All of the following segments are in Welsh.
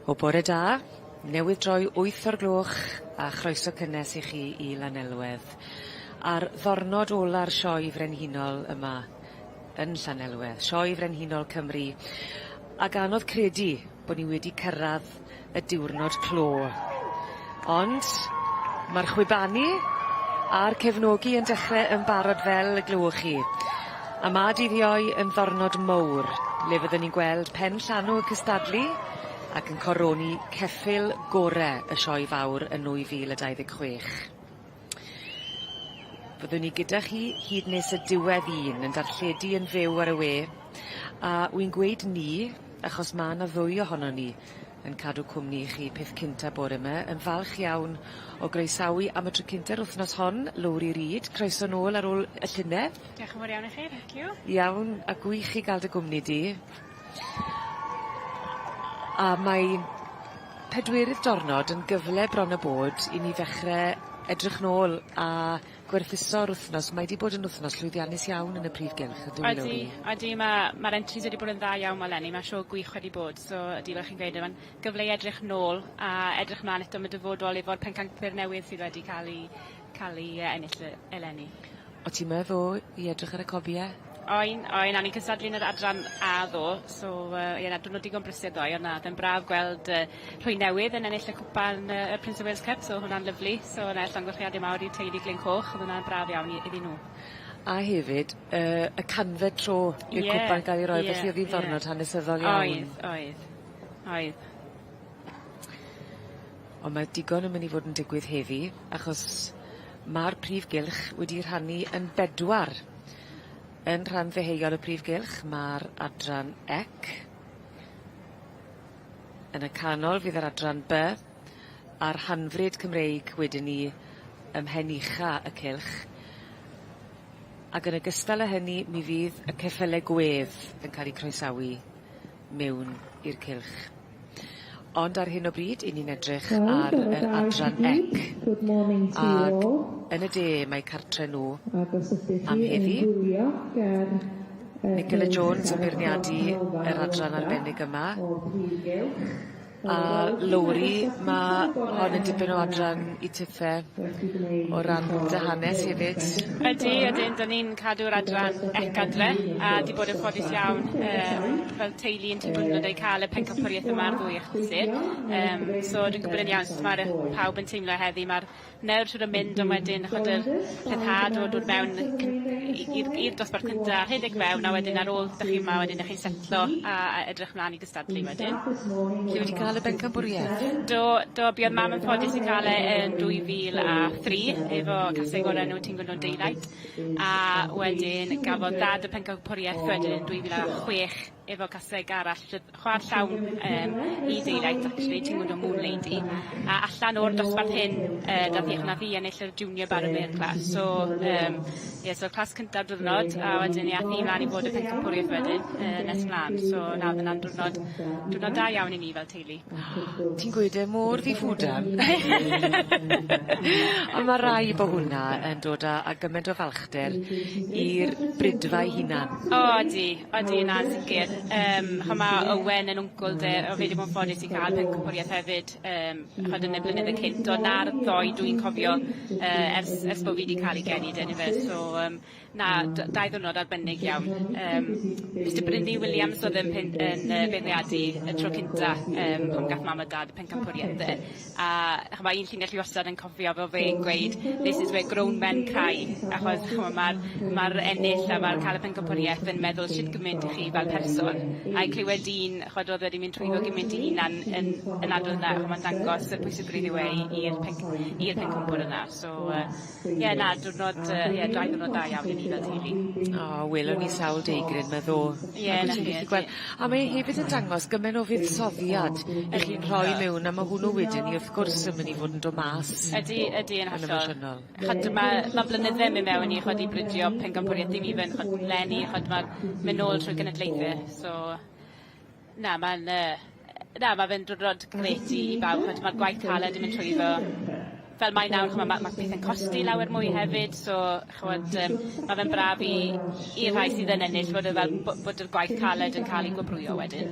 O bore da, newydd droi 8 o'r gloch a chroeso cynnes i chi I Llanelwedd. Ar ddornod ola'r sioe frenhinol yma yn Llanelwedd, sioe frenhinol Cymru, ac anodd credu bod ni wedi cyrraedd y diwrnod clo. Ond mae'r chwibanu a'r cefnogi yn dechrau yn barod fel y glywch chi. A ma dyddiau yn ddornod mowr, le fyddwn ni'n gweld pen llanw y cystadlu ac yn coroni ceffyl gorau y sioe fawr yn 2026. Byddwn ni gyda chi hyd nes y diwedd un yn darlledu yn fyw ar y we, a wy'n gweud ni, achos mae yna ddwy ohono ni yn cadw cwmni I chi peth cynta bore yma, yn falch iawn o groesawu am y tro cynta'r wythnos hon, Lowri Reid, croeso nôl ar ôl y llynedd. Diolch yn fawr iawn I chi, thank you. Iawn, a gwych I gael dy gwmni di. A mae pedwerydd diwrnod yn gyfle bron y bod I ni ddechrau edrych nôl a gwerthuso'r wythnos. Mae wedi bod yn wythnos llwyddiannus iawn yn y prif gylch, ydw I Lowri? Odi, mae'r entries wedi bod yn dda iawn mae Lenny, mae sio gwych wedi bod, so ydi fel chi'n gweud, mae'n gyfle I edrych nôl a edrych mlaen eto am y dyfodol efo'r pencampwyr newydd sydd wedi cael ei ennill eleni. O ti'n meddwl I edrych ar y cofiau? Oen, a ni'n cystadlu yn yr adran A ddo, so yna diwrnod digon brysur ddo, ond yn braf gweld rhoi newydd yn ennill y cwpan y Prince of Wales Cup, so hwnna'n lyflu, so yna llongyfrchiadau mawr I teulu Glyn Coch, ond hwnna'n braf iawn iddyn nhw. A hefyd, y canfed tro i'r cwpan gael ei roi, felly oedd hi'n ddornod hanesyddol iawn. Oedd. Ond mae digon yn mynd I fod yn digwydd heddi, achos mae'r prif gylch wedi rhannu yn 4. Yn rhan ddeheuol y prif gylch, mae'r adran ec. Yn y canol fydd yr adran B, a'r hanfryd Cymreig wedyn ni ymhen ucha y cylch. Ac yn ogystal â hynny, mi fydd y ceffylau gwedd yn cael ei croesawu mewn i'r cylch. Ond ar hyn o bryd, I ni'n edrych ar yr adran ec. Ac yn y de mae cartre nhw am heddi. Nicola Jones yn beirniadu yr adran arbennig yma. A Lowri, mae hon yn dipyn o adran I tippau o ran dy hanes hefyd. Ydy, da ni'n cadw'r adran ec adre, a di bod yn ffodus iawn fel teulu yn tybwyd yn cael y pencampwriaeth yma'r ddwy achlysur. So dwi'n gwybod yn iawn sut mae pawb yn teimlo heddi, mae'r nerf sydd yn mynd ond wedyn chod yr rhyddhad o dod mewn i'r dosbarth cyntaf, rhedeg mewn a wedyn ar ôl dych chi yma wedyn dych chi'n setlo a edrych mlaen I gystadlu wedyn. Chi wedi cael y bencampwriaeth? Do, buodd mam yn ffodus I cael yn 2003 efo casau gorau nhw ti'n gwneud daylight a wedyn gafodd dad y pencampwriaeth wedyn yn 2006 efo caseg arall, chwar llawn I daylight, actually, ti'n gwneud o Moon Lady. A allan o'r dosbarth hyn, dath na fi ennill y junior baromir class. So, so class cyntaf diwrnod, a wedyn ath I mlaen I fod y pencampwriaeth wedyn, nes mlaen. So, nawr yna'n diwrnod da iawn I ni fel teulu. Ti'n gweud mor ddiffwdan. Ond mae rai bod hwnna yn dod â gymaint o falchder i'r brydfau hunan. Odi, yna'n sicr. Mae Owen yn wncl o fe di bod yn ffodus I gael pencampwriaeth hefyd chod yn y blynyddoedd cynt ond na'r ddoi dwi'n cofio ers bod fi wedi cael ei geni dyn fe so dau ddwrnod arbennig iawn Mr Brindley Williams oedd yn beirniadu y tro cynta pan gath mam a dad y pencampwriaeth a mae un llinell wastad yn cofio fel fe'n gweud this is where grown men cry achos mae'r ennill a mae'r cael y pencampwriaeth yn meddwl sut gymaint I chi fel person a'i clywed un chod oedd wedi mynd trwyddo gymaint I hunan yn adrodd yna mae'n dangos y pwysigrwydd i'r pencampwr yna so diwrnod da iawn I ni fel teulu. Welon ni sawl deigryn meddwl. A mae hefyd yn dangos gymaint o fuddsoddiad eich chi'n rhoi mewn a mae hwnnw wedyn I wrth gwrs yn mynd I fod yn dod mas. Ydy yn hollol. Chod mae blynydde mynd mewn I chod I brydio pencampwriaeth dim even chod Lenny chod mae'n nôl trwy genedlaethau. So, mae fe'n diwrnod grêt I bawb chod mae'r gwaith caled yn mynd trwyddo. Fel mae nawr, mae pethau'n costi lawer mwy hefyd, so mae fe'n braf I rhai sydd yn ennill bod y gwaith caled yn cael ei gwobrwyo wedyn.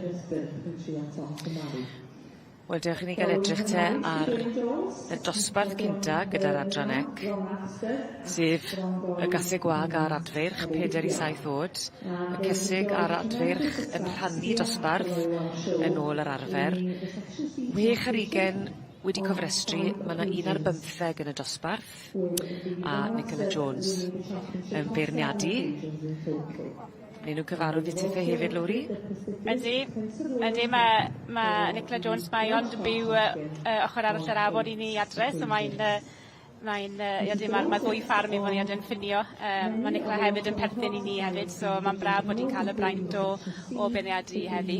Wel, dewch i ni gael edrych te ar y dosbarth cynta gyda'r adrannec, sef y gasig gwag a'r adfeirch, 4 i 7 oed, y cysig a'r adfeirch yn rhannu dosbarth yn ôl yr arfer. 6 ar 20 wedi cofrestru, mae yna 1 ar 15 yn y dosbarth, a Nicola Jones yn beirniadu. Neu nhw'n cyfarwydd i tiffau hefyd, Lowri? Ydy, mae Nicola Jones mae ond yn byw ochr arall yr afon i ni adre, so mae ddwy ffarm i fod ni yn ffinio. Mae Nicola hefyd yn perthyn i ni hefyd, so mae'n braf bod ni'n cael y braint o beirniadu heddi.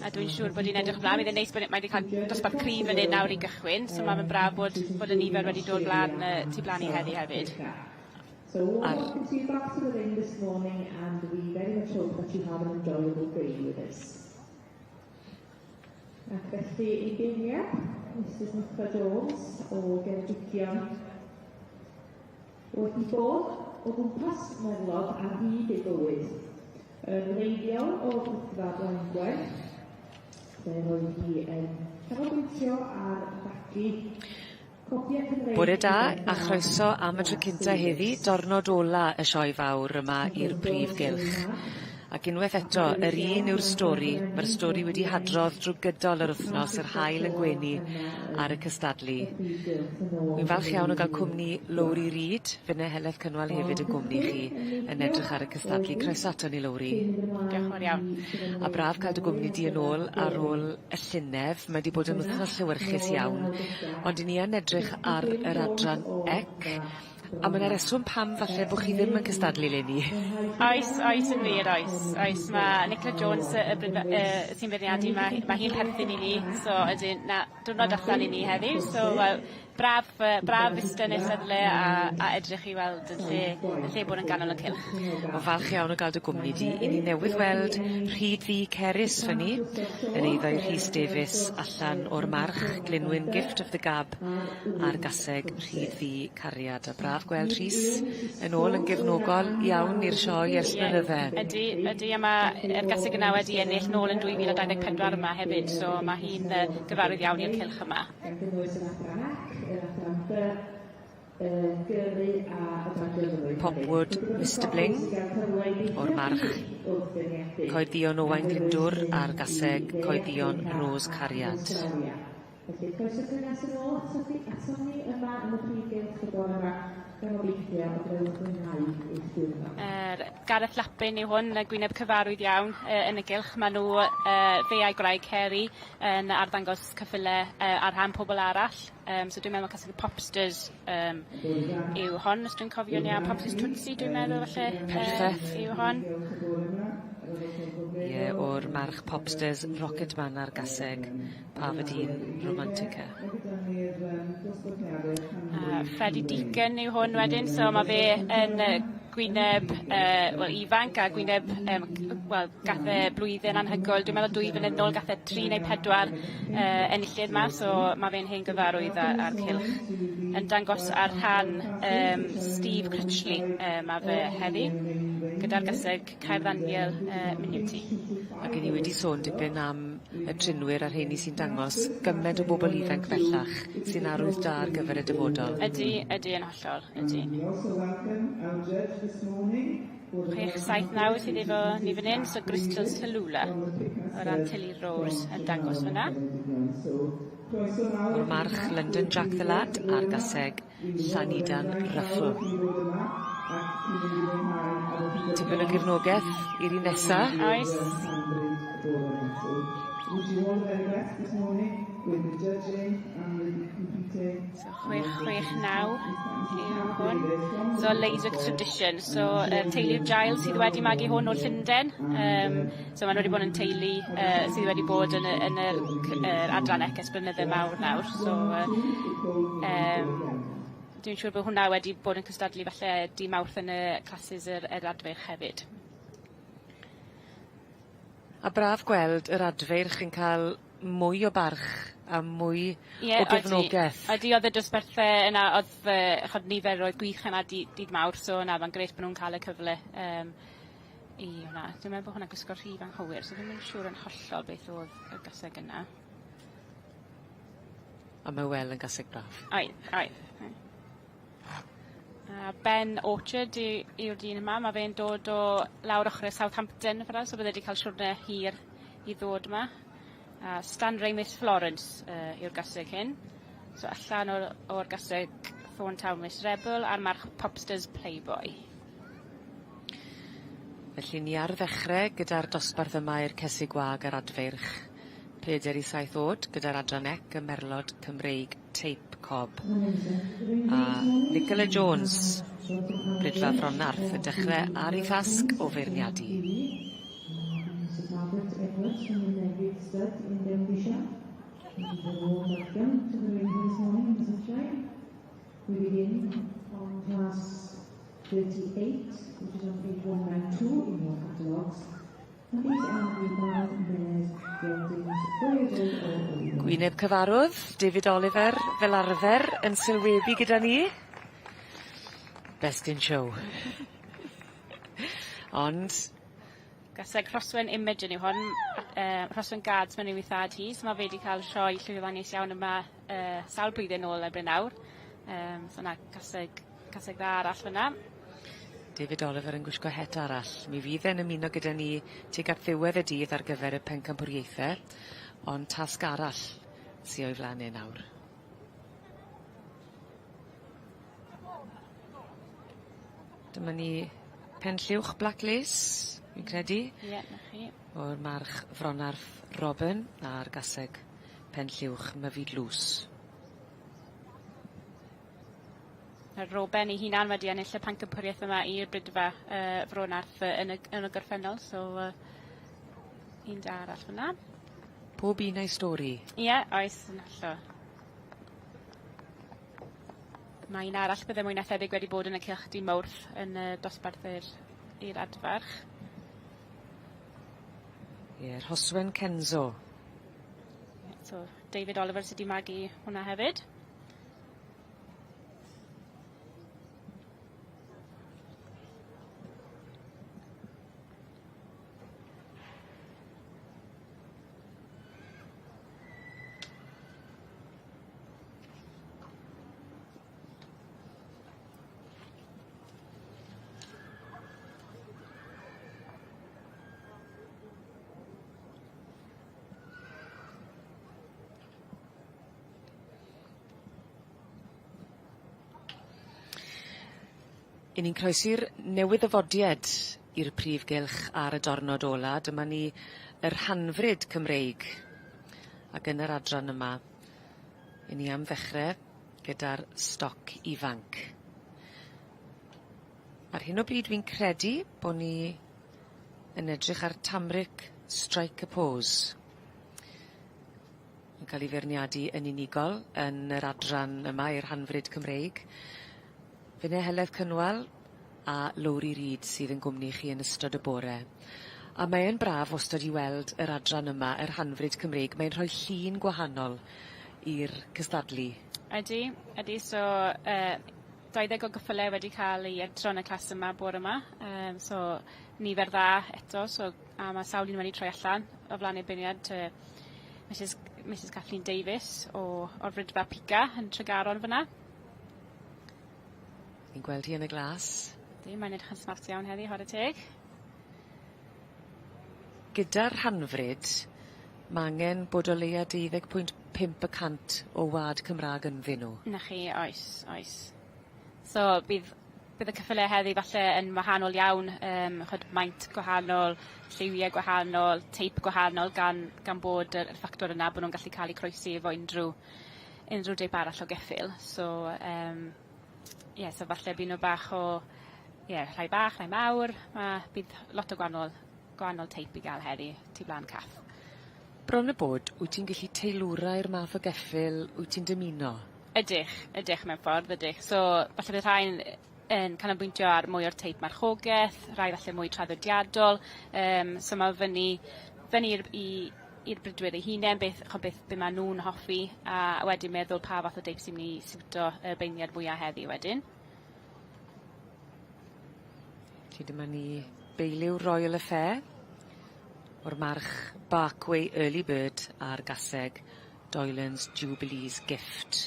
A dwi'n siŵr bod hi'n edrych blaen. Bydd yn neis bod mae wedi cael dosbarth cryf yn un nawr i gychwyn, so mae'n braf bod y nifer wedi dod blaen tu blaen i heddi hefyd. So welcome to you back to the ring this morning, and we very much hope that you have an enjoyable day with us. Ac felly i geiriau, Mrs Nicola Jones o Geredigion wedi bod o gwmpas meddlog ar hyd ei bywyd. Yn reiddiol o Grwydfa Llangwedd, lle roedd hi yn canolbwyntio ar fagu. Bore da a chroeso am y tro cynta heddi, dornod ola y sioe fawr yma i'r prif gylch. Ac unwaith eto, yr un yw'r stori. Mae'r stori wedi hadrodd drwy gydol yr wythnos, yr haul yn gwenu ar y cystadlu. Wy'n falch iawn o gael cwmni Lowri Reid, fyne heledd cynnwal hefyd yn gwmni chi, yn edrych ar y cystadlu. Croeso ato ni, Lowri. Diolch yn fawr iawn. A braf cael dy gwmni di yn ôl ar ôl y llynedd. Mae wedi bod yn wythnos llywyrchus iawn. Ond i ni yn edrych ar yr adran ec. A mae'n reswm pam falle bod chi ddim yn cystadlu leni? Oes yn wir, oes. Mae Nicola Jones sy'n beirniadu, mae hi'n perthyn i ni, so ydyn, diwrnod allan i ni heddiw, so braf ista yn eisteddle a edrych i weld yn lle bod yn ganol y cylch. O falch iawn o gael dy gwmni di. I ni newydd weld Rhyd Ddu Cerys fyny, yn eiddo i Rhys Davies allan o'r march, Glynwyn Gift of the Gab, a'r gaseg Rhyd Ddu Cariad. A braf gweld Rhys yn ôl yn gefnogol iawn i'r sioe ers blynydde. Ydy, a mae'r gaseg yna wedi ennill nôl yn 2024 yma hefyd, so mae hi'n gyfarwydd iawn i'r cylch yma. Popwood Mr Bling o'r march, Coeddion Owain Glyndwr a'r gaseg Coeddion Rose Cariad. Gareth Lapin yw hwn, gwyneb cyfarwydd iawn yn y gylch. Mae nhw fe a'i gwraig Ceri yn arddangos ceffylau ar rhan pobl arall. So dwi'n meddwl caseg y Popsters yw hon, os dwi'n cofio'n iawn. Popsters Tutsi dwi'n meddwl falle yw hon. Ie, o'r march Popsters, Rocketman a'r gaseg Pafadine Romantica. Freddie Deacon yw hwn wedyn, so mae fe yn gwyneb ifanc a gwyneb gath e blwyddyn anhygoel. Dwi'n meddwl 2 flynedd nôl gath e 3 neu 4 enillydd yma, so mae fe'n hen gyfarwydd ar cylch. Yn dangos ar rhan Steve Critchley, mae fe heddi, gyda'r gaseg Caerddaniel Minuti. Ac ni wedi sôn dipyn am y trinwyr a'r rheini sy'n dangos gymaint o bobl ifanc bellach sy'n arwydd da ar gyfer y dyfodol. Ydy yn hollol, ydy. 6-7 sydd efo ni fan hyn, so Crystal Salula o'r Antilli Rose yn dangos fyna. O'r march London Jack the Lad a'r gaseg Llanidan Ruffle. Tipyn o gefnogaeth i'r un nesa. Oes. So 6-9 yw hwn. So Laser Tradition. So teulu'r Giles sydd wedi magu hwn o'r Llundain. So maen wedi bod yn teulu sydd wedi bod yn yr adrannec ers blynydde mawr nawr. So dwi'n siŵr bod hwnna wedi bod yn cystadlu falle di Mawrth yn y classes yr adfeirch hefyd. A braf gweld yr adfeirch yn cael mwy o barch a mwy o gefnogaeth. Ydy, oedd y dosbarthau yna, oedd nifer oedd gwych yna dydd Mawrth, so yna, fan grêt bod nhw'n cael y cyfle i hwnna. Dwi'n meddwl bod hwnna gwisgo rhif anghywir, so dwi'n mynd siŵr yn hollol beth oedd y gaseg yna. A mae wel yn gaseg braf. Oedd. Ben Orchard yw'r dyn yma. Mae fe'n dod o lawr ochr Southampton, so bydde wedi cael siwrne hir i ddod yma. Stanley Miss Florence yw'r gaseg hyn. So allan o'r gaseg Thorntown Miss Rebel a'r march Popsters Playboy. Felly ni ar ddechrau gyda'r dosbarth yma i'r cesig gwag a'r adfeirch. 4 i 7 oed gyda'r adrannec y merlod Cymreig Tape Cob. A Nicola Jones, brydfa Fronarth, yn dechrau ar ei thasg o feirniadu. We begin on class 38, which is on page 192 in your catalogues. And these are the bad mares, geldings, 4 years old or older. Gwyneb cyfarwydd, David Oliver fel arfer yn sylwebu gyda ni. Best in show. Ond Gaseg Rhoswen Imogen yw hon, Rhoswen Gads mewn i'w thad hi, so mae fe wedi cael sioe llwyddiannus iawn yma sawl blwyddyn ôl erbyn nawr. So yna gaseg dda arall fyna. David Oliver yn gwisgo het arall. Mi fydd e'n ymuno gyda ni tuag at ddiwedd y dydd ar gyfer y pencampwriaethau, ond tasg arall sy'n o'i flaen nawr. Dyma ni penlliwch Black Lace, fi'n credu. Ie, na chi. O'r march Fronarth Robin a'r gaseg penlliwch Myfyd Lws. Robin ei hunan wedi ennill y pencampwriaeth yma i'r brydfa Fronarth yn y gorffennol, so un da arall fyna. Pob un ei stori. Ie, oes yn allo. Mae un arall bydde mwy na thebyg wedi bod yn y cylchdy Mawrth yn dosbarth i'r adfarch. Ie, Rhoswen Kenzo. So, David Oliver sydd wedi magu hwnna hefyd. I ni'n croesi'r newyddafodiad i'r prif gylch ar y dornod ola. Dyma ni yr hanfryd Cymreig. Ac yn yr adran yma, i ni am ddechrau gyda'r stoc ifanc. Ar hyn o bryd fi'n credu bod ni yn edrych ar Tamric Strike a Pose. Yn cael ei feirniadu yn unigol yn yr adran yma i'r hanfryd Cymreig. Fyne Heledd Cynwal a Lowri Reid sydd yn gwmni chi yn ystod y bore. A mae'n braf wastad i weld yr adran yma, yr hanfryd Cymreig. Mae'n rhoi llun gwahanol i'r cystadlu. Ydy, so 20 o gyffyle wedi cael ei edro yn y clas yma bore yma. So nifer dda eto, a mae sawl un wedi troi allan o flaen ei byniad Mrs Kathleen Davies o'r brydfa Pica yn Tregaron fyna. Ni'n gweld hi yn y glas. Mae'n edrych yn smart iawn heddi, chwarae teg. Gyda'r hanfryd, mae angen bod o leia 12.5% o wad Cymraeg yn fy nhw. Na chi, oes. So, bydd y cyffyle heddi falle yn wahanol iawn, maint gwahanol, lliwiau gwahanol, teip gwahanol, gan bod y ffactor yna bod nhw'n gallu cael eu croesi efo unrhyw deip arall o geffyl. So, so falle bydd nhw bach o, rhai bach, rhai mawr, bydd lot o gwahanol teip i gael heddi, tu blaen cath. Bron y bod, wyt ti'n gallu teilwrau'r math o geffyl, wyt ti'n dymuno? Ydych mewn ffordd, ydych. So, falle bydd rhain yn canolbwyntio ar mwy o'r teip marchogaeth, rai falle mwy traddodiadol, so mae fyny i'r brydwyr ei hunain, beth mae nhw'n hoffi, a wedyn meddwl pa fath o deip sy'n mynd i siwto y beirniad mwyaf heddi wedyn. Felly dyma ni Beiliw Royal Affair, o'r march Barkway Early Bird a'r gaseg Doylan's Jubilee's Gift.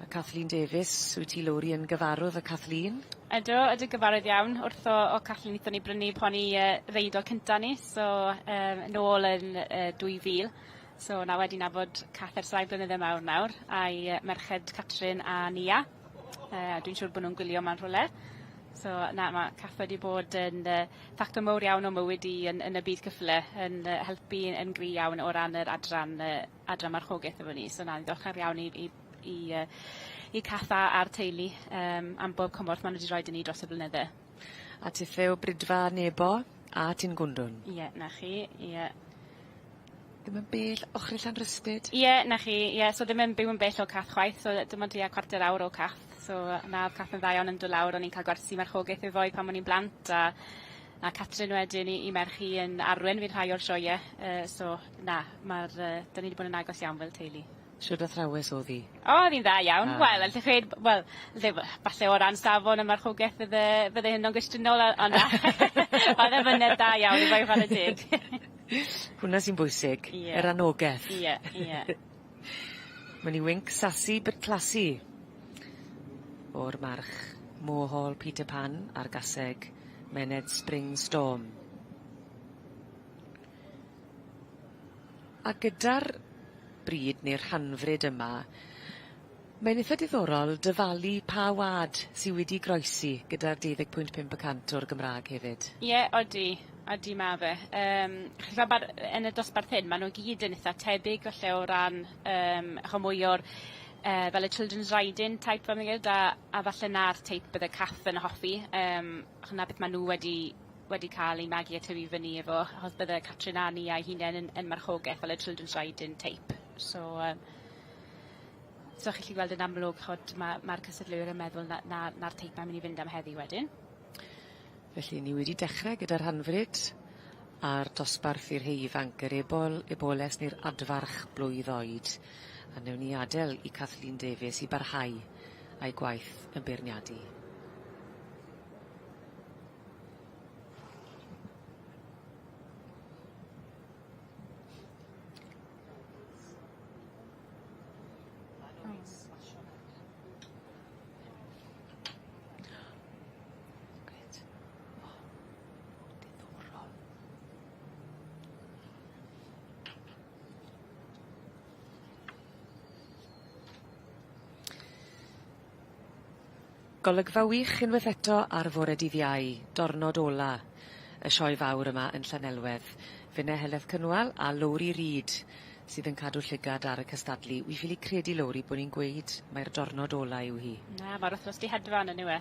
A Kathleen Davies, wyt ti lawr yn gyfarwydd y Kathleen? Ydw gyfarwydd iawn. Wrth o Kathleen wnaethon ni brynu poni reidol cynta ni, so nôl yn 2000. So na wedi nabod Cath ers 2 blynydde mawr nawr, a'i merched Catrin a Nia. Dwi'n siŵr bod nhw'n gwylio ma'n rhywle. So na, mae Cath wedi bod yn ffactor mawr iawn o mywyd i yn y byd cyffle, yn helpu yn gry iawn o ran yr adran marchogaeth efo ni. So na'n ddiolchgar iawn i Cath a'r teulu am bob cymorth maen nhw wedi rhoi i ni dros y blynydde. A tithau o Brydfa Nebo a Tyn Gwndwn? Ie, na chi, ie. Ddim yn bell ochr Llanrysbyd? Ie, na chi, ie. So ddim yn byw yn bell o Cath chwaith, so dim ond 25 awr o Cath. So na, Cath yn dda iawn yn dod lawr, o'n i'n cael gwersi marchogaeth efo i pan o'n i'n blant, a Catrin wedyn i merchu yn arwen fydd rhai o'r sioe. So na, dyn ni wedi bod yn agos iawn fel teulu. Siwr athrawes oedd hi? O, ddi'n dda iawn. Wel, allwch chi dweud, falle o ran safon y marchogaeth fydde hyn o'n gwestiynol, ond na, oedd e fynydd da iawn i fwy fan y dig. Hwna sy'n bwysig, yr anogaeth. Ie. Mae'n i winc sasi byt clasu o'r march Mohol Peter Pan a'r gaseg Mened Spring Storm. A gyda'r bryd neu'r hanfryd yma, mae'n eitha diddorol dyfalu pa wad sydd wedi groesi gyda'r 10.5% o'r Gymraeg hefyd. Ie, odi ma fe. Yn y dosbarth hyn, maen nhw gyd yn eitha tebyg falle o ran mwy o'r fel y children's riding type fan ygyd, a falle na'r teip bydd y Cath yn hoffi. Hwna beth maen nhw wedi cael ei magu a tyfu fyny efo, achos bydde Catrin a Nia ei hunain yn marchogaeth fel y children's riding tape. So chi'n gallu gweld yn amlwg chod mae'r cystadluwyr yn meddwl na'r teip mae'n mynd i fynd am heddi wedyn. Felly ni wedi dechrau gyda'r hanfryd a'r dosbarth i'r heifanc, yr eboles neu'r adfarch blwydd oed. A newn ni adael i Kathleen Davies i barhau a'i gwaith yn beirniadu. Golygfa wych unwaith eto ar fore dydd Iau, dornod ola y sioe fawr yma yn Llanelwedd. Fyne Heledd Cynwal a Lowri Reid sydd yn cadw llygad ar y cystadlu. Wi ffili credu Lowri bod ni'n gweud mae'r dornod ola yw hi. Na, mae'r wythnos di hedfan yn yw e.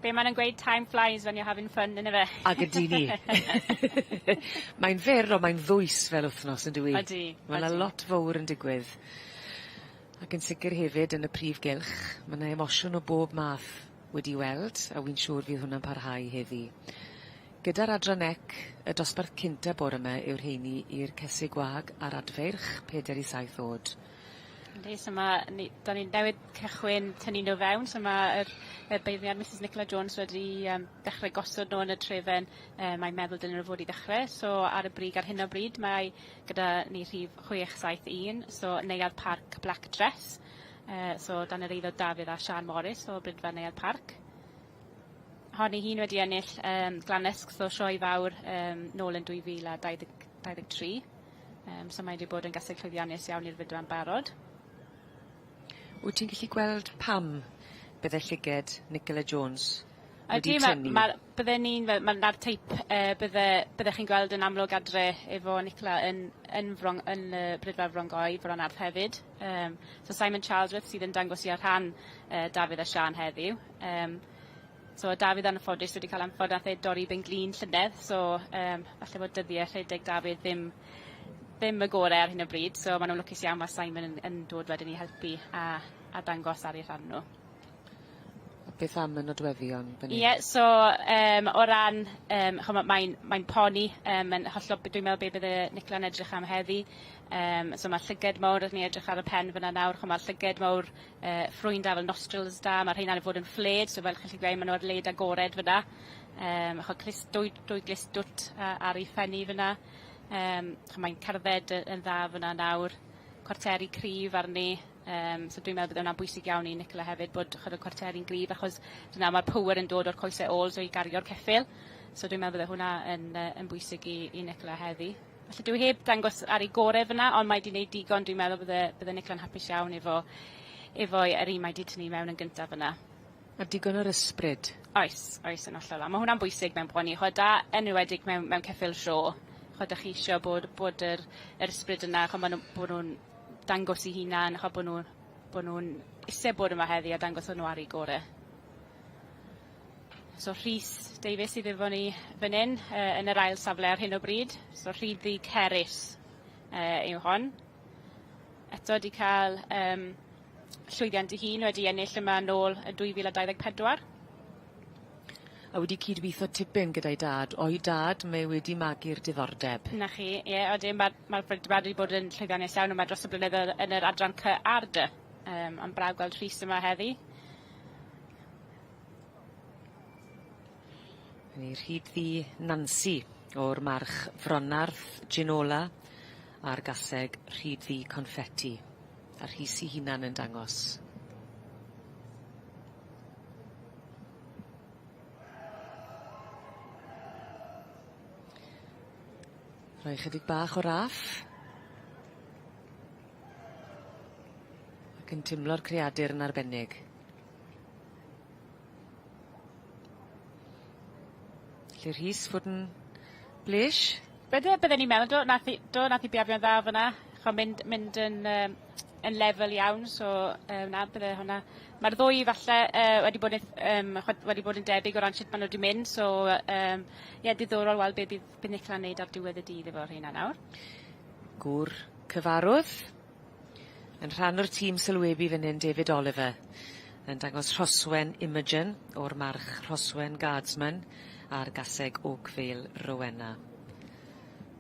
Be maen nhw'n gweud, time flies when you're having fun yn yw e. Ag ydi ni. Mae'n fyr o mae'n ddwys fel wythnos yn dwi. Ydi. Mae'n lot fawr yn digwydd. Ac yn sicr hefyd yn y prif gylch, mae yna emosiwn o bob math wedi weld, a wy'n siŵr fydd hwnna'n parhau heddi. Gyda'r adranec, y dosbarth cynta bore yma yw'r heini i'r cesig gwag a'r adfeirch 4 i 7 oed. Yndi, so da ni newid cychwyn tynnu nhw fewn, so mae'r beirniad Mrs Nicola Jones wedi dechrau gosod nhw yn y trefen, mae'n meddwl dyn nhw fod i dechrau, so ar y brig ar hyn o bryd mae gyda ni rhif 671, so Neuadd Parc Black Dress, so dan yr eiddo Dafydd a Sian Morris o Brydfa Neuadd Parc. Honni hi'n wedi ennill glanesg, so sioe fawr nôl yn 2023, so mae wedi bod yn gaseg llwyddiannus iawn i'r fidwan barod. Wyt ti'n gallu gweld pam bydde llyged Nicola Jones wedi tynnu? Mae'r teip bydde chi'n gweld yn amlwg adre efo Nicola yn Brydfa Frongoe, Fron Arth hefyd. So Simon Charlesworth sydd yn dangos i ar rhan Dafydd a Sian heddiw. So Dafydd anffodus wedi cael amffordd e dorri ben glin llynedd, so falle bod dyddiau rhedeg Dafydd ddim y gorau ar hyn o bryd, so maen nhw'n lwcus iawn mae Simon yn dod wedyn i helpu a dangos ar ei rhan nhw. Beth am y nodweddion? Ie, so o ran, mae'n poni, yn hollol dwi'n meddwl be bydde Nicola'n edrych am heddi. So mae llyged mawr, ni edrych ar y pen fyna nawr, mae llyged mawr ffrwyn da fel nostrils da, mae'r rhain ar fod yn ffled, so fel chi'n gallu gweud, maen nhw ar led agored fyna. Dwy glistwt ar ei ffenni fyna. Mae'n cerdded yn dda fyna nawr. Cwarteri cryf arni. So dwi'n meddwl bod hwnna'n bwysig iawn i Nicola hefyd bod cwarteri'n gryf, achos dyna mae'r power yn dod o'r coesau ôl, so i gario'r ceffyl. So dwi'n meddwl bod hwnna yn bwysig i Nicola heddi. Felly dwi heb dangos ar ei gorau fyna, ond mae di wneud digon. Dwi'n meddwl bydde Nicola'n hapus iawn efo yr un mae di tynnu mewn yn gyntaf yna. A digon o'r ysbryd. Oes yn hollol. Mae hwnna'n bwysig mewn bron i choda, enwedig mewn ceffyl sio. Choda chi eisiau bod yr ysbryd yna, bod nhw'n dangos i hunan, bod nhw'n eisiau bod yma heddi a dangos nhw ar ei gorau. So Rhys Davies sydd efo ni fan hyn yn yr ail safle ar hyn o bryd. So Rhyddi Cerys yw hon. Eto wedi cael llwyddiant i hun wedi ennill yma nôl yn 2024. A wedi cydweithio tipyn gyda'i dad. O'i dad, mae wedi magu'r diddordeb. Na chi, ie, mae'r dad wedi bod yn llwyddiannus iawn yma dros y blynyddoedd yn yr adran C ar D. Ond braf gweld Rhys yma heddi. Ni Rhyddi Nancy o'r march Fronarth Ginola a'r gaseg Rhyddi Confetti. A Rhys i hunan yn dangos. Rhoi chydig bach o raff. Ac yn timlo'r creadur yn arbennig. Lle Rhys fod yn blesh? Bydden ni mewn, nath i biafio'n dda fyna. Mynd yn lefel iawn, so bydde hwnna. Mae'r ddwy falle wedi bod yn debyg o ran sut maen nhw wedi mynd, so diddorol weld beth bydd Nicola'n neud ar diwedd y dydd efo'r hynna nawr. Gŵr cyfarwydd. Yn rhan o'r tîm sylwebu fan hyn David Oliver. Yn dangos Rhoswen Imogen o'r march Rhoswen Guardsman a'r gaseg Oakvale Rowena.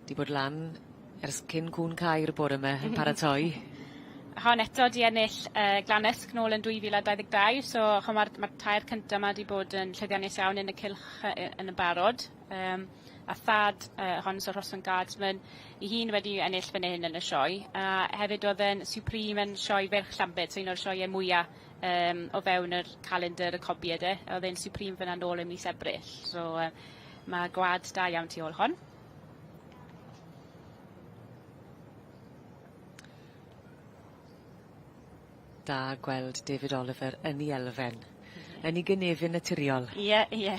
Di bod lan ers cyn cwn cair bore yma yn paratoi. Hon eto di ennill Glanesg nôl yn 2022, so mae'r tair cyntaf yma di bod yn llwyddiannus iawn yn y cylch yn y barod. A thad hon so Rhoswen Guardsman, i hun wedi ennill fan hyn yn y sioe. A hefyd oedd yn supreme yn sioe ferch Llambed, so un o'r sioe mwyaf o fewn yr calendar y cobiad. Oedd yn supreme fyna nôl yn mis Ebrill, so mae gwad da iawn tu ôl hon. Da gweld David Oliver yn ei elfen, yn ei gynefin naturiol. Ie.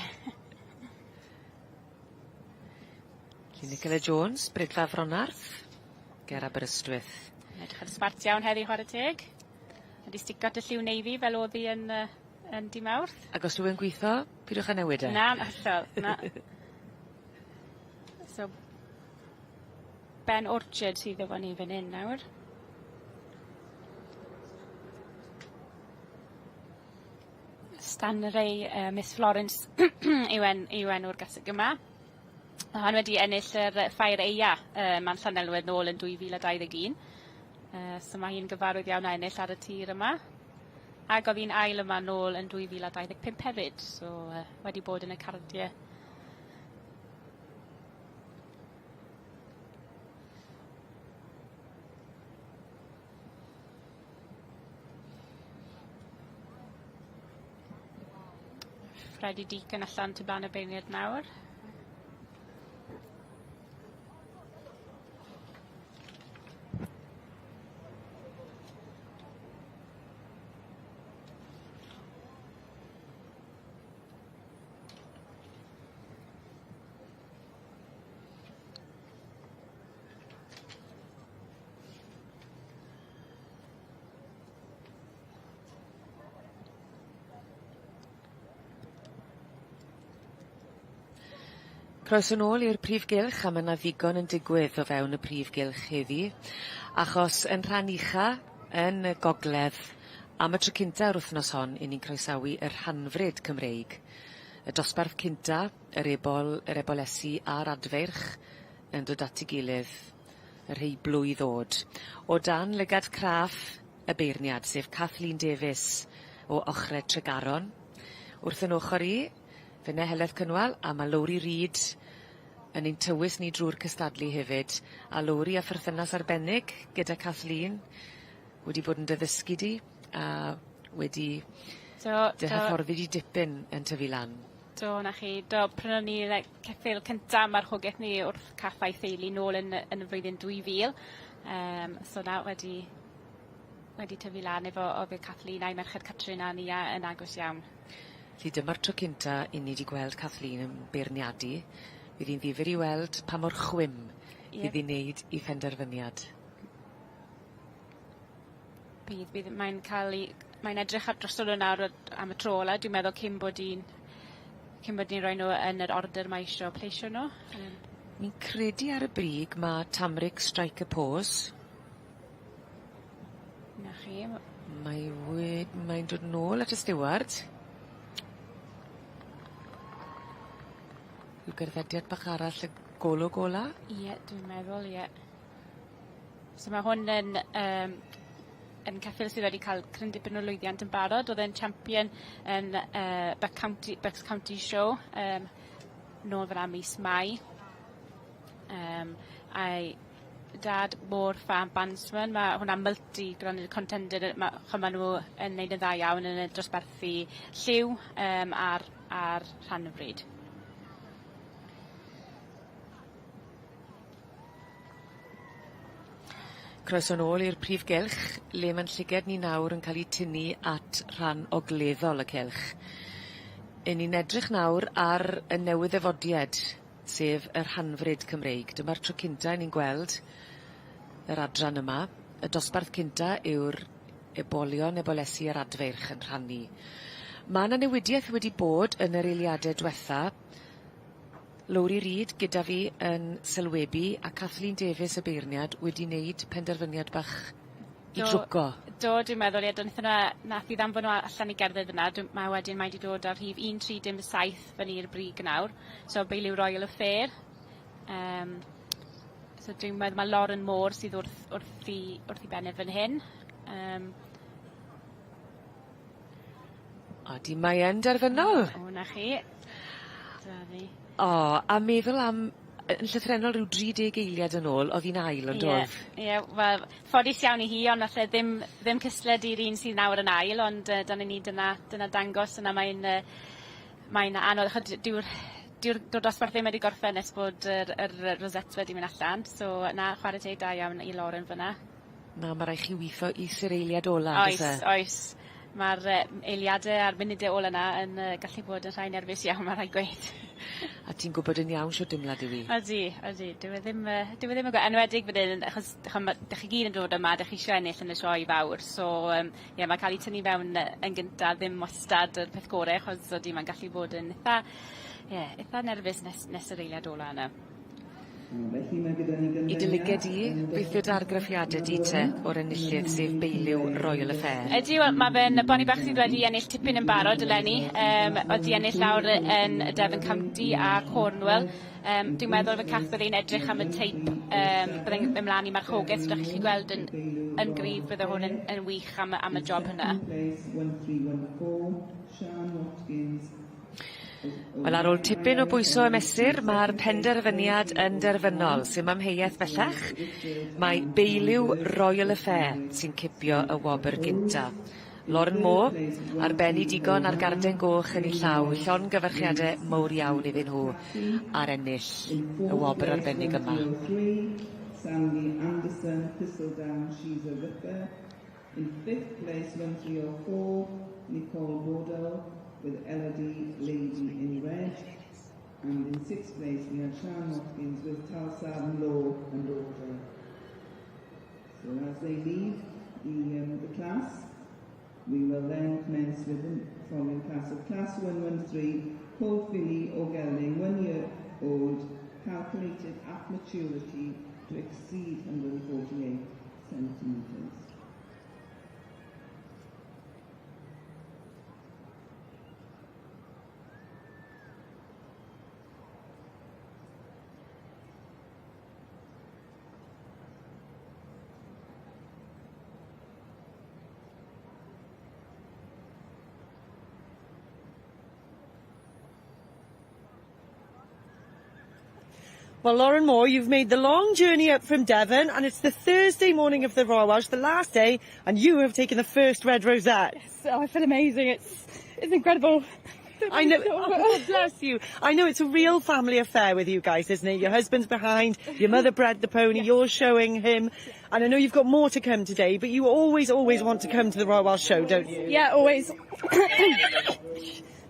Nicola Jones, Brydfa Fronarth, ger Aberystwyth. Edrych yn smart iawn heddi chwarae teg. Wedi stigot y lliw neifi fel oedd hi yn dy Mawrth. Ac os rwy'n gweithio, pidwch a newid e. Na, allol, na. So, Ben Orchard sydd efo ni fan hyn nawr. Stan Ray Miss Florence yw enw'r gaseg yma. Hon wedi ennill yr ffair eia ma'n Llanelwedd nôl yn 2021. So mae hi'n gyfarwydd iawn a ennill ar y tir yma. Ac oedd hi'n ail yma nôl yn 2025 hefyd. So wedi bod yn y cardiau. Freddie Deacon allan tu blaen y beirniad nawr. Croeso nôl i'r prif gylch, a mae yna ddigon yn digwydd o fewn y prif gylch heddi, achos yn rhan ucha yn y gogledd am y tro cynta yr wythnos hon, i ni'n croesawu yr rhanfryd Cymreig. Y dosbarth cynta, yr ebolesu a'r adferch yn dod at ei gilydd, yr rhai blwydd ddod. O dan lygad craff y beirniad, sef Kathleen Davies o Ochre Tregaron. Wrth yn ochr i, Fyne Heledd Cynwal, a mae Lowri Reid yn ein tywys ni drwy'r cystadlu hefyd. A Lowri a pherthynas arbennig gyda Kathleen wedi bod yn dyddysgu di, a wedi dy hyfforddi di dipyn yn tyfu lan. Do, na chi. Do, prynon ni ceffil cyntaf marchogaeth ni wrth caffau theulu nôl yn y flwyddyn 2000. So na wedi tyfu lan efo Kathleen a'i merched Catrin a Nia yn agos iawn. Felly dyma'r tro cynta i ni wedi gweld Kathleen yn beirniadu. Bydd hi'n ddifyr i weld pa mor chwym bydd hi'n neud i phenderfyniad. Mae'n edrych ar drosod o nawr am y tro ola. Dwi'n meddwl cyn bod ni'n rhoi nhw yn yr order mae eisiau pleisio nhw. Mi'n credu ar y brig mae Tamric strike a pose. Na chi. Mae'n dod nôl at y steward. Yw gerddediad bach arall y gola? Ie, dwi'n meddwl, ie. So mae hwn yn ceffil sydd wedi cael cryn dipyn o lwyddiant yn barod. Oedd e'n champion yn Bucks County Show nôl fyna mis Mai. A'i dad mor fan bandsman, mae hwnna multi-contender, mae nhw yn neud yn dda iawn yn y dosbarthu lliw ar rhan y bryd. Croeso nôl i'r prif gylch, le mae'n llyged ni nawr yn cael ei tynnu at rhan ogleddol y cylch. Ni'n edrych nawr ar y newyddefodiad, sef y rhanfryd Cymreig. Dyma'r tro cynta ni'n gweld yr adran yma. Y dosbarth cynta yw'r ebolesu yr adferch yn rhannu. Mae yna newidiaeth wedi bod yn yr eiliadau diwetha. Lowri Reid gyda fi yn sylwebu a Kathleen Davies y beirniad wedi wneud penderfyniad bach i drwgo. Do, dwi'n meddwl, nath i ddanfon nhw allan i gerdded yna. Mae wedi dod ar rhif 1357 fyny i'r brig nawr. So Beiliw Royal Affair. So dwi'n meddwl mae Lauren Moore sydd wrth i benef yn hyn. O, di mae yn derfynol. O, na chi. A meddwl am yn llythrenol rhyw 30 eiliad yn ôl, oedd hi'n ail ond oedd. Ie, wel, ffodus iawn i hi, ond nath ddim cysled i'r un sydd nawr yn ail, ond dyna dangos yna mae'n anodd. Dyw'r dosbarth ddim wedi gorffen nes bod yr rosette wedi mynd allan, so na chwarae teg da iawn i Lauren fyna. Na, mae rhaid chi weithio i'r eiliad ola. Oes. Mae'r eiliadau a'r munudau ôl yna yn gallu bod yn rhai nerfus iawn, mae'n rhaid gweud. A ti'n gwybod yn iawn sio dimlad i fi? Odi. Dwi ddim yn gwybod. Enwedig fydd yn, achos dych chi gyd yn dod yma, dych chi eisiau ennill yn y sioe fawr. So, mae cael ei tynnu fewn yn gyntaf, ddim wastad yr peth gorau, achos mae'n gallu bod yn eitha nerfus nes yr eiliad ola yna. I dylyged i, beth yw'r argraffiadau di te o'r enillydd sef Beiliw Royal Affair? Ydy, mae fe'n boni bach sydd wedi ennill tipyn yn barod eleni. Wedi ennill lawr yn Devon County a Cornwall. Dwi'n meddwl fe Cath byddai'n edrych am y teip byddai'n ymlaen i marchogaeth, so ydych chi'n gweld yn gryf bydde hwn yn wych am y job hynna. Wel, ar ôl tipyn o bwyso y mesur, mae'r penderfyniad yn derfynol, sy'n amheuaeth bellach. Mae Beiliw Royal Affair sy'n cipio y wobr gynta. Lauren Moore, arbenni digon ar garden goch yn ei llaw, llon gyfarchiadau mawr iawn iddyn nhw ar ennill y wobr arbennig yma. Sandy Anderson, Thistledown, Sioe. In 5th place, 1304, Nicole Bordeaux, with Elodie Lady in red. And in 6th place we had Sian Watkins with Talsam Law and Order. So as they leave the class, we will then commence with the following class of Class 113, Paul Finney or Gelding, 1 year old, calculated at maturity to exceed 148 centimetres. Well, Lauren Moore, you've made the long journey up from Devon, and it's the Thursday morning of the Royal Welsh, the last day, and you have taken the first red rosette. Yes, I feel amazing. It's incredible. I know, oh, bless you. I know it's a real family affair with you guys, isn't it? Your husband's behind, your mother bred the pony, you're showing him, and I know you've got more to come today, but you always want to come to the Royal Welsh show, don't you? Yeah, always.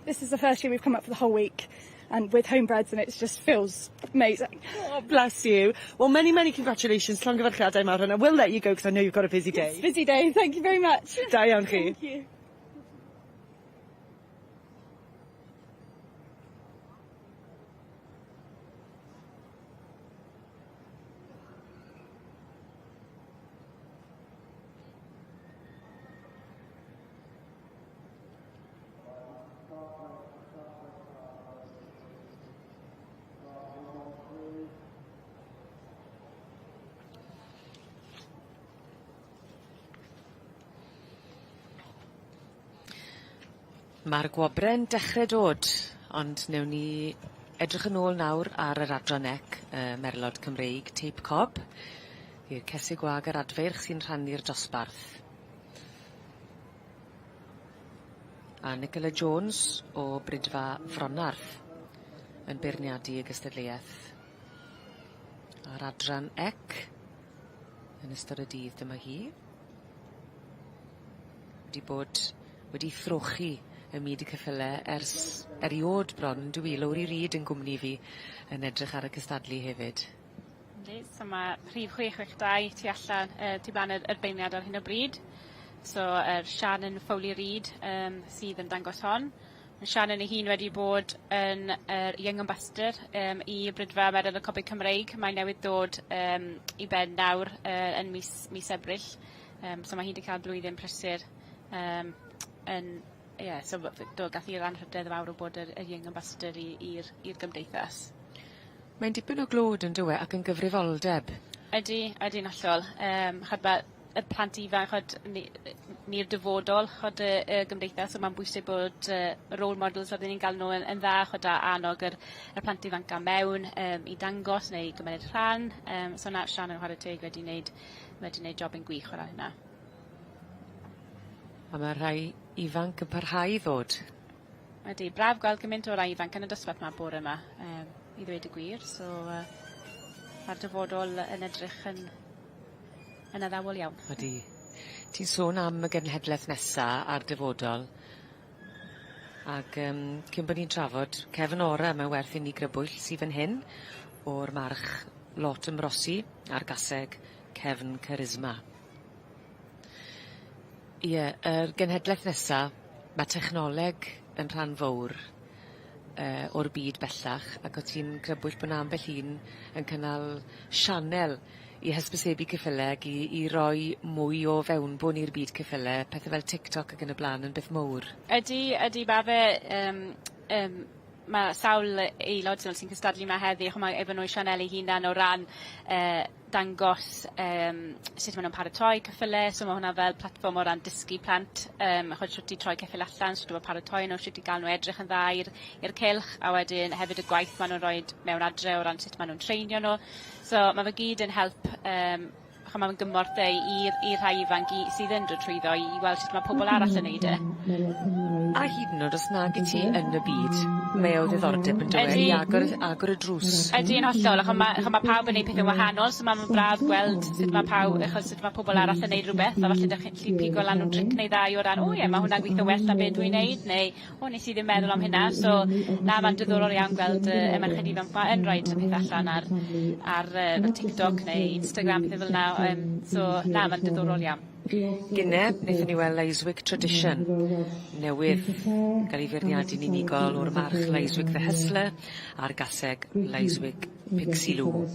This is the first year we've come up for the whole week, and with homebreds, and it just feels amazing. Oh, bless you. Well, many congratulations. Llongyfarchiadau mawr, and I will let you go because I know you've got a busy day. It's a busy day. Thank you very much. Da iawn chi. Thank you. Mae'r gwobre'n dechrau dod, ond newn ni edrych yn ôl nawr ar yr adronnec Merlod Cymreig Teip Cob, i'r cesig gwag yr adferch sy'n rhannu'r dosbarth. A Nicola Jones o Brydfa Fronarth yn beirniadu y gystadleuaeth. A'r adran ec yn ystod y dydd dyma hi. Wedi throchi y myd y ceffyle ers eriod bron, dwi Lowri Reid yn gwmni fi yn edrych ar y cystadlu hefyd. So mae rhif 662 tu allan, tu blan yr beirniad ar hyn o bryd. So Shannon Foley Reid sydd yn dangos hon. Shannon ei hun wedi bod yn Young Ambassador i Brydfa Merlod y Copa Cymreig. Mae newydd dod i ben nawr yn mis Ebrill. So mae hi wedi cael blwyddyn prysur so gath i'r anrhydedd fawr o bod yr Young Ambassador i'r gymdeithas. Mae'n dipyn o glod yn dywe ac yn gyfrifoldeb. Ydy'n hollol. Y plant ifanc, ni'r dyfodol y gymdeithas, so mae'n bwysig bod role models oedden ni'n gael nhw yn dda, chod a annog yr plant ifanc am mewn i dangos neu gymryd rhan. So na Sian yn chwarae teg wedi wneud job yn gwych o'r hynna. A mae rhai ifanc yn parhau i ddod. Ydy, braf gweld gymaint o rai ifanc yn y dosbarth yma bore yma, i ddweud y gwir. So mae'r dyfodol yn edrych yn addawol iawn. Ydy. Ti'n sôn am y genhedlaeth nesaf a'r dyfodol. Ac cyn bod ni'n trafod, Cefn Ora yma werth i ni grybwyll sydd fan hyn o'r march Lot Ymrosi a'r gaseg Cefn Charisma. Ie, yr genhedlaeth nesaf, mae technoleg yn rhan fawr o'r byd bellach, ac o ti'n crybwyll bod ambell un yn cynnal sianel i hysbysebu cyffileg i roi mwy o fewnbwn i'r byd cyffileg, pethau fel TikTok ac yn y blaen yn beth mawr. Ydy ba fe, mae sawl aelod sy'n cystadlu yma heddi, mae efo nhw sianel ei hunan o ran dangos sut maen nhw'n paratoi cyffyle, so mae hwnna fel platform o ran dysgu plant, chod sut i troi cyffyle allan, sut i paratoi nhw, sut i gael nhw edrych yn dda i'r cylch, a wedyn hefyd y gwaith maen nhw'n rhoi mewn adre o ran sut maen nhw'n treinio nhw. So mae fe gyd yn help, mae'n gymorth i'r rhai ifanc sydd yn dod trwyddo i weld sut mae pobl arall yn neud e. A hyd yn oed os nag i ti yn y byd, mae o ddiddordeb yn dweud i agor y drws. Ydy'n hollol, achos mae pawb yn neud pethau wahanol, so mae'n braf gweld sut mae pobl arall yn neud rhywbeth, a falle ddech chi'n pigo lan nhw'n dric neu ddau o ran, mae hwnna'n gweithio well na beth dwi'n neud, neu nes i ddim meddwl am hynna, so mae'n diddorol iawn gweld y merched ifanc ma yn rhoi peth allan ar TikTok neu Instagram, pethau fel yna. So, mae'n diddorol iawn. Gynne, wnaethon ni weld Leiswick Tradition newydd gael ei feirniadu'n unigol o'r march Leiswick The Hustler a'r gaseg Leiswick Pixie Lou.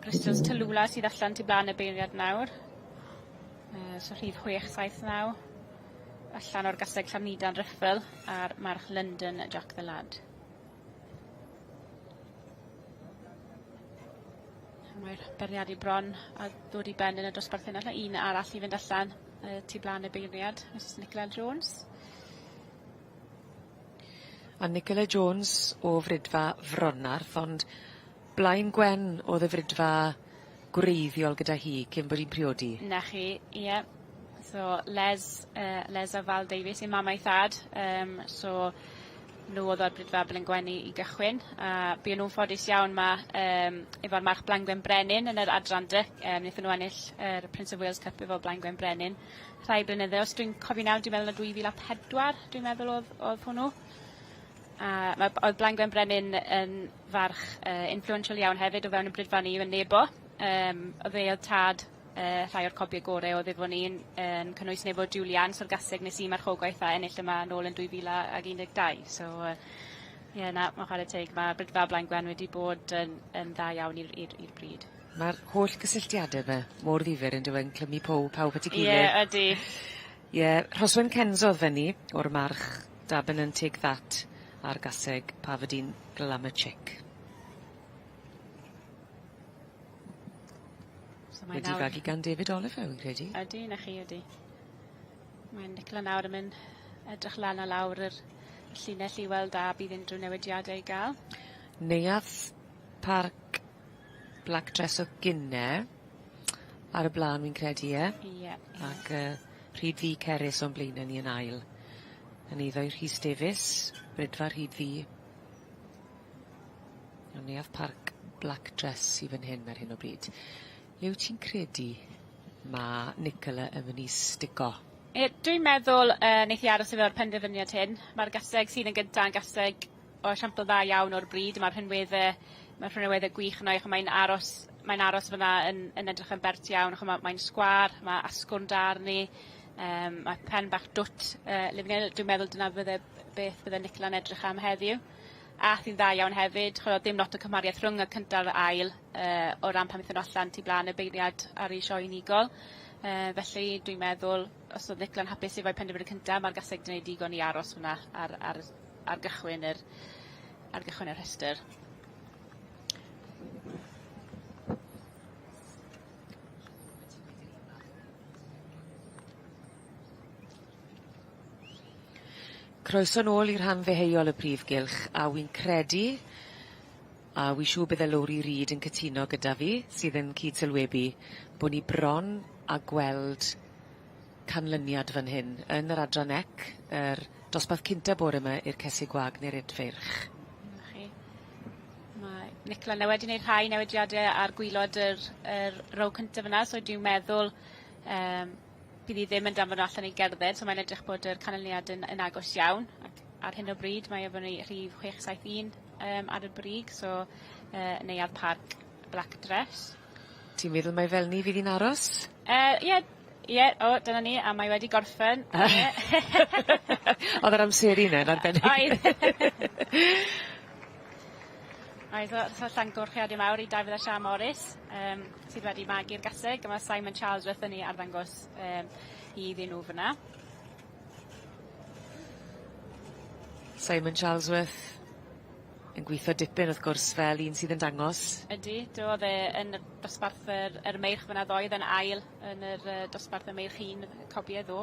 Crystals Talwla sydd allan tu blaen y beirniad nawr. So rhif 679 allan o'r gaseg Llamnidan Riffel a'r march London Jack the Lad. Mae'r beirniadu bron a ddod i ben yn y dosbarth yna. Un arall i fynd allan tu blaen y beirniad, Mrs Nicola Jones. A Nicola Jones o frydfa Fronarth, ond Blaen Gwen oedd y frydfa gwreiddiol gyda hi cyn bod hi'n priodi. Na chi, ie. So Les a Val Davies yw mam a'i thad. So nhw oedd o'r brydfa Blaen Gwen i gychwyn. Buon nhw'n ffodus iawn efo'r march Blaen Gwen Brenin yn yr adran dy. Wnaethon nhw ennill yr Prince of Wales Cup efo Blaen Gwen Brenin. Rhai blynydde, os dwi'n cofio nawr, dwi'n meddwl na 2004, dwi'n meddwl oedd hwnnw. Oedd Blaen Gwen Brenin yn farch influential iawn hefyd o fewn y brydfa ni yn Nebo. Oedd oedd tad rhai o'r cobiau gorau oedd efo ni'n cynnwys Nebo Julian, so'r gaseg nes i marchogaeth a ennill yma nôl yn 2012. So, na, mae'n chwarae teg, mae brydfa Blaen Gwen wedi bod yn dda iawn i'r bryd. Mae'r holl gysylltiadau yma mor ddifyr yn dweud clymu pawb at ei gilydd. Ie, ydy. Ie, Rhoswen Kenzo oedd fyny o'r march Dabyn yn Tig That a'r gaseg Pafadine Glamour-Chick. Wedi fagu gan David Oliver, wy'n credu. Ydy, na chi, ydy. Mae'n Nicola nawr yn mynd edrych lan a lawr yr llinell i weld a bydd unrhyw newidiadau i gael. Neuadd parc black dress o Gynne ar y blaen, wy'n credu, ie? Ie. Ac Rhyd Fi Cerys o'n blaen ni yn ail. Yn eiddo i'r Rhys Davies, brydfa Rhyd Fi. Neuadd parc black dress i fan hyn ar hyn o bryd. Le wyt ti'n credu mae Nicola yn mynd i stico? Dwi'n meddwl wneith i aros efo'r penderfyniad hyn. Mae'r gaseg sydd yn gyntaf yn gaseg o esiampl dda iawn o'r bryd. Mae'r rhywnewyddau gwych yno. Mae'n aros fyna yn edrych yn bert iawn. Mae'n sgwar, mae asgwrn da arni. Mae pen bach dwt. Dwi'n meddwl dyna beth bydde Nicola'n edrych am heddiw. A thi'n dda iawn hefyd, dim lot o cymariaeth rhwng y cyntaf a'r ail o ran pan wnaethon allan tu blaen y beiriad ar ei sioe unigol. Felly dwi'n meddwl, os oedd Nicola'n hapus efo'i penderfyniad cyntaf, mae'r gaseg yn gwneud digon i aros hwnna ar gychwyn yr rhestr. Croeso nôl i'r rhan ddeheuol y prif gylch, a wy'n credu, a wy'n siŵr bydd Lowri Reid yn cytuno gyda fi, sydd yn cyd-sylwebu, bod ni bron a gweld canlyniad fan hyn yn yr adran ec, yr dosbarth cynta bore yma i'r Cesig Gwag neu'r Edfyrch. Mae Nicola wedi gwneud rhai newidiadau ar gwylod yr row cyntaf yna, so dwi'n meddwl bydd i ddim yn danfon allan i gerdded, so mae'n edrych bod yr canlyniad yn agos iawn. Ac ar hyn o bryd, mae efo ni rhif 671 ar y brig, so neuadd parc black dress. Ti'n meddwl mae fel ni fydd hi'n aros? Ie, dyna ni, a mae wedi gorffen. Oedd yr amseru yna, yn arbennig. Oedd o llongorchiadau mawr i David a Sia Morris, sydd wedi magu'r gaseg, a mae Simon Charlesworth yn ei arddangos i iddyn nhw fyna. Simon Charlesworth yn gweithio dipyn wrth gwrs fel un sydd yn dangos. Ydy, oedd yn y dosbarth yr meirch fyna ddoedd yn ail yn yr dosbarth y meirch un cobiau ddo,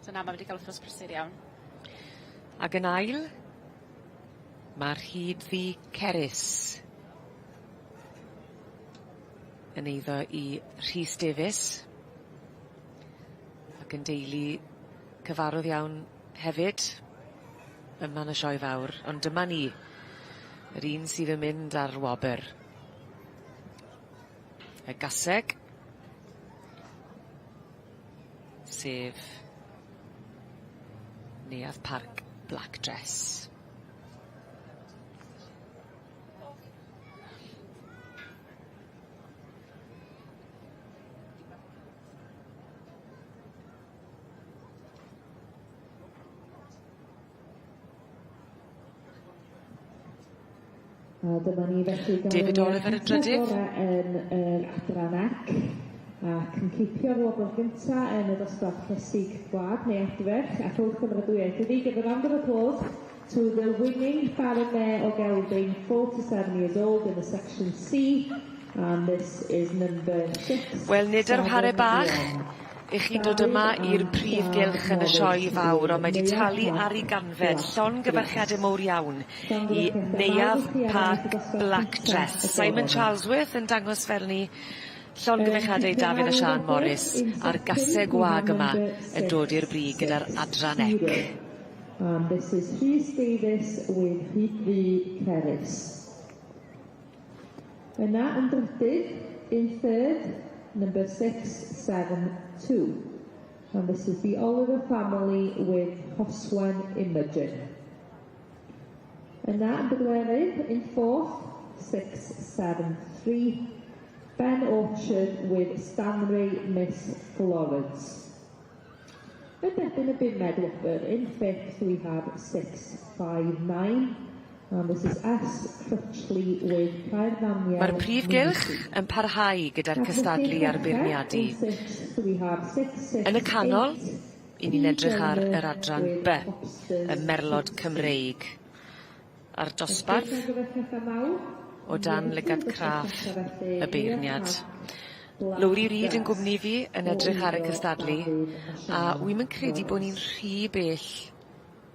so na mae wedi cael wrthos prysur iawn. Ac yn ail, mae'r Rhyd Fi Cerys yn eiddo i Rhys Davies ac yn deulu cyfarwydd iawn hefyd yma yn y sioe fawr, ond dyma ni, yr un sydd yn mynd ar wobr. Y gaseg, sef neuadd parc black dress. Dyma ni felly David Oliver yn drydydd. Yn yr adran ac ac yn cipio'r wobr gyntaf yn y dosbarth Cesig Gwag neu Edfyrch a chwrdd cymeradwyaeth ydi. Give a round of applause to the winning Baron Mayor o Gelvin, 47 years old in the section C, and this is number 6. Wel, nid yr hare bach i chi dod yma i'r prif gylch yn y sioe fawr, ond mae wedi talu ar ei ganfed llon gyfarchiadau mowr iawn i neuaf Park Black Dress. Simon Charlesworth yn dangos fel ni llon gyfarchiadau David a Sian Morris a'r gasau gwag yma yn dod i'r brig gyda'r adran ec. And this is Rhys Davies with Rhys Cerys. Yna yn drydydd, in third, number 672. And this is the Oliver family with Hoswen Imogen. Yna yn bedwerydd, in fourth, 673. Ben Orchard with Stanley Miss Florence. Yn derbyn y bumed wobr, in fifth we have 659. And this is S. Crutchley with Caerddaniel. Mae'r prif gylch yn parhau gyda'r cystadlu a'r beirniadu. Yn y canol, i ni'n edrych ar yr adran B, y merlod Cymreig. A'r dosbarth, o dan lygad craff y beirniad. Lowri Reid yn gwmni fi yn edrych ar y cystadlu, a wy'n mynd credu bod ni'n rhy bell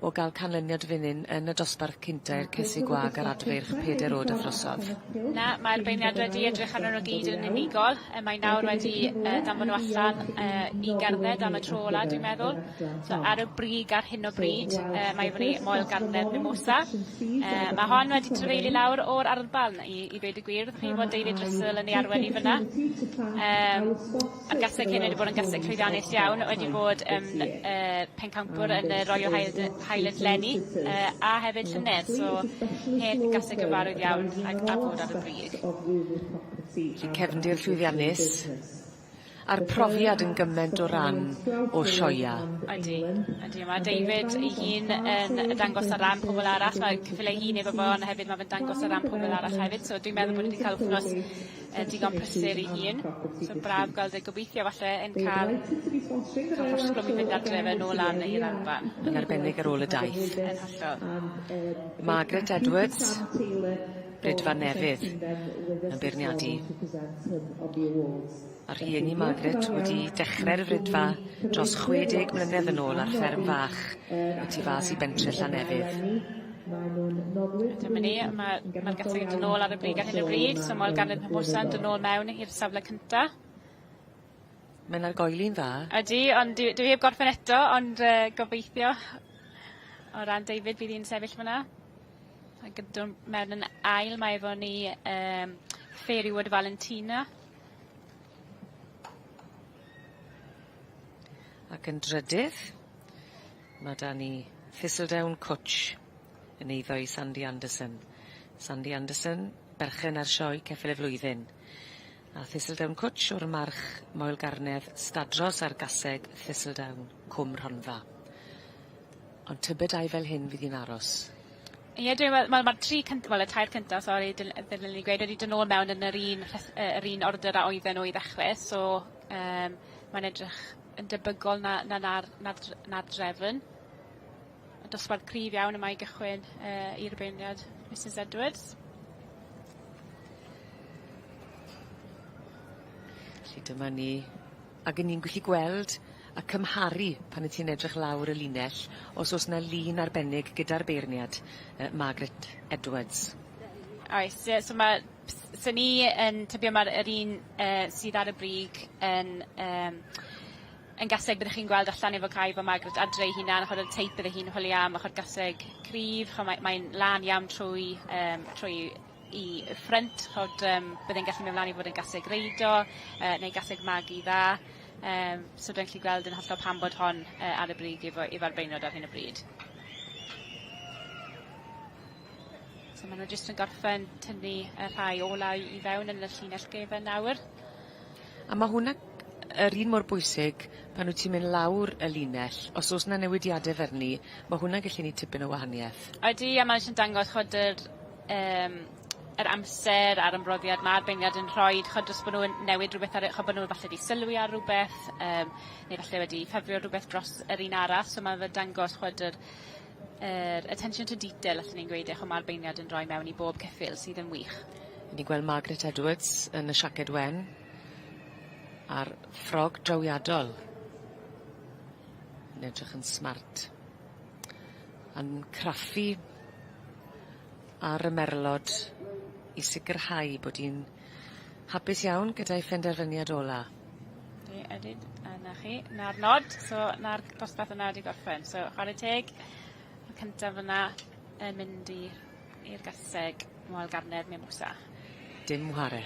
o gael canlyniad fan yn y dosbarth cynta i'r cysu gwag ar adferch 4 oed afrosodd. Na, mae'r beirniad wedi edrych arno nhw gyd yn unigol. Mae nawr wedi damfod nhw allan i gerdded am y tro ola, dwi'n meddwl. So, ar y brig ar hyn o bryd, mae fyny moel garnedd Mimosa. Mae hon wedi trefeili lawr o'r ardal i ddweud y gwir. Chi fod David Russell yn ei arwen i fyna. A'r gasau cyn wedi bod yn gasau llwyddiannus iawn. Wedi bod pencampwr yn y Royal Highland Lenny a hefyd llynedd, so hedd gasau gyfarwydd iawn a bod ar y brig. Cefndir llwyddiannus, a'r profiad yn gymaint o ran o sioia. Ydy. Mae David ei hun yn dangos ar ran pobl arall, mae cyfle hun efo fo, ond hefyd mae fe'n dangos ar ran pobl arall hefyd, so dwi'n meddwl bod wedi cael wythnos digon prysur ei hun. So braf gweld ei gobeithio falle yn cael rhosglwm i fynd ar drefn o lan i'r arfan. Yn arbennig ar ôl y daith. Yn hollol. Margaret Edwards, Brydfa Newydd, yn beirniadu. A'r rhieni Margaret wedi dechrau'r frydfa dros 60 mlynedd yn ôl ar fferm fach y tu fas i bentre Llanelwedd. Dyma ni, mae'r gasau yn dod nôl ar y brig ar hyn o bryd, so mae'r ganedd Mimosa yn dod nôl mewn i'r safle cynta. Mae'n argoeli'n dda. Ydy, ond dwi heb gorffen eto, ond gobeithio o ran David bydd hi'n sefyll fyna. Ac yn dod mewn yn ail, mae efo ni Fairywood Valentina. Ac yn drydydd, mae da ni Thistledown Cwtch yn eiddo i Sandy Anderson. Sandy Anderson, berchen ar sioe ceffyl y flwyddyn. A Thistledown Cwtch o'r march moel garnedd stadros ar gaseg Thistledown Cwm Rhondda. Ond tybydau fel hyn fydd hi'n aros. Ie, mae'r tri cyntaf, wel y tair cyntaf, sori, dylen ni gweud, wedi dod nôl mewn yn yr un order a oedden nhw i ddechrau, so mae'n edrych yn debygol na'r drefn. Y dosbarth cryf iawn yma i gychwyn i'r beirniad Mrs Edwards. Felly dyma ni, ac ni'n gallu gweld a cymharu pan y ti'n edrych lawr y linell, os oes yna lun arbennig gyda'r beirniad Margaret Edwards. Oes, so sy'n ni yn tybio mae'r un sydd ar y brig yn gaseg byddwch chi'n gweld allan efo cae fo Margaret adre ei hunan, chod y teip byddai hi'n hwli am, chod gaseg cryf, mae'n lan iawn trwy i ffrynt, chod byddai'n gallu mewn lan i fod yn gaseg reido, neu gaseg magu dda. So dwi'n gallu gweld yn hollol pam bod hon ar y brig efo'r beirniad ar hyn o bryd. So maen nhw jyst yn gorffen tynnu y rhai ola i fewn yn y llinell gefen nawr. A mae hwnna yr un mor bwysig pan wyt ti'n mynd lawr y linell, os oes yna newidiadau fer ni, mae hwnna'n gallu ni tipyn o wahaniaeth. Ydy, a mae'n dangos chod yr amser a'r ymroddiad mae'r beirniad yn rhoi, chod os bod nhw'n newid rhywbeth chod bod nhw falle wedi sylwi ar rhywbeth, neu falle wedi ffefrio rhywbeth dros yr un arall, so mae'n dangos chod yr attention to detail, allan ni'n gweud, chod mae'r beirniad yn rhoi mewn i bob ceffyl sydd yn wych. Ni'n gweld Margaret Edwards yn y siaced wen, a'r ffrog drawiadol yn edrych yn smart. Yn craffu ar y merlod i sicrhau bod hi'n hapus iawn gyda'i phenderfyniad ola. Edrych yna chi. Na'r nod, so na'r dosbarth yna wedi gorffen. So chwarae teg, y cyntaf yna yn mynd i'r gaseg Moel Garnedd Mimosa. Dim whare.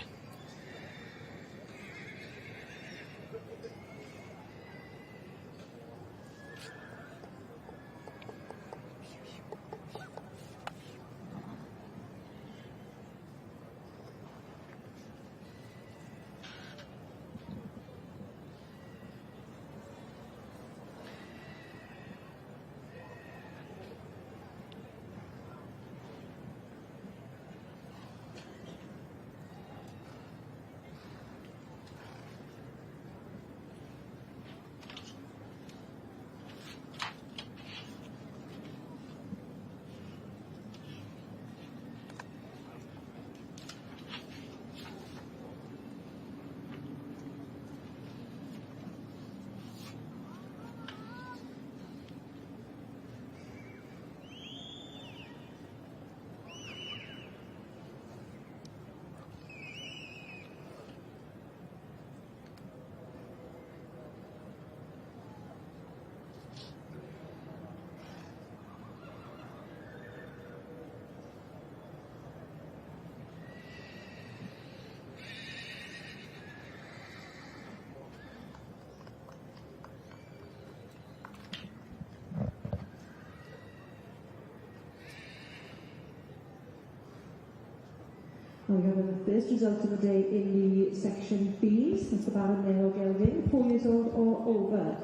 We have the first result of the day in the section B's. That's the Baron Male Gelding, 4 years old or over.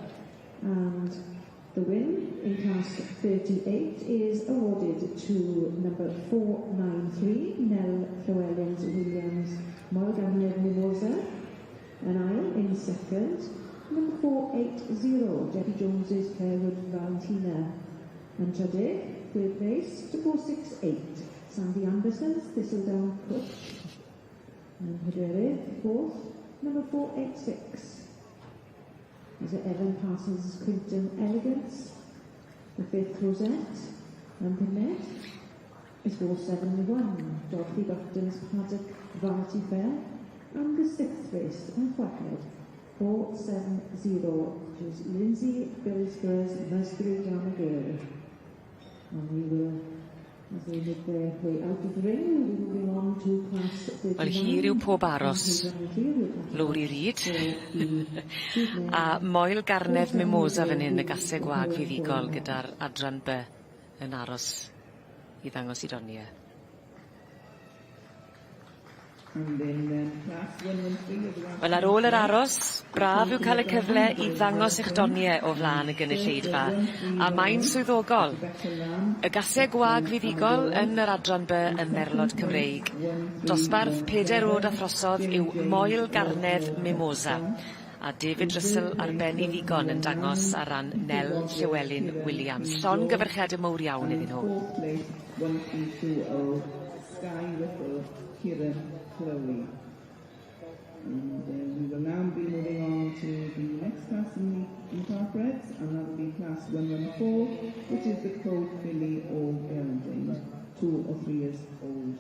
And the win in class 38 is awarded to number 493, Nell Llewellyn Williams, Moel Garnedd Mimosa. And I in second, number 480, Debbie Jones's Fairwood Valentina. And Trydydd, third place to 468. Sandy Anderson's Thistledown Push. And Hyderydd, fourth, number 486. Is it Evan Parsons' Quinton Elegance? The fifth Rosette. And the net is 471. Dorothy Bufton's Paddock Vanity Fair. And the sixth race in Whackhead, 470, which is Lindsay Billsborough's Musgrave Down Girl. And we will, as they make their way out of the ring, we'll be moving on to class 39. Wel, hi yw pob aros, Lowri Reid, a Moel Garnedd Mimosa fan hyn, y gasau gwag fuddugol gyda'r adran B yn aros i ddangos i Donia. Wel, ar ôl yr aros, braf yw cael y cyfle i ddangos eich doniau o flaen y gynulleidfa, a mae'n swyddogol. Y gasau gwag fuddugol yn yr adran B yn Merlod Cymreig. Dosbarth 4 o'd a throsodd yw Moel Garnedd Mimosa, a David Russell ar ben i ddigon yn dangos ar ran Nell Llewellyn Williams. Llon gyfrchiadau mowr iawn iddyn nhw. Chloe. And we will now be moving on to the next class in the carpets, and that will be class 114, which is the Cold Filly or Gelding, 2 or 3 years old,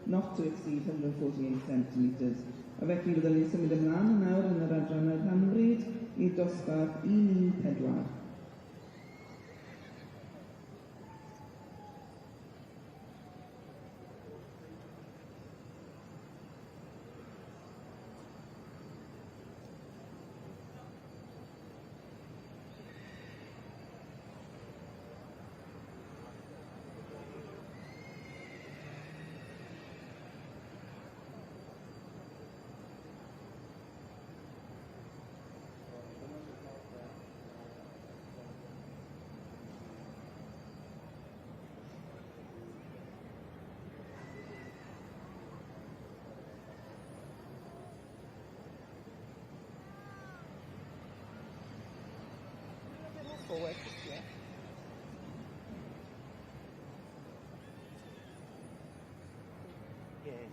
not to exceed 148 centimetres. A felly byddwn ni'n symud ymlaen yn nawr yn yr adran yr hanbryd i dosbarth 114. Forward, yeah. Yes.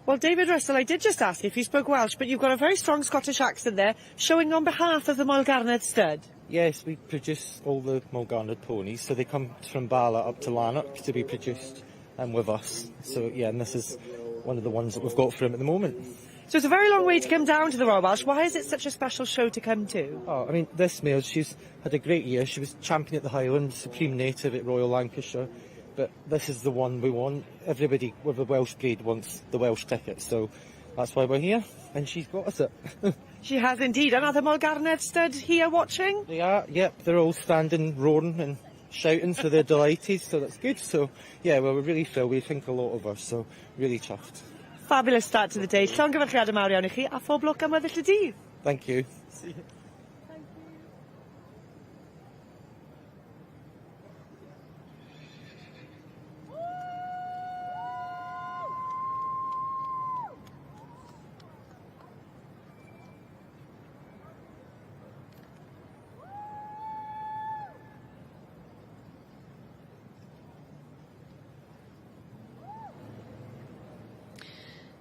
Well, David Russell, I did just ask if you spoke Welsh, but you've got a very strong Scottish accent there, showing on behalf of the Mulgarnedd stud. Yes, we produce all the Mulgarnedd ponies, so they come from Bala up to Lanark to be produced with us. So, yeah, and this is one of the ones that we've got for him at the moment. So it's a very long way to come down to the Royal Welsh. Why is it such a special show to come to? Oh, I mean, this mare, she's had a great year. She was champion at the Highlands, Supreme Native at Royal Lancashire. But this is the one we want. Everybody with a Welsh breed wants the Welsh ticket, so that's why we're here, and she's got us it. She has indeed. Another Mulgarnedd stud here watching? They are, yep, they're all standing, roaring and shouting, so they're delighted, so that's good. So, yeah, well, we're really thrilled. We think a lot of her, so really chuffed. Fabulous start to the day. Llongyfarchiadau mawr iawn I chi, a phob lwc am weddill y dydd. Thank you. See you.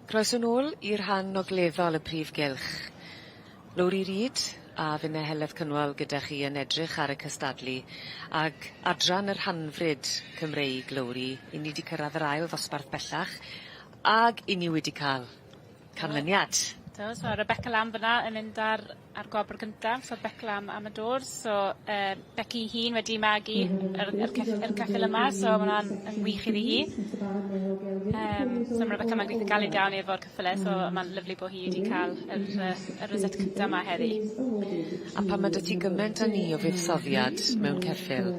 Croeso nôl i'r rhan ogleddol y prif gylch. Lowri Reid a finne Heledd Cynwal gyda chi yn edrych ar y cystadlu ag adran yr hanfryd Cymreig Lowri i ni wedi cyrraedd yr ail ddosbarth bellach ag i ni wedi cael canlyniad. So Rebecca Lam fyna yn mynd ar gwobr gyntaf, so Rebecca Lam am y dŵr, so Becky hun wedi magu yr ceffil yma, so mae hwnna'n wych iddi hi. So mae Rebecca ma'n gweithio galed iawn efo'r ceffylau, so mae'n lyflu bod hi wedi cael yr roset cyntaf yma heddi. A pan mae dy ti gymaint â ni o fuddsoddiad mewn ceffil,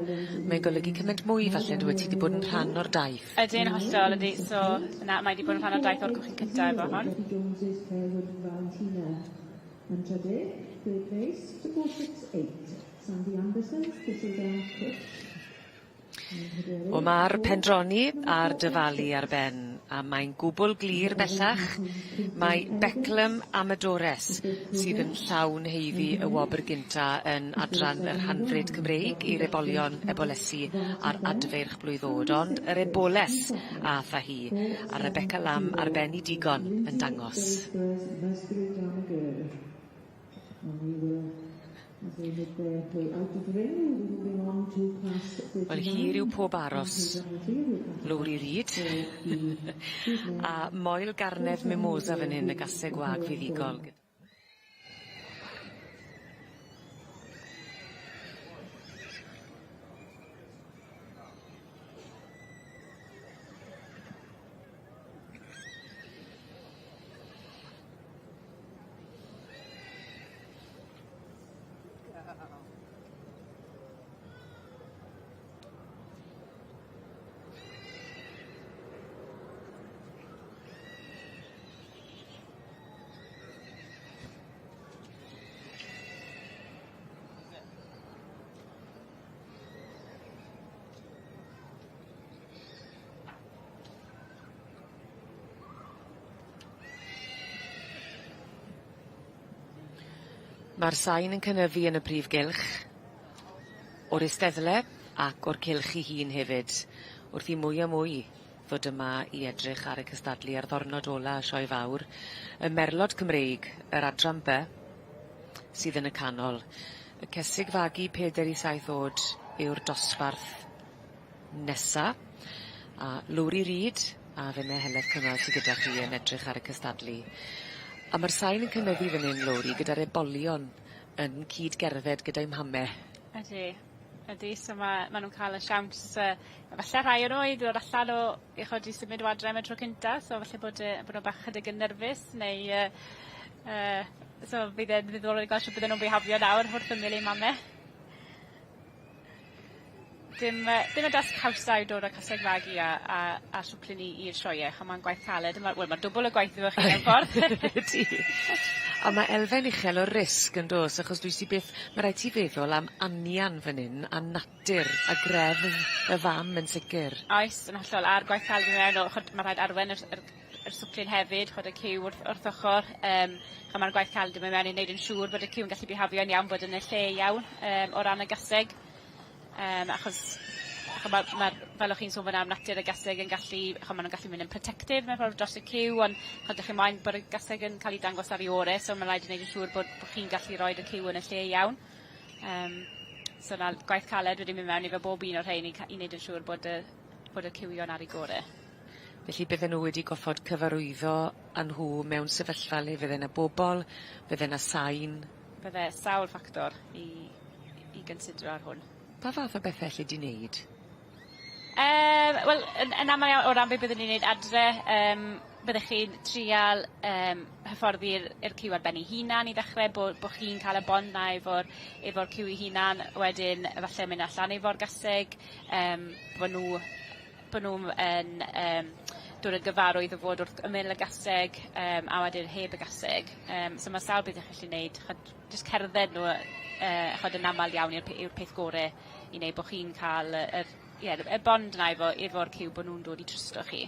mae'n golygu cymaint mwy falle dwi wedi bod yn rhan o'r daith. Ydyn hollol ydi, so mae wedi bod yn rhan o'r daith o'r cwchyn cyntaf efo hon. Valentina. And today, third place to 468. Sandy Anderson, Thistledown Cook. O mae'r pendroni a'r dyfalu ar ben, a mae'n gwbl glir bellach. Mae Beclem Amadores sydd yn llawn heiddi y wobr gynta yn adran yr hanfryd Cymreig i'r ebolion ebolesi ar adferch blwyddod, ond yr eboles a tha hi, a Rebecca Lam ar ben i digon yn dangos. Wel, hir yw pob aros. Lowri Reid. A moel garnedd mimosa fan hyn y gasau gwag fuddigol. Mae'r sain yn cynnyddu yn y prif gylch, o'r eisteddle ac o'r cylch ei hun hefyd, wrth i mwy a mwy ddod yma i edrych ar y cystadlu ar ddornod ola y sioe fawr, y merlod Cymreig, yr adran by, sydd yn y canol. Y cesig fagu 4 i 7 oed yw'r dosbarth nesa, a Lowri Reid a finne Heledd Cynwal sydd gyda chi yn edrych ar y cystadlu. A mae'r sain yn cynnyddu fan hyn, Lowri, gyda'r ebolion yn cyd gerdded gyda'i mhame. Ydy, so mae nhw'n cael y siawns, falle rhai o'n nhw i ddod allan o i chodi symud o adre am y tro cynta, so falle bod nhw'n bach chydig yn nerfus, neu so bydd e'n ddiddorol i gael siwr bydden nhw'n behafio nawr wrth ymwyl ei mame. Dim y dasg hawsa i dod o caseg fagu a siwplin i'r sioe, a mae'n gwaith caled. Mae'r dwbl y gwaith efo chi yn ffordd. A mae elfen uchel o risg yn dos, achos dwi si beth, mae rhaid ti feddwl am anian fan hyn, a natur, a gref y fam yn sicr. Oes, yn hollol, a'r gwaith caled yn mewn, mae rhaid arwen yr swplin hefyd, chod y cyw wrth ochr. Mae'r gwaith caled yn mewn i wneud yn siŵr bod y cyw yn gallu bihafio'n iawn, bod yn y lle iawn o ran y gaseg. Achos fel o'ch chi'n sôn fan am natur y gaseg yn gallu, maen nhw'n gallu mynd yn protective mewn ffordd dros y ciw, ond ydych chi'n moyn bod y gaseg yn cael ei dangos ar ei ore, so mae'n rhaid i wneud yn siŵr bod chi'n gallu rhoi y ciw yn y lle iawn. So yna gwaith caled wedi mynd mewn i fe bob un o'r rhain i wneud yn siŵr bod y ciwion ar ei gore. Felly bydden nhw wedi goffod cyfarwyddo â nhw mewn sefyllfa le fydde yna bobl, fydde yna sain. Bydde sawl ffactor i gynsidro ar hwn. Pa fath o bethau lle di wneud? Wel, yn aml iawn o ran beth byddwn ni'n gwneud adre, byddech chi'n trial hyfforddi'r ciw ar ben ei hunan i ddechrau, bod chi'n cael y bond na efo'r ciw ei hunan, wedyn falle mynd allan efo'r gaseg, bod nhw'n dod yn gyfarwydd o fod wrth ymyl y gaseg, a wedyn heb y gaseg. So mae sawl beth ych chi'n gwneud, jyst cerdded nhw yn aml iawn yw'r peth gorau i wneud bod chi'n cael y bond yna efo'r ciw bod nhw'n dod i trysto chi.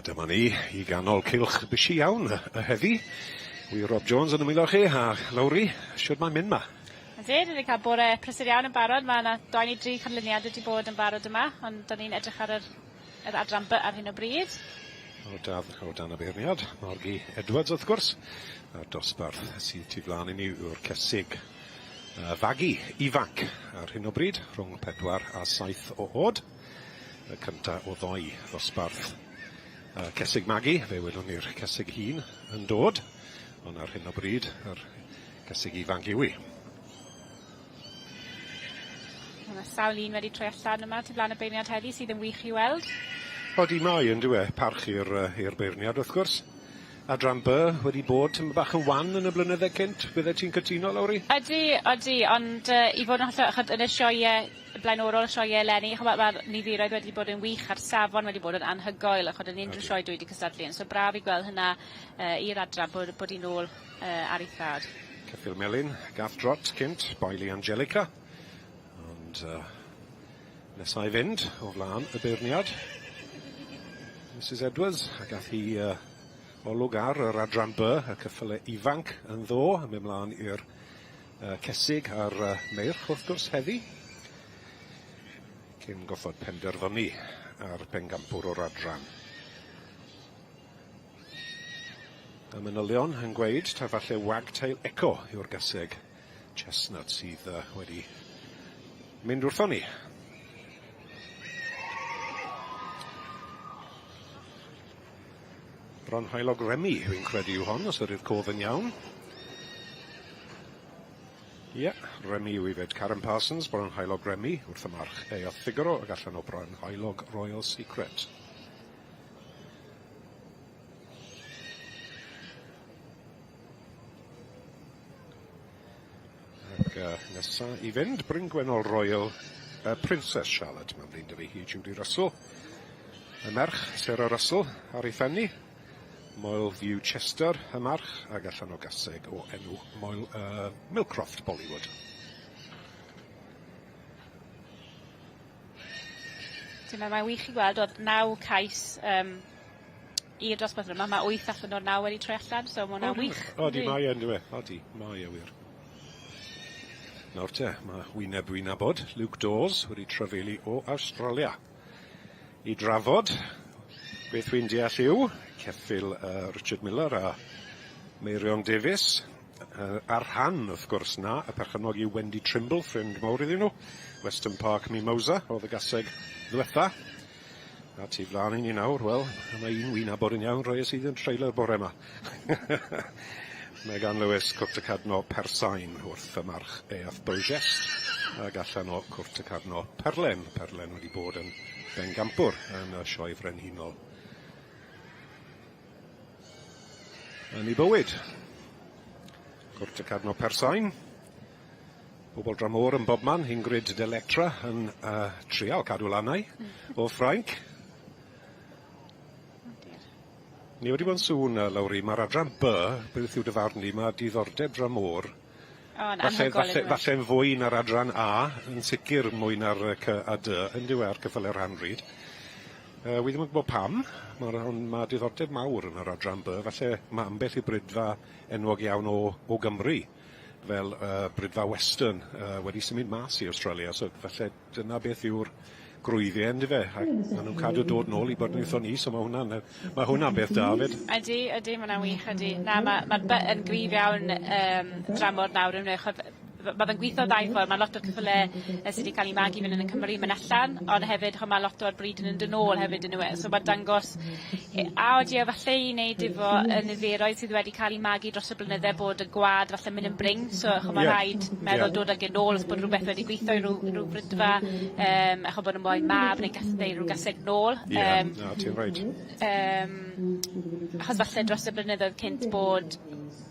Dyma ni i ganol cylch bysi iawn y heddi. Wi Rob Jones yn ymuno chi, a Lowri, siwr mae'n mynd ma? Ydy, dwi wedi cael bore prysur iawn yn barod. Mae yna 2 neu 3 canlyniad wedi bod yn barod yma, ond da ni'n edrych ar yr adran by ar hyn o bryd. O dan y beirniad, Margi Edwards wrth gwrs, a'r dosbarth sydd tu flaen i ni yw'r cesig fagu ifanc ar hyn o bryd, rhwng 4 a 7 o oed. Y cynta o 2 ddosbarth cesig magu, fe welwn ni'r cesig hun yn dod, ond ar hyn o bryd, yr cesig ifanc yw i. Mae sawl un wedi troi allan yma, tu flaen y beirniad heddi, sydd yn wych i weld. Odi mai yn dwi parch i'r beirniad wrth gwrs. Adran by wedi bod tym bach yn wan yn y blynydde cynt, bydde ti'n cytuno, Lowri? Odi, ond i fod yn hollol yn y sioe blaenorol, y sioe eleni, mae'r niferoedd wedi bod yn wych a'r safon wedi bod yn anhygoel, achos yn unrhyw sioe dwi wedi cystadlu. So braf i gweld hynna i'r adran bod i'n ôl ar ei thad. Ceffil Melin, gath drot cynt, Baili Angelica. Ond nesau fynd o flaen y beirniad. Mrs Edwards, a gath hi olwg ar yr adran by, y cyffyle ifanc yn ddo, yn mynd mlaen i'r cesig a'r meirch wrth gwrs heddi. Cyn goffod penderfynu ar bengampwr o'r adran. Y manylion yn gweud ta falle wagtail eco yw'r gaseg chestnut sydd wedi mynd wrthon ni. Bron haelog Remi, yw'n credu yw hon, os ydy'r cof yn iawn. Remi yw i fed Karen Parsons, bron haelog Remi, wrth y march Eoth Figaro, ac allan o bron haelog Royal Secret. Ac nesa i fynd, Bryn Gwenol Royal Princess Charlotte, mae'n blin dy fi hi Judy Russell. Y merch, Sarah Russell, ar ei ffenni. Moel View Chester, y march, ac allan o gaseg o enw Milcroft Bollywood. Mae'n wych i gweld, oedd 9 cais i'r dosbarth yma, mae 8 allan o'r 9 wedi troi allan, so mae hwnna'n wych. Odi, mae yn dwi. Odi, mae e wir. Nawr te, mae wyneb wy'n abod, Luke Dawes wedi trafelu o Australia. I drafod, beth wy'n deall yw, ceffil Richard Miller a Meirion Davies. Ar rhan, wrth gwrs, na, y perchynog yw Wendy Trimble, ffrind mawr iddyn nhw. Weston Park Mimosa, oedd y gaseg ddiwetha. A ti flaen i ni nawr, wel, mae un wy'n abod yn iawn, roi sydd yn trailer bore yma. Megan Lewis, cwrt y cadno Persain, wrth y march Eath Bylgest, ac allan o cwrt y cadno Perlen. Perlen wedi bod yn bengampwr yn y sioe frenhinol. Yn ei bywyd. Cwrt y cadno Persain. Bobl dramor yn bobman, Ingrid Delectra yn trial cadw lannau o Ffrainc. Ni wedi bod yn sŵn, Lawri, mae'r adran B, beth yw dyfarn ni, mae diddordeb dramor. Falle'n fwy na'r adran A, yn sicr mwy na'r C a D, yn diwer cyffylu'r hanryd. Wi ddim yn gwybod pam, mae diddordeb mawr yn yr adran B, falle mae ambell i brydfa enwog iawn o Gymru, fel brydfa Western wedi symud mas i Australia, so falle dyna beth yw'r grwyddiau yn fe. Maen nhw'n cadw dod nôl i bod yn eithon ni, so mae hwnna'n beth da fyd. Ydy, mae hwnna'n wych, ydy. Na, mae'n gryf iawn dramor nawr yn Mae'n gweithio ddau ffordd, mae lot o'r cyffylau sydd wedi cael ei magu fan yn y Cymru yn allan, ond hefyd mae lot o'r bryd yn dod nôl hefyd yn yw. So mae'n dangos, a oeddi falle i wneud efo y niferoedd sydd wedi cael ei magu dros y blynydde bod y gwad falle mynd yn bring, so mae'n rhaid meddwl dod ag yn ôl os bod rhywbeth wedi gweithio i rhyw brydfa, eich bod yn moyn mab neu rhyw gaseg nôl. Na, ti'n rhaid. Achos falle dros y blynyddoedd cynt bod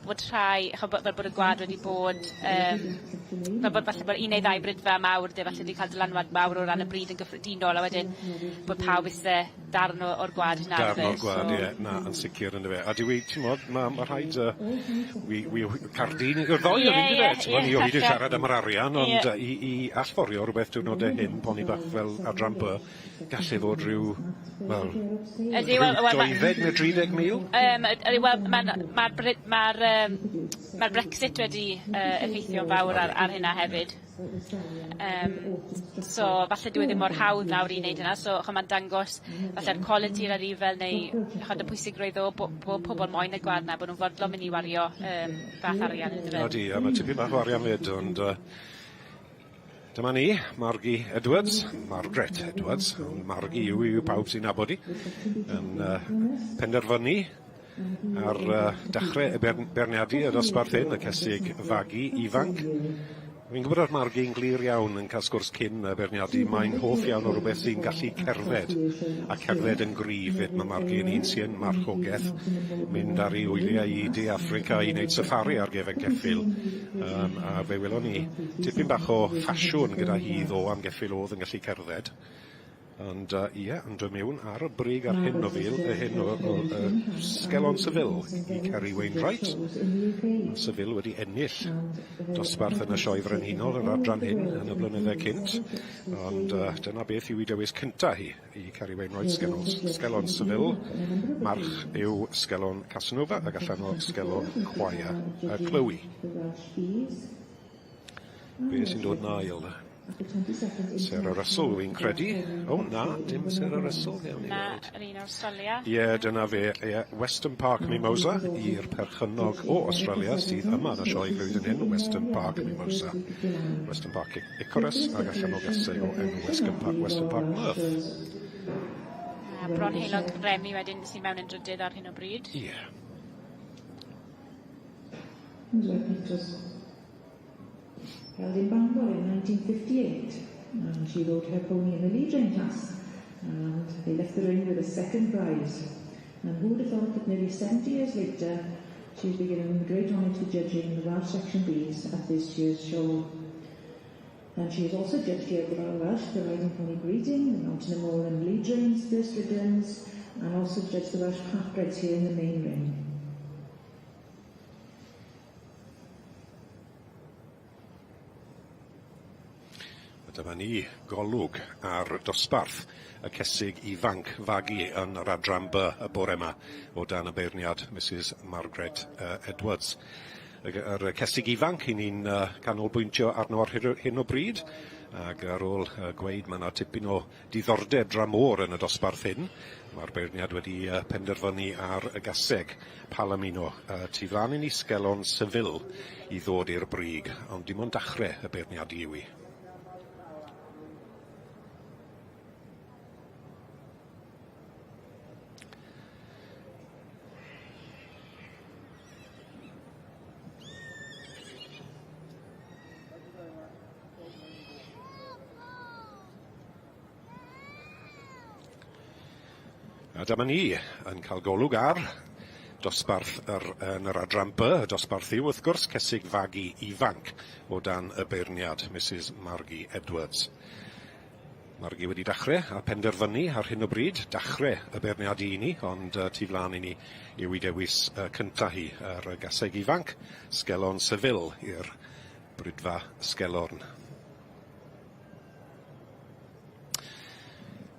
rhai, fel bod y gwad wedi bod, fel bod falle bod un neu ddau brydfa mawr, falle wedi cael dylanwad mawr o ran y bryd yn gyffredinol, a wedyn bod pawb eithaf darn o'r gwad hynna. Darn o'r gwad, ie, na, yn sicr yn y fe. A dwi, ti'n modd, mae rhaid, Cardyn yw'r ddoi o fynd i fe. Ni wedi siarad am yr arian, ond i allforio rhywbeth diwrnodau hyn, poni bach fel adran B, gallu fod rhyw, wel, 20 neu 30,000? Mae'r Brexit wedi effeithio fawr ar hynna hefyd. So, falle dwi ddim mor hawdd nawr i wneud hynna, so mae'n dangos falle'r quality ar ifel neu y pwysigrwydd o pobl moyn y gwad na, bod nhw'n fodlon mynd i wario bach arian yn y fe. Ydy, mae tipyn bach o arian fyd, ond dyma ni, Margie Edwards, Margaret Edwards, Margie yw pawb sy'n nabod i, yn penderfynu ar dechrau y berniadu y dosbarth hyn, y cysig fagu ifanc. Fi'n gwybod o'r Margie'n glir iawn yn cael sgwrs cyn y berniadu, mae'n hoff iawn o rhywbeth sy'n gallu cerdded, a cerdded yn gryf. Mae Margie'n un sy'n marchogaeth, mynd ar ei wyliau i De Affrica i wneud safari ar gefen geffil. A fe welon ni tipyn bach o ffasiwn gyda hi ddo am geffil oedd yn gallu cerdded. Ond yn dod mewn ar y brig ar hyn o fil, hyn o sgelon Seville i Kerry Wainwright. Seville wedi ennill dosbarth yn y sioe frenhinol yr adran hyn yn y blynydde cynt. Ond dyna beth yw ei dewis cynta hi i Kerry Wainwright sgelon Seville. March yw sgelon Casanova ac allan o sgelon Chloe. Be sy'n dod na ail da? Sarah Russell, wy'n credu. Na, dim Sarah Russell. Na, yr un Australia. Ie, dyna fe. Western Park Mimosa, i'r perchynog o Australia, sydd yma yn y sioe flwyddyn hyn, Western Park Mimosa. Western Park Icarus, ac allan o gasau o enw Western Park Murph. Bron heilog Remi wedyn sy'n mewn yn drydydd ar hyn o bryd. Ie. Held in Bangor in 1958, and she rode her pony in the lead train class, and they left the ring with a second prize. And who would have thought that nearly 70 years later, she's been given the great honour to be judging the Welsh Section Bs at this year's show. And she is also judged here at the Royal Welsh for riding pony breeding, the Mountain and Moorland lead trains, first riddens, and also judged the Welsh packbreds here in the main ring. Dyma ni golwg ar dosbarth y cesig ifanc fagu yn yr adran B y bore yma o dan y beirniad Mrs Margaret Edwards. Yr cesig ifanc i ni'n canolbwyntio arno ar hyn o bryd, ac ar ôl gweud mae yna tipyn o diddordeb dramor yn y dosbarth hyn. Mae'r beirniad wedi penderfynu ar y gaseg Palomino tu flan i ni sgelon sifil i ddod i'r brig, ond dim ond dachrau y beirniad i yw i. A dyma ni yn cael golwg ar dosbarth yn yr adran B, y dosbarth yw wrth gwrs cesig fagu ifanc o dan y beirniad Mrs Margie Edwards. Margie wedi dechrau a penderfynu ar hyn o bryd, dechrau y beirniad i ni, ond tu flan i ni yw i dewis cyntaf hi ar y gaseg ifanc, sgelon sifil i'r brydfa sgelorn.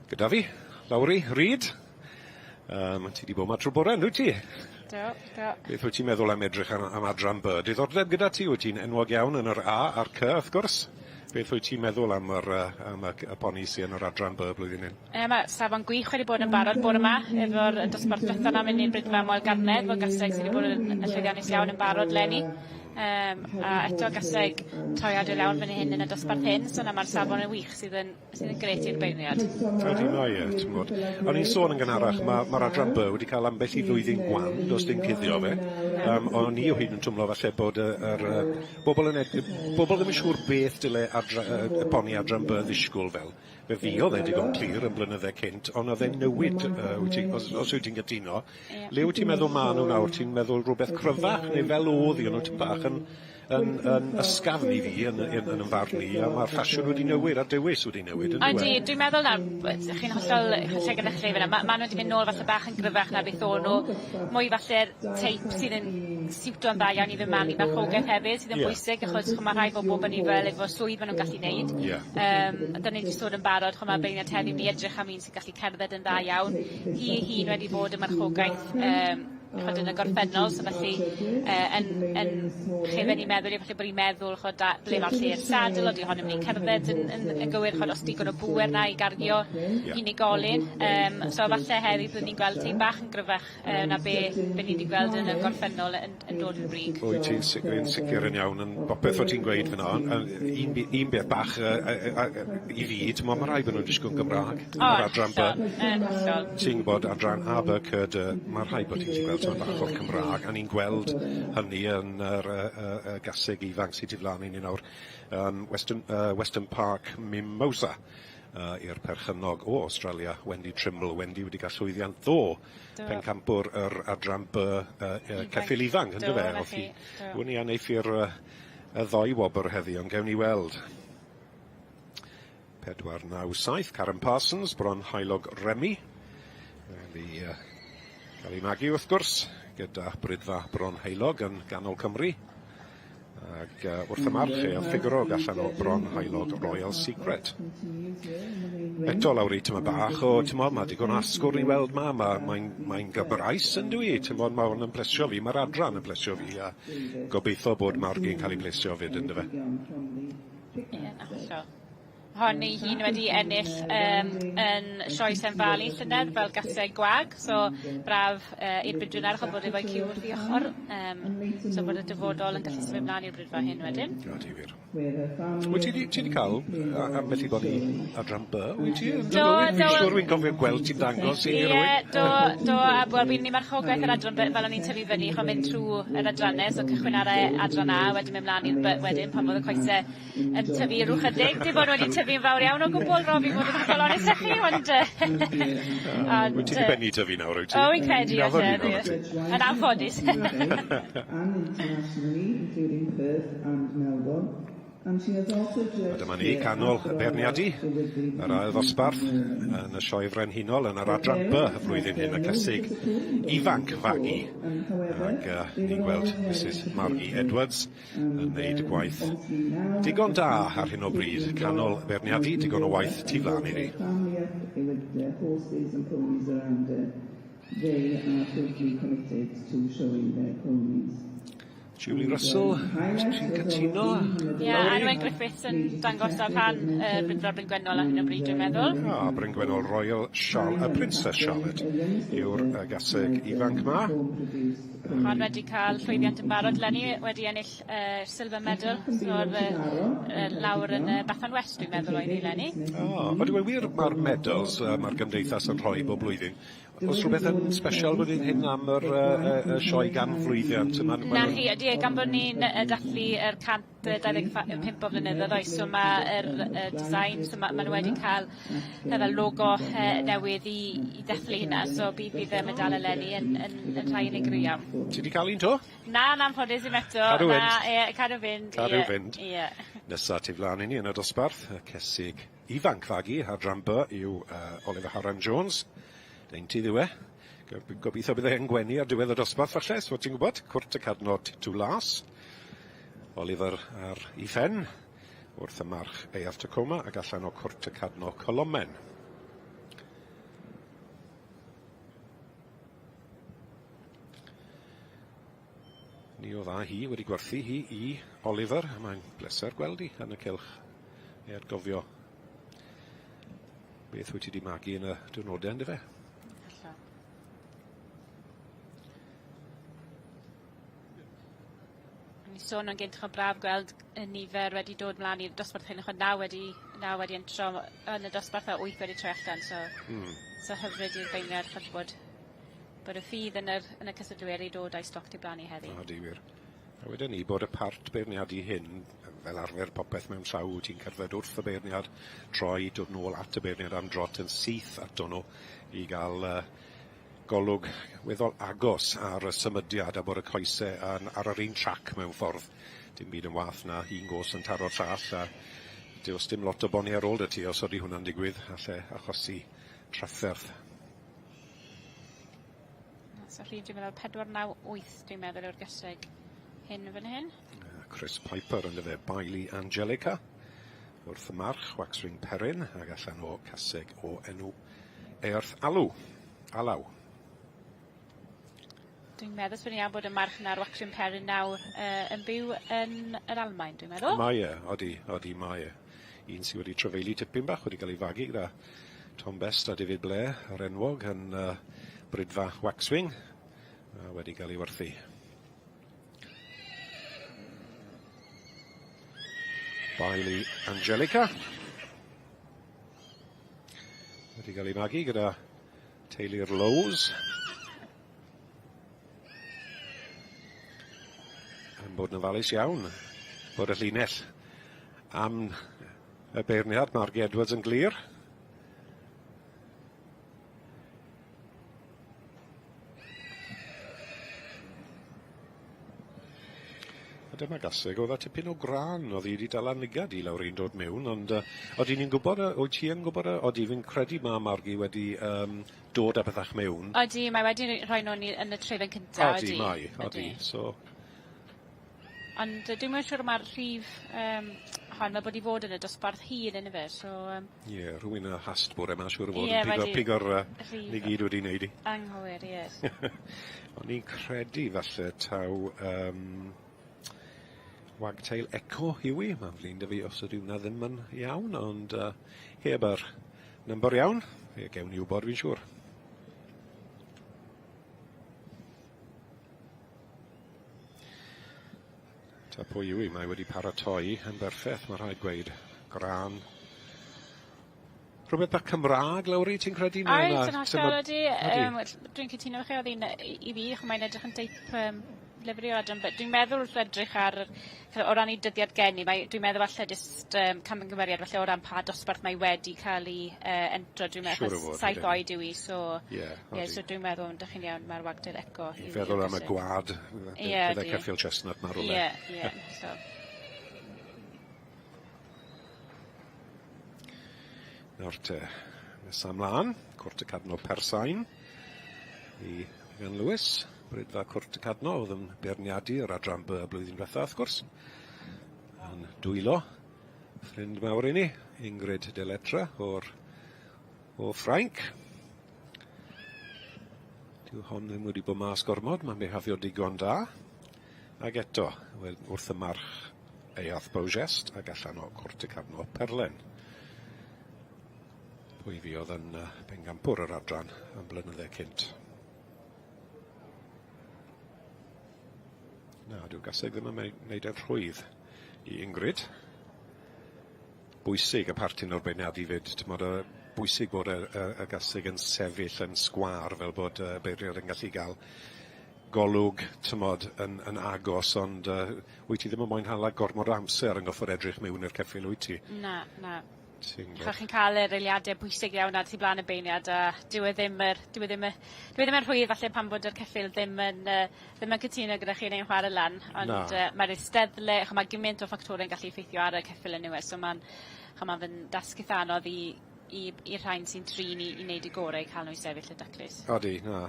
Gyda fi, Lawri, Reid. Ti wedi bod yma tro bore, yndw ti? Do. Beth wyt ti'n meddwl am edrych am adran B? Diddordeb gyda ti? Wyt ti'n enwog iawn yn yr A a'r C, wrth gwrs? Beth wyt ti'n meddwl am y poni sy'n yn yr adran B blwyddyn hyn? Mae safon gwych wedi bod yn barod bore yma, efo'r dosbarth diwethaf na mynd i'n brydfa Moel Garnedd, fel gaseg sydd wedi bod yn llwyddiannus iawn yn barod leni. A eto gaseg toiad i lawn fan hyn yn y dosbarth hyn, so mae'r safon yn wych sydd yn gret i'r beirniad. Ydy na, ie, ti'n gwybod. O'n i'n sôn yn gynharach, mae'r adran B wedi cael ambell i flwyddyn gwan, does dim cuddio fe. O'n i o hyd yn twmlo falle bod bobl ddim yn siŵr beth dyle y poni adran B ddisgwyl fel. Fe fi oedd digon clir yn blynydde cynt, ond oedd e'n newid, os wyt ti'n gytuno. Le wyt ti'n meddwl ma nhw nawr? Ti'n meddwl rhywbeth cryfach, neu fel oedd i, ond wyt ti'n bach yn ysgafn i fi yn ymfarn i, a mae'r ffasiwn wedi newid, a'r dewis wedi newid. Ydy, dwi'n meddwl nawr, chi'n hollol lle gyda chi fyna, maen nhw wedi mynd nôl falle bach yn gryfach na beth o'n nhw, mwy falle'r teip sydd yn siwto yn dda iawn i fy mam i marchogaeth hefyd, sydd yn bwysig, achos mae rhai bobl yn ei fel efo swydd maen nhw'n gallu neud. Dyna ni wedi sôn yn barod, mae'r beirniad heddiw ni edrych am un sy'n gallu cerdded yn dda iawn. Hi ei hun wedi bod yn marchogaeth chod yn y gorffennol, so felly yn chefn i meddwl, falle bod i'n meddwl chod ble mae'r lle'r sadl, oeddi ohonom ni'n cerdded yn gywir, chod os digon o bwer na i garddio unigolyn. So falle heddi byddwn ni'n gweld teim bach yn gryfach na be ni wedi gweld yn y gorffennol yn dod yn brig. Wyt ti'n sicr yn iawn yn bopeth o ti'n gweud fyna. Un beth bach i fi, mae rai bod nhw'n disgwyl Gymraeg yn yr adran B. Ti'n gwybod adran A, B, C, D, mae rhai bod ti'n gweld yn bach o'r Cymraeg, a ni'n gweld hynny yn yr gaseg ifanc sydd i flaen i ni nawr. Western Park Mimosa i'r perchynog o Australia, Wendy Trimble. Wendy wedi gael llwyddiant ddo pencampwr yr adran B ceffil ifanc, ynddo fe? Wyn ni aneiffur y ddoi wobr heddi, ond gewn ni weld. 4-9-7, Karen Parsons, bron haelog Remy. Cael ei magu wrth gwrs, gyda brydfa bron heilog yn ganol Cymru. Ac wrth y march yn ffiguro gallan o bron haelog Royal Secret. Eto lawr i tyma bach o, mae digon asgwr i weld mae'n gybraes yn dwi. Mae hwn yn plesio fi, mae'r adran yn plesio fi, a gobeithio bod Margie'n cael ei plesio fyd yn dyfa. Hon ei hun wedi ennill yn Sioe Senfalu llynedd fel gaseg gwag, so braf i'r brydwyr arch o bod efo'i cyw wrth i ochr, so bod y dyfodol yn gallu symud mlaen i'r brydfa hyn wedyn. Wyt ti wedi cael ambell i bod i adran B? Wyt ti? Fi'n siŵr wy'n gofio gweld ti'n dangos i rywun. Do, a bod fi'n ni marchogaeth yr adran B, fel o'n i'n tyfu fyny, chon mynd trwy yr adrannau, so cychwyn ar adran A, wedyn mynd mlaen i'r B wedyn, pan bod y coesau yn tyfu rw chydig. Di bod wedi tyfu'n fawr iawn o gwbl, Rob, i fod yn hollol onest â chi, ond... Wyt ti wedi benni tyfu nawr, wyt ti? O, fi'n credu, yn anffodus. And internationally, including Perth and Melbourne. And she has also judged... Dyma ni, canol y beirniadu, yr ail ddosbarth yn y sioe frenhinol yn yr adran B y flwyddyn hyn, y cysig ifanc fagu. Ac ni'n gweld Mrs Margie Edwards yn gwneud gwaith digon da ar hyn o bryd. Canol y beirniadu, digon o waith tu flaen i ni. They are totally committed to showing their ponies. Julie Russell, ti'n cytuno? Ie, Anwen Griffiths yn dangos ar rhan Brydfer Bryn Gwennol ar hyn o bryd, dwi'n meddwl. Bryn Gwennol Royal Princess Charlotte yw'r gaseg ifanc ma. Hon wedi cael llwyddiant yn barod lenni, wedi ennill silver medal o'r lawr yn Bathan West, dwi'n meddwl oedd ei lenni. Wedi dweud wir, mae'r medals mae'r gymdeithas yn rhoi bob blwyddyn. Oes rhywbeth yn special blwyddyn hyn am yr sioe gan flwyddiant? Na chi, ydy, gan bod ni'n dathlu yr 125 o flynyddoedd oes, so mae'r design, so maen nhw wedi cael logo newydd i dathlu hynna, so bydd y medal eleni yn rhai yn ei griaw. Ti wedi cael un to? Na'n ffodus i'm eto. Cadw fynd. Cadw fynd. Nesa ti flaen i ni yn y dosbarth, y cesig ifanc fagu, adran B yw Oliver Haran-Jones. Ein ti ddiwe. Gobeithio bydd e'n gwenu ar diwedd y dosbarth falle, so ti'n gwybod, cwrt y cadnod Tŵlas. Oliver ar ei phen, wrth y march Earth Tacoma, ac allan o cwrt y cadno Colomen. Ni o dda hi wedi gwerthu hi i Oliver, a mae'n bleser gweld hi yn y cylch. Ei atgofio beth wyt ti wedi magu yn y diwrnodau, ynddo fe? Ni sôn o'n gyntaf o braf gweld y nifer wedi dod mlaen i'r dosbarth hyn, achos naw wedi entro yn y dosbarth a 8 wedi troi allan, so hyfryd i'r beirniad chod bod y ffydd yn y cystadlu wedi dod a'i stoc tu blannu heddi. Di wir. A wedyn ni bod y part beirniadu hyn, fel arfer popeth mewn llaw, ti'n cerdded wrth y beirniad, troi, dod nôl at y beirniad am drot yn syth ato nhw i gael golwg weddol agos ar y symudiad a bod y coesau ar yr un trac mewn ffordd. Dim byd yn wath na un gos yn taro'r llall a dios dim lot o boni ar ôl dy ti os ydy hwnna'n digwydd allai achosi trafferth. So rhif dwi'n meddwl 498 dwi'n meddwl o'r gyseg hyn fan hyn. Chris Piper yn fe Bailey Angelica wrth y march Waxring Perrin ac allan o caseg o enw Earth Alaw. Dwi'n meddwl sy'n iawn bod y march na'r Waxring Perrin nawr yn byw yn yr Almaen, dwi'n meddwl. Mae odi mae e. Un sydd wedi trefeili tipyn bach wedi cael ei fagu gyda Tom Best a David Blair yr enwog yn brydfa Waxwing a wedi cael ei werthu. Bailey Angelica wedi cael ei magu gyda teulu'r Lowe's yn bod yn ofalus iawn bod y llinell am y beirniad Margie Edwards yn glir. A dyma gaseg oedd a tipyn o gran oedd hi wedi dal anigad i lawr un dod mewn, ond oeddi ni'n gwybod, oed ti yn gwybod, oeddi fi'n credu ma Margie wedi dod â bethach mewn. Oeddi, mae wedi rhoi nhw'n yn y trefen cyntaf. Oeddi, so... Ond dwi'n meddwl siwr mae'r rhif hon, mae bod i fod yn y dosbarth hyn yn y fe, so... Ie, rhywun y hast bore yma siwr o fod yn pigo'r ni gyd wedi wneud i. Anghywir, yes. Ond ni'n credu falle taw wagtail eco yw i. Mae'n flin dy fi os ydw na ddim yn iawn, ond heb yr number iawn, gewn ni wybod fi'n siwr. Ta pwy yw i, mae wedi paratoi yn berffaith, mae rhaid gweud. Gran. Rhywbeth bach Cymraeg, Lawri, ti'n credu? Oes, yn hollol ydy. Dwi'n cytuno chi oedd un i fi, mae'n edrych yn teip lyfru o adran, dwi'n meddwl wrth edrych ar o ran i dyddiad geni, dwi'n meddwl falle jyst camgymeriad falle o ran pa dosbarth mae wedi cael ei entro, dwi'n meddwl saith oed yw i, so dwi'n meddwl yn dychynu iawn mae'r wagtail eco. I feddwl am y gwad, bydde Ceffield Chestnut marw le. Nawr te, nesa ymlaen, Cwrt y Cadno Persain i Iwan Lewis. Brydfa Cwrt y Cadno oedd yn beirniadu yr adran B y blwyddyn diwethaf, wrth gwrs. Yn dwylo, ffrind mawr i ni, Ingrid Deletra o Ffrainc. Dyw hon ddim wedi bod mas gormod, mae'n behafio digon da. Ac eto, wrth y march Eath Bowgest ac allan o Cwrt y Cadno Perlen. Pwy fi oedd yn bengampwr yr adran am blynydde cynt. Na, dyw gaseg ddim yn wneud e'r rhwydd i Ingrid. Bwysig y partyn o'r beirniadu fyd. Bwysig bod y gaseg yn sefyll yn sgwar fel bod beirniad yn gallu gael golwg yn agos, ond wyt ti ddim yn moyn hala gormod o amser yn goffod edrych mewn i'r ceffyl, wyt ti? Na. Chi'n cael yr eiliadau bwysig iawn ar tu blaen y beirniad, a dyw e ddim yn rhwydd falle pan bod yr ceffyl ddim yn cytuno gyda chi neu'n chwarae lan, ond mae'r eisteddle, mae gymaint o ffactorau'n gallu effeithio ar y ceffyl yn so mae'n fy'n dasguth anodd i'r rhain sy'n trin i wneud y gorau i cael nhw i sefyll y daclus. Odi, na.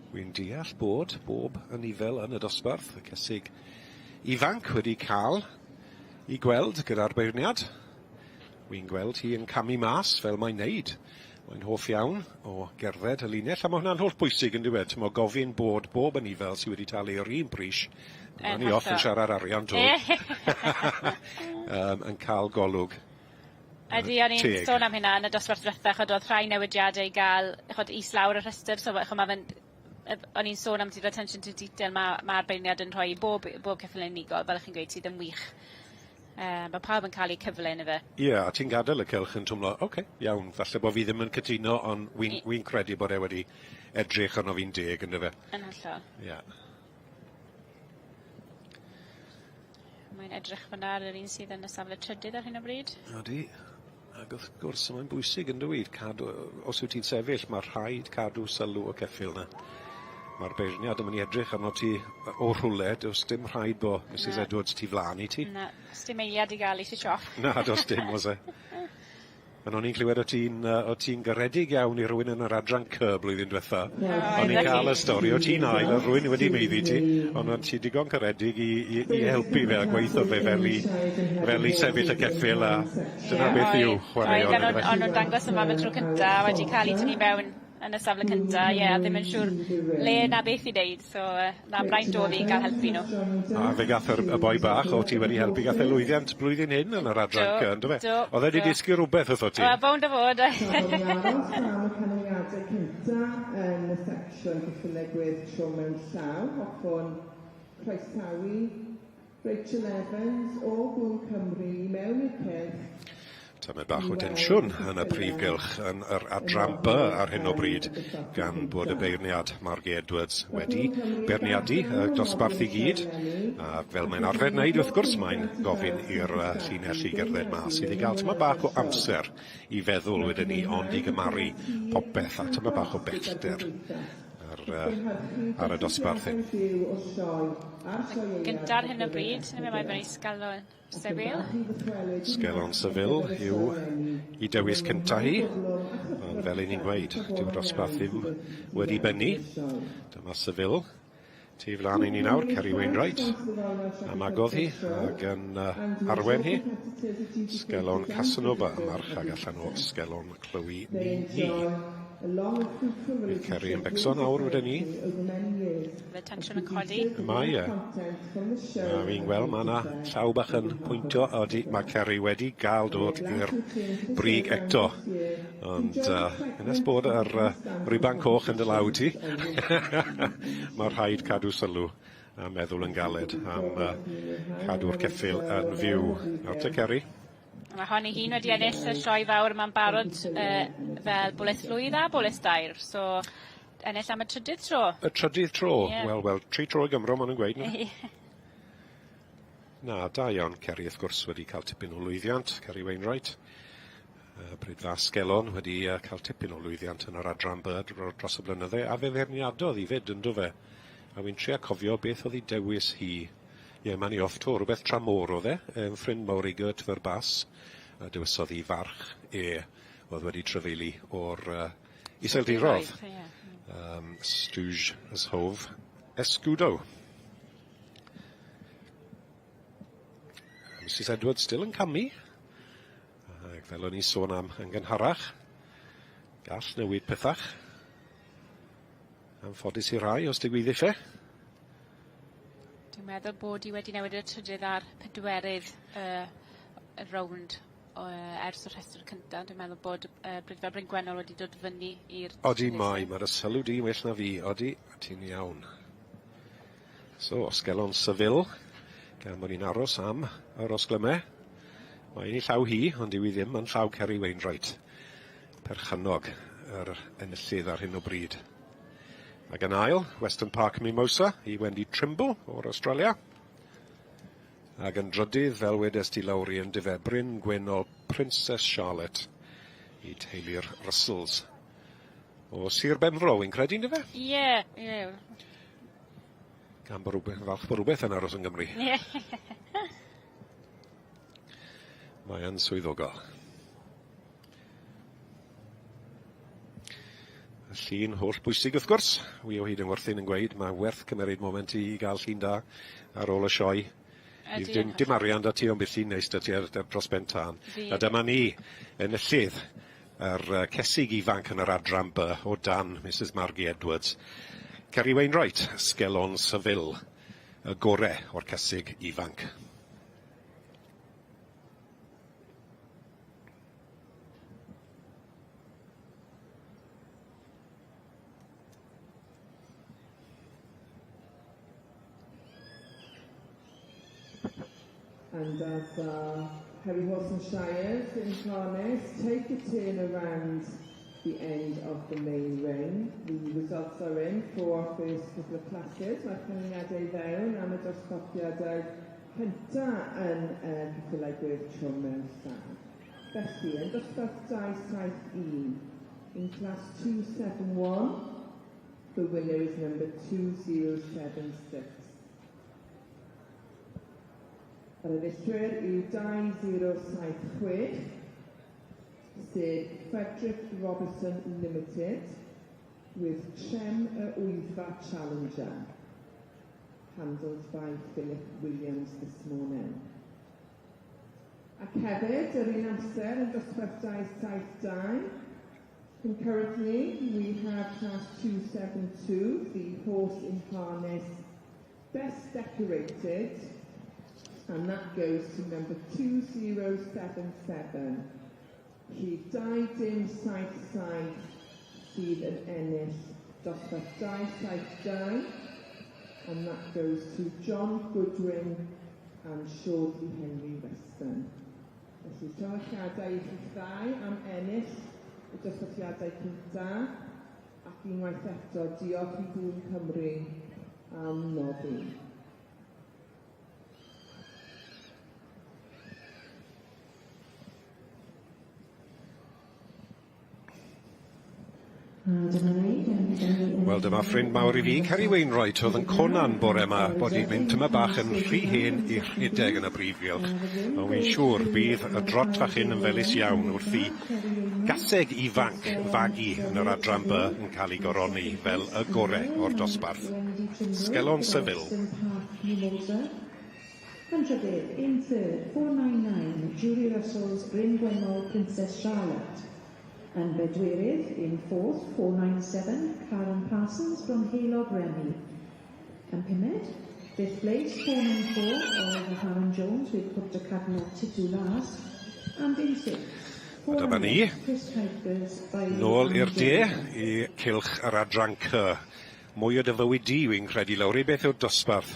Wy'n deall bod bob yn ifel yn y dosbarth, y cysig ifanc wedi cael i gweld gyda'r beirniad. Wy'n gweld hi yn camu mas fel mae'n neud. Mae'n hoff iawn o gerdded y linell, a mae hwnna'n holl bwysig yn diwedd. Mae gofyn bod bob yn ifel sydd wedi talu o'r un bris, yn ei off yn siarad arian dod, yn cael golwg. Ydy, o'n i'n sôn am hynna yn y dosbarth diwethaf, chod oedd rhai newidiadau i gael is-lawr y rhestr, so o'n i'n sôn am ti'r attention to detail mae'r beirniad yn rhoi i bob ceffyl unigol, fel chi'n gweud, sydd yn wych. Mae pawb yn cael ei cyfle yn y fe. Ie, a ti'n gadael y cylch yn twmlo, iawn, falle bod fi ddim yn cytuno, ond wy'n credu bod e wedi edrych arno fi'n deg yn y fe. Yn hollol. Ie. Mae'n edrych fyna ar yr un sydd yn y safle trydydd ar hyn o bryd. Odi. Ac wrth gwrs, mae'n bwysig yn dweud, os wyt ti'n sefyll, mae rhaid cadw sylw o ceffyl yna. Mae'r beirniad yn mynd i edrych arno ti o rhwle, does dim rhaid bo Mrs Edwards ti flan i ti. Na, does dim eiliad i gael eisiau sioff. Na, does dim, oes e. Ond o'n i'n clywed o ti'n garedig iawn i rhywun yn yr adran C blwyddyn diwetha. O'n i'n cael y stori o ti'n ail, a rhywun wedi meiddi ti, ond o'n ti digon caredig i helpu fe a gweithio fe fel i sefyll y ceffyl, a dyna beth yw chwaraeon. Ond nhw'n dangos yma fel tro cynta, wedi cael ei tynnu mewn yn y safle cynta, ddim yn siŵr le na beth i wneud, so na braint oedd i gael helpu nhw. A fe gath y boi bach o ti wedi helpu gath lwyddiant blwyddyn hyn yn yr adran C, ynddo fe? Oedd wedi disgu rhywbeth wrtho ti? Bound o fod. Roedd ni aros am y canlyniadau cynta yn y secsiwn cyffinegwydd tro mewn llaw, hoffwn croesawu Rachel Evans o Gŵl Cymru mewn i'r cyrch. Tymed bach o densiwn yn y prif gylch yn yr adran B ar hyn o bryd, gan bod y beirniad Margie Edwards wedi beirniadu y dosbarth i gyd. A fel mae'n arfer wneud, wrth gwrs, mae'n gofyn i'r llinell i gerdded mas iddi gael tymed bach o amser i feddwl wedyn ni, ond i gymaru popeth a tymed bach o bellter ar y dosbarth hyn. Gynta'r hyn o bryd, mae'n mynd i sgalon sefyl. Sgelon sefyl yw i dewis cynta hi, ond fel ni'n gweud, dyw'r dosbarth ddim wedi bennu. Dyma sefyl. Tu flan i ni nawr, Ceri Wainwright, am agodd hi, ac yn arwen hi. Sgelon Casanova, y march ag allan o sgelon Chloe ni. Ceri yn becso nawr wedyn ni. Fe tensiwn yn codi. Mae, ie. A fi'n gweld, mae yna llaw bach yn pwyntio, mae Ceri wedi gael dod i'r brig eto. Ond ynes bod yr riban coch yn dy law ti. Mae'r rhaid cadw sylw a meddwl yn galed am cadw'r ceffyl yn fyw. Nawr te Ceri. Mae hon i hun wedi ennill y sioe fawr yma'n barod fel bwleth llwydd a bwleth dair. So, ennill am y trydydd tro. Y trydydd tro? Wel, 3 tro i Gymro, maen nhw'n gweud. Na, da iawn. Ceri, wrth gwrs, wedi cael tipyn o lwyddiant. Ceri Wainwright. Brydfa Sgelon wedi cael tipyn o lwyddiant yn yr adran B dros y blynydde. A fe ferniadodd i fyd, ynddo fe? A wy'n trio cofio beth oedd ei dewis hi. Ie, mae'n ei off to, rhywbeth tramor oedd ffrind mawr ei gyd fyr bas. A dewisodd hi farch oedd wedi trefeili o'r Iseldirodd. Stwj as hof esgudo. Mrs Edwards still yn camu. Ac fel o'n i sôn am yn gynharach, gall newid pethach. Am ffodus i rai os digwydd eich. Dwi'n meddwl bod i wedi newid y trydydd a'r pedwerydd y rownd ers o'r rhestr cyntaf. Dwi'n meddwl bod Brydfer Bryn Gwennol wedi dod fyny i'r... Odi mai, mae'r sylw di well na fi. Odi, ti'n iawn. So, osgelon syfil, gan bod ni'n aros am yr osglymau. Mae'n ei llaw hi, ond yw i ddim yn llaw Ceri Wainwright. Perchannog yr enillydd ar hyn o bryd. Ac yn ail, Western Park Mimosa i Wendy Trimble o'r Australia. Ac yn drydydd, fel wedes ti lawri yn Dyfebryn Gwennol Princess Charlotte i teulu'r Russells. O Sir Benfro, wy'n credu, ni fe? Ie. Gan bod falch bod rhywbeth yn aros yn Gymru. Mae yn swyddogol. Y llun holl bwysig wrth gwrs. Wi o hyd yn werthu'n gweud, mae werth cymryd moment i gael llun da ar ôl y sioe. Dim arian da ti ond beth llun neis da ti ar dros ben tân. A dyma ni enillydd yr cesig ifanc yn yr adran by o dan Mrs Margie Edwards. Ceri Wainwright, sgelon syfil, y gorau o'r cesig ifanc. And as Harry Horse Shires in harness take a turn around the end of the main ring, the results are in for our first couple of classes. Mae'r canlyniadau fewn am y dosbarthiadau hynta yn cystadlu tro mewn llaw. Felly, yn dosbarth 271, in class 271, the winner is number 2076. Yr enillwyr yw 2076, sef Frederick Robertson Limited, with Trem y Wyddfa Challenger, handled by Philip Williams this morning. Ac hefyd, yr un amser yn dosbarth 272, concurrently, we have class 272, the horse in harness best decorated, and that goes to number 2077. He died in side sydd yn ennill dosbarth 272, and that goes to John Goodwin and Shorty Henry Weston. Felly, llongyflliadau i chi ddau am ennill y dosbarthiadau cyntaf, ac unwaith eto diolch i Dŵn Cymru am noddi. Wel, dyma ffrind mawr i fi, Ceri Wainwright, oedd yn conan bore yma bod hi'n mynd tyma bach yn rhy hen i rhedeg yn y brifgylch. Ond wy'n siŵr bydd y drot fach hyn yn felys iawn wrth i gaseg ifanc fagu yn yr adran by yn cael ei goroni fel y gorau o'r dosbarth. Sgelon syfil. 100 in third, 499, Julie Russell's Bryn Gwennol Princess Charlotte. And bedwyrydd in fourth, 497, Karen Parsons from Heilog Remy. And pumed, fifth place, 494, Oliver Haran Jones with Pwrta Cadno Titw Las. And in sixth, Dyma ni, nôl i'r de i cilch yr adran C. Mwy o dyfywyd wy'n credu lawr i beth yw'r dosbarth.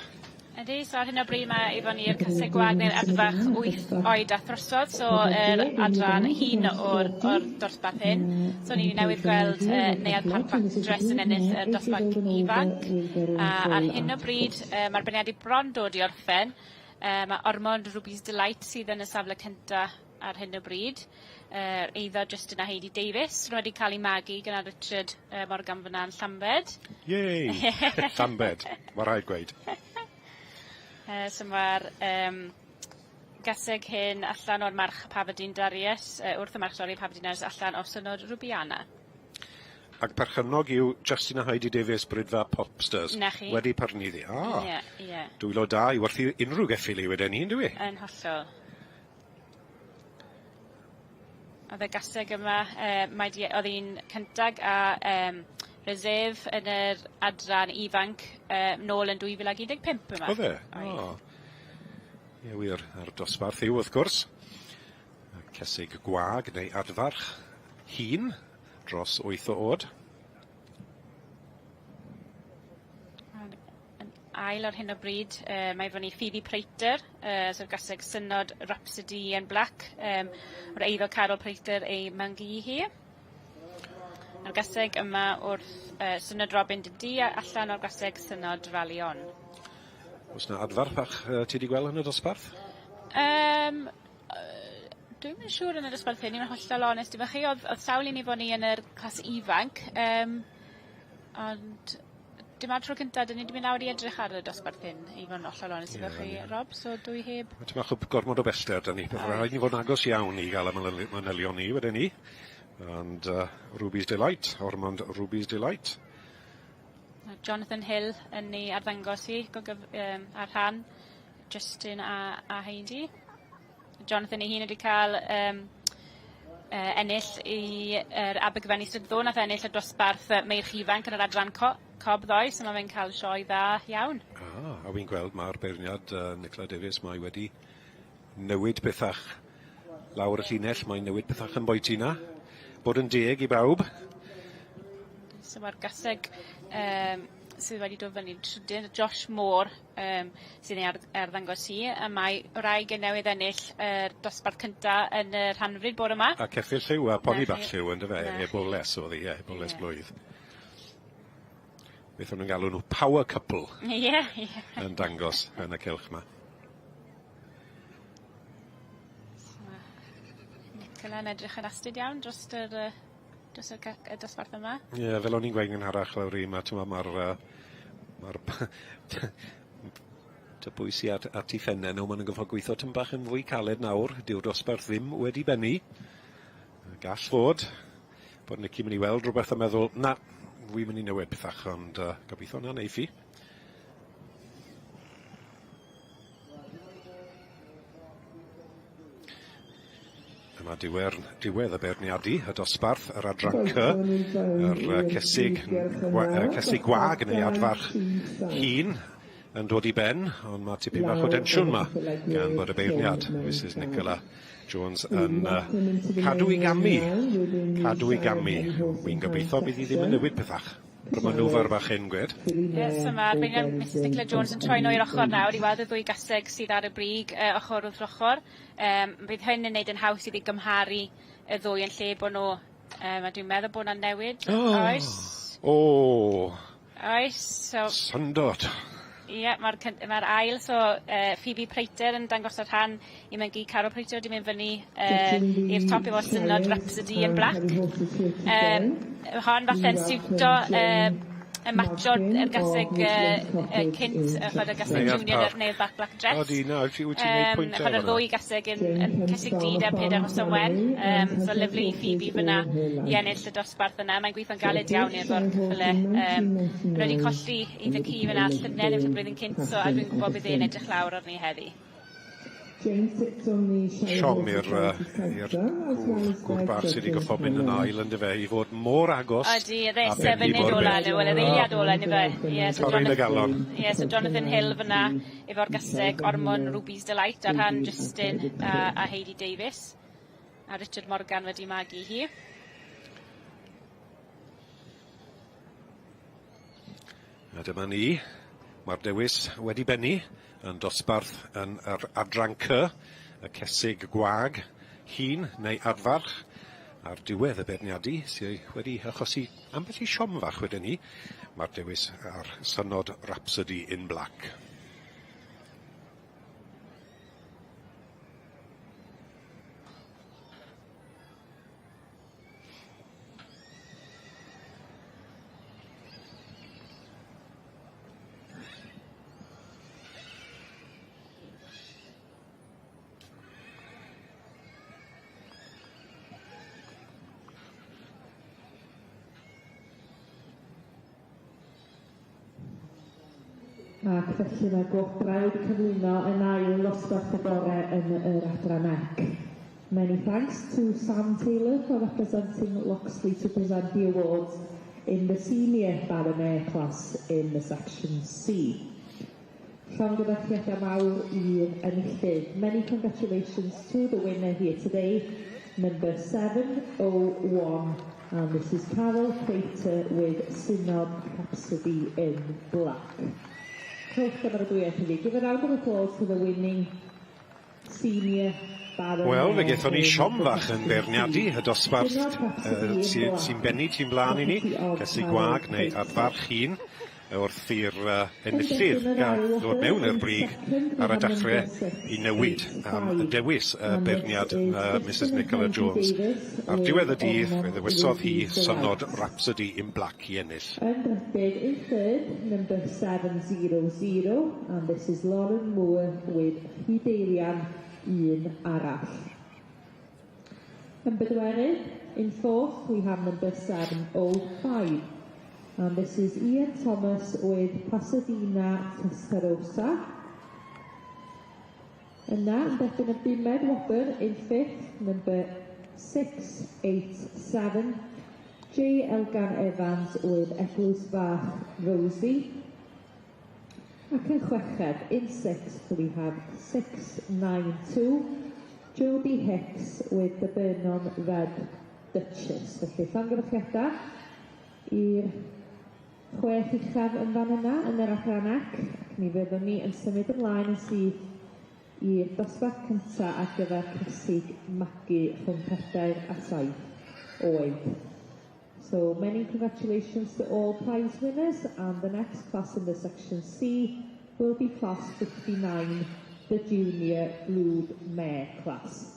Ydy, so ar hyn o bryd mae efo ni'r cyseg Wagner effach 8 oed a throsodd, so yr adran hun o'r dosbarth hyn. So ni'n newydd gweld Neuadd Park-Dres yn ennill y dosbarth ifanc. Ar hyn o bryd mae'r beirniadu bron dod i orffen. Mae Ormond Ruby's Delight sydd yn y safle cynta ar hyn o bryd. Eiddo Justin a Heidi Davies. Nhw wedi cael eu magu gyda Richard Morgan fyna yn Llanbed. Yey! Llanbed, mae rhaid gweud. So mae'r gaseg hyn allan o'r march Pafadyn Darius, wrth y march sori Pafadyn Darius allan o synod Rwbiana. Ac perchynog yw Justin a Heidi Davies brydfa Popsters. Na chi. Wedi parniddi. Ie. Dwylo da i werthu unrhyw geffil i wedyn ni, dwi? Yn hollol. Oedd y gaseg yma, oedd hi'n cyntag a resef yn yr adran ifanc nôl yn 2015 yma. Oedd e? Ie wir, ar dosbarth yw wrth gwrs. Cesig gwag neu adfarch hun dros 8 o oed. Ail ar hyn o bryd, mae fyny Phoebe Prater, so gaseg synod Rhapsody yn Black, o'r eiddo Carol Prater ei mangu hi. A'r gaseg yma wrth synod Robin Dydy allan o'r gaseg synod Ralion. Oes yna adfarch bach ti wedi gweld yn y dosbarth? Dwi'n mynd siŵr yn y dosbarth hyn, ni'n hollol onest. Efo chi, oedd sawl i ni fod ni yn yr clas ifanc, ond dim ar tro cyntaf, dyn ni wedi mynd awr i edrych ar y dosbarth hyn, i fod yn hollol onest. Efo chi, Rob, so dwi heb. Ti'n mach gormod o bester, dyn ni. Rhaid ni fod yn agos iawn i gael y manylion ni, wedyn ni. And Ruby's Delight, Ormond Ruby's Delight. Jonathan Hill yn ei arddangos hi, ar rhan, Justin a Heidi. Jonathan ei hun wedi cael ennill i'r Abergwenni Stryddon, nath ennill y dosbarth meirch ifanc yn yr adran cob ddoe, so mae fe'n cael sioe dda iawn. A wy'n gweld mae'r beirniad Nicola Davies, mae wedi newid bethach lawr y llinell, mae'n newid bethach yn bwyty na. Bod yn deg i bawb. So mae'r gaseg sydd wedi dod fyny trydydd, Josh Moore, sydd ei arddangos hi, a mae wraig yn newydd ennill dosbarth cyntaf yn y rhanfryd bore yma. A ceffyl lliw a poni bach lliw yn dy fe, eboles oedd hi, eboles blwydd. Beth o'n nhw'n galw nhw power couple yn dangos yn y cylch yma. Nicola yn edrych yn astyd iawn dros y dosbarth yma. Ie, fel o'n i'n gweud yn harach lawr i, mae'r bwysi at I ffennau nhw, maen nhw'n gyfo gweithio tym bach yn fwy caled nawr, dyw'r dosbarth ddim wedi bennu. Gall fod, bod Nicky mynd I weld rhywbeth a meddwl, na, wy'n mynd I newid bethach, ond gobeithio na neith I. Yma diwedd y beirniadu, y dosbarth, yr adran C, yr cesig gwag neu adfarch hun yn dod I ben, ond mae tipyn bach o densiwn yma gan bod y beirniad, Mrs Nicola Jones yn cadw I gamu. Wy'n gobeithio bydd I ddim yn newid pethach. Rwy'n nhw'r bach hyn, gwed. So mae'r beirniad Mrs Nicola Jones yn troi nhw i'r ochr nawr I weld y ddwy gaseg sydd ar y brig ochr wrth ochr. Bydd hyn yn neud yn haws iddi gymharu y ddwy yn lle bod nhw, dwi'n meddwl bod yna'n newid. Oes. Syndod. Ie, mae'r ail, so Phoebe Prater yn dangos ar rhan I myngu Carol Prater wedi mynd fyny i'r top efo synod Rhapsody yn Black. Hon falle'n siwto matcho'r gaseg cynt, chod y gaseg junior neu'r black dress. O di, na, wyt ti'n gwneud pwynt Chod yr ddwy gaseg yn cysig dyd a peder o symwen. So lyflu I Phoebe fyna I ennill y dosbarth yna. Mae'n gweithio'n galed iawn efo'r cyffyle. Rwy'n wedi colli I fy ci fyna llynedd yw'r blwyddyn cynt, so a dwi'n gwybod bydd e'n edrych lawr arni heddi. Siom i'r gwr bach sydd wedi goffo mynd yn ail yn dy fe I fod mor agos a benni bod ben. Wel, yr eiliad ola ni fe. Torri'n y galon. So Jonathan Hill fyna efo'r gaseg Ormond Ruby's Delight ar rhan Justin a Heidi Davies. A Richard Morgan wedi magu hi. A dyma ni, mae'r dewis wedi bennu yn dosbarth yn yr adran C, y cesig gwag, hun neu adfarch, ar diwedd y beirniadu sydd wedi achosi ambell I siom fach wedyn ni, mae'r dewis ar synod Rhapsody in Black. Ac felly mae gorau wedi cyflwyno yn ail ddosbarth y gorau yn yr adran ec. Many thanks to Sam Taylor for representing Loxley to present the awards in the senior Baronet class in the section C. Llongyfarchiadau mawr i'r enillydd. Many congratulations to the winner here today, number 701, and this is Carol Crater with Synod Rhapsody in Black. Give a round of applause for the winning senior Baronet. Wel, fe gaethon ni siom fach yn beirniadu y dosbarth sy'n benni ti'n blaen i ni, Cesu Gwag neu Adfarch Un, wrth i'r enillydd ddod mewn i'r brig ar y dechrau i newid am dewis beirniad Mrs Nicola Jones. Ar diwedd y dydd, fe ddewisodd hi synod Rhapsody in Black i ennill. Undrefydd in third, number 700, and this is Lauren Moore with Hydelian un arall. Yn bedwerydd, in fourth, we have number 705. And this is Ian Thomas with Pasadena Testarossa. Yna, yn dechyn y bumed wobr in fifth, number 687. J. Elgan Evans with Eglwys Fach Rosie. Ac yn chweched, in sixth, we have 692. Jodie Hicks with the Burnham Red Duchess. Felly, llongyfarchiadau i'r chwech uchaf yn fan yna yn yr adran ac mi fyddwn ni yn symud ymlaen yn syth i'r dosbarth cyntaf ar gyfer cysig magu rhwng 4 a 7 oed. So many congratulations to all prize winners, and the next class in the section C will be class 59, the junior brood mare class.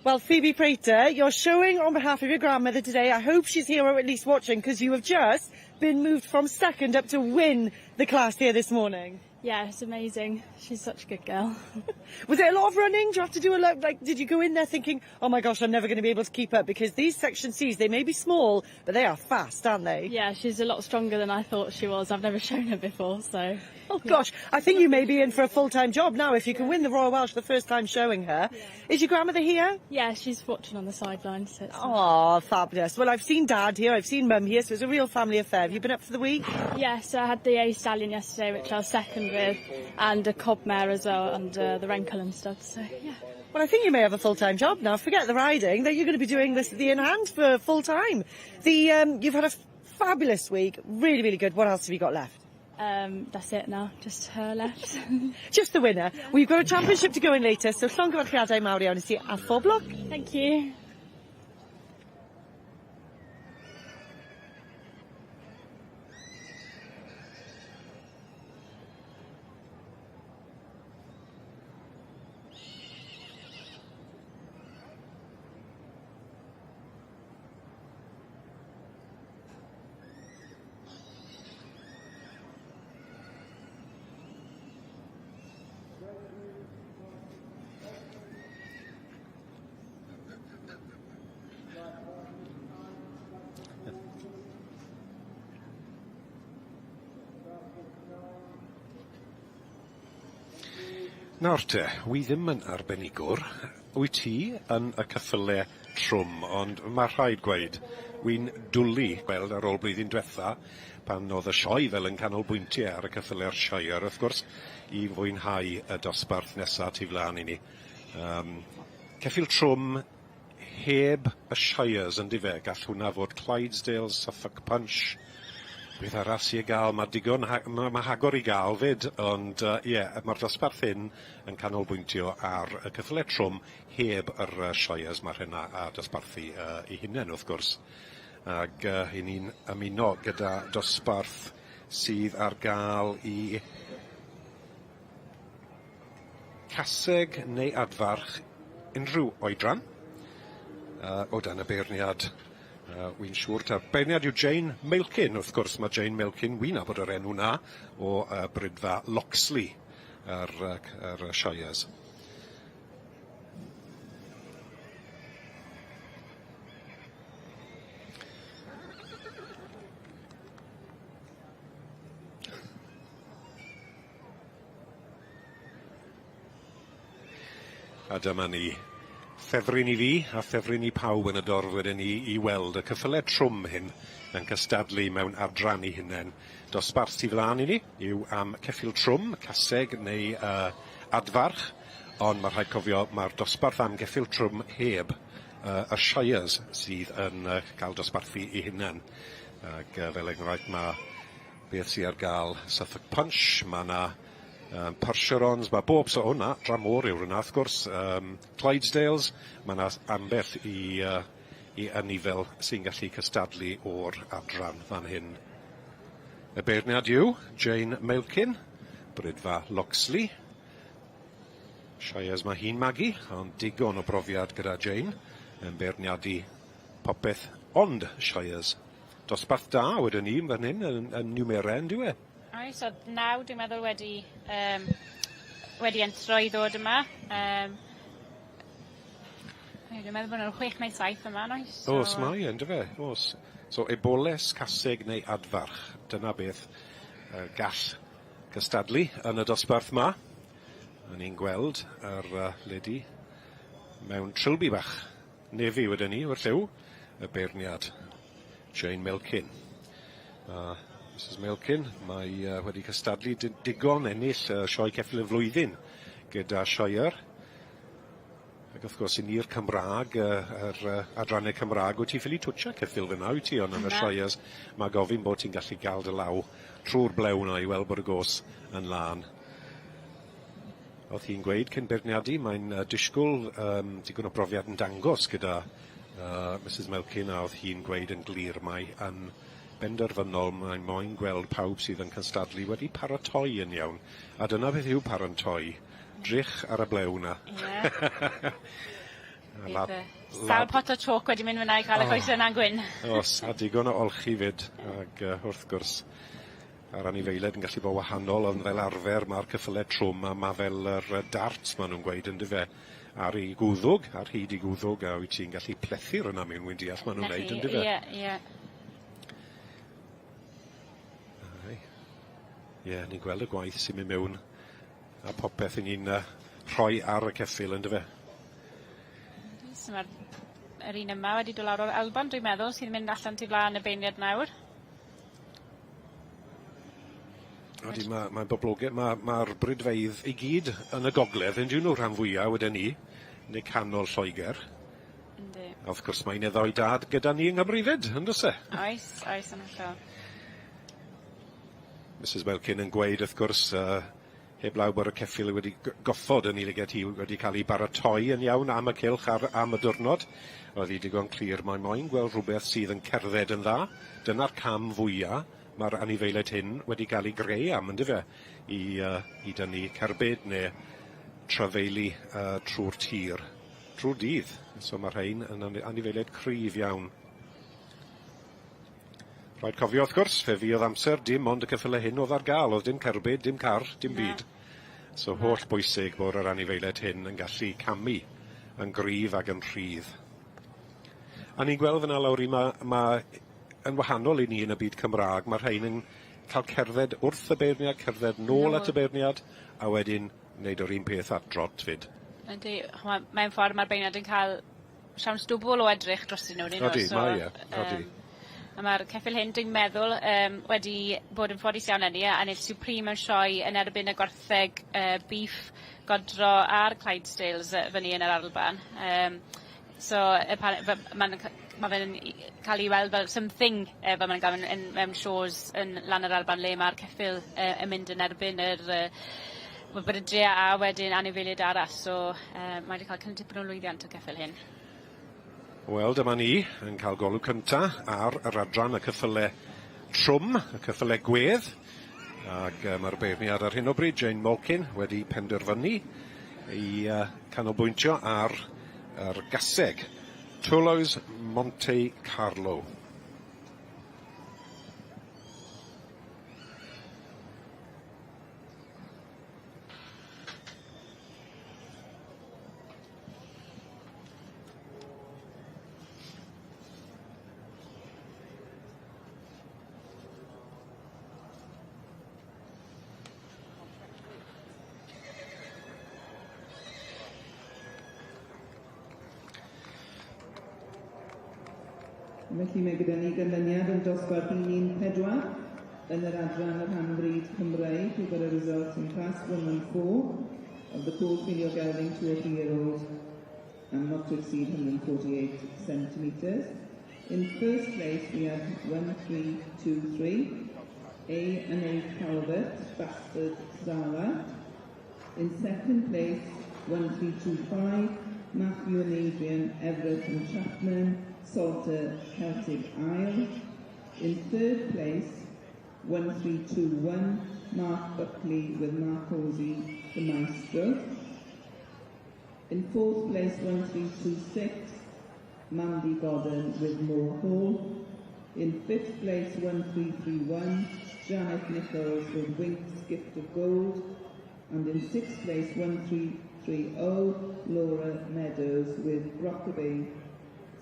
Well, Phoebe Prater, you're showing on behalf of your grandmother today. I hope she's here or at least watching, because you have just been moved from second up to win the class here this morning. Yeah, it's amazing. She's such a good girl. Was it a lot of running? Do you have to do a lot? Like, did you go in there thinking, oh my gosh, I'm never going to be able to keep up? Because these section Cs, they may be small, but they are fast, aren't they? Yeah, she's a lot stronger than I thought she was. I've never shown her before, so... Oh gosh, I think you may be in for a full-time job now if you can win the Royal Welsh the first time showing her. Yeah. Is your grandmother here? Yeah, she's watching on the sidelines. So oh, fabulous. Well, I've seen Dad here, I've seen Mum here, so it's a real family affair. Have you been up for the week? Yeah, so I had the A stallion yesterday, which I was second with, and a cob mare as well, and the Rencullen stud, so yeah. Well, I think you may have a full-time job now. Forget the riding, that you're going to be doing this the in-hand for full-time. You've had a fabulous week, really, really good. What else have you got left? That's it now, just her left. Just the winner. Yeah. We've got a championship to go in later, so llongyfarchiadau mawr iawn i ti ar 4 block. Thank you. Nawr te, wi ddim yn arbenigwr. Wyt ti yn y ceffylau trwm, ond mae rhaid gweud, wi'n dwlu gweld ar ôl blwyddyn diwetha, pan oedd y sioe fel yn canolbwyntiau ar y ceffylau'r Shire, wrth gwrs, i fwynhau y dosbarth nesaf tu flaen i ni. Ceffyl trwm heb y Shires yn dife, gall hwnna fod Clydesdale, Suffolk Punch, beth arall i gael, mae digon, mae hagor i gael fyd, ond mae'r dosbarth hyn yn canolbwyntio ar y ceffylau trwm heb yr Shires mae'r hynna a dosbarthu i hunain wrth gwrs. Ac i ni'n ymuno gyda dosbarth sydd ar gael i caseg neu adfarch unrhyw oedran o dan y beirniad. Wy'n siŵr ta. Beirniad yw Jane Milkin, wrth gwrs mae Jane Milkin, wy'n abod yr enw na, o brydfa Loxley yr sioiers. A dyma ni. Ffefryn i fi a ffefryn i pawb yn y dorf wedyn ni i weld y cyffyle trwm hyn yn cystadlu mewn adran i hunain. Dosbarth sydd flaen i ni yw am ceffyl trwm, caseg neu adfarch, ond mae rhaid cofio mae'r dosbarth am ceffyl trwm heb y sioiers sydd yn cael dosbarthu i hunain. Ac fel enghraifft mae beth sydd ar gael Suffolk Punch, mae yna Percherons, mae bob so hwnna, dramor yw'r yna, wrth gwrs, Clydesdales, mae yna ambell i anifail sy'n gallu cystadlu o'r adran fan hyn. Y beirniad yw Jane Mailkin, Brydfa Loxley. Sioiers mae hi'n magu, ond digon o brofiad gyda Jane, yn beirniadu popeth ond sioiers. Dosbarth da wedyn ni fan hyn yn Niwmeren, dyw e? So 9 dwi'n meddwl wedi entro i ddod yma. Dwi'n meddwl bod nhw'n 6 neu 7 yma, noes? Os mae yn, dy fe? Os. So eboles, caseg neu adfarch. Dyna beth gall cystadlu yn y dosbarth yma. Ni'n gweld yr ledi mewn trilby bach. Nefi wedyn ni, o'r lliw, y beirniad Jane Mailkin. Mrs Mailkin, mae wedi cystadlu digon ennill sioe ceffyl y flwyddyn gyda sioier. Ac wrth gwrs, i ni'r Cymraeg, yr adrannau Cymraeg, wyt ti ffili twtio ceffyl fyna, wyt ti, ond yn y sioiers, mae gofyn bod ti'n gallu gael dy law trwy'r blew na i weld bod y gos yn lan. Oedd hi'n gweud cyn beirniadu, mae'n disgwyl digon o brofiad yn dangos gyda Mrs Mailkin, a oedd hi'n gweud yn glir mai yn benderfynol mae'n moyn gweld pawb sydd yn cystadlu wedi paratoi yn iawn. A dyna beth yw paratoi. Drych ar y blew na. Sawl pot o choc wedi mynd fyna i cael y coesau yna'n gwyn. Os, a digon o olchi fyd. Ac wrth gwrs, ar anifeiliaid yn gallu bod wahanol, ond fel arfer mae'r cyffyle trwm a mae fel yr darts maen nhw'n gweud yn dyfe. Ar ei gwddwg, ar hyd i gwddwg, a wyt ti'n gallu plethu'r yna mewn wy'n deall maen nhw'n neud yn dyfe. Ie. Ie, ni'n gweld y gwaith sy'n mynd mewn a popeth i ni'n rhoi ar y ceffyl yn dyfe. So mae'r un yma wedi dod lawr o'r Alban, dwi'n meddwl, sydd yn mynd allan tu flaen y beirniad nawr. Odi, mae'n boblogaidd. Mae'r brydfeidd i gyd yn y gogledd, yn dyn nhw rhan fwyaf wedyn ni, neu canol Lloegr. A wrth gwrs mae'n eddoi dad gyda ni yng Nghymru fyd, yn dys e? Oes, yn hollol. Mrs Mailkin yn gweud, wrth gwrs, heb law bod y ceffyl wedi goffod yn uligedd hi wedi cael ei baratoi yn iawn am y cylch am y diwrnod. Oedd hi digon clir mae'n moyn gweld rhywbeth sydd yn cerdded yn dda. Dyna'r cam fwyaf mae'r anifeiliaid hyn wedi cael ei greu am, yn dyfe, i dynnu cerbyd neu trafeilu trwy'r tir, trwy'r dydd. So mae'r rhain yn anifeiliaid cryf iawn. Rhaid cofio, wrth gwrs, fe fi oedd amser, dim ond y cyffyle hyn oedd ar gael, oedd dim cerbyd, dim car, dim byd. So holl bwysig bod yr anifeiliaid hyn yn gallu camu yn gryf ac yn rhydd. A ni'n gweld fyna lawr i mae yn wahanol i ni yn y byd Cymraeg, mae'r rhain yn cael cerdded wrth y beirniad, cerdded nôl at y beirniad, a wedyn wneud o'r un peth at drot fyd. Ydy, mae'n ffordd mae'r beirniad yn cael siawns dwbl o edrych dros nhw. Odi, mae e, odi. A mae'r ceffyl hyn, dwi'n meddwl, wedi bod yn ffodus iawn enni, a ennill Supreme mewn sioe yn erbyn y gwartheg beef, godro a'r Clydesdales fyny yn yr Alban. So mae fe'n cael ei weld fel something fel mae'n gael mewn shows yn lan yr Alban le mae'r ceffyl yn mynd yn erbyn yr brydriau a wedyn anifeiliaid arall. So mae wedi cael cynnig tipyn o lwyddiant o ceffyl hyn. Wel, dyma ni yn cael golwg cyntaf ar yr adran y cyffyle trwm, y cyffyle gwedd. Ac mae'r beirniad ar hyn o bryd, Jane Mailkin, wedi penderfynu i canolbwyntio ar gaseg. Toulouse Monte Carlo. Felly mae gyda ni ganlyniad yn dosbarth 1-4 yn yr adran yr hanfryd Cymreig who've got a result in class 114 of the course filio gelding 2 or 3-year-old and not to exceed 148 centimetres. In first place we had 1323, A and A Calvert, Bastard Zara. In second place 1325, Matthew and Adrian Everett and Chapman, Salter Celtic Isle. In third place 1321, Mark Buckley with Mark Hosey, the Maestro. In fourth place 1326, Mandy Godden with Moore Hall. In fifth place 1331, Janet Nichols with Wink's Gift of Gold. And in sixth place 1330, Laura Meadows with Rockaby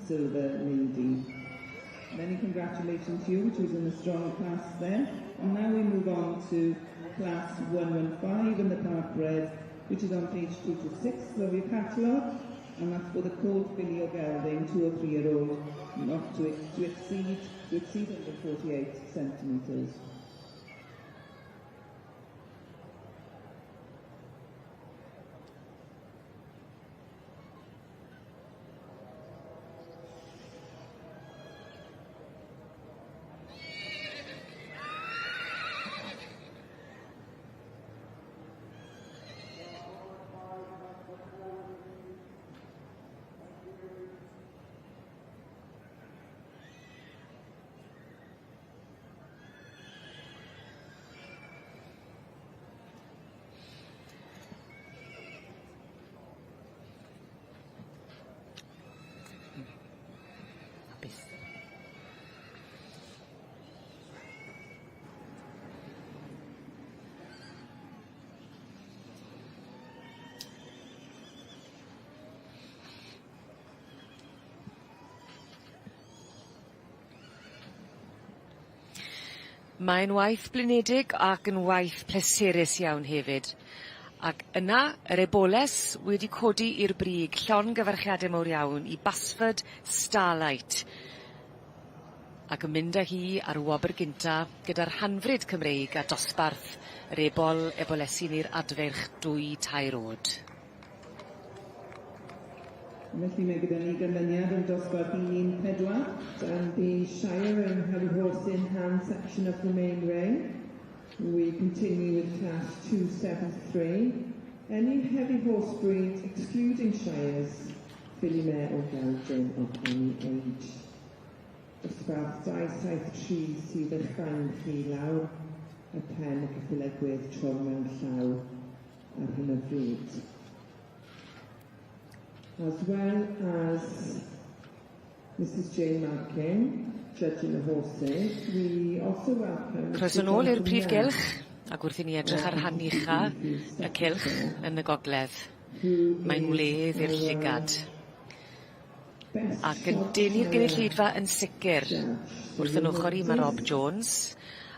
Silver Lady. Many congratulations to you, which was in a strong class there. And now we move on to class 115 in the park bread, which is on page 2 to 6 of your catalogue, and that's for the cold filly or gelding, 2 or 3-year-old, not to exceed under 48 centimetres. Mae'n waith blinedig ac yn waith pleserus iawn hefyd. Ac yna, yr eboles wedi codi i'r brig llon gyfarchiadau mawr iawn I Basford Starlight. Ac yn mynd â hi ar wobr gynta gyda'r hanfryd Cymreig a dosbarth yr ebolesi i'r adferch 2-3 oed. Felly mae gyda ni ganlyniad yn dosbarth 1-4 and the Shire and Heavy Horse in Hand section of the main ring. We continue with class 273. Any heavy horse breeds excluding Shires, filly mare or gelding of any age. Dosbarth 273 sydd yn llawn chi lawr, y pen y cyffilegwydd trom mewn llaw ar hyn o bryd. As well as Mrs. Jane Markin, judging the horses, we also welcome... Croeso nôl i'r prif gylch, ac wrth I ni edrych ar rhan ucha y cylch yn y gogledd. Mae'n wledd i'r llygad. Ac yn denu'r gynulleidfa yn sicr. Wrth yn ochr I mae Rob Jones,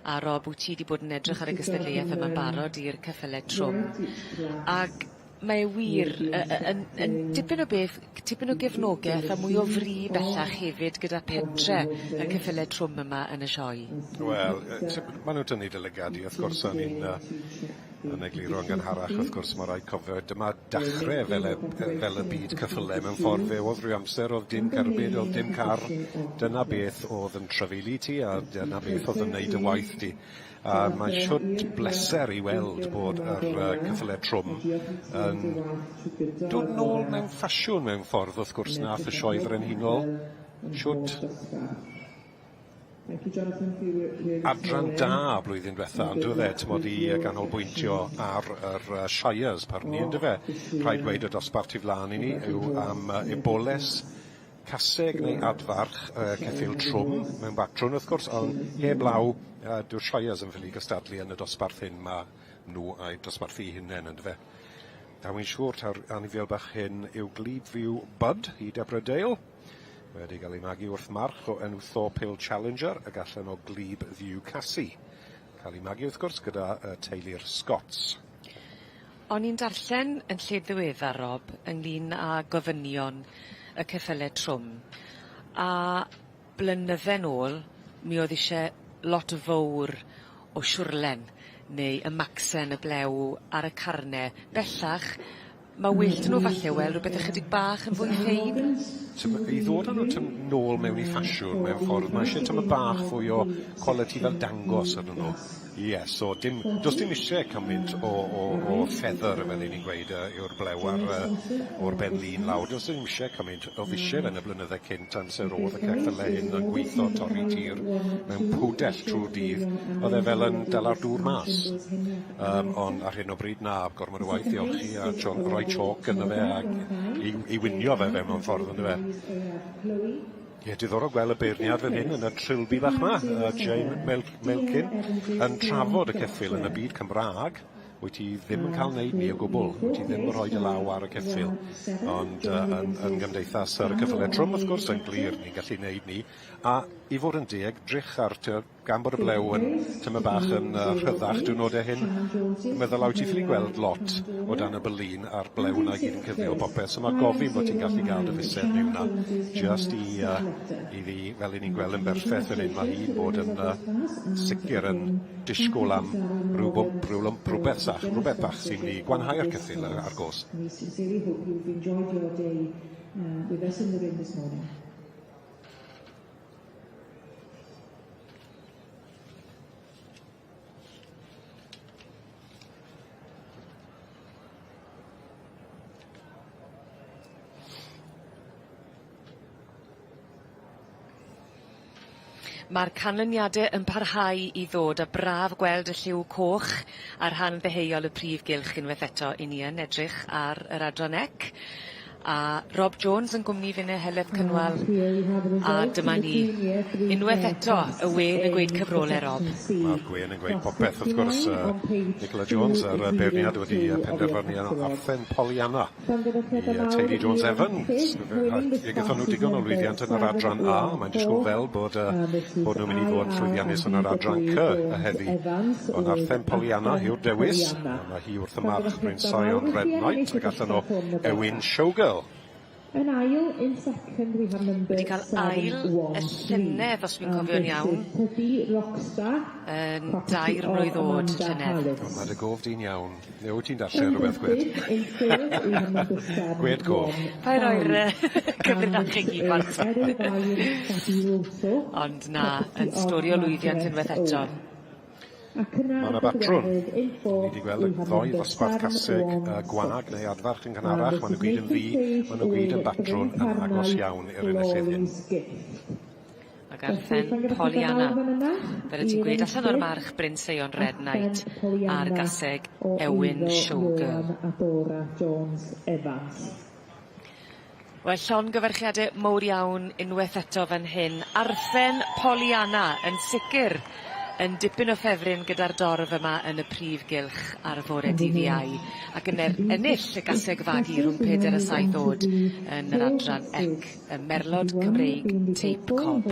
a Rob wyt ti wedi bod yn edrych ar y gystadleuaeth yma'n barod i'r cyffyle trwm. Ac mae wir yn dipyn o gefnogaeth a mwy o fri bellach hefyd gyda pentre y cyffyle trwm yma yn y sioe. Wel, maen nhw'n tynnu dylygadu, wrth gwrs, yn egluro yn gynharach, wrth gwrs, mae rhaid cofio, dyma dachrau fel y byd cyffyle mewn ffordd fe, oedd rhyw amser, oedd dim cerbyd, oedd dim car, dyna beth oedd yn trafeili ti, a dyna beth oedd yn neud y waith ti. A mae'n siwt bleser I weld bod yr cyffyle trwm yn dod nôl mewn ffasiwn mewn ffordd, wrth gwrs, nath y sioe frenhinol. Siwt adran da blwyddyn diwetha, ond oedd tymod I ganolbwyntio ar yr Shires parni, ynddo fe. Rhaid dweud y dosbarth I flaen I ni yw am eboles, caseg neu adfarch ceffyl trwm mewn batrwn, wrth gwrs, ond heb law, dyw'r Shires yn ffili gystadlu yn y dosbarth hyn mae nhw a'i dosbarth I hunain, ynddo fe. A wy'n siŵr ta'r anifiol bach hyn yw glib fyw Bud I Deborah Dale, wedi cael ei magu wrth march o enw Thorpe Hill Challenger a gallen o glib ddiw Cassie. Cael ei magu wrth gwrs gyda teulu'r Scots. O'n i'n darllen yn lle ddiweddar, Rob, ynglyn â gofynion y cyffyle trwm. A blynydde nôl, mi oedd eisiau lot o fawr o siwrlen neu y macsen y blew ar y carne. Bellach, mae wyllt nhw falle weld rhywbeth ychydig bach yn fwy ffein. I ddod â nhw nôl mewn I ffasiwn mewn ffordd, mae eisiau tymor bach fwy o quality fel dangos ydyn nhw. Yes, so does dim eisiau cymaint o feather fel ni'n gweud yw'r blew o'r ben lun lawr. Does dim eisiau cymaint o fisir yn y blynydde cynt amser oedd y ceffylau hyn yn gweithio torri tir mewn pwdell trwy'r dydd. Oedd e fel yn dala'r dŵr mas. Ond ar hyn o bryd na, gormod o waith diolchi a rhoi chalk yn y fe a I winio fe mewn ffordd yn y fe. Ie, diddorol gweld y beirniad fan hyn yn y trilby bach ma, Jane Melkin, yn trafod y ceffyl yn y byd Cymraeg, wyt ti ddim yn cael neud ni o gwbl, wyt ti ddim yn rhoi dy law ar y ceffyl. Ond yn gymdeithas ar y cyffylau trwm, wrth gwrs, yn glir, ni'n gallu neud ni. A I fod yn deg, drych ar gan bod y blew yn tyma bach yn rhyddach diwrnodau hyn, meddwl awt ti ffili gweld lot o dan y bylun a'r blew na gyd yn cyfio popeth. So mae gofyn bod ti'n gallu gael dy fused mewn na, just I fi, fel ni'n gweld yn berffaith fan hyn, mae hi bod yn sicr yn disgwyl am rhywbeth bach sy'n mynd I gwanhau'r cyffil ar gos. We sincerely hope you've enjoyed your day with us in the ring this morning. Mae'r canlyniadau yn parhau I ddod a braf gweld y lliw coch ar rhan ddeheuol y prif gylch unwaith eto I ni yn edrych ar yr adran ec. A Rob Jones yn gwmni fyny heledd cynwal a dyma ni. Unwaith eto y wen yn gweud cyfrolau Rob. Mae'r gwen yn gweud popeth wrth gwrs Nicola Jones ar beirniad wedi penderfynu yn arffen Pollyanna I teulu Jones Evans. I gyda nhw digon o lwyddiant yn yr adran A, mae'n disgwyl fel bod nhw'n mynd I fod llwyddiannus yn yr adran C y heddi. Ond arffen Pollyanna yw'r dewis. Mae hi wrth y march Bryn Sion Red Knight ac allan o Ewin Showground. Yn ail, in second, we have number 7-1. Wedi cael ail y llynedd, os fi'n cofio'n iawn. Yn 2 mlwydd oed llynedd. Mae dy gof di'n iawn. Neu wyt ti'n darllen rhywbeth gwed? Gwed gof. Pa roi'r cyfrinach chi gyd Ond na, yn stori o lwyddiant unwaith eto. Mae yna batrwn. Ni wedi gweld y ddoi ddosbarth casig gwag neu adfarch yn gynharach. Maen nhw gyd yn ddi, maen nhw gyd yn batrwn yn agos iawn i'r enillydd hyn. Ac arffen Pollyanna. Fel y ti'n gweud allan o'r march Bryn Sion Red Knight a'r gaseg Ewin Showground. Wel, llongyfarchiadau mowr iawn unwaith eto fan hyn. Arffen Pollyanna yn sicr yn dipyn o ffefryn gyda'r dorf yma yn y prif gylch ar y fore dydd Iau ac yn ennill y gaseg fagu rhwng 4 a 7 oed yn yr adran ec y Merlod Cymreig Tape Cob.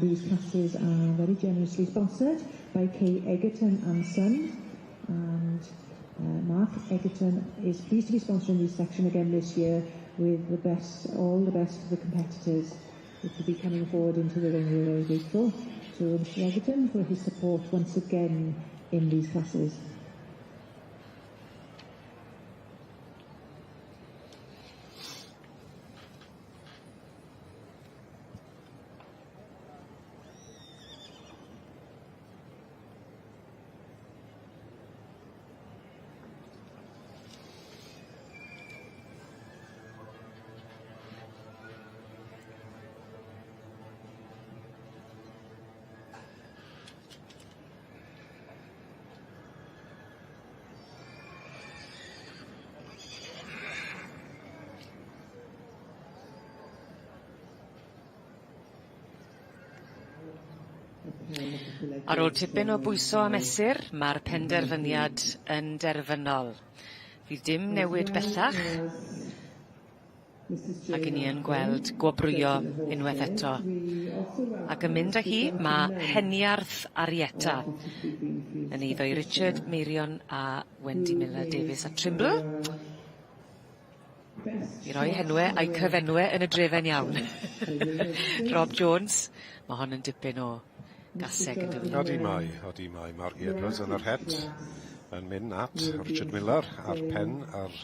These classes are very generously sponsored by Kay Egerton and Son, and Mark Egerton is pleased to be sponsoring this section again this year with all the best of the competitors who will be coming forward into the ring. We're very grateful to Mr. Egerton for his support once again in these classes. Ar ôl tipyn o bwyso a mesur, mae'r penderfyniad yn derfynol. Fydd dim newid bellach, ac i ni yn gweld gwobrwyo unwaith eto. Ac yn mynd â hi, mae Heniarth Arieta yn eiddo i Richard Meirion a Wendy Miller Davies a Trimble. I roi henwe a'i cyfenwe yn y drefen iawn. Rob Jones, mae hon yn dipyn o gaseg yn dyfu. Odi mai. Margie Edwards yn yr het yn mynd at Richard Miller a'r pen a'r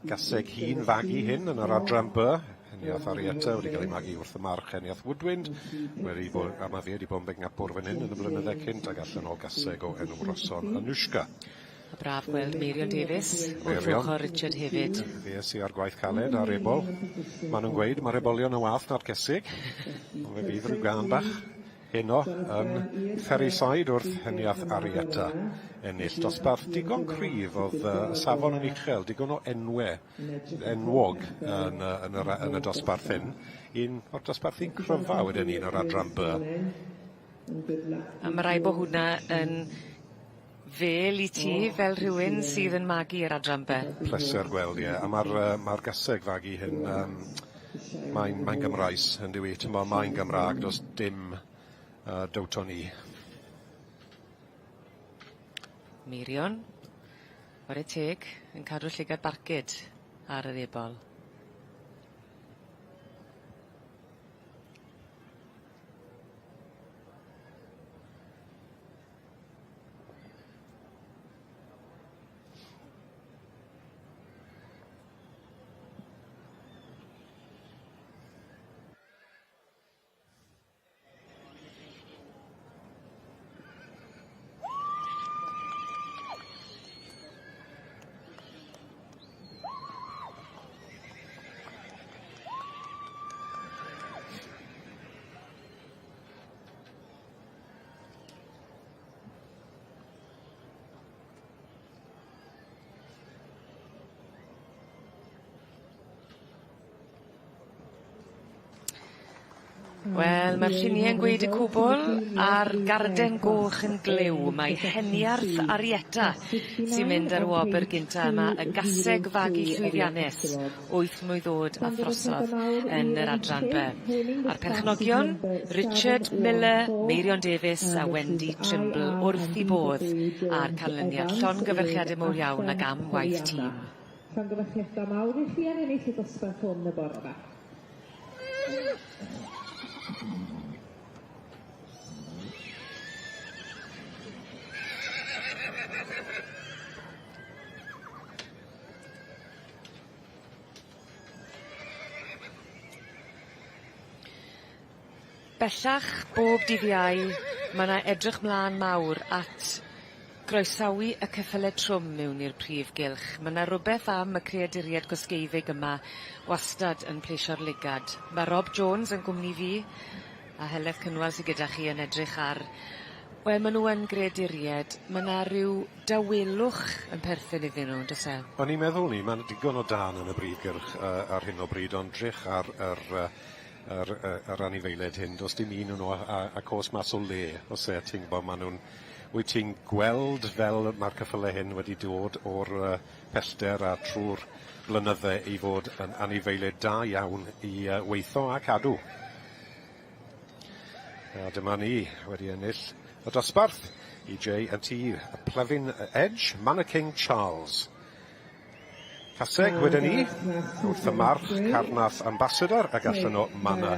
gaseg hun fagu hyn yn yr adran B. Heniaeth Arietta wedi cael ei magu wrth y march Heniaeth Woodwind, a mae fe wedi bod yn Bengapwr fan hyn yn y blynydde cynt ac allan o gaseg o enw Roson Anushka. A braf gweld Mirion Davies wrth ochr Richard hefyd. Fe sy'n ar gwaith caled ar ebol. Maen nhw'n gweud mae'r ebolion yn wath na'r gesig. Fe fydd rhyw gan bach heno yn Ferryside wrth Heniaeth Arietta ennill dosbarth digon cryf oedd y safon yn uchel, digon o enwog yn y dosbarth hyn. Un o'r dosbarth un cryfa wedyn un o'r adran B. A mae rai bo hwnna yn fel i ti fel rhywun sydd yn magu i'r adran B. Pleser gweld, ie. A mae'r gaseg fagu hyn, mae'n Gymraes yn dywi. Mae'n Gymraeg, does dim dowton ni. Mirion, wad e teg, yn cadw llygad barcud ar yr ebol. Wel, mae'r lluniau yn gweud y cwbl a'r garden goch yn glyw. Mae Heniarth Arietta sy'n mynd ar wobr gynta yma, y gaseg fagu llwyddiannus, 8 mlwydd oed a throsodd yn yr adran B. A'r perchnogion, Richard Miller, Mirion Davies a Wendy Trimble wrth i bodd a'r canlyniad llongyfarchiadau mawr iawn ag am waith tîm. Llongyfarchiadau mawr i chi ar ennill y dosbarth hwn y bore yma. Bellach bob dydd Iau, mae yna edrych mlaen mawr at groesawu y ceffyle trwm mewn i'r prif gylch. Mae yna rhywbeth am y creaduriad gosgeifig yma wastad yn pleisio'r ligad. Mae Rob Jones yn gwmni fi a Heledd Cynwal sydd gyda chi yn edrych ar. Wel, maen nhw yn greaduriad. Mae yna rhyw dawelwch yn perthyn iddyn nhw, does e? O'n i'n meddwl ni, mae'n digon o dan yn y brif gylch ar hyn o bryd, ond drych ar yr anifeiliaid hyn, does dim un nhw a cos mas o le, os e, ti'n gwybod, maen nhw'n, wyt ti'n gweld fel mae'r cyffyle hyn wedi dod o'r pellter a trwy'r blynydde i fod yn anifeiliaid da iawn i weithio a cadw. A dyma ni wedi ennill y dosbarth i J&T, y plefin Edge, Manor Charles. Caseg wedyn ni, wrth y march Carnath Ambassador ac allan o Mana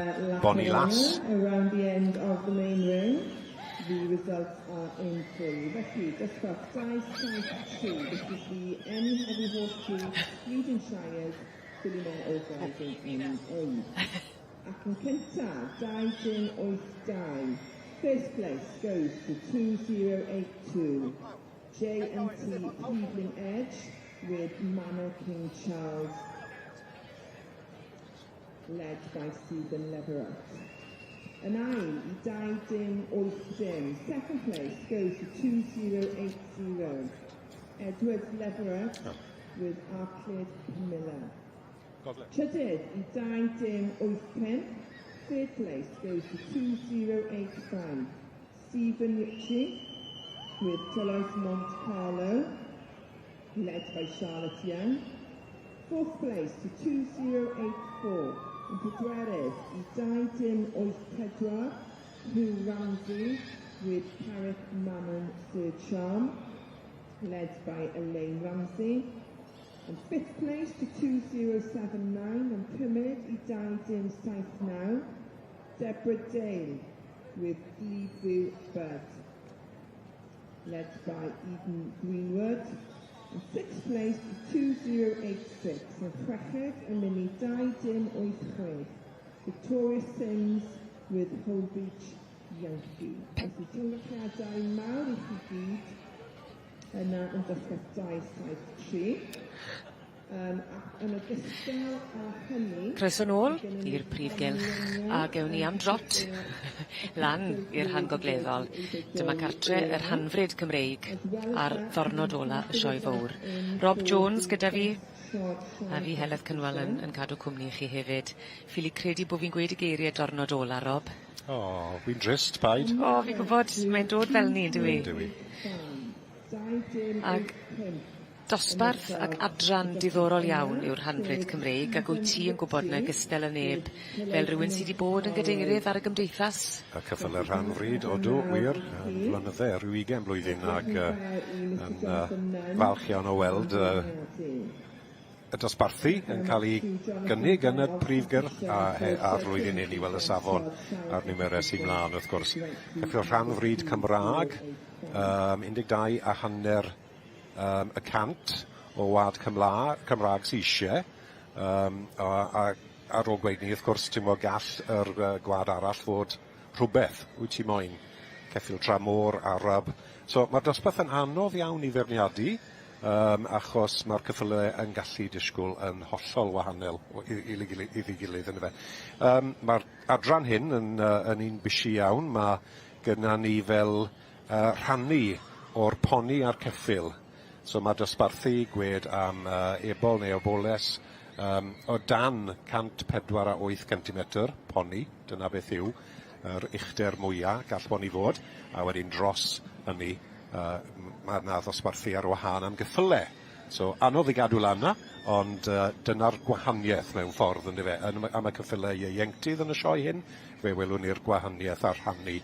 Bonnie Lass. Around the end of the main ring, the results are in full. Felly, dosbarth 2-2. This is the heavy horse crew, leading Shires, Philomena O'Brien in A. Ac yn cyntaf, 2-8-2. First place goes to 2082. J&T Cleveland Edge with Manor Charles, led by Stephen Leverett. An ail i 2-8. Second place goes to 2080. Edward Leverett with Arclid Miller. Trydydd i 2-8. Third place goes to 2085. Stephen Ritchie with Deloitte Monte Carlo, led by Charlotte Young. Fourth place to 2084. Yn pedwerydd i 2-8. Hugh Ramsey with Carrick Mammon Third Charm, led by Elaine Ramsey. In 5th place to 2079 and cymryd I 2-7-9, Deborah Dale with Sylwebaeth, led by Eden Greenwood. In 6th place to 2086 and chweched yn mynd I 2-8-6, Victoria Sims with Holbeach Yankee. Felly diolchiadau mawr I chi gyd yna yn dosbarth 2-7-3. Yn ogystal â hynny... Croeso nôl i'r prifgylch a gewn ni am drot lan i'r rhan gogleddol. Dyma cartre yr hanfryd Cymreig a'r ddornod ola y sioe fawr. Rob Jones gyda fi, a fi Heledd Cynwal yn cadw cwmni I chi hefyd. Ffili credu bod fi'n gweud y geiriau dornod ola, Rob. Fi'n drist, paid. Fi'n gwybod, mae'n dod fel ni, dwi. Ag dosbarth ac adran diddorol iawn yw'r hanfryd Cymreig, ac wyt ti yn gwybod na gystal y neb fel rhywun sydd wedi bod yn gadeirydd ar y gymdeithas? Y cyffel yr hanfryd, odw, wir, flynydde, rhyw 20 blwyddyn, ac yn falch iawn o weld y dosbarthu yn cael ei gynnig yn y prifgyrch a'r flwyddyn hyn I weld y safon a'r nimeres I mlaen, wrth gwrs. Cyffel rhanfryd Cymraeg, 12.5% y cant o wad Cymraeg sy'n eisiau. Ar ôl gweud ni, wrth gwrs, ti'n mo gall yr gwad arall fod rhywbeth, wyt ti moyn, ceffil tramor, Arab. So mae'r dosbarth yn anodd iawn I feirniadu, achos mae'r cyffylau yn gallu disgwyl yn hollol wahanol iddi gilydd yn y fe. Mae'r adran hyn yn un bisi iawn, mae gyda ni fel rhannu o'r poni a'r ceffil. So mae dosbarthu gwed am ebol neu oboles o dan 148 cm poni, dyna beth yw yr uchder mwyaf gall poni fod, a wedyn dros hynny mae yna ddosbarthu ar wahân am gyffylau. So anodd I gadw lanna, ond dyna'r gwahaniaeth mewn ffordd yn dyfe. Am y cyffylau ieuenctydd yn y sioe hyn, fe welwn ni'r gwahaniaeth ar rhannu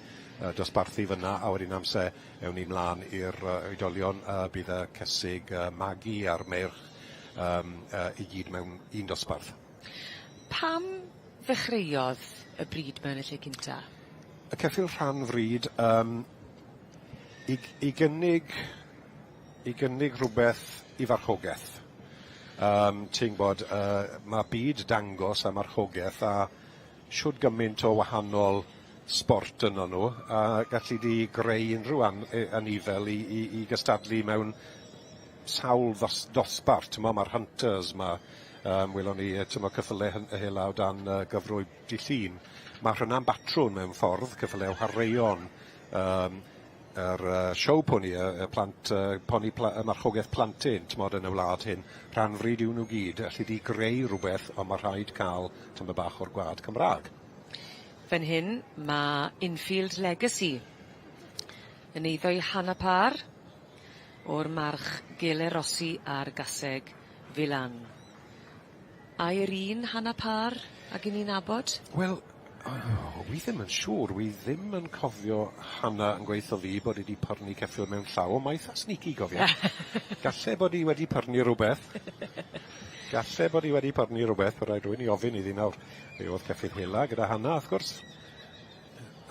dosbarthu fyna, a wedyn amser ewn ni mlaen i'r oedolion bydd y cysig magu a'r merch I gyd mewn un dosbarth. Pam ddechreuodd y bryd mewn y lle cynta? Y ceffil rhanfryd I gynnig rhywbeth I farchogaeth. Ti'n bod, mae byd dangos am archogaeth a siwd gymaint o wahanol sport yno nhw, a gallu di greu unrhyw anifel I gystadlu mewn sawl dosbarth. Mae'r hunters, welon ni cyffylau hela o dan gyfrwy di llun. Mae hynna'n batrwn mewn ffordd, cyffylau harreion, show pony, pony marchogaeth plantyn, tymod yn y wlad hyn, rhanfryd yw nhw gyd, allu di greu rhywbeth, ond mae rhaid cael tyma bach o'r gwad Cymraeg. Fan hyn, mae Infield Legacy yn eiddo I hanapar o'r march Gele Rossi a'r gaseg Filan. A'r un hanapar ag yn ni'n abod? Wel, wi ddim yn siŵr, wi ddim yn cofio Hana yn gweithio fi bod wedi pyrnu ceffil mewn llaw, ond mae eitha sneaky gofio. Galle bod I wedi pyrnu rhywbeth. Galle bod I wedi pyrnu rhywbeth, rhaid rwy'n I ofyn iddi nawr. Fe oedd ceffil hela gyda Hana, wrth gwrs.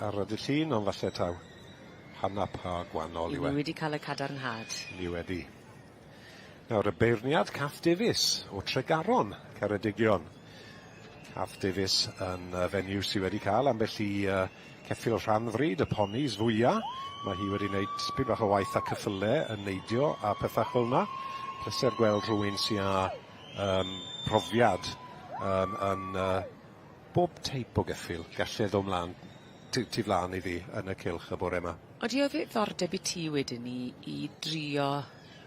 Ar y llun, ond falle taw. Hana pa gwanol I Ni wedi cael y cadarnhad. Ni wedi. Nawr, y beirniad Cath Davies o Tregaron, Ceredigion. Cath Davies yn fenyw sydd wedi cael ambell I ceffil rhanfryd, y ponis fwyaf. Mae hi wedi gwneud byd bach o waith a cyffylau yn neidio a pethau fel yna. Pleser gweld rhywun sy'n profiad yn bob teip o geffil. Gallai ddod mlaen, tu flaen iddi yn y cylch y bore yma. Odi o ddiddordeb I ti wedyn ni I drio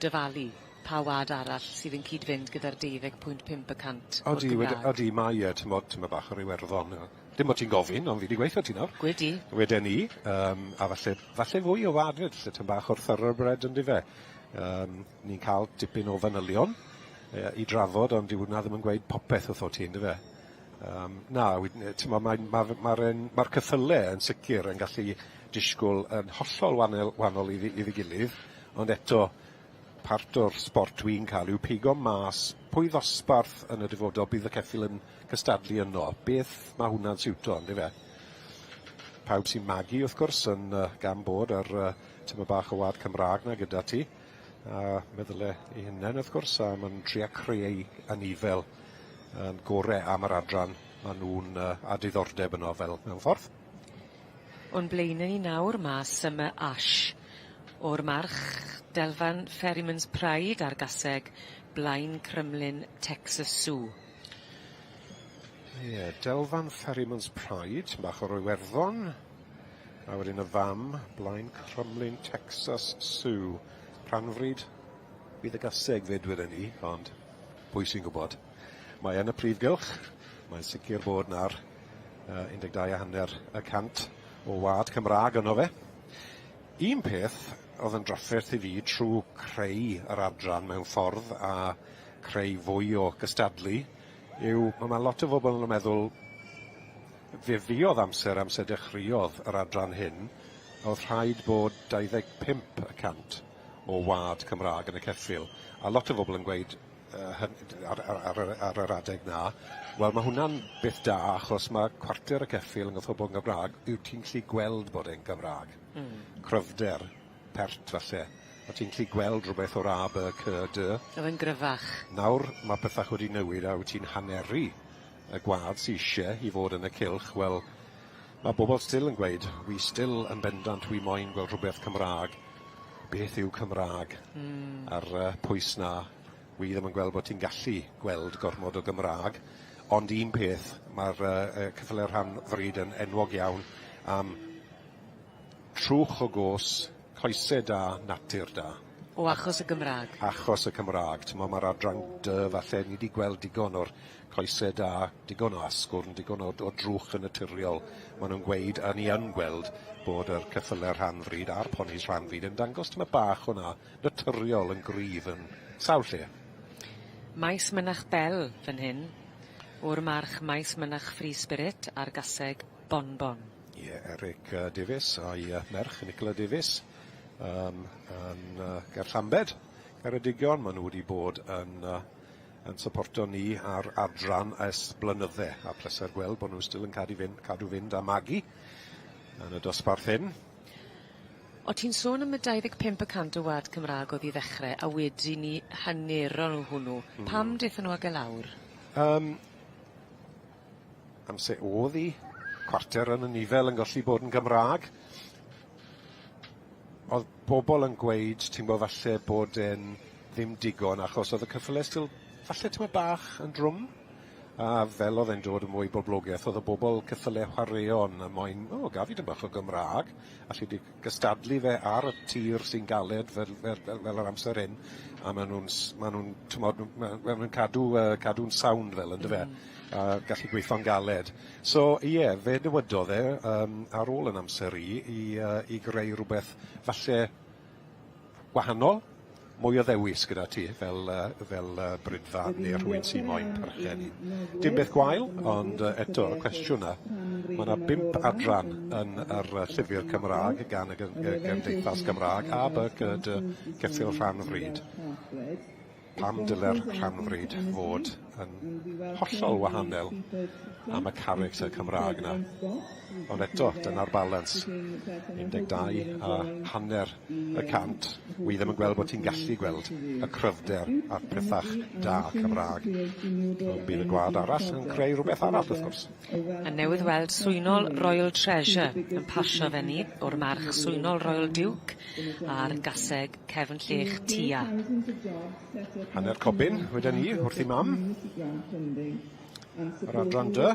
dyfalu pa wad arall sydd yn cyd-fynd gyda'r 12.5% o'r Gymraeg? Odi, mae tyma bach o'r Iwerddon. Dim o ti'n gofyn, ond fi wedi gweithio ti nawr. Gwedi. Wedyn ni, a falle fwy o wadfyd, lle tyma bach o'r thoroughbred yn dife. Ni'n cael dipyn o fanylion I drafod, ond dyw hwnna ddim yn gweud popeth wrtho ti, yn dife. Mae'r cyffylau yn sicr yn gallu disgwyl yn hollol wahanol iddi gilydd, ond eto, part o'r sport dwi'n cael yw pigo mas pwy ddosbarth yn y dyfodol bydd y ceffil yn cystadlu yno. Beth mae hwnna'n siwto, ynddi fe? Pawb sy'n magu, wrth gwrs, yn gan bod ar tyma bach o wad Cymraeg na gyda ti. A meddwl ei hunain, wrth gwrs, a mae'n trio creu anifel yn gorau am yr adran. Maen nhw'n a diddordeb yno fel mewn ffordd. O'n blaen ni nawr mas yma Ash o'r march Delfan Ferryman's Pride ar gaseg Blaen Crymlyn Texas Sioe. Ie, Delfan Ferryman's Pride, bach o'r Iwerddon. A wedyn y fam, Blaen Crymlyn Texas Sioe. Rhanfryd, bydd y gaseg fyd wedyn ni, ond pwy sy'n gwybod. Mae yn y prif gylch. Mae'n sicr bod na'r 12.5% o wad Cymraeg yno fe. Un peth oedd yn drafferth i fi trwy creu yr adran mewn ffordd a creu fwy o gystadlu yw mae lot o bobl yn meddwl fe fuodd amser dechreuodd yr adran hyn, oedd rhaid bod 25% o wad Cymraeg yn y ceffil. A lot o bobl yn gweud ar yr adeg na, wel mae hwnna'n beth da achos mae cwarter y ceffil yn gyffredinol bod yn Gymraeg yw ti'n gallu gweld bod e'n Gymraeg. Cryfder, pert falle. A ti'n gallu gweld rhywbeth o'r A, B, C, D. Oedd yn gryfach. Nawr mae pethau wedi newid a wyt ti'n haneru y gwad sy'n eisiau i fod yn y cylch. Wel, mae bobl still yn gweud, wi still yn bendant wi moyn gweld rhywbeth Cymraeg. Beth yw Cymraeg? Ar pwys na. Wi ddim yn gweld bod ti'n gallu gweld gormod o Gymraeg, ond un peth, mae'r ceffylau rhanfryd yn enwog iawn am trwch o gos, coesau da, natur da. O achos y Gymraeg? Achos y Cymraeg. Mae'r adran dy, falle, ni wedi gweld digon o'r coesau da, digon o asgwrn, digon o drwch yn naturiol. Maen nhw'n gweud, a ni yn gweld, bod yr ceffylau rhanfryd a'r ponis rhanfryd yn dangos tyma bach o'na naturiol yn gryf yn sawl lle. Maes Mynach Bell fan hyn, o'r march Maes Mynach Free Spirit ar gaseg Bonbon. Ie, Eric Davies a'i merch Nicola Davies yn Gerllambed. Ceredigion, maen nhw wedi bod yn supporto ni ar adran ers blynydde, a pleser gweld bod nhw still yn cadw fynd a magu yn y dosbarth hyn. O ti'n sôn am y 25% o wad Cymraeg oedd i ddechrau, a wedi ni hanero nhw hwnnw. Pam daethon nhw ag e lawr? Amser oedd i, cwarter yn y nifel yn gallu bod yn Gymraeg. Oedd bobl yn gweud, ti'n bod falle bod e'n ddim digon, achos oedd y ceffylau still falle ti'n bach yn drwm. A fel oedd e'n dod yn mwy boblogaeth, oedd y bobl ceffylau chwaraeon yn moyn, gaf i dim bach o Gymraeg, a chi wedi gystadlu fe ar y tir sy'n galed fel yr amser hyn, a maen nhw'n cadw'n sound fel, ynddo fe, a gallu gweithio'n galed. So, ie, fe dywydodd e ar ôl yn amser i greu rhywbeth falle wahanol, mwy o ddewis gyda ti, fel brydfa neu rhywun sy'n moyn parchen. Dim beth gwael, ond eto, y cwestiwn na, mae yna 5 adran yn yr llyfr Cymraeg gan y Gymdeithas Gymraeg a ceffyl rhanfryd. Pam dylai'r rhanfryd fod yn hollol wahanol am y character Cymraeg yna. Ond eto, dyna'r balans. 12.5%. Wi ddim yn gweld bod ti'n gallu gweld y cryfder a'r pethach da Cymraeg. Bydd y gwad arall yn creu rhywbeth arall, wrth gwrs. A newydd weld swynol Royal Treasure yn pasio fenni o'r march swynol Royal Duke a'r gaseg Cefn Llech Tia. Hanner cobyn, wedyn ni, wrth i mam. Yr adran dy.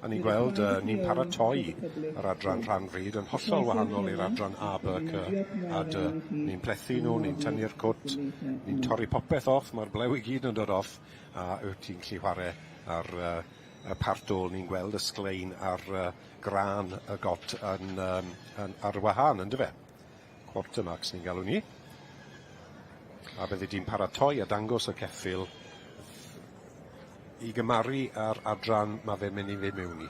A ni'n gweld, ni'n paratoi yr adran rhanfryd yn hollol wahanol i'r adran A, B, C a D. Ni'n plethu nhw, ni'n tynnu'r cwt, ni'n torri popeth off, mae'r blew i gyd yn dod off, a wyt ti'n gallu chwarae ar y partol, ni'n gweld y sglein ar gran y got ar wahan, ynddo fe? Quartermax ni'n galw ni. A bydde di'n paratoi a dangos y ceffyl i gymaru ar adran mae fe'n mynd i fynd mewn i.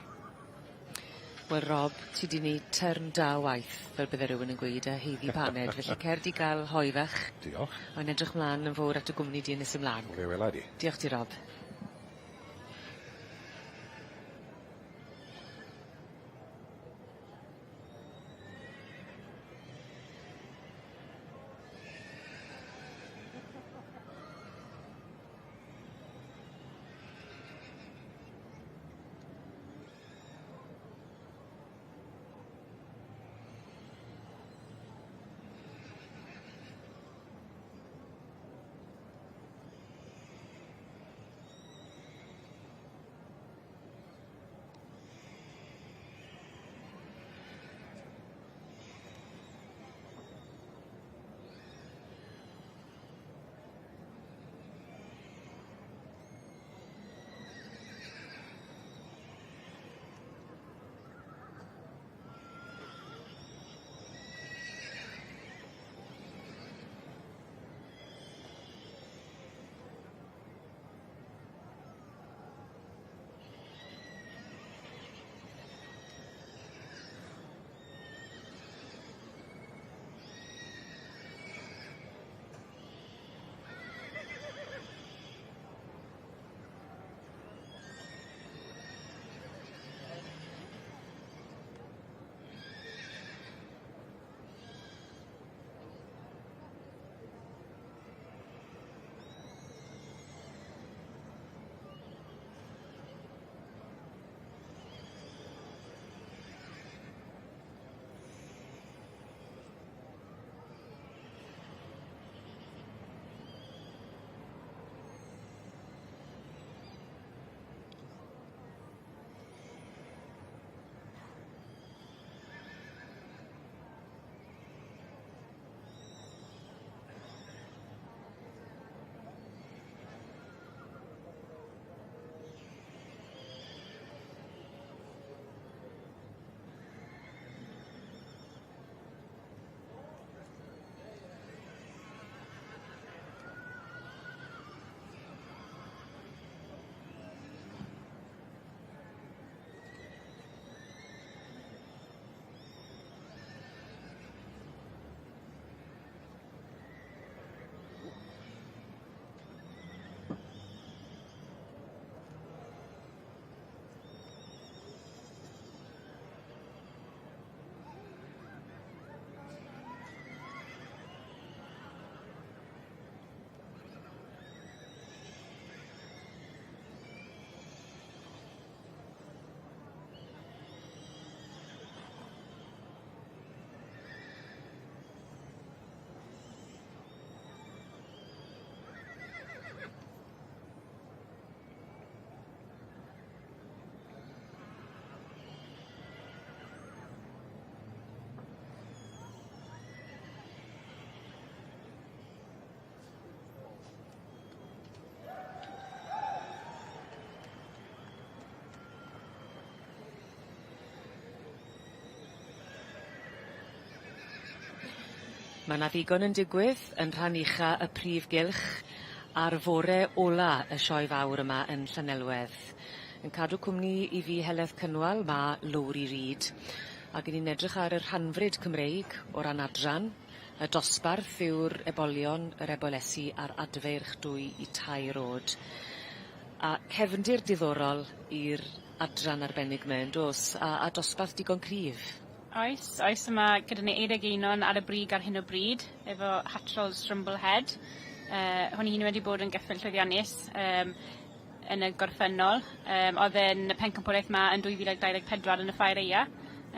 Wel, Rob, ti di wneud term da waith, fel bydde rhywun yn gweud, a heiddi paned, felly cer di gael hoiddach. Diolch. Mae'n edrych mlaen yn fawr at y gwmni di yn ys ymlaen. Fe wela di. Diolch ti, Rob. Mae yna ddigon yn digwydd yn rhan ucha y prif gylch a'r fore ola y sioe fawr yma yn Llanelwedd. Yn cadw cwmni i fi Heledd Cynwal, mae Lowri Reid. Ac ni'n edrych ar y rhanfryd Cymreig o ran adran. Y dosbarth yw'r ebolion, yr ebolesu a'r adfeirch 2 i 2 rod. A cefndir diddorol i'r adran arbennig mewn dos, a dosbarth digon cryf. Oes yma gyda ni 21 ar y brig ar hyn o bryd, efo Hatrol Strumblehead. Hwn i hyn wedi bod yn geffyl llwyddiannus yn y gorffennol. Oedd yn y pencampwraeth yma yn 2024 yn y Ffair Eia,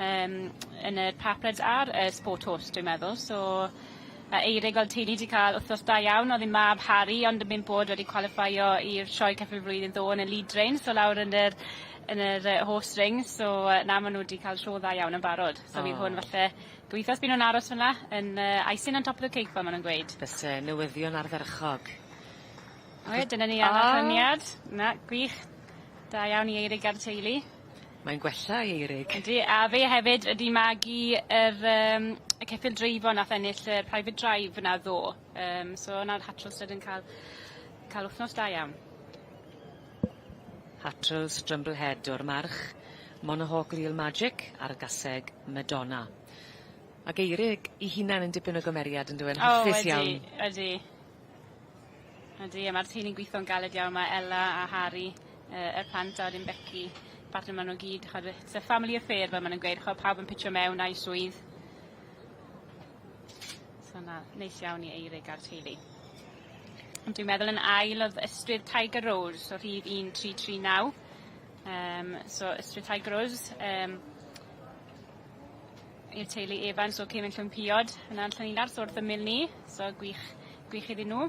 yn y Papreds a'r Sport Host, dwi'n meddwl. So, Eirig oedd teulu wedi cael wythnos da iawn, oedd ei mab Harry, ond yn mynd bod wedi qualifio i'r sioe ceffyl flwyddyn ddo yn y lead drain, so lawr yn yr horse ring, so na maen nhw wedi cael sio dda iawn yn barod. So bydd hwn falle gweithos byd nhw'n aros fyna, yn icing on top of the cake fel maen nhw'n gweud. Byse newyddion ardderchog. Dyna ni anarchoniad. Na, gwych. Da iawn i Eirig ar teulu. Mae'n gwella i Eirig. Ydy, a fe hefyd ydi magu y ceffyl dreifo nath ennill y private drive yna ddo. So yna'r Hatrolstad yn cael wythnos da iawn. Hatrol Strumblehead o'r march. Monahawk Real Magic a'r gaseg Madonna. Ac Eirig I hunain yn dipyn o gymeriad yn dweud hapus iawn. Ydy. Mae'r teulu'n gweithio'n galed iawn. Mae Ella a Harry, y plant a wedyn Becky, partner maen nhw gyd. It's a family affair fel maen nhw'n gweud. Pawb yn pitio mewn a'i swydd. So na, neis iawn I Eirig a'r teulu. Ond dwi'n meddwl yn ail oedd ystryd Tiger Rose, so rhif 1339. So ystryd Tiger Rose, i'r teulu Evans, so Cemyn Llwyn Piod, yna'n Llanelwedd, so wrth ymyl ni, so gwych iddyn nhw.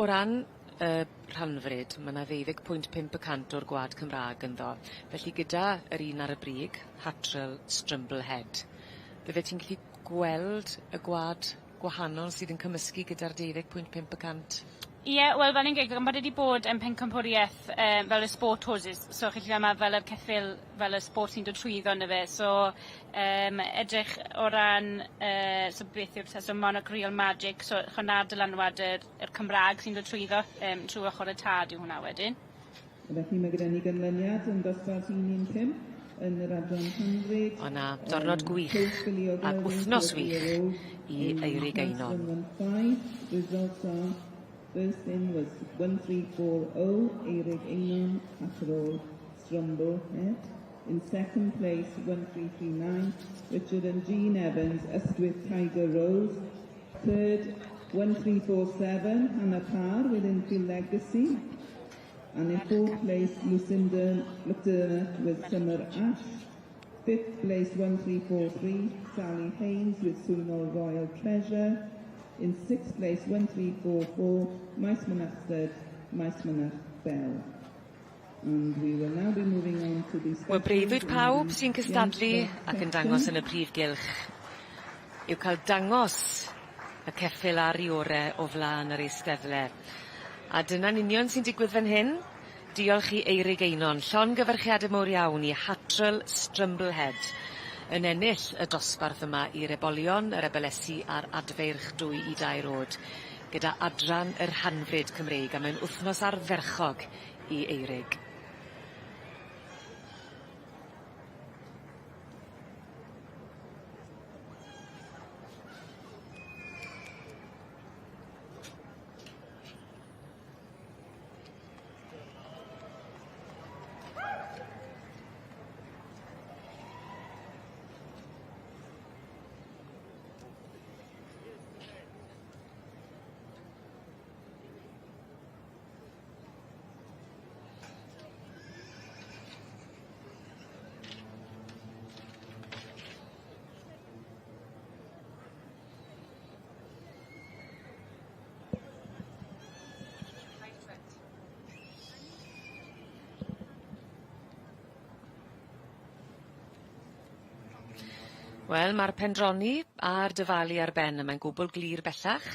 O ran rhanfryd, mae yna 12.5% o'r gwad Cymraeg ynddo. Felly gyda yr un ar y brig, Hattrell Strumblehead, bydde ti'n gallu gweld y gwad gwahanol sydd yn cymysgu gyda'r 12.5%? Ie, wel, fel ni'n gweud, bod wedi bod yn pencampwriaeth fel y sport hoses, so chi'n lle yma fel y ceffil, fel y sport sy'n dod trwyddo yna fe, so edrych o ran, so beth yw'r so Monarch Real Magic, so hwnna'r dylanwad yr Cymraeg sy'n dod trwyddo trwy ochr y tad yw hwnna wedyn. Felly mae gyda ni ganlyniad yn dosbarth 115 yn yr adran rhanfryd. O na, dornod gwych ac wythnos wych I Eirig Einon. Results are, first in was 1340, Eirig Einon, Hattrell Strumblehead. In second place, 1339, Richard and Jean Evans, Ystwyth Tiger Rose. Third, 1347, Hannah Parr with Infield Legacy. And in fourth place, Lucinda McDermott with Summer Ash. Fifth place, 1343, Sally Haynes with Swynol Royal Treasure. In sixth place, 1344, Maes Mynachsted, Maes Mynach Bell. And we will now be moving on to the special... Wel, breuddwyd pawb sy'n cystadlu ac yn dangos yn y prif gylch yw cael dangos y ceffil a'r iore o flaen yr eisteddle. A dyna'n union sy'n digwydd fan hyn. Diolch I Eirig Einon, llongyfarchiadau mawr iawn I Hattrell Strumblehead yn ennill y dosbarth yma i'r ebolion, yr ebelesu a'r adfeirch 2-2 rod gyda adran yr rhanfryd Cymreig a mae'n wythnos ardderchog I Eirig. Wel, mae'r pendroni a'r dyfalu ar ben yma'n gwbl glir bellach.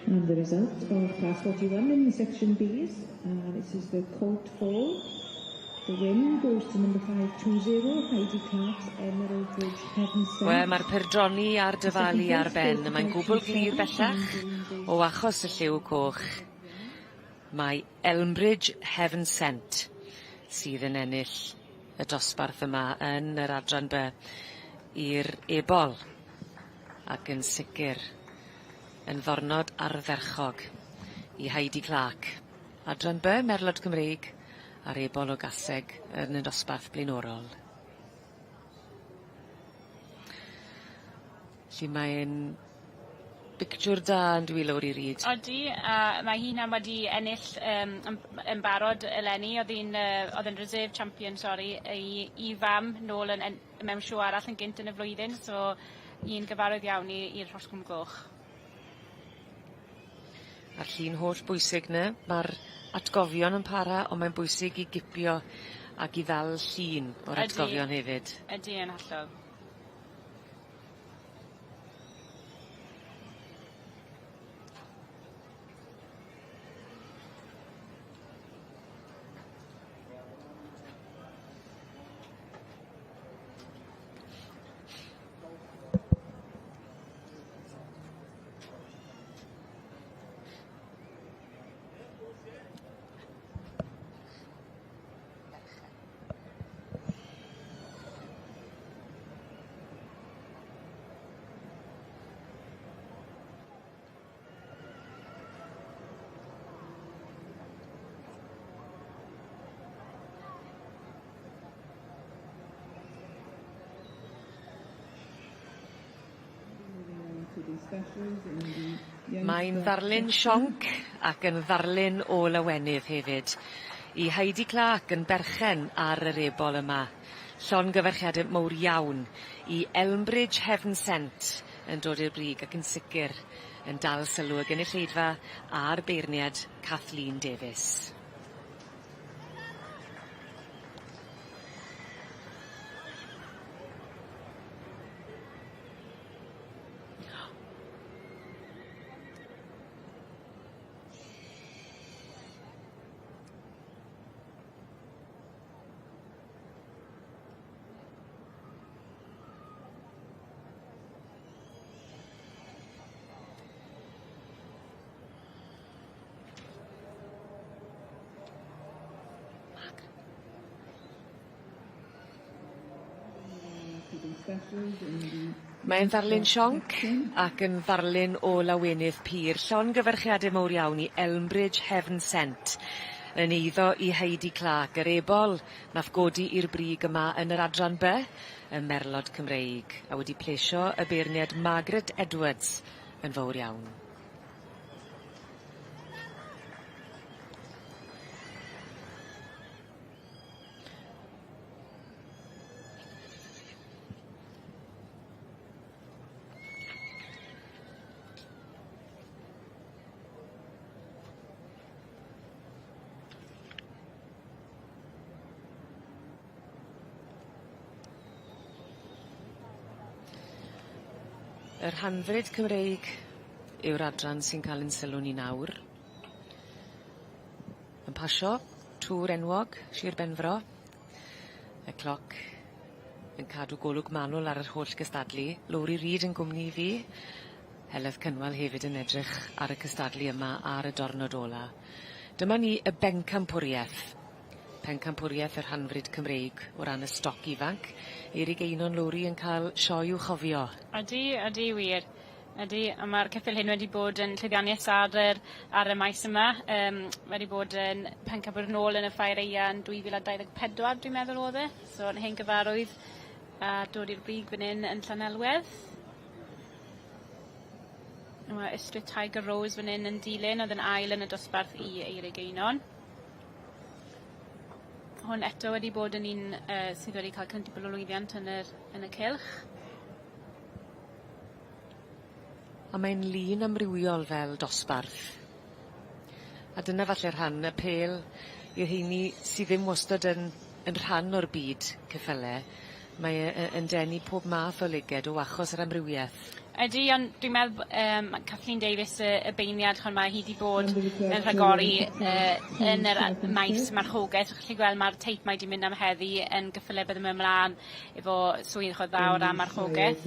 And the result of class 41 in section B's, this is the colt fall. The win goes to number 520, Heidi Clark's Emerald Bridge Heaven Sent. Wel, mae'r perdroni a'r dyfalu ar ben yma'n gwbl glir bellach o achos y lliw coch. Mae Elmbridge Heaven Sent sydd yn ennill y dosbarth yma yn yr adran B i'r ebol ac yn sicr yn ddornod ardderchog I Heidi Clark. Adran B, Merlod Cymreig, a'r ebol o gaseg yn y dosbarth blaenorol. Felly mae'n pictiwr da yn dwi lawr I ryd. Odi, a mae hi'n am wedi ennill yn barod eleni, oedd yn reserve champion, I fam nôl mewn siw arall yn gynt yn y flwyddyn, so un gyfarwydd iawn i'r Rhosgwm Goch. A'r llun holl bwysig na, mae'r atgofion yn para, ond mae'n bwysig I gipio ac I ddal llun o'r atgofion hefyd. Ydy yn hollol. Mae'n ddarlun sionc ac yn ddarlun o lawenydd hefyd. I Heidi Clark yn berchen ar yr ebol yma. Llongyfarchiadau mawr iawn i Elmbridge Heaven Sent yn dod i'r brig ac yn sicr yn dal sylw y gynulleidfa a'r beirniad Kathleen Davies. Mae'n ddarlun sionc ac yn ddarlun o lawenydd pur. Llongyfarchiadau mawr iawn i Elmbridge Heaven Sent yn eiddo i Heidi Clark. Yr ebol nath godi i'r brig yma yn yr adran B, y Merlod Cymreig, a wedi plesio y beirniad Margaret Edwards yn fawr iawn. Yr Hanfryd Cymreig yw'r adran sy'n cael ein sylw ni nawr. Yn pasio, tŵr enwog, Sir Benfro. Y cloc yn cadw golwg manwl ar yr holl cystadlu. Lori Reid yn gwmni fi. Heledd Cynwal hefyd yn edrych ar y cystadlu yma ar y dornod ola. Dyma ni y bencampwriaeth. Pencampwriaeth yr Hanfryd Cymreig o ran y stoc ifanc. Eirig Einon Lori yn cael sioe i'w chofio. Ydy wir. Ydy, a mae'r ceffyl hyn wedi bod yn llwyddiannus ar y maes yma. Wedi bod yn pencampwr nôl yn y ffair Eian 2024, dwi'n meddwl oedd e. So, yn hen gyfarwydd a dod i'r brig fan hyn yn Llanelwedd. Mae Ystryd Tiger Rose fan hyn yn dilyn, oedd yn ail yn y dosbarth i Eirig Einon. Hwn eto wedi bod yn un sydd wedi cael cyntibol o lwyddiant yn y cylch. A mae'n lun amrywiol fel dosbarth. A dyna falle rhan y pêl yw heini sydd ddim wastad yn rhan o'r byd cyffyle. Mae yn denu pob math o liged o achos yr amrywiaeth. Ydy, ond dwi'n meddwl Kathleen Davies y beirniad hwn mae hi wedi bod yn rhagori yn yr maes marchogaeth. Chi'n gweld mae'r teip mae wedi mynd am heddi yn gyffyle bydd yma ymlaen efo swydd chod fawr am marchogaeth.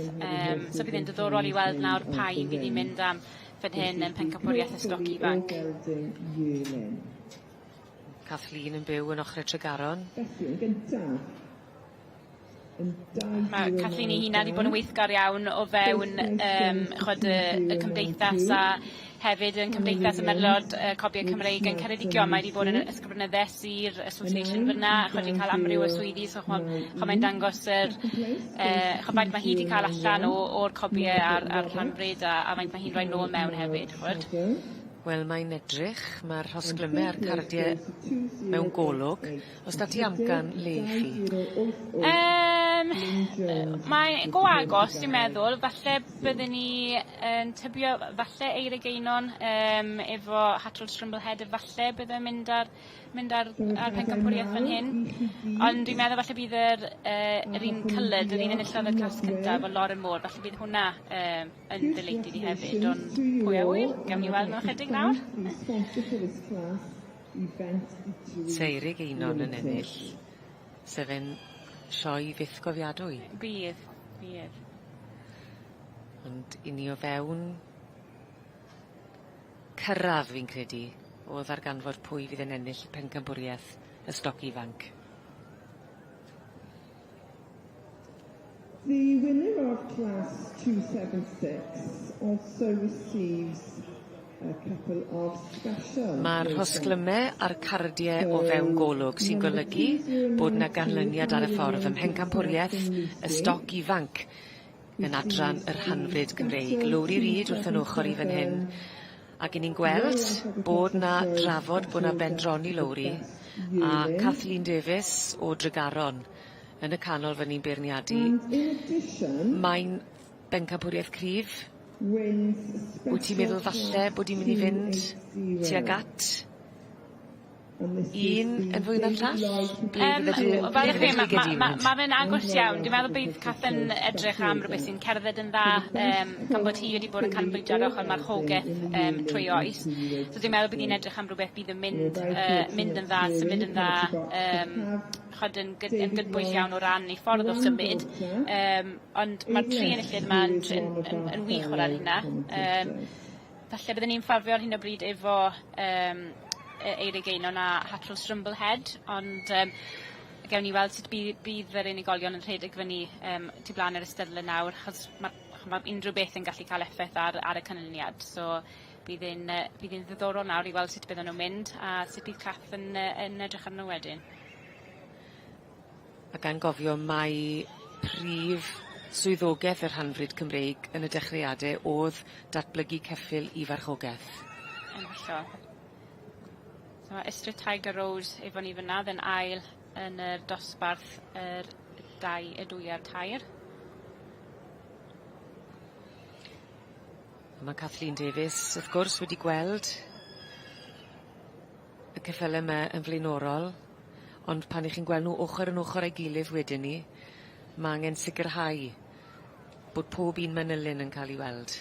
So bydd yn diddorol i weld nawr pa i fydd i'n mynd am fan hyn yn pencampwriaeth y stoc ifanc. Kathleen yn byw yn ochr y Tregaron. Mae Kathleen ei hunan wedi bod yn weithgar iawn o fewn y cymdeithas a hefyd yn cymdeithas y Merlod Cobiau Cymreig yn Ceredigion. Mae wedi bod yn ysgrifennyddus i'r association fyna, wedi cael amryw o swyddi, so mae'n dangos faint mae hi wedi cael allan o'r cobiau a'r Llanbryd a faint mae hi'n rhoi nôl mewn hefyd. Wel, mae'n edrych, mae'r hosglymau a'r cardiau mewn golwg. Os da ti amcan le i chi? Mae'n go agos, dwi'n meddwl. Falle byddwn ni yn tybio, falle Eirig Einon efo Hatrol Strumblehead, falle byddwn mynd ar pencampwriaeth fan hyn. Ond dwi'n meddwl falle bydd yr un cylyd, yr un enillodd y clas cyntaf o Lauren Moore, falle bydd hwnna yn ddileityd i hefyd. Ond pwy a wyl, gawn ni weld mewn chydig nawr. Eirig Einon yn ennill. Sefyn sioe fyth gofiadwy. Bydd. Ond i ni o fewn cyrradd fi'n credu o ddarganfod pwy fydd yn ennill pencampwriaeth y stoc ifanc. The winner of class 276 also receives a couple of special. Mae'r hosglymau a'r cardiau o fewn golwg sy'n golygu bod yna ganlyniad ar y ffordd ym mhencampwriaeth y stoc ifanc yn adran yr Hanfryd Gymreig. Lowri Reid wrth yn ochr i fan hyn. Ac i ni'n gweld bod na drafod bod na bendroni Lowri a Kathleen Davies o Tregaron yn y canol fan ni'n beirniadu. Mae'n bencampwriaeth cryf. Wyt ti'n meddwl falle bod i'n mynd i fynd tuag at un yn fwy na'r llall? Fel ych chi, mae fe'n agos iawn. Dwi'n meddwl bydd Kath yn edrych am rhywbeth sy'n cerdded yn dda, gan bod hi wedi bod yn canolbwyntio ar ochr marchogaeth trwy oes. So dwi'n meddwl bydd hi'n edrych am rhywbeth bydd yn mynd yn dda, symud yn dda, chod yn gydbwyll iawn o ran ei ffordd o symud. Ond mae'r tri enillydd yma yn wych o ran hynna. Falle byddwn ni'n ffafio ar hyn o bryd efo Eirig Einon a Hatrol Strumblehead, ond gewn ni weld sut bydd yr unigolion yn rhedeg fyny tu blaen yr ystadlu nawr, achos mae unrhyw beth yn gallu cael effaith ar y canlyniad. So bydd hi'n ddiddorol nawr i weld sut bydd nhw'n mynd a sut bydd Kath yn edrych arno wedyn. Ac gan gofio mai prif swyddogaeth yr Hanfryd Cymreig yn y dechreuadau oedd datblygu ceffyl i farchogaeth. Yn hollol. So mae Ystryd Tiger Road efo ni fyna, yn ail yn y dosbarth y dwy a'r tair. Mae Kathleen Davies, wrth gwrs, wedi gweld y ceffylau yma yn flaenorol, ond pan ych chi'n gweld nhw ochr yn ochr ei gilydd wedyn ni, mae angen sicrhau bod pob un manylun yn cael ei weld.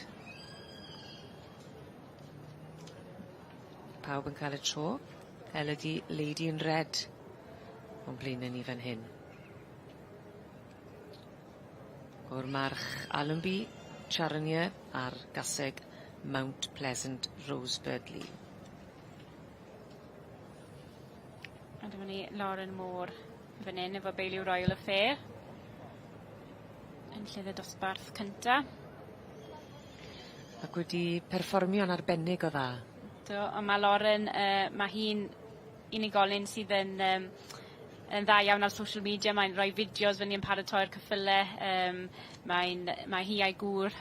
Pawb yn cael y tro. Lady in Red o'n blaenau ni fan hyn. O'r march Allenby, Charonier a'r gaseg Mount Pleasant Rosebirdley. A dyma ni Lauren Moore fan hyn efo Beiliw Royal Affair. Yn lle y dosbarth cynta. Ac wedi perfformio'n arbennig o dda. Ond mae Lauren, mae hi'n unigolyn sydd yn dda iawn ar social media. Mae'n rhoi fideos fyny yn paratoi'r ceffylau. Mae hi a'i gŵr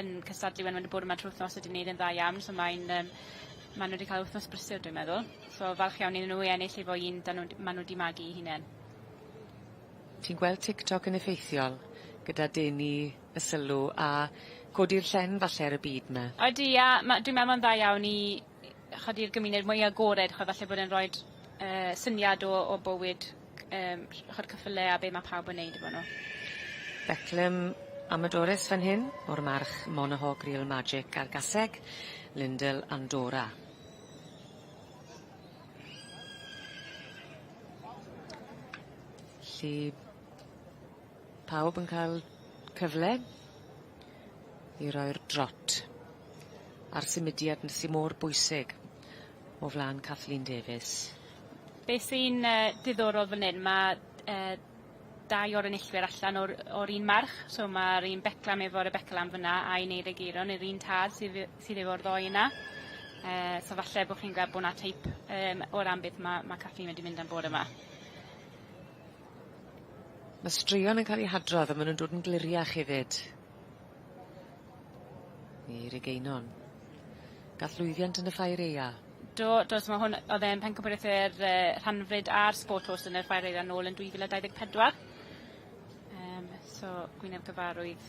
yn cystadlu when mae'n bod yma trwy wythnos wedi gwneud yn dda iawn. So maen nhw wedi cael wythnos brysur, dwi'n meddwl. So falch iawn iddyn nhw ennill efo un maen nhw wedi magu i hunain. Ti'n gweld TikTok yn effeithiol gyda denu y sylw a codi'r llen falle ar y byd yma? Odi, dwi'n meddwl yn dda iawn i chodi'r gymuned mwy agored, chod falle bod yn rhoi syniad o bywyd chod cyffylau a be mae pawb yn neud efo nhw. Beclem Amadores fan hyn, o'r march Monahawk Real Magic a'r gaseg Lyndel Andorra. Lly pawb yn cael cyfle i roi'r drot a'r symudiad sy'n mor bwysig o flaen Kathleen Davies. Be sy'n diddorol fan hyn, mae dau o'r enillwyr allan o'r un march. So mae'r un beclam efo'r beclam fyna a un Eirig Eiron, yr un tad sydd efo'r ddoi yna. So falle bod chi'n gweld bod yna teip o ran beth mae Kathleen wedi mynd am bod yma. Mae straeon yn cael eu hadrodd a maen nhw'n dod yn gliriach hefyd. Eirig Einon. Gath lwyddiant yn y ffair eia. Dos mae hwn, oedd e'n pencampwriaeth yr Rhanfryd a'r Sport Host yn y ffair eia nôl yn 2024. So Gwyneb Gyfarwydd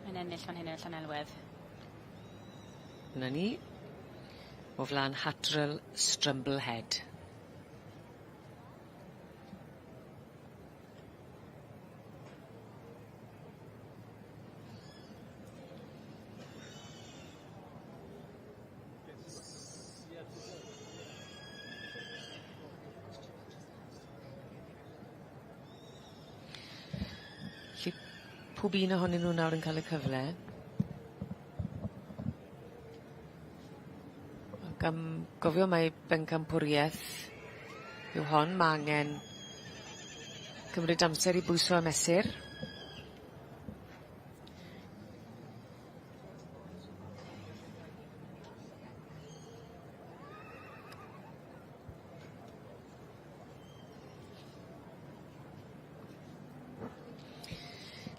yn ennill fan hyn yn Llanelwedd. Yna ni, o flaen Hatrol Strumblehead. Pob un ohonyn nhw nawr yn cael y cyfle. Ac am gofio mai bencampwriaeth yw hon, mae angen cymryd amser i bwyso a mesur.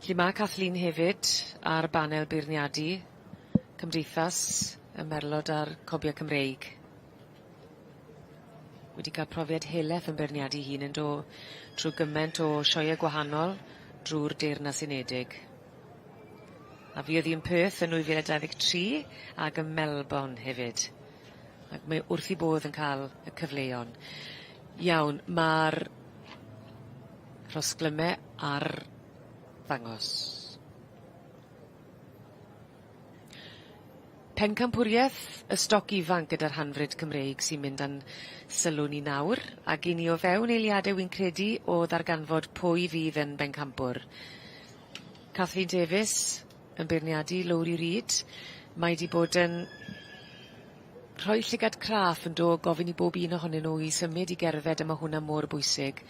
Felly mae Kathleen hefyd ar banel beirniadu Cymdeithas y Merlod a'r Cobiau Cymreig. Wedi cael profiad heleth yn beirniadu hun yn do trwy gymaint o sioeau gwahanol drwy'r Deyrnas Unedig. A fi oedd hi'n Perth yn 2023 ac yn Melbourne hefyd. Ac mae wrth i bodd yn cael y cyfleon. Iawn, mae'r rhosglymau ar ddangos. Pencampwriaeth y stoc ifanc gyda'r hanfryd Cymreig sy'n mynd â'n sylw ni nawr, ac i ni o fewn eiliadau wy'n credu o ddarganfod pwy fydd yn bencampwr. Kathleen Davies yn beirniadu Lowri Reid. Mae wedi bod yn rhoi llygad craff yn do gofyn i bob un ohonyn nhw i symud i gerdded, yma hwnna mor bwysig.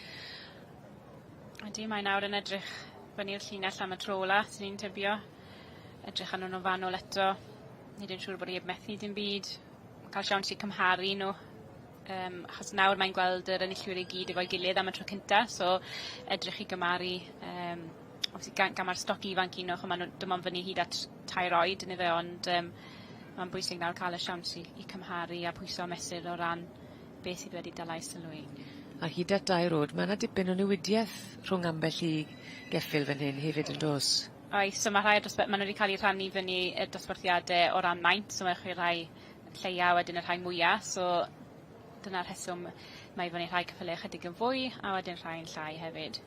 Ydy, mae nawr yn edrych fyny'r llinell am y tro ola, sy'n ni'n tybio. Edrych arno nhw fanol eto. Nid yn siŵr bod i'n methu dim byd. Cael siawns i cymharu nhw. Achos nawr mae'n gweld yr enillwyr i gyd efo'i gilydd am y tro cynta, so edrych i gymaru. Obviously gan mae'r stoc ifanc un o'ch, dim ond fyny hyd at 2 oed yn efo, ond mae'n bwysig nawr cael y siawns i cymharu a pwyso mesur o ran beth sydd wedi dala i sylwi. A hyd at 2 oed, mae yna dipyn o newidiaeth rhwng ambell i geffyl fan hyn hefyd yn dos. Oes, so mae rhai maen nhw wedi cael eu rhannu fyny y dosbarthiadau o ran maint, so mae rhai lleia wedyn y rhai mwyaf, so dyna'r rheswm mae fyny rhai cyffylau chydig yn fwy, a wedyn rhai yn llai hefyd.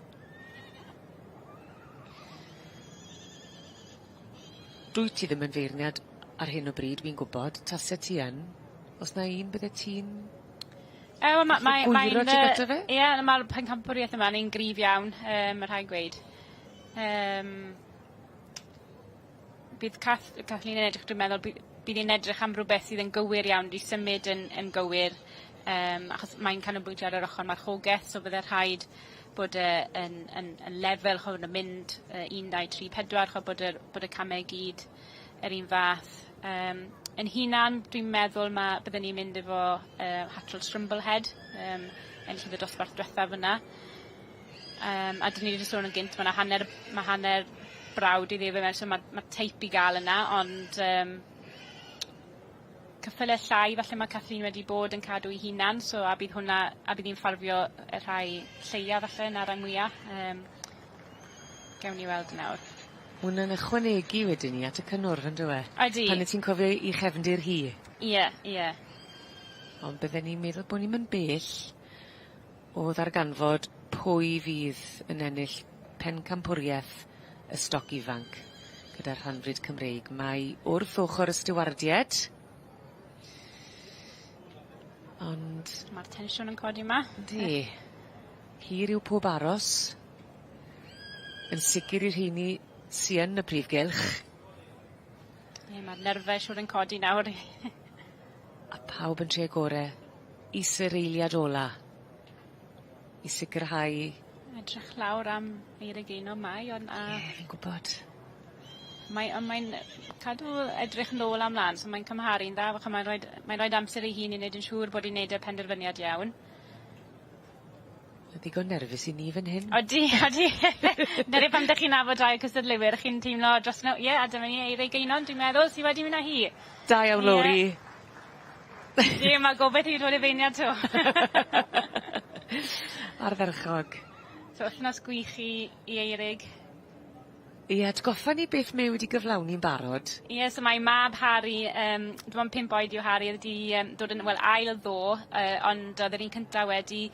Dwi ti ddim yn feirniad ar hyn o bryd, fi'n gwybod, taset ti yn, os na un bydde ti'n... gwiro ti gyda fe? Ie, mae'r pencampwriaeth yma yn un gryf iawn, mae rhaid gweud. Bydd Kathleen yn edrych, dwi'n meddwl, bydd hi'n edrych am rhywbeth sydd yn gywir iawn, di symud yn gywir, achos mae'n canolbwyntio ar yr ochr marchogaeth, so byddai rhaid bod yn lefel, chod yn mynd 1, 2, 3, 4, chod bod y camau gyd yr un fath. Yn hunan, dwi'n meddwl byddwn ni'n mynd efo Hatrol Strumblehead, yn llyfr dosbarth diwethaf yna. A dyn ni wedi sôn yn gynt, mae hanner brawd i ddefnydd, so mae teip i gael yna, ond cyffylau llai, falle mae Kathleen wedi bod yn cadw i hunan, so a bydd hi'n ffurfio y rhai lleia falle yna rai mwyaf. Gewn ni weld nawr. Hwna'n ychwanegu wedyn ni at y cynnwr, yn dwi? Ydy. Pan ti'n cofio i chefndir hi? Ie. Ond bydden ni'n meddwl bod ni'n bell o ddarganfod pwy fydd yn ennill pencampwriaeth y stoc ifanc gyda'r hanfryd Cymreig. Mae wrth ochr y stiwardiad. Ond... Mae'r tensiwn yn codi yma. Ydy. Hir yw pob aros. Yn sicr i'r rheini sy'n y prifgylch. Ie, mae'r nerfau siwr yn codi nawr. A pawb yn tre gorau i sy'r eiliad ola. I sicrhau... Edrych lawr am eirig un o mai, ond... Ie, fi'n gwybod. Mae'n cadw edrych nôl am lan, so mae'n cymharu'n dda, mae'n rhoi amser i hun i wneud yn siŵr bod i'n wneud y penderfyniad iawn. Ddigon nerfus i ni fan hyn. Odi. Neri pan ydych chi'n nabod rai cystadluwyr, chi'n teimlo dros nhw, ie, a dyma ni eirig un dwi'n meddwl, sydd wedi mynd â hi. Da iawn, Lowri. Ie, mae gobeith i ddod y feiniad to. Arferchog. So, wythnos gwych i eirig. Ie, atgoffa ni beth mae wedi gyflawni'n barod. Ie, so mae mab Harry, dwi'n 5 oed yw Harry, wedi dod yn, ail ddo, ond oedd yr un cyntaf wedi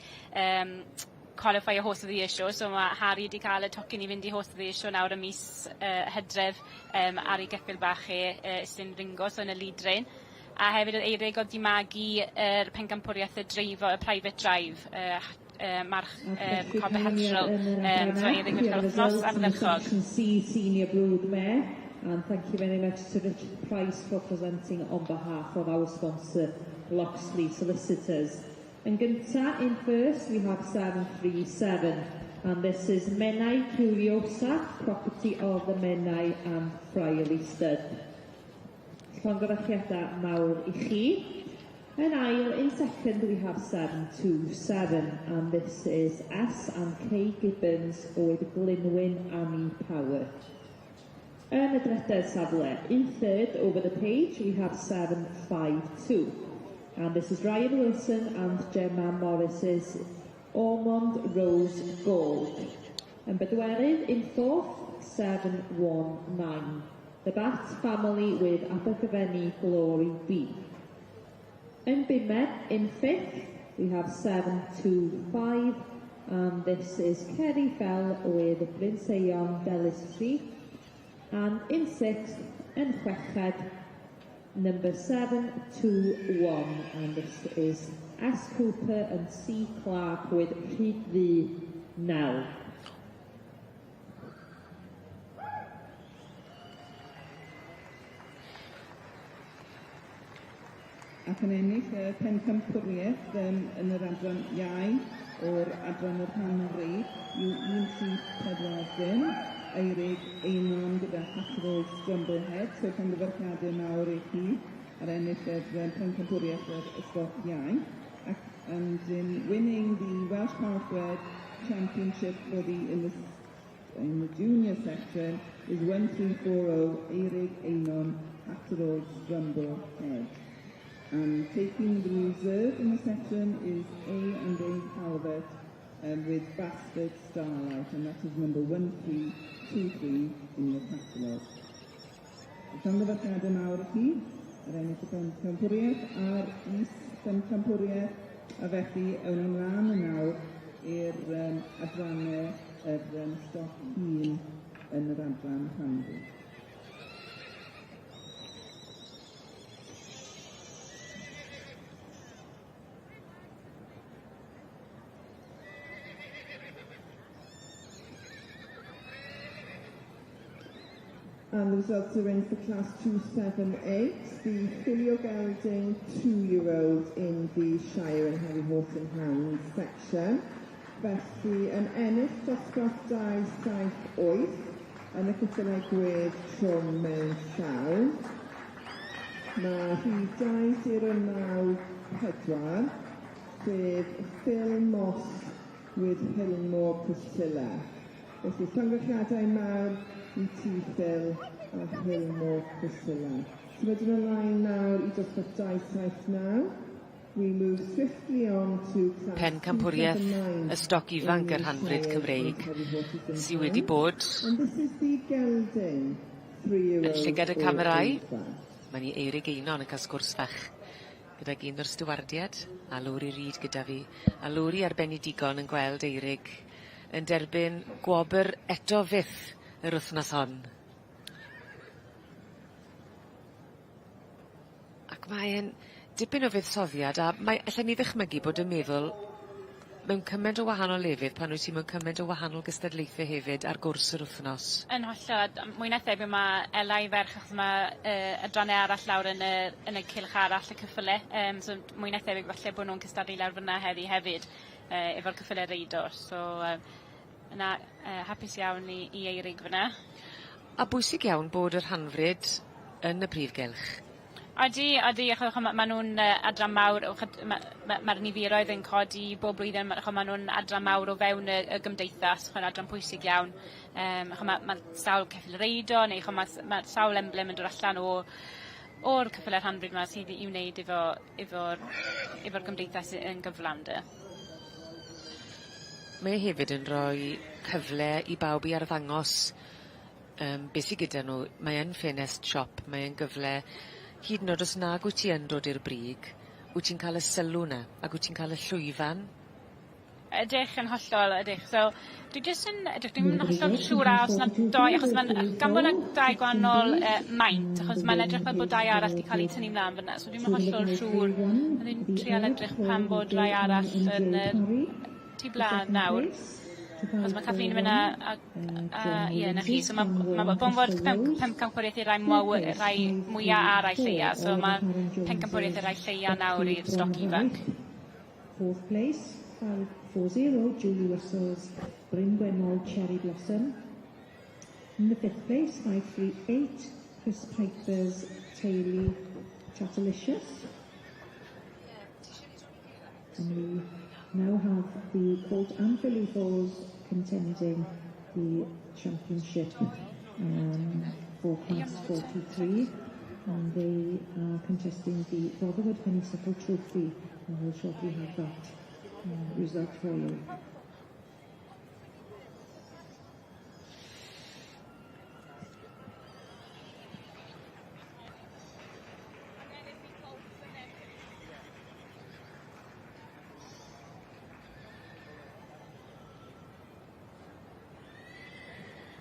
qualify o Horse of the Year show, so mae Harry wedi cael y tocyn i fynd i Horse of the Year show nawr y mis Hydref ar ei geffyl bach sy'n ringo, so yn y lead-rain. A hefyd oedd eirig oedd di magu yr pencampwriaeth y dreifo, y private drive, march Cobe Hatrol, so eirig wedi cael wythnos ardderchog. Senior broodmare, and thank you very much to Richard Price for presenting on behalf of our sponsor, Loxley Solicitors. And gynta, in first, we have 737, and this is Menai Curiosa, property of the Menai and Friarly Stud. Llongyfarchiadau mawr i chi. In aisle, in second, we have 727, and this is S and K Gibbons with Glynwyn Annie Power. Yn y drydedd safle, in third, over the page, we have 752, and this is Ryan Wilson and Gemma Morris's Ormond Rose Gold. And bedwerydd, in fourth, 719, the Bats family with Abergavenny Glory B. In Bimed, in fifth, we have 725, and this is Kerry Fell with Brynseon Delisry. And in sixth, in chweched, number 721, and this is S. Cooper and C. Clark with Rhyd Now. Ac yn ennill y pencampwriaeth yn yr adran iau o'r adran yr rhanfryd yw 1340, Eirig Einon gyda Hatfield Strumblehead, so penderfyniadau mawr I chi ar ennill y pencampwriaeth yr ysgol iau. And in winning the Welsh Powerthread Championship for in the junior section is 1340, Eirig Einon, Hatfield Strumblehead. And taking the reserve in the section is A and A Calvert with Bastard Starlight, and that is number 1323 in the catalogue. Llongyfarchiadau mawr I chi, ar ennill y pencampwriaeth a'r is-pencampwriaeth, a felly awn ymlaen yn nawr i'r adrannau yr stoc 1 yn yr adran hanfod. And the results are in for class 278, the filio gelding 2-year-old in the Shire and Heavy Horse and Hounds section. Felly, yn ennill dosbarth 278 yn y cystadlu gwedd trwm mewn llawn. Mae hi 209 sef Phil Moss with Hillmore Priscilla. Felly, llongyfarchiadau mawr I ti Phil a Hillmore Priscilla. So we're doing a line now I dosbarth 279. We move swiftly on to class Pencampwriaeth y stoc ifanc yr hanfryd Cymreig sydd wedi bod yn llygad y camerau. Mae ni Eirig Einon yn cael sgwrs fach gyda un o'r stiwardiad a Lori Reid gyda fi. A Lori arbenidigon yn gweld Eirig yn derbyn gwobr eto fyth yr wythnos hon. Ac mae'n dipyn o fuddsoddiad, a allan ni ddychmygu bod yn meddwl mewn cymaint o wahanol lefydd pan wyt ti mewn cymaint o wahanol gystadlaethau hefyd ar gwrs yr wythnos. Yn hollol, mwy na thebyg mae Ela I ferch achos mae adrannau arall lawr yn y cylch arall y cyffyle. So mwy na thebyg falle bod nhw'n cystadlu lawr fyna heddi hefyd efo'r cyffyle reidor. So yna hapus iawn I Eirig fyna. A bwysig iawn bod yr hanfryd yn y prifgelch. Odi, achos maen nhw'n adran mawr, mae'r niferoedd yn codi bob blwyddyn, achos maen nhw'n adran mawr o fewn y gymdeithas, achos adran pwysig iawn. Mae sawl ceffil reido, neu mae sawl emblem yn dod allan o'r ceffylau rhanfryd yma sydd I wneud efo'r gymdeithas yn gyflawn. Mae hefyd yn rhoi cyfle I bawb I arddangos beth sydd gyda nhw. Mae yn ffenest siop, mae yn gyfle hyd yn oed os nag wyt ti yn dod i'r brig, wyt ti'n cael y sylw na, ac wyt ti'n cael y llwyfan? Ydych yn hollol, ydych. So, dwi'n hollol siŵr os yna doi, achos gan bod yna dau gwahanol maint, achos mae'n edrych fel bod dau arall wedi cael ei tynnu mlaen fyna, so dwi'n hollol siŵr. Dwi'n trial edrych pan bod dau arall yn tu blaen nawr. Achos mae Kathleen yn mynd na chi, so mae bon fod pencampwriaeth I rai mwyaf arall lleia, so mae pencampwriaeth I rai lleia nawr i'r stoc ifanc. Fourth place, 540, Julie Russell's Bryn Gwynol Cherry Blossom. In the fifth place, 538, Chris Piper's Taily Chatalicious. And we now have the Colt and Philly Falls contending the championship for class 43, and they are contesting the Brotherhood Honeysuckle Trophy, and we'll shortly have that result for you.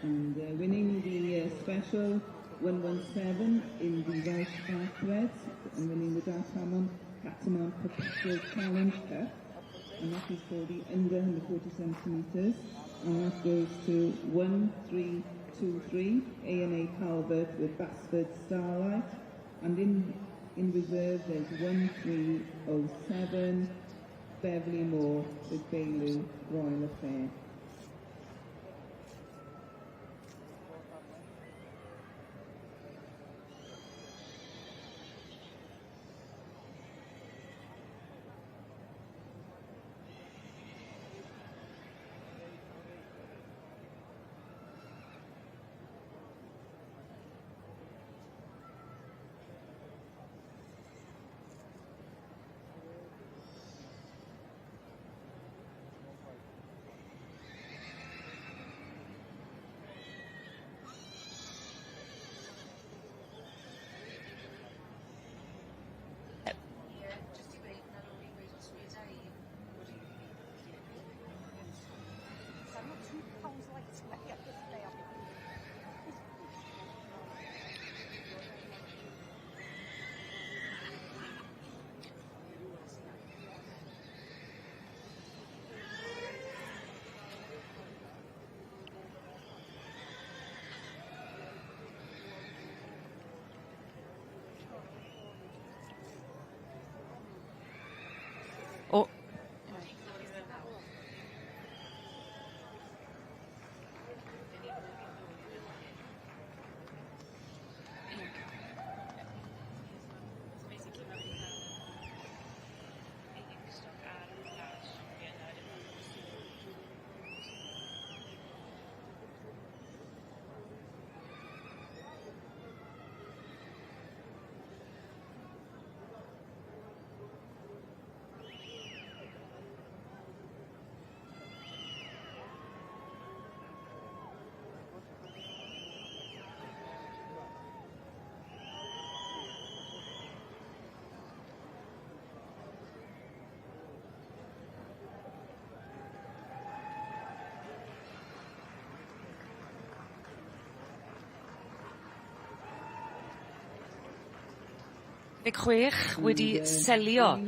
And winning the special 117 in the Welsh Park Threads, and winning the Catamount Perpetual Challenge Cup, and that is for the under 140 centimetres, and that goes to 1323 A&A Calvert with Basford Starlight, and in reserve there's 1307 Beverley Moor with Bailey Royal Affair. O... chwech wedi selio.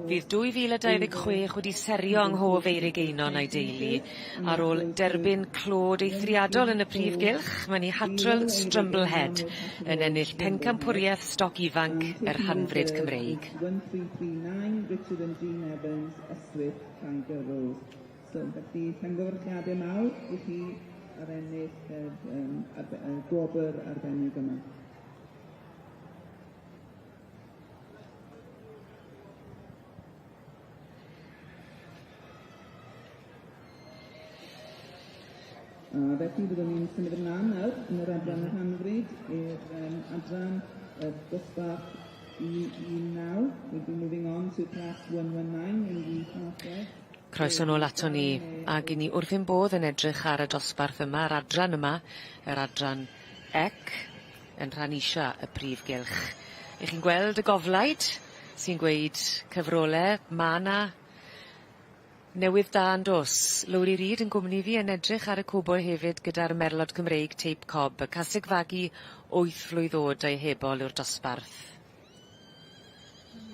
Fydd 2026 wedi serio ynghof Eirig Einon a'i deulu ar ôl derbyn clod eithriadol yn y prif gylch. Mae'n ei Hattrell Strumblehead yn ennill pencampwriaeth stoc ifanc yr Hanfryd Cymreig. 1339 Richard and Jean Evans, Ystwyth, Llangor Road. So, felly, llongyfarchiadau mawr i chi ar ennill gwobr arbennig yma. Felly byddwn ni'n symud ymlaen nawr yn yr adran y Hanfryd i'r adran dosbarth I9. We'll be moving on to class 119 in the halfway. Croeso nôl ato ni, ac i ni wrth ein bodd yn edrych ar y dosbarth yma, yr adran ec, yn rhan isa y prif gylch. I chi'n gweld y goflaid sy'n gweud cyfrolau, ma' na newydd da yn dos. Lowri Reid yn gwmni fi yn edrych ar y cwbl hefyd gyda'r merlod Cymreig Tape Cob, y casig fagu 8 flwyddod a'i hebol yw'r dosbarth.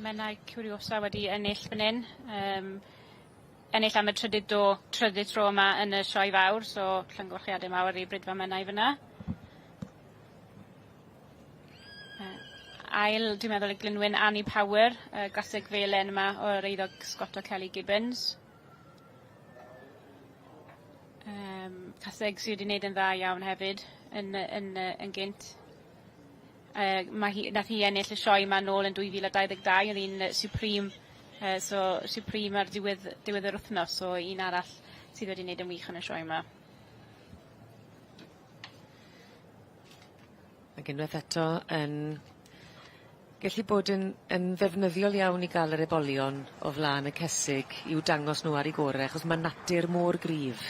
Menai Curiosa wedi ennill fan hyn. Ennill am y trydydd tro yma yn y sioe fawr, so llongyfarchiadau mawr i Brydfa Menai fyna. Ail, dwi'n meddwl, y glynwyn Annie Power, gasig felen yma o'r eiddo Scotto Kelly Gibbons. Caseg sydd wedi gwneud yn dda iawn hefyd yn gynt. Nath hi ennill y sioe yma nôl yn 2022, oedd hi'n Supreme, Supreme ar diwedd yr wythnos, so un arall sydd wedi wneud yn wych yn y sioe yma. Ac unwaith eto yn gallu bod yn ddefnyddiol iawn i gael yr ebolion o flaen y cesig i'w dangos nhw ar ei gorau, achos mae natur mor gryf.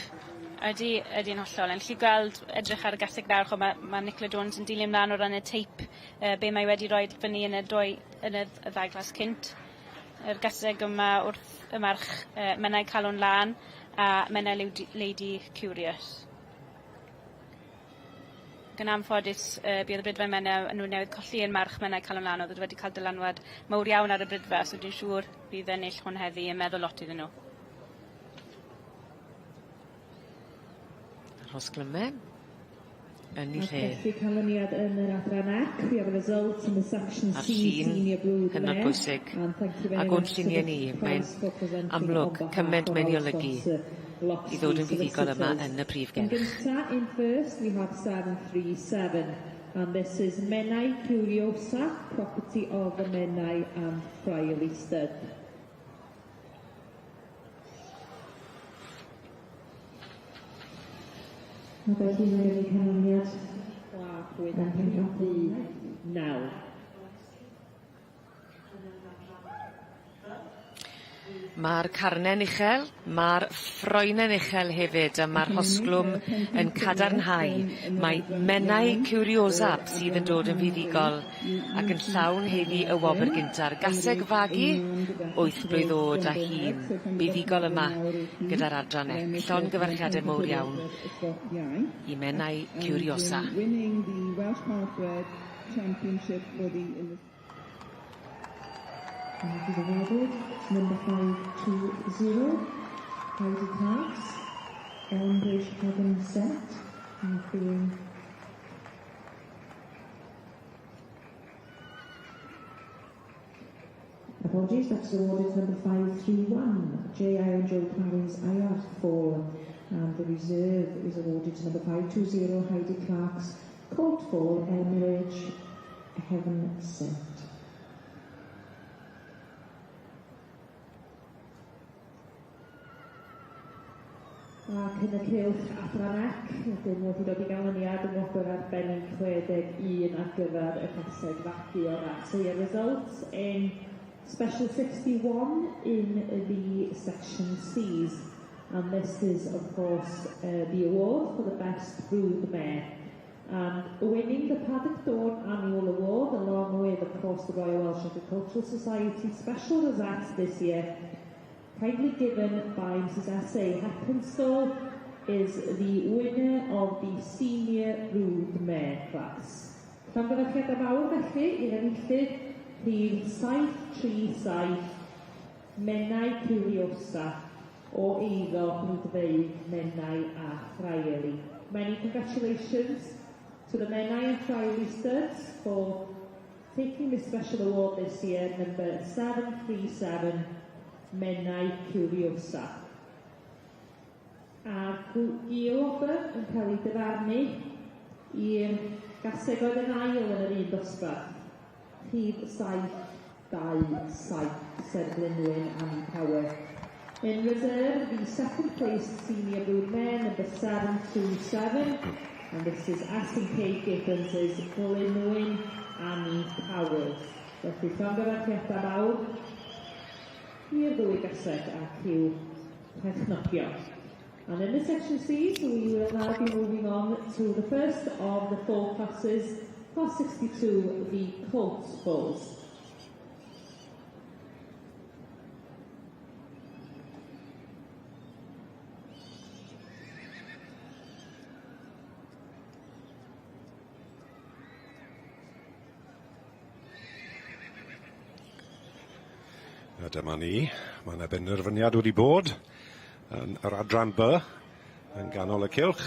Ydy'n hollol. Yn lli gweld edrych ar y gaseg nawr, mae Nicola Jones yn dilyn mlaen o ran y teip be mae wedi rhoi fyny yn y ddau glas cynt. Yr gaseg yma wrth y march Menai Calon Lan a Menai Lady Curious. Gan amffodus, bydd y brydfa Menai nhw newydd colli yn march Menai Calon Lan, oedd wedi cael dylanwad mawr iawn ar y brydfa, so dwi'n siŵr bydd ennill hwn heddi yn meddwl lot iddyn nhw. Rhosglymen yn ei lle. Felly canlyniad yn yr adran ac. We have a result in the section C senior blue hynod bwysig. Ac o'n lluniau ni, mae'n amlwg cymaint mae'n ei olygu i ddod yn fuddigol yma yn y prif gerch. In first we have 737 and this is Menai Curiosa, property of the Menai and Friarly Stud. Felly mae'n ei canlyniad yn pencampfu naw. Mae'r carne'n uchel, mae'r ffroene'n uchel hefyd, a mae'r hosglwm yn cadarnhau. Mae Menai Curiosa sydd yn dod yn fuddigol ac yn llawn heddi y wobr gynta'r gaseg fagu 8 blwydd oed a hun. Buddigol yma gyda'r adran ec. Llongyfarchiadau mawr iawn i Menai Curiosa. Winning the Welsh Parkbred Championship for the Number 520, Heidi Clarks, Elmbridge Heaven Set, being apologies, that's awarded number 531, J.I. and Joe Clarence IR for, and the reserve is awarded to number 520, Heidi Clarks, Court for Elmbridge Heaven Set. Ac yn y cylch adran ac, ydyn wedi dod i ganlyniad yn wobr arbennig 61 ar gyfer y caseg fagu o'r ac. So your results in Special 61 in the Section C's. And this is, of course, the award for the best brood mare. And winning the Paddock Dawn Annual Award, along with, of course, the Royal Welsh Agricultural Society Special Results this year, kindly given by Mrs S.A. Heppenstall, is the winner of the Senior Brood Mare class. Llongyfarchiadau mawr felly i'r enillydd rhif 737 Menai Curiosa o eiddo Brydfeydd Menai a Friarly. Many congratulations to the Menai and Friarly studs for taking this special award this year, number 737 Menai Curiosa. A'r gil-offer yn cael ei dyfarnu i'r gaseg oedd yn ail yn yr un dosbarth. Rhif 727, Sir Glynwyn and Power. In reserve, the second place senior brood mare, number 727, and this is Aston K. Gibbons' Glynwyn and Powers. Felly, llongyfarchiadau mawr i'r ddwy gaseg ac i'w perchnogion. And in this section C, so we will now be moving on to the first of the 4 classes, class 62, the Colt Bulls. A dyma ni, mae yna benderfyniad wedi bod yn yr adran B yn ganol y cylch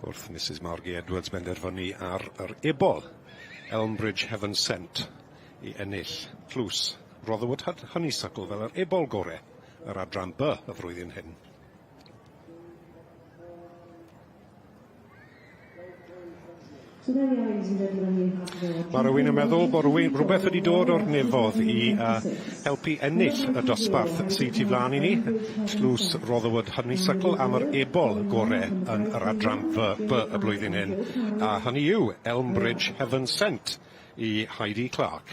wrth Mrs Margie Edwards benderfynu ar yr ebol Elmbridge Heaven Sent i ennill tlws Rotherwood Honeysuckle fel yr ebol gorau yr adran B y flwyddyn hyn. Mae rhywun yn meddwl bod rhywbeth wedi dod o'r nefodd I helpu ennill y dosbarth sy'n tu flaen I ni. Tlws roddywyd honeysuckle am yr ebol gorau yn yr adran B y blwyddyn hyn. A hynny yw Elmbridge Heaven Sent I Heidi Clark.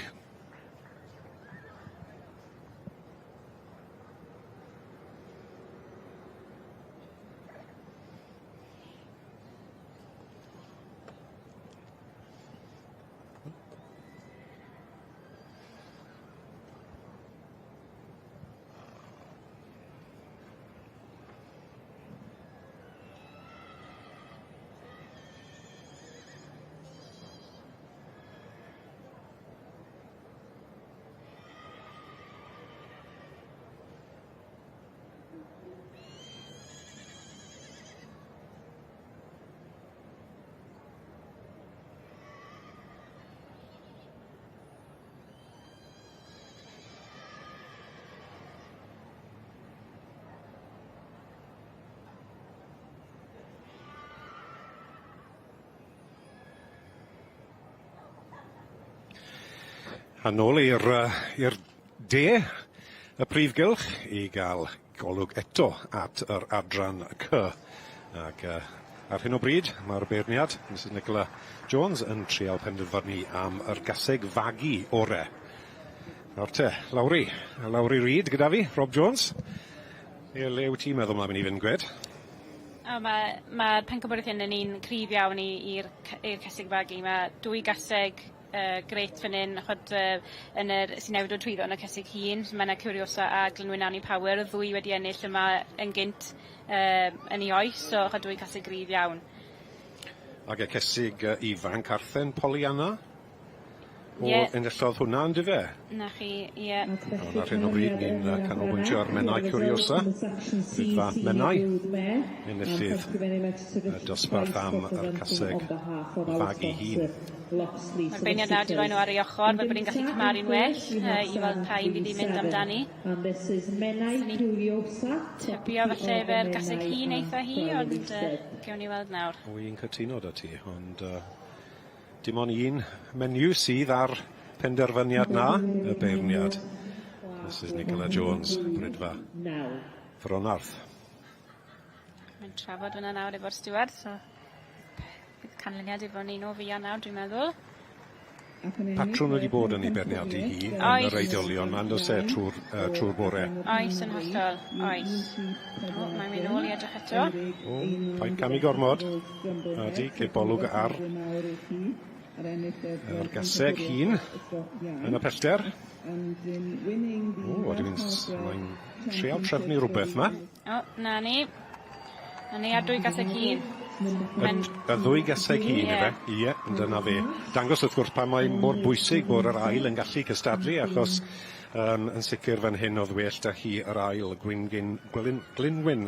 A nôl i'r de, y prif gylch, I gael golwg eto at yr adran C. Ac ar hyn o bryd, mae'r beirniad, Mrs Nicola Jones, yn trial penderfynu am yr gaseg fagu orau. Nawr te, Lawri Reid gyda fi, Rob Jones. Le wyt ti'n meddwl mae'n mynd I fynd gwed? Mae'r pencampwriaeth hyn yn un cryf iawn i'r caseg fagu. Mae 2 gaseg greit fan hyn, yn sy'n newid o trwyddo yn y caseg hun. Mae yna Curiosa a Glynwyn Power, y 2 wedi ennill yma yn gynt yn ei oes, so 2 caseg gryf iawn. Ac y caseg ifanc Arthen Pollyanna? Enillodd hwnna yn dyfe? Na chi, ie. Ar hyn o bryd ni'n canolbwyntio ar Menai Curiosa. Rydfa Menai. Enillydd dosbarth am yr caseg fagu hun. Mae'r beirniad nawr wedi rhoi nhw ar ei ochr, fel bod ni'n gallu cymaru'n well I weld pa un fydd i'n mynd amdani. Tybio falle fe'r gaseg hun eitha hi, ond gewn ni weld nawr. Wy'n cytuno da ti, ond dim ond un menu sydd ar penderfyniad na, y beirniad. Mrs Nicola Jones, Brydfa Fronarth. Mae'n trafod fyna nawr efo'r steward, so bydd canlyniad efo ni no fi nawr, dwi'n meddwl. Patrwn wedi bod yn ei berniadu hi yn yr eidolion, mae'n dos trwy'r bore. Oes yn hollol, oes. Mae'n mynd nôl I edrych eto. Pa'n camu gormod. Ydy, cebolwg ar yr gaseg hun yn y pellter. Mae'n trial trefnu rhywbeth yma. Na ni. Na ni ar 2 gaseg hun. Y 2 gaseg hun, efe? Ie, dyna fe. Dangos wrth gwrs pa mae mor bwysig bod yr ail yn gallu cystadlu, achos yn sicr fan hyn oedd well da hi yr ail Glynwyn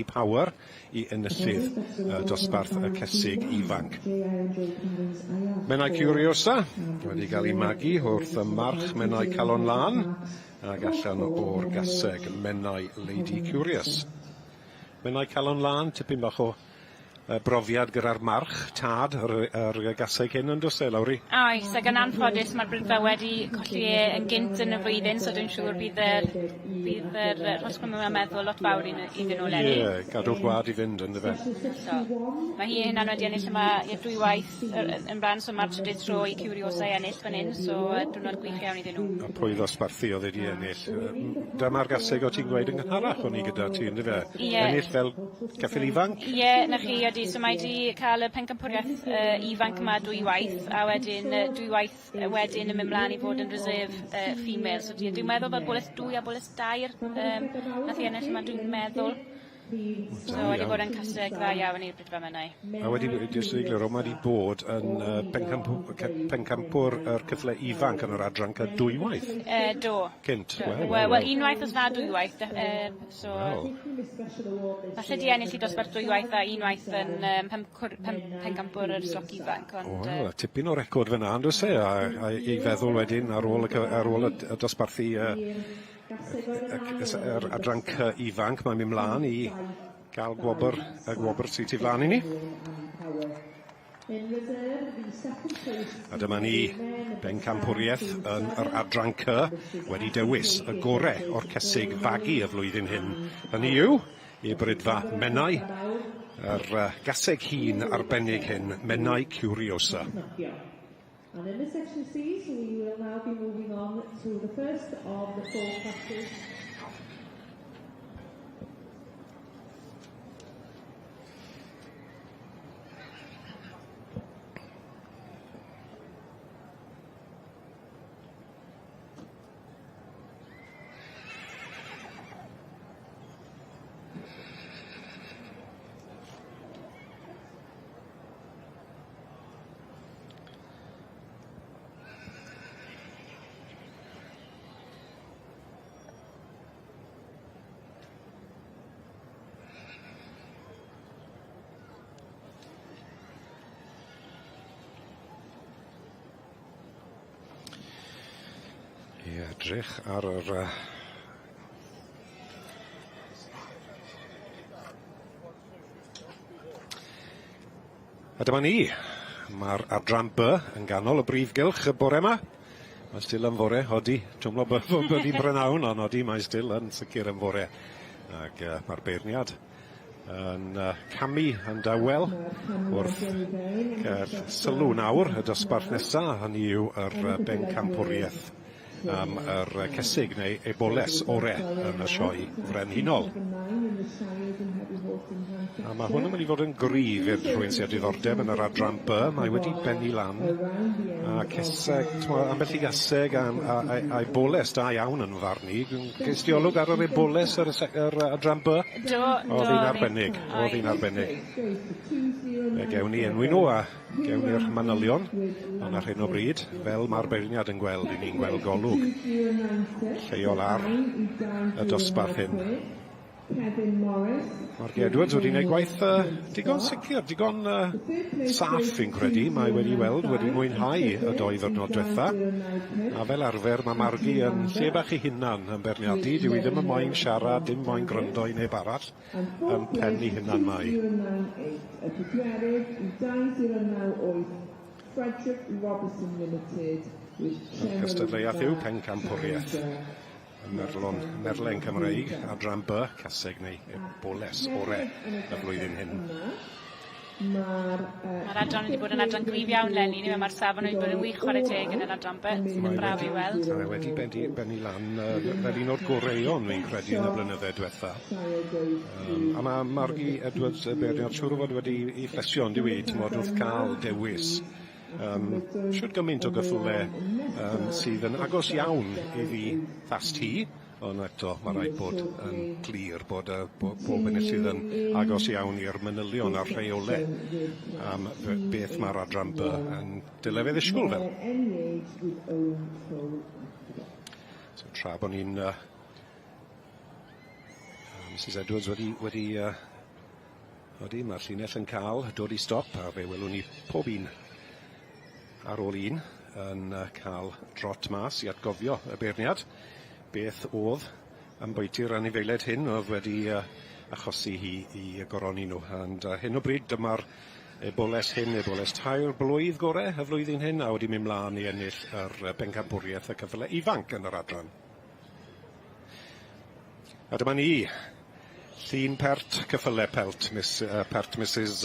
Power I enillydd dosbarth y caseg ifanc. Menai Curiosa wedi cael ei magu wrth y march Menai Calon Lan ac allan o'r gaseg Menai Lady Curious. Menai Calon Lan, tipyn bach o brofiad gyda'r march tad yr gaseg hyn yn dwse, Lawri? Oes, ac yn anffodus mae'r Brydfa wedi colli yn gynt yn y flwyddyn, so dwi'n siŵr bydd yr rhosgwm yma'n meddwl lot fawr iddyn nhw lenni. Ie, gadw'r gwad I fynd yn dyfe. So, mae hi hynna'n wedi ennill yma 2 waith yn bran, so mae'r trydydd tro I Curiosa I ennill fan hyn, so diwrnod gwych iawn iddyn nhw. A pwy ddosbarthu oedd wedi ennill? Dyma'r gaseg o ti'n gweud yn gynharach o'n I gyda ti, yn dyfe? Ennill fel ceffil ifanc? Ie, na chi, so mae wedi cael y pencampwriaeth ifanc yma 2 waith, a wedyn 2 waith wedyn yn mynd mlaen I fod yn reserve female. So dwi'n meddwl bod boleth 2 a boleth 2 nath I ennill yma, dwi'n meddwl. So wedi bod yn caseg dda iawn i'r Brydfa Menai. A wedi bod yn pencampwr yr cyfle ifanc yn yr adran 2 waith? Do. Cynt? Wel, 1 waith os na 2 waith. So, falle di ennill I dosbarth 2 waith a 1 waith yn pencampwr yr sloc ifanc. Wel, tipyn o record fyna, ond oes a I feddwl wedyn ar ôl y dosbarthu yr adranc ifanc, mae'n mynd mlaen I gael y gwobr sy'n tu flaen I ni. A dyma ni, bencampwriaeth yn yr adran C wedi dewis y gorau o'r cysig fagu y flwyddyn hyn. Hynny yw, i brydfa Menai, yr gaseg hun arbennig hyn, Menai Curiosa. And in this section C, so we will now be moving on to the first of the 4 classes. I edrych ar yr a dyma ni. Mae'r adran B yn ganol y brifgylch y bore yma. Mae still yn fore, odi. Twmlo bydd i'n brynawn, ond odi mae still yn sicr yn fore. Ac mae'r beirniad yn camu yn dawel wrth sylw nawr y dosbarth nesaf. Hynny yw yr bencampwriaeth am yr cysig neu eboles orau yn y sioe frenhinol. A mae hwn yn mynd i fod yn gryf i'r rhywun sydd â diddordeb yn yr adran B. Mae wedi benni lan. A cyseg, ambell i gaseg a eboles da iawn yn farn ni. Ges di olwg ar yr eboles yr adran B? Do. Oedd hi'n arbennig. Oedd hi'n arbennig. Gewn ni enwi nhw a gewn ni'r manylion. Ond ar hyn o bryd, fel mae'r beirniad yn gweld, i ni'n gweld golwg lleol ar y dosbarth hyn. Mark Edwards wedi gwneud gwaith digon sicr, digon saff fi'n credu. Mae wedi weld, wedi mwynhau y 2 ddiwrnod diwetha. A fel arfer mae Margi yn lle bach ei hunan yn berniadu. Dyw hi ddim yn moyn siarad, dim moyn gryndo i neb arall. Yn pen ei hunan mai. Cystadleuaeth yw pencampwriaeth. Merlen Cymreig, adran B, caseg neu eboles orau y flwyddyn hyn. Mae'r adran wedi bod yn adran gryf iawn lenni, mae'r safon wedi bod yn wych chwarae teg yn yr adran B, sydd yn braf i weld. Mae wedi benni lan fel un o'r goreion fi'n credu yn y blynydde diwetha. A mae Margi Edwards y beirniad siŵr o fod wedi ei flesio yn diwyd, wrth cael dewis. Siwr gymaint o gyffwle sydd yn agos iawn i fi thast hi, ond eto mae rhaid bod yn glir bod bob enillydd yn agos iawn i'r manylion a'r rheolau am beth mae'r adran B yn dylai fe ddisgwyl fel. So, tra bod ni'n Mrs Edwards wedi mae'r llinell yn cael dod i stop a fe welwn ni pob un ar ôl un yn cael trot mas i atgofio y beirniad beth oedd am bwyti'r anifeiliaid hyn oedd wedi achosi hi i goroni nhw. And hyn o bryd dyma'r eboles hyn, eboles 3 blwydd gorau y flwyddyn hyn, a wedi mynd mlaen i ennill yr bencampwriaeth y cyfle ifanc yn yr adran. A dyma ni, llun pert cyffyle pelt Mrs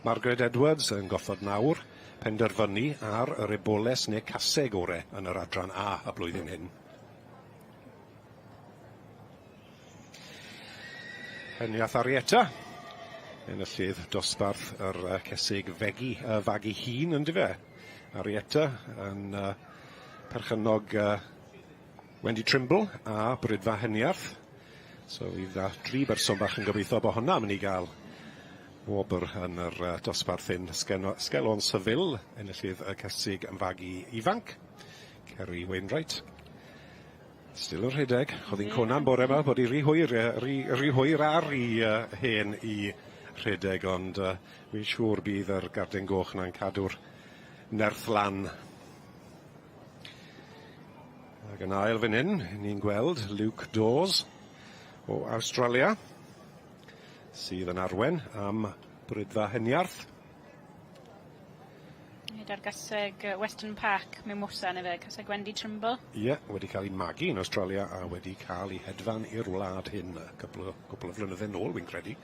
Margaret Edwards yn goffod nawr penderfynu ar yr eboles neu caseg orau yn yr adran A y blwyddyn hyn. Heniaeth Arieta, enillydd dosbarth yr cysig fagu hun yn dyfe. Arieta yn perchynog Wendy Trimble a Brydfa Heniaeth. So fydd 3 berson bach yn gobeithio bod hwnna mynd i gael wobr yn yr dosbarth hyn. Sgelon Syfil, enillydd y cysig yn fagu ifanc, Ceri Wainwright. Still yn rhedeg, oedd hi'n cona'n bore yma bod hi rhy hwyr ar i hen i rhedeg, ond fi'n siŵr bydd yr garden goch na'n cadw'r nerth lan. Ac yn ail fan hyn, ni'n gweld Luke Dawes o Australia, sydd yn arwen am Brydfa Heniarth. Gyda'r gaseg Western Park, Mimosa neu fe, gaseg Wendy Trimble. Ie, wedi cael ei magu yn Australia a wedi cael ei hedfan i'r wlad hyn cwbl o flynyddoedd nôl, wy'n credu.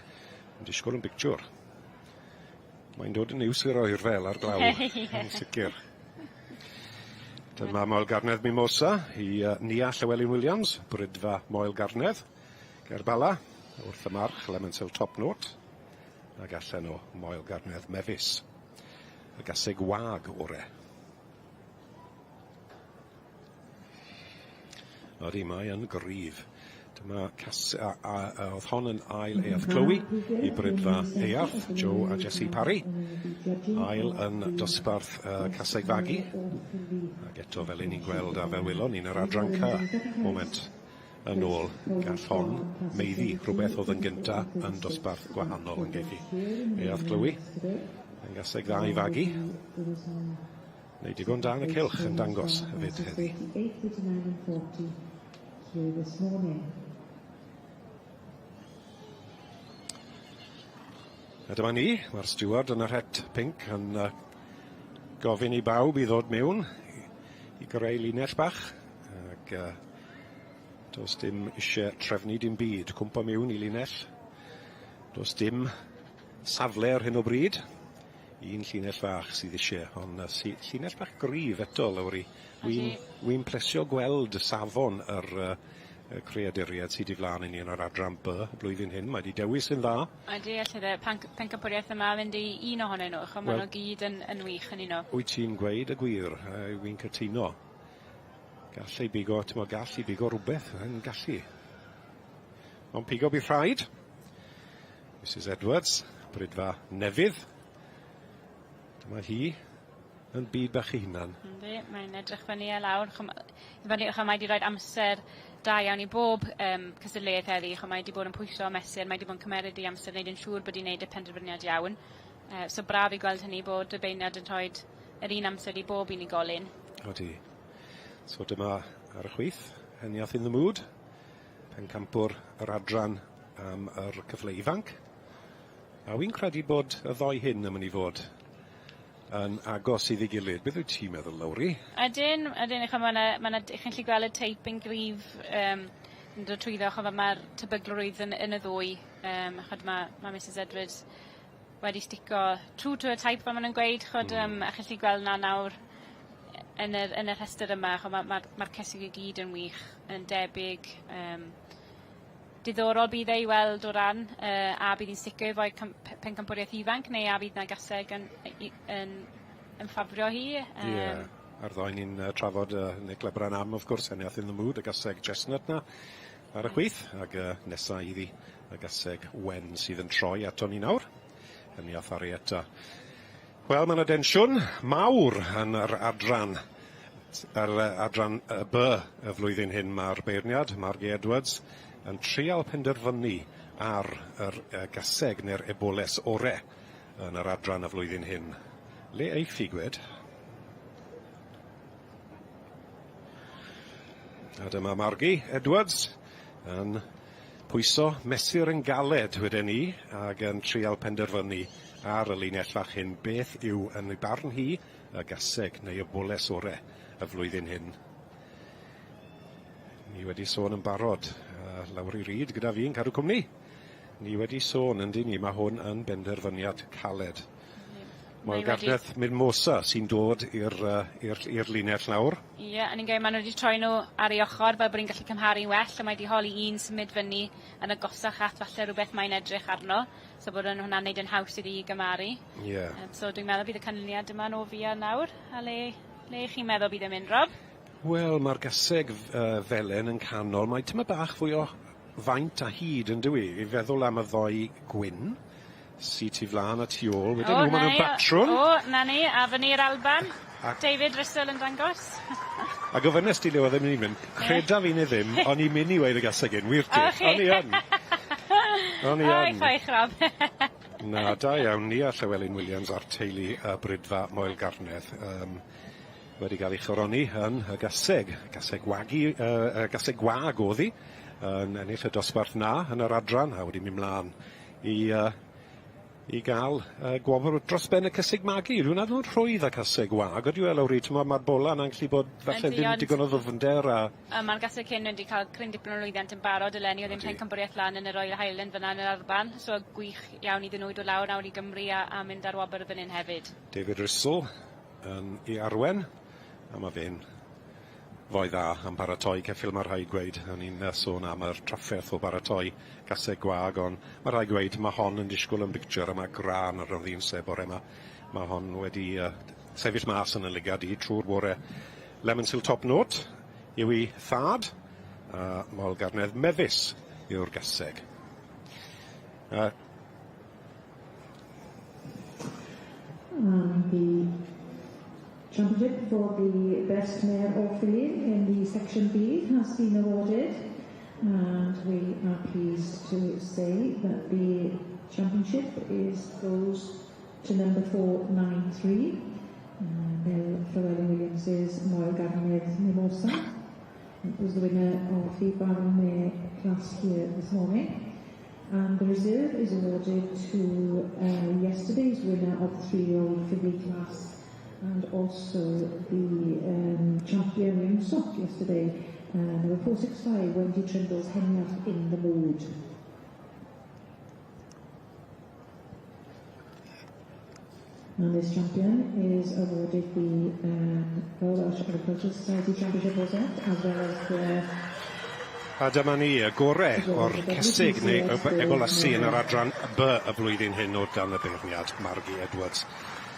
Yn disgwyl yn pictiwr. Mae'n dod yn iws i'r oerfel ar glaw, yn sicr. Dyma Moel Garnedd Mimosa i Nia Roberts, brydfa Moel Garnedd. Ger bala, wrth y march, Lemonsel Top Note. Ac allan o Moel Garnedd Mefus. Y gaseg wag ore. Oeddi mae yn gryf. Dyma oedd hon yn ail Earth Chloe i brydfa Earth, Joe a Jessie Parry. Ail yn dosbarth caseg fagu. Ac eto fel ni'n gweld a fel wylon ni'n yr adranca moment yn ôl gall hon meiddi rhywbeth oedd yn gynta yn dosbarth gwahanol yn geithi. Earth Chloe yn gaseg dda i fagu. Neu digon da yn y cylch yn dangos hefyd heddi. A dyma ni, mae'r steward yn yr het pink yn gofyn i bawb i ddod mewn i greu linell bach. Ac does dim eisiau trefnu dim byd, cwmpa mewn i linell. Does dim safle ar hyn o bryd. Un llinell fach sydd eisiau, ond llinell bach gryf eto lawr i. Wy'n plesio gweld y safon yr creaduriad sydd i flaen i ni yn yr adran B y blwyddyn hyn. Mae di dewis yn dda. Ydy, allai pencampwriaeth yma fynd i un ohonyn nhw, ond maen nhw gyd yn wych yn un o. Wyt ti'n gweud y gwir, wy'n cytuno. Gall ei bigo rhywbeth, yn gallu. Ond pigo bydd rhaid. Mrs Edwards, brydfa nefydd. Dyma hi yn byd bach ei hunan. Ydy, mae'n edrych fyny e lawr. Mae wedi rhoi amser da iawn i bob cystadleuaeth heddi. Mae wedi bod yn pwysio mesur, mae wedi bod yn cymeryd i amser wneud yn siŵr bod i'n wneud y penderfyniad iawn. So braf i gweld hynny bod y beirniad yn rhoi yr un amser i bob unigolyn. Odi. So dyma ar y chwith, Heniath in the Mood, pencampwr yr adran am yr cyfle ifanc. A wy'n credu bod y ddoi hyn yn mynd i fod yn agos iddi gilydd. Beth wyt ti'n meddwl, Lowry? Ydyn, chi'n gallu gweld y teip yn gryf yn dod trwyddo, mae'r tebyglrwydd yn y ddwy. Mae Mrs Edwards wedi stico true to y teip fel maen nhw'n gweud, a chi'n gallu gweld na nawr yn y rhestr yma, mae'r cysig i gyd yn wych, yn debyg. Diddorol bydd ei weld o ran, a bydd hi'n sicr fod pencampwriaeth ifanc, neu a bydd na gaseg yn ffafrio hi. Ar ddoi ni'n trafod Nick Lebran am, wrth gwrs, Heniath in the Mood, y gaseg chestnut na ar y chwith, ac nesa iddi y gaseg wen sydd yn troi ato ni nawr. Heniath ar ei eto. Wel, mae yna densiwn mawr yn yr adran B y flwyddyn hyn. Mae'r beirniad, Margie Edwards, yn trial penderfynu ar yr gaseg neu'r eboles ore yn yr adran y flwyddyn hyn. Le ei ffigwyd? A dyma Margie Edwards yn pwyso mesur yn galed wedyn ni ac yn trial penderfynu ar y linell fach hyn beth yw yn ei barn hi y gaseg neu y boles ore y flwyddyn hyn. Ni wedi sôn yn barod, Lawr i Ryd gyda fi'n cadw cwmni. Ni wedi sôn yn dyn ni, mae hwn yn benderfyniad caled. Moel Garnedd Mimosa sy'n dod i'r linell nawr. Ie, a ni'n gweud maen nhw wedi troi nhw ar ei ochr fel bod ni'n gallu cymharu'n well, a mae wedi holi un symud fyny yn agosach at falle rhywbeth mae'n edrych arno, so bod hwnna'n neud yn haws iddi i gymaru. So dwi'n meddwl bydd y canlyniad yma'n o fi nawr, a le chi'n meddwl bydd yn mynd, Rob? Wel, mae'r gaseg felen yn canol, mae tyma bach fwy o faint a hyd yn dwi, i feddwl am y ddoi gwyn. Si ti flan a tu ôl, wedyn nhw maen nhw'n batrwm. Na ni, a fyny'r Alban. David Russell yn dangos. A gofynes ti le oedd yn mynd i mynd, creda fi'n i ddim, ond i'n mynd i weid y gaseg yn wir ti. O'n i yn. O'n i yn. Chwaith, Rob. Na, da iawn, ni a Llywelyn Williams a'r teulu y brydfa Moel Garnedd wedi cael ei choroni yn y gaseg. Gaseg wag oedd hi, yn ennill y dosbarth na yn yr adran, a wedi mynd mlaen I gael gwobr dros ben y cysig magu. Rwy'n adnod rhwydd y cysig wag. Ydy wel lawr i, mae'r bola yna'n gallu bod falle ddim digon o ddyfnder. Mae'r gasau cyn wedi cael cryn dipyn o lwyddiant yn barod eleni, oedd ddim pen cymboriaeth lan yn y Royal Highland fyna yn yr arban. So gwych iawn iddyn nhw i dod lawr nawr i Gymru a mynd ar wobr fan hyn hefyd. David Russell i arwen. A mae fe'n fwy dda am baratoi ceffil mae rhai gweud. O'n i'n sôn am yr trafferth o baratoi gasau gwag, ond mae rhai gweud mae hon yn disgwyl yn picture a mae gran ar ddyn sef o'r ema. Mae hon wedi sefyll mas yn y ligad i trwy'r bore. Lemonsil top note yw i thad a Moel Garnedd mefus yw'r gaseg. The championship for the best mare or filly in the section B has been awarded, and we are pleased to say that the championship goes to number 493. Llewellyn Williams's Moel Garnedd Mimosa. It was the winner of the Barron Mare class here this morning. And the reserve is awarded to yesterday's winner of the 3-year-old filly class, and also the champion Ymunwch yesterday, number 465, Wendy Trindle's Henriach in the Mood. And this champion is awarded the Welsh Agricultural Society Championship result, as well as the... A dyma ni y gorau o'r cysig neu egolysu yn yr adran B y blwyddyn hyn o dan y beirniad, Margie Edwards.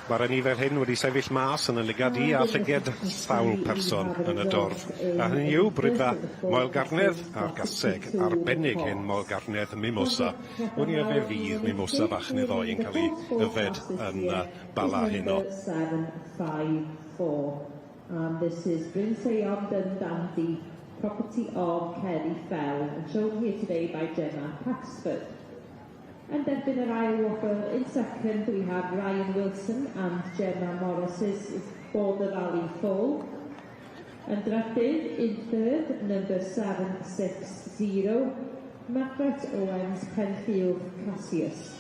Mae'r nifer hyn wedi sefyll mas yn y ligad i a llyged sawl person yn y dorf. A hynny yw brydfa Moel Garnedd a'r gaseg arbennig hyn Moel Garnedd Mimosa. Wni y fe fydd Mimosa fach neu ddoi yn cael ei yfed yn bala heno. 754. And this is Bryn Seion Dundee, property of Kerry Fell, and shown here today by Gemma Paxford. And then in our aisle wobble, in second we have Ryan Wilson and Gemma Morris's Border Valley Fall. And Drydydd in third, number 760, Margaret Owens Penfield Cassius.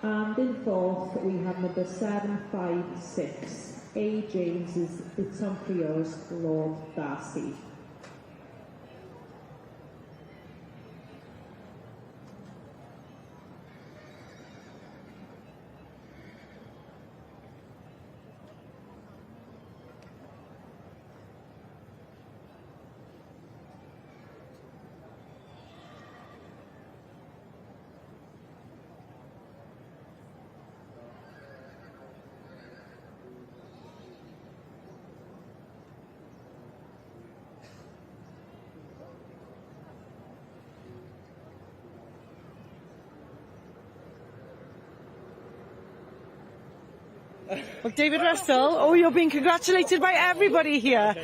And in fourth we have number 756, A. James's Biton Prior's Lord Darcy. Well, David Russell, you're being congratulated by everybody here.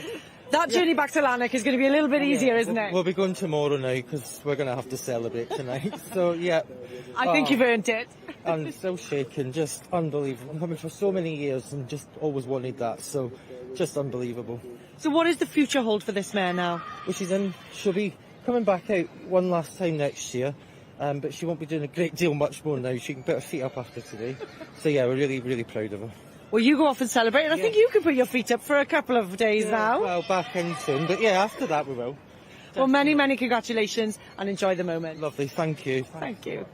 That journey back to Lanark is going to be a little bit easier, isn't it? We'll be going tomorrow now because we're going to have to celebrate tonight. So, yeah. I think you've earned it. I'm so shaken, just unbelievable. I'm coming for so many years and just always wanted that, so just unbelievable. So what does the future hold for this mare now? Well, she'll be coming back out one last time next year. But she won't be doing a great deal much more now. She can put her feet up after today. So yeah, we're really, really proud of her. Well, you go off and celebrate, and I think you can put your feet up for a couple of days now. Well, back in soon, but yeah, after that we will. Definitely. Well, many, many congratulations, and enjoy the moment. Lovely, thank you. Thank you.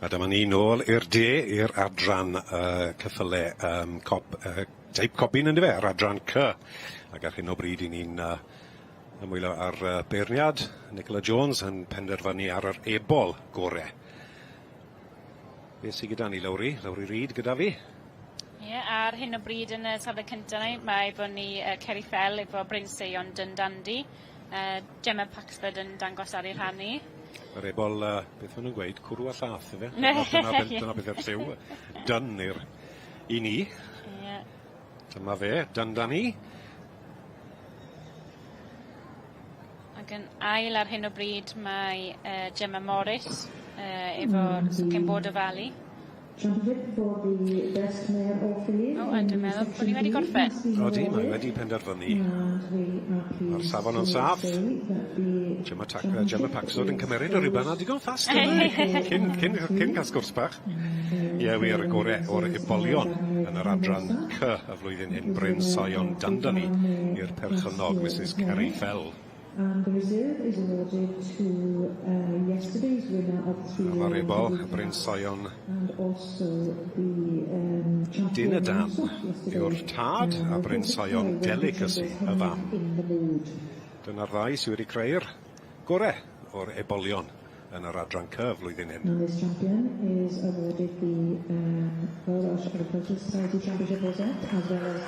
A dyma ni nôl i'r de, i'r adran ceffylau teip cobin yn dyfe, yr adran C. Ac ar hyn o bryd i ni'n ymwylo ar beirniad. Nicola Jones yn penderfynu ar yr ebol gorau. Be sydd gyda ni, Lowry? Lowry Reid gyda fi? Ie, ar hyn o bryd yn y safle cyntaf ni, mae bod ni Kerry Fell efo Bryn Seion Dundee. Gemma Paxford yn dangos ar ei rhannu. Yr ebol, beth maen nhw'n gweud, cwrw a llath, efe? Dyna beth yw'r lliw. Dyn i ni. Dyma fe, dyn da ni. Ac yn ail ar hyn o bryd mae Gemma Morris efo'r Cymboda Valley. Championship for the best mare or filly. A dwi'n meddwl bod ni wedi gorffen. Odi, mae wedi penderfynu. Mae'r safon yn saff. Gemma Paxford yn cymeryd o rhywbeth a digon ffast cyn cael sgwrs bach. Ie, wir y gorau o'r ebolion yn yr adran C y flwyddyn hyn, Bryn Sion Dundani i'r perchynog Mrs Kerry Fell. And the reserve is awarded to yesterday's winner of the Mae'r ebol, Bryn Sion and also the champion Dyn y Dan yw'r tad a Bryn Sion Delicacy y fam. Dyna'r ddau sydd wedi creu'r gorau o'r ebolion yn yr adran C flwyddyn hyn. And this champion is awarded the Welsh Agricultural Society Championship Rosette as well as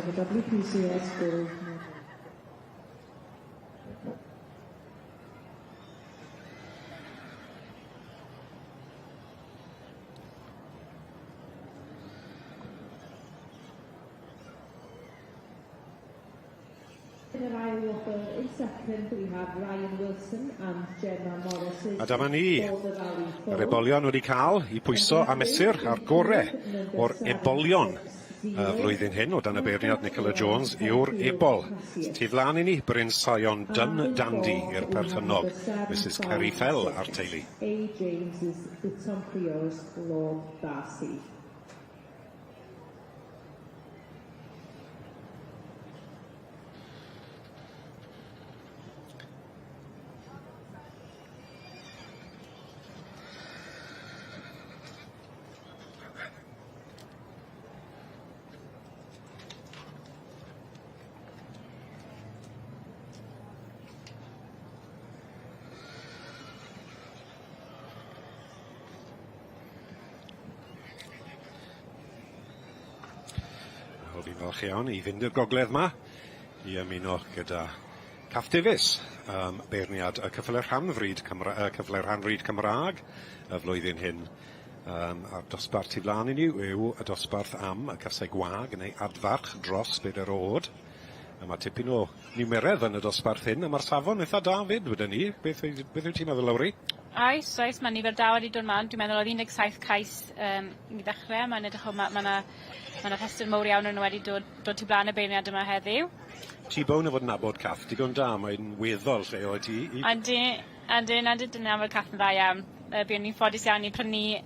the WPCS Gold Medal. In the Ryan Walker in second, we have Ryan Wilson and Gemma Morris. A dyma ni, yr ebolion wedi cael I pwyso a mesur ar gorau o'r ebolion flwyddyn hyn o dan y beirniad Nicola Jones yw'r ebol. Tu flan I ni, Bryn Sion Dun Dandy i'r perchynog, Mrs Kerry Fell a'r teulu. A. James is the Tom Creo's Lord Darcy. Fi'n falch iawn I fynd i'r gogledd yma I ymuno gyda Cath Davies, beirniad y cyfle rhanfryd Cymraeg y flwyddyn hyn. A'r dosbarth tu flan I ni yw y dosbarth am y casau gwag neu adfarch dros bedair o'd. Mae tipyn o niwmeredd yn y dosbarth hyn, a mae'r safon eitha da fyd wedyn ni. Beth wyt ti'n meddwl, Lowry? Oes, mae nifer da wedi dod man. Dwi'n meddwl oedd 17 cais I ddechrau. Mae'n edrych o, mae yna rhestr mowr iawn yn wedi dod tu blaen y beirniad yma heddiw. T-Bone o fod yn nabod Cath, digon da, mae'n weddol lle o ti. Andyn, dyna am y Cath yn dda iawn. Buon ni'n ffodus iawn I prynu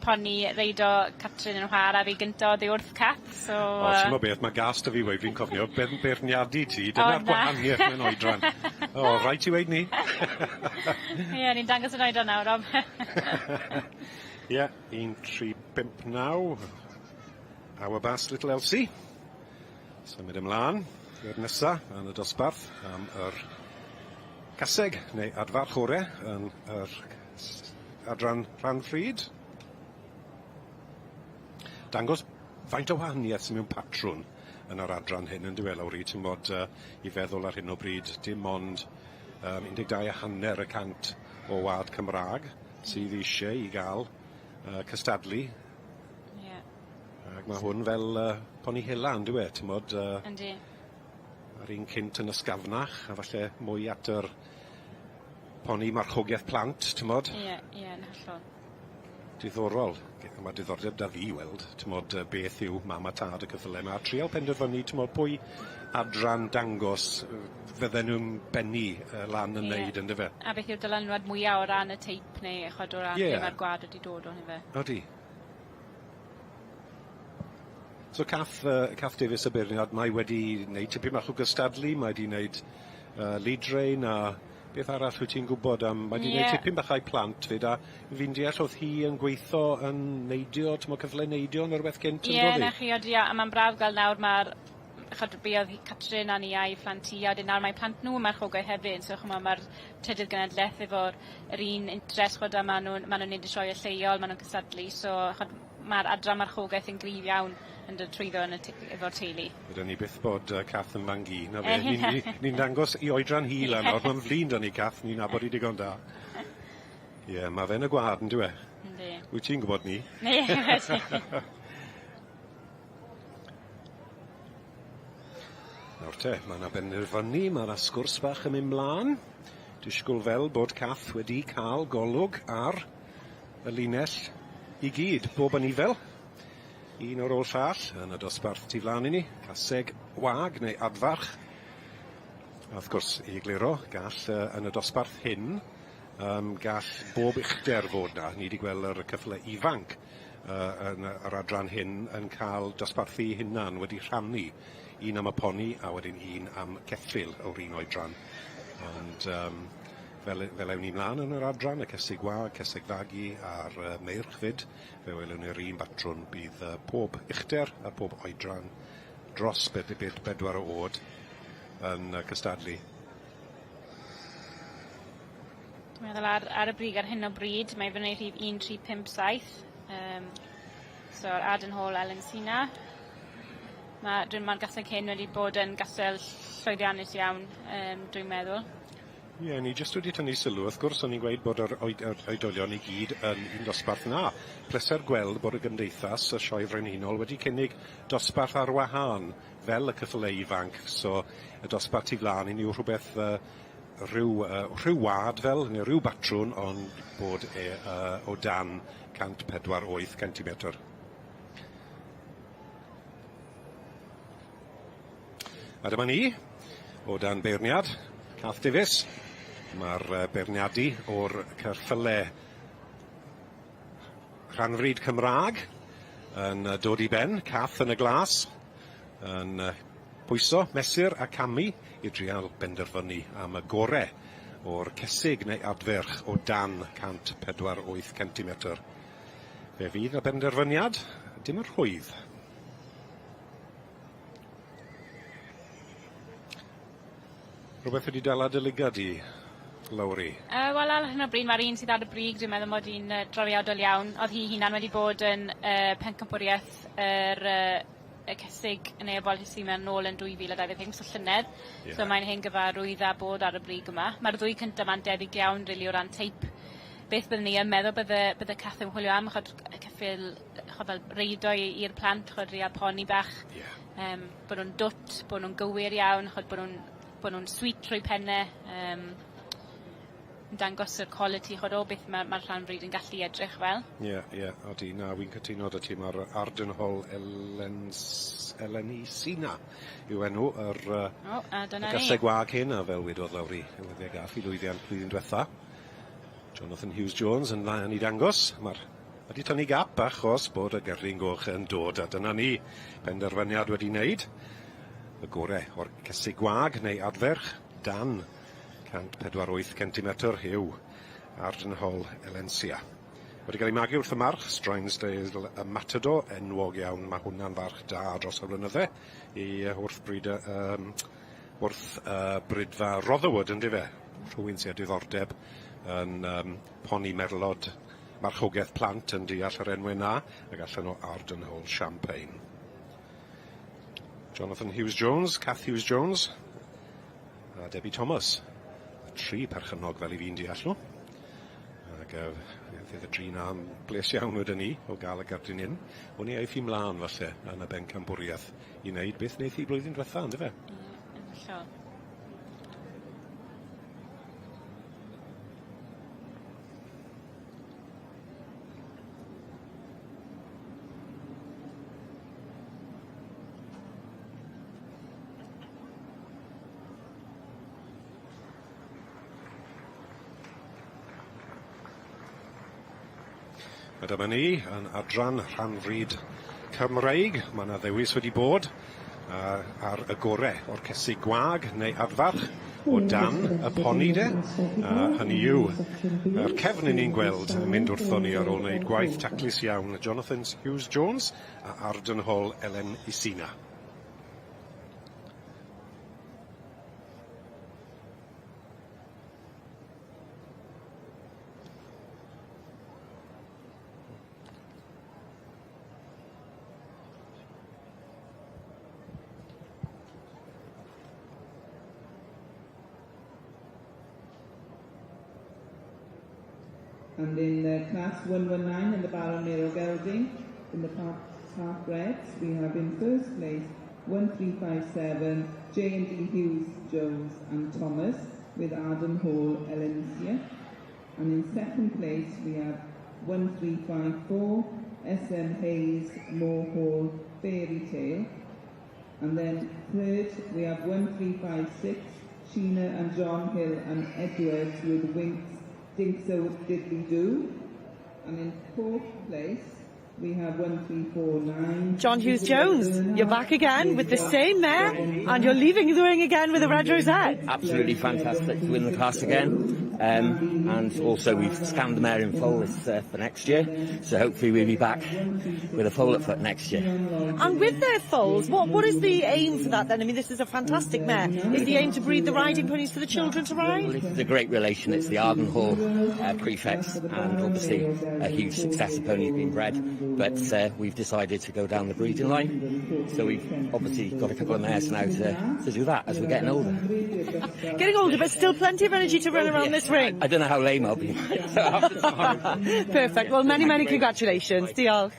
poni reido Catrin yn chwarae fi gynta oddi wrth Cath. O, ti'n mo beth, mae gas da fi weid fi'n cofio, beirniadu ti, dyna'r gwahaniaeth mewn oedran. O, rhaid ti weid ni. Ie, ni'n dangos yn oedran nawr, Rob. Ie, 1359. Our Bass Little Elsie. Symud ymlaen i'r nesa yn y dosbarth am yr caseg neu adfarch orau yn yr adran Rhanfryd. Dangos faint o wahaniaeth sy'n mewn patrwn yn yr adran hyn yn dywel Lowry, ti'n bod I feddwl ar hyn o bryd dim ond 12.5% o wad Cymraeg sydd eisiau I gael cystadlu. Ac mae hwn fel poni hela yn dwi ti'n bod ar un cynt yn ysgafnach a falle mwy at yr poni marchogaeth plant, ti'n bod? Ie, yn hollol. Diddorol. Mae diddordeb da fi weld, ti'n bod beth yw mam a tad y cyffyle yma. A trial penderfynu, ti'n bod pwy adran dangos fydden nhw'n benni lan yn neud yn dyfe. A beth yw'r dylanwad mwyaf o ran y teip neu echod o ran lle mae'r gwad wedi dod o'n hyfe? Odi. So Cath Davies y beirniad, mae wedi wneud tipyn bach o gystadlu, mae wedi wneud lead drain a beth arall wyt ti'n gwybod am, mae wedi wneud tipyn bach a'i plant fyd a fi'n deall oedd hi yn gweithio yn neidio, ti'n mo cyfle neidio yn rhywbeth cynt yn dod i? Ie, na chi, a mae'n braf gael nawr mae'r Oedd Catrin a Nia I phlant I, a wedyn nawr mae plant nhw marchogaeth hefyd, so mae'r trydydd genedlaeth efo'r un interest chod a maen nhw'n neud y sioe lleol, maen nhw'n cystadlu, so mae'r adran marchogaeth yn gryf iawn yn dod trwyddo efo'r teulu. Ydyn ni byth bod Cath yn fangi. Ni'n dangos I oedran hi lan nawr, mae'n flin da ni Cath, ni'n nabod I digon da. Ie, mae fe'n y gwad yn dwi. Wyt ti'n gwybod ni? Nawr te, mae yna benderfynu, mae'r sgwrs bach yn mynd mlaen. Disgwyl fel bod Cath wedi cael golwg ar y linell I gyd, bob yn ifel. Un o'r ôl llall yn y dosbarth tu flaen I ni, caseg wag neu adfarch. A wrth gwrs, I egluro, gall yn y dosbarth hyn, gall bob uchder fod na. Ni wedi gweld yr cyffle ifanc yn yr adran hyn yn cael dosbarthu hynna'n wedi rhannu. Un am y poni a wedyn un am ceffil o'r un oedran. Ond fel ewn ni mlaen yn yr adran, y cysig wag, cysig fagu a'r meirch fyd, fe welwn ni'r un batrwn bydd pob uchder a pob oedran dros bedwar o oed yn cystadlu. Dwi'n meddwl ar y brig ar hyn o bryd, mae fyny rhif 1357. So'r Arden Hall Elen Sina. Mae'r gasell hyn wedi bod yn gasell llwyddiannus iawn, dwi'n meddwl. Ie, ni jyst wedi tynnu sylw. Wrth gwrs, o'n i'n gweud bod yr oedolion I gyd yn un dosbarth na. Pleser gweld bod y gymdeithas, y Sioe Frenhinol, wedi cynnig dosbarth ar wahân, fel y cyffle ifanc. So, y dosbarth tu flaen I ni yw rhywbeth rhyw wad fel, neu rhyw batrwn, ond bod o dan 148 centimetr. A dyma ni, o dan beirniad, Cath Davies. Mae'r beirniadu o'r cyrffyle rhanfryd Cymraeg yn dod I ben, Cath yn y glas, yn pwyso, mesur a camu I drial benderfynu am y gorau o'r cysig neu adferch o dan 148 centimetr. Fe fydd y benderfyniad, dim yr rhwydd. Rhywbeth wedi dal adolygiad I, Lowry? Wel, ar hyn o bryd, mae'r un sydd ar y brig, dwi'n meddwl bod hi'n drawiadol iawn. Oedd hi hunan wedi bod yn pencampwriaeth y cysig yn ebol sy'n mynd nôl yn 2025, so llynedd. Yeah. So mae'n hyn gyfarwydd a bod ar y brig yma. Mae'r ddwy cyntaf ma'n debyg iawn, rili o ran teip. Beth byddwn ni yn meddwl bydde Cath yn chwilio am, chod cyffil fel reido i'r plant, chod real poni bach. Yeah. Bod nhw'n dwt, bod nhw'n gywir iawn, chod bod nhw'n sweet trwy penne, yn dangos y quality chod o beth mae'r rhanfryd yn gallu edrych fel. Ie, odi, na, wy'n cytuno dy ti, mae'r Arden Hall Eleni Sina yw enw, yr gaseg wag hyn, a fel wedodd Lowry, wedi gath I lwyddiant blwyddyn diwetha. Jonathan Hughes-Jones yn I dangos, wedi tynnu gap achos bod y gerrin goch yn dod, a dyna ni penderfyniad wedi wneud. Y gorau o'r cysig wag neu adferch dan 148 centimetr yw Arden Hall Elensia. Wedi cael ei magu wrth y march, Stransdale y Matador, enwog iawn, mae hwnna'n farch da dros y blynydde wrth brydfa Rotherwood yn dife. Rhywun sy'n diddordeb yn poni merlod marchogaeth plant yn deall yr enwau na, ac allan o Arden Hall Champagne. Jonathan Hughes-Jones, Cath Hughes-Jones, a Debbie Thomas. Tri perchynog fel I fi'n deall nhw. Ac fydd y dri na'n bles iawn wedyn ni o gael y gardyn hyn. O'n I eif I mlaen falle yn y bencampwriaeth I wneud beth wneud I blwyddyn diwetha, ynddo fe? Yn hollol. A dyma ni yn adran rhanfryd Cymraeg. Mae yna ddewis wedi bod ar y gorau o'r cysig gwag neu adfarch o dan y poni de. Hynny yw, yr cefn ni'n gweld yn mynd wrthon ni ar ôl wneud gwaith taclus iawn Jonathan Hughes-Jones a Arden Hall Elen Isina. And in class 119 in the Baron Male Gelding, in the half reds, we have in first place 1357, J&D Hughes, Jones and Thomas, with Adam Hall, Elencia. And in second place, we have 1354, SM Hayes, Moore Hall, Fairy Tale. And then third, we have 1356, Sheena and John Hill and Edwards with Winks, Dinkso Diddly Doo. And in fourth place, we have 1349. John Hughes Jones, you're back again with the same mare, and you're leaving the ring again with a red rosette. Absolutely fantastic to win the class again. And also we've scanned the mare in full for next year, so hopefully we'll be back with a foal at foot next year. And with their foals, what is the aim for that then? I mean, this is a fantastic mare. Is the aim to breed the riding ponies for the children to ride? Well, this is a great relation. It's the Arden Hall prefix, and obviously a huge successor pony being bred. But we've decided to go down the breeding line, so we've obviously got a couple of mares now to do that as we're getting older. Getting older, but still plenty of energy to run around this ring. I don't know how lame I'll be. Perfect. Well, many congratulations. Diolch.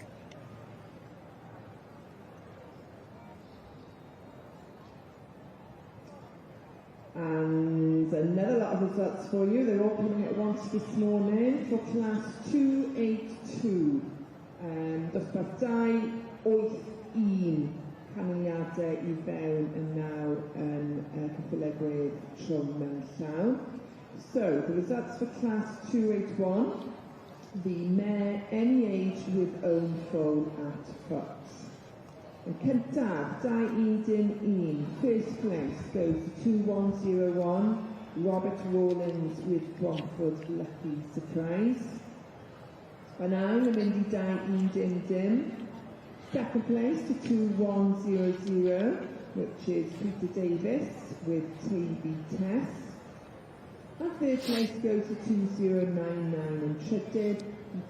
And another lot of results for you. They're all coming at once this morning for class 282. Dosbarth 281 canlyniadau I fewn yn nawr yn ceffylau gwedd trwm mewn llaw. So, the results for class 281, the mare any age with own foal at foot. Yn cyntaf, 211, first place goes to 2101, Robert Rawlins with Bromford Lucky Surprise. Banang yn mynd I 211, second place to 2100, which is Peter Davis with Tavy Tess. And third place goes to 2099 yn trydydd,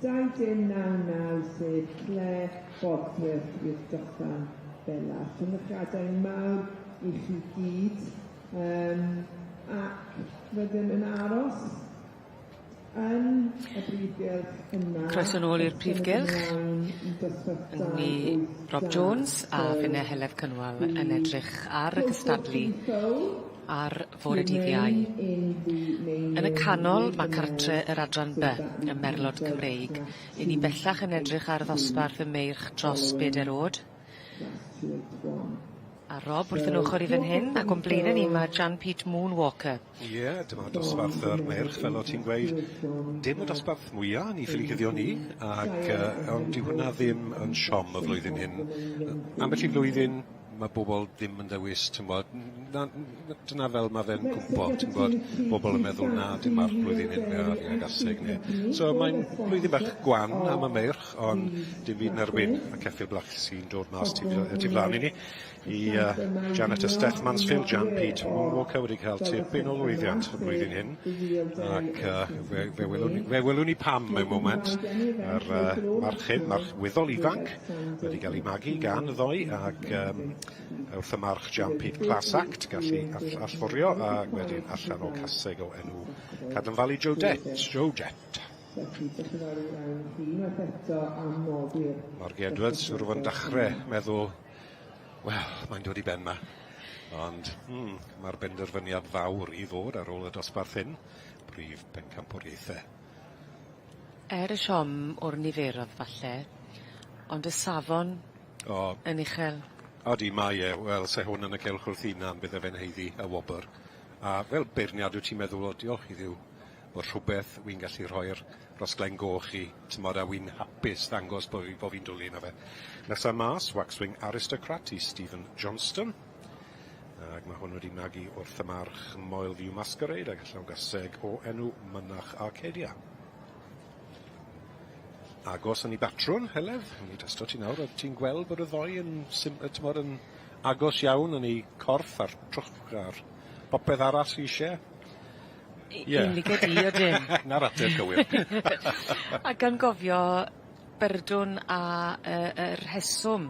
299 sef Claire Bodworth with Dothan Bella. Llonychadau mawr I chi gyd, ac rydym yn aros yn y brifgylch yma. Croeso nôl i'r prifgylch. Ni Rob Jones a Finne Heledd Cynwal yn edrych ar y cystadlu ar fore dydd Iau. Yn y canol mae cartre yr adran B, y Merlod Cymreig. I ni bellach yn edrych ar ddosbarth y meirch dros 4 oed. A Rob wrth yn ochr I fan hyn, ac o'n blaen ni mae Jan Pete Moonwalker. Ie, dyma dosbarth yr meirch, fel o ti'n gweud. Dim y dosbarth mwyaf ni ffili ni, ac ond di hwnna ddim yn siom y flwyddyn hyn. Ambell I flwyddyn, mae bobl ddim yn dewis, dyna fel mae fe'n cwmpo, ti'n gwybod, bobl yn meddwl na, dim ar blwyddyn hyn mewn gaseg ni. So mae'n blwyddyn bach gwan am y meirch, ond dim byd yn erbyn y ceffil blach sy'n dod mas tu flaen I ni. I Janet Esteth Mansfield, Jan Pete Moonwalker wedi cael tipyn o lwyddiant y blwyddyn hyn, ac fe welwn ni pam mewn moment. Yr march wyddol ifanc wedi cael ei magu gan y ddoi, ac wrth y march Jan Pete Class Act gallu allforio, a wedyn allan o caseg o enw Cadam Valley Jojet. Margi Edwards rwy'n dechrau meddwl, wel, mae'n dod I ben ma. Ond mae'r benderfyniad fawr I fod ar ôl y dosbarth hyn, brif bencampwriaethau. Y siom o'r niferodd falle, ond y safon yn uchel. Odi, mae wel, se hwn yn y celch wrth unan bydd fe'n heiddi y wobr. A fel beirniad wyt ti'n meddwl, diolch I ddiw, o'r rhywbeth wy'n gallu rhoi'r rosglen goch I, tymod, a wy'n hapus ddangos bo fi'n dwlu na fe. Nesa mas, Waxwing Aristocrat I Stephen Johnston. Ac mae hwn wedi magu wrth y march Moel View Masquerade ac allan gaseg o enw Mynach Arcadia. Agos yn ei batrwn, Heledd. Ni testo ti nawr, a ti'n gweld bod y ddoi yn agos iawn yn ei corff a'r trwch a'r popeth arall I eisiau. Unig ydi o dim. Na'r ateb gywir. Ac yn gofio berdwn a yr heswm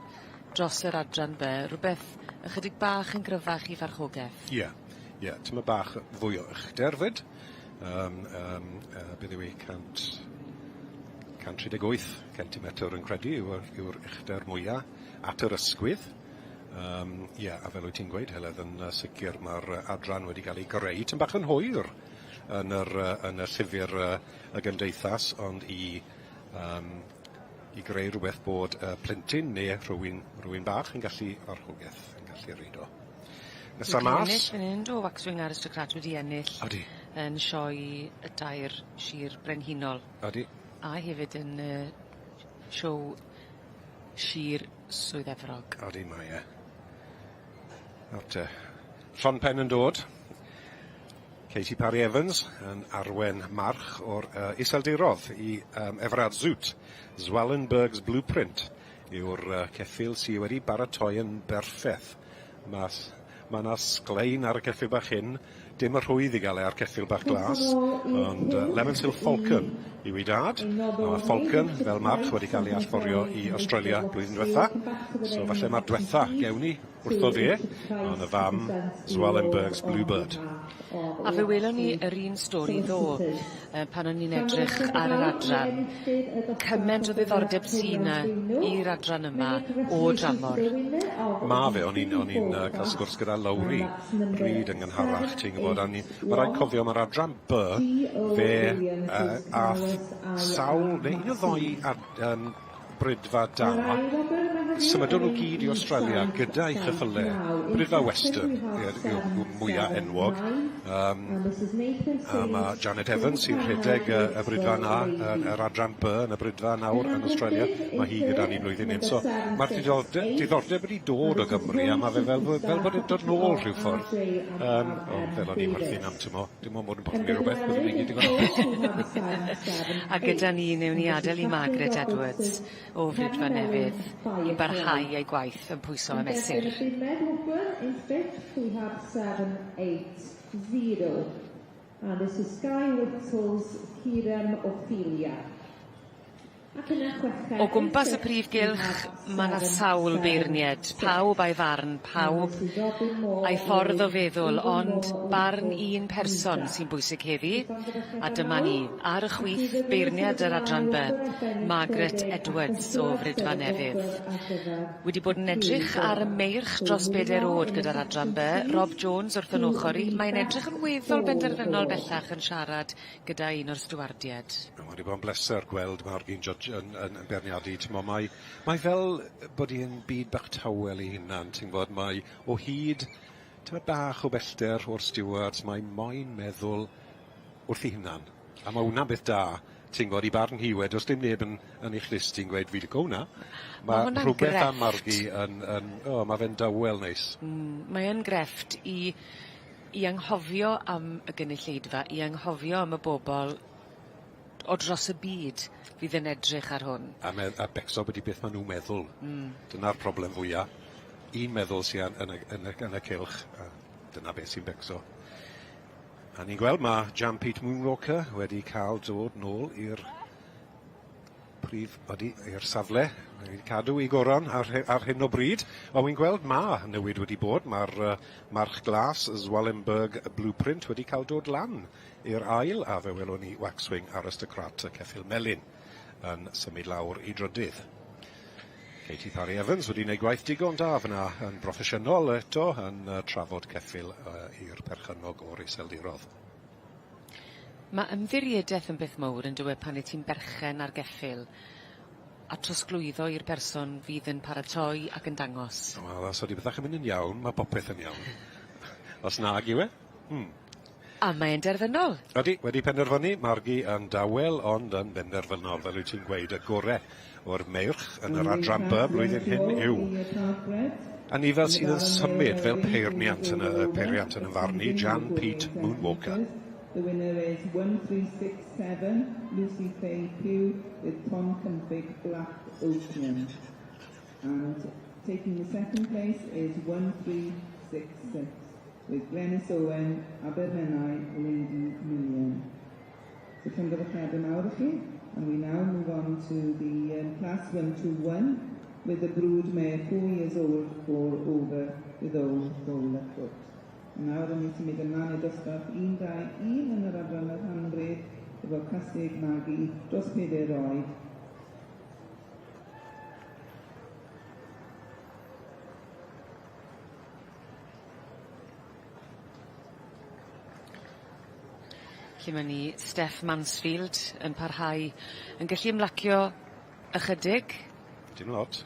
dros yr adran be, rhywbeth ychydig bach yn gryfach I farchogaeth. Ie, tyma bach fwy o ychder fyd. Bydd yw I 100 138 centimetr yn credu yw'r uchder mwyaf at yr ysgwydd. A fel wyt ti'n gweud, Heledd, yn sicr mae'r adran wedi cael ei greu. Tym bach yn hwyr yn y llyfr y gymdeithas, ond i greu rhywbeth bod plentyn neu rhywun bach yn gallu arhwgaeth, yn gallu reid o. Nesa mas. Yn do waxwing aristocrat wedi ennill Odi. yn sioe y dair sir brenhinol. Odi. A hefyd yn sioe sir Swydd-Efrog. Odi, mae Llon pen yn dod. Katie Parry Evans yn arwen march o'r iseldirodd i Everard Zoot. Zwellenberg's Blueprint yw'r ceffil sydd wedi baratoi yn berffeth. Mae yna sglein ar y ceffil bach hyn, dim y rhwydd i gael ar ceffil bach glas, ond Lemon Falcon yw ei dad. Mae Falcon fel march wedi cael ei allforio i Australia blwyddyn diwetha, so falle mae'r diwetha gewn ni wrtho fe, ond y fam Zwellenberg's Bluebird. A fe welon ni yr un stori ddo pan o'n ni'n edrych ar yr adran. Cyment o ddiddordeb sy'n i'r adran yma o dramor. Mae fe, o'n i'n cael sgwrs gyda Lowry bryd yn gynharach, ti'n gwybod. Mae rhaid cofio mae'r adran B, fe a sawl, neu un o ddoi brydfa da, symudon nhw gyd i Australia gyda'i chyffylau. Brydfa Western yw'r mwyaf enwog. A mae Janet Evans sy'n rhedeg y brydfa na, yr adran B yn y brydfa nawr yn Australia. Mae hi gyda ni blwyddyn hyn. So mae'r diddordeb wedi dod o Gymru, a mae fe fel bod yn dod nôl rhyw ffordd. Fel o'n i'n werthu'n am tymo. Dim ond bod yn poeni rhywbeth, byddwn ni gyd yn gwneud. A gyda ni newn ni adael i Margaret Edwards o Frydfa Newydd i barhau ei gwaith yn pwyso y mesur. And this is Sky Whittle's Hiram Ophelia. O gwmpas y prif gylch, mae yna sawl beirniad, pawb a'i farn, pawb a'i ffordd o feddwl, ond barn un person sy'n bwysig heddi, a dyma ni, ar y chwith beirniad yr adran B, Margaret Edwards o Frydfa Newydd. Wedi bod yn edrych ar y meirch dros 4 oed gyda'r adran B, Rob Jones wrth yn ochr i, mae'n edrych yn weddol benderfynol bellach yn siarad gyda un o'r stwardiad. Wedi bod yn bleser gweld Margin Judge yn berniadu. Mae fel bod hi'n byd bach tawel i hunan, ti'n bod, mae o hyd bach o bellter o'r stewards, mae moyn meddwl wrth i hunan. A mae hwnna'n beth da, ti'n bod, i barn hi wedi, os dim neb yn eich list ti'n gweud fi digo hwnna. Mae rhywbeth am Margi mae fe'n dawel neis. Mae'n grefft i anghofio am y gynulleidfa, i anghofio am y bobl o dros y byd fydd yn edrych ar hwn. A becso beth maen nhw'n meddwl. Dyna'r problem fwyaf. Un meddwl sy'n yn y cylch. Dyna beth sy'n becso. A ni'n gweld mae Jan Pete Moonwalker wedi cael dod nôl i'r i'r safle. Wedi cadw i goron ar hyn o bryd. A wy'n gweld newid wedi bod. Mae'r march glas Zwellenberg Blueprint wedi cael dod lan i'r ail, a fe welwn ni waxwing aristocrat y ceffil melyn yn symud lawr i drydydd. Katie Parry Evans wedi gwneud gwaith digon da fyna yn broffesiynol eto yn trafod ceffil i'r perchynog o'r iseldirodd. Mae ymddiriedeth yn beth mawr yn dweud pan ti'n berchen ar geffil a trosglwyddo i'r person fydd yn paratoi ac yn dangos. Wel, os ydy bethach yn mynd yn iawn, mae popeth yn iawn. Os nag yw e? A mae'n derfynol. Wedi penderfynu, Margi yn dawel, ond yn benderfynol, fel wyt ti'n gweud, y gorau o'r meirch yn yr adran B blwyddyn hyn yw. A ni fel sydd yn symud fel peiriant yn y farni, Jan Pete Moonwalker. The winner is 1367, Lucy Faye Pugh with Tom Config Black Ocean. And taking the second place is 1366. With Glenys Owen, Abermennau, Lady Million. So come to the head and we now move on to the class 121 with the broodmare 4 years old or over with old bowler foot. And now we're to make a man dosbarth 1-2-1 yn yr adran yr hanbryd efo Casig Magi dros 4 oed Felly mae ni Steph Mansfield yn parhau yn gallu ymlacio ychydig. Dim lot.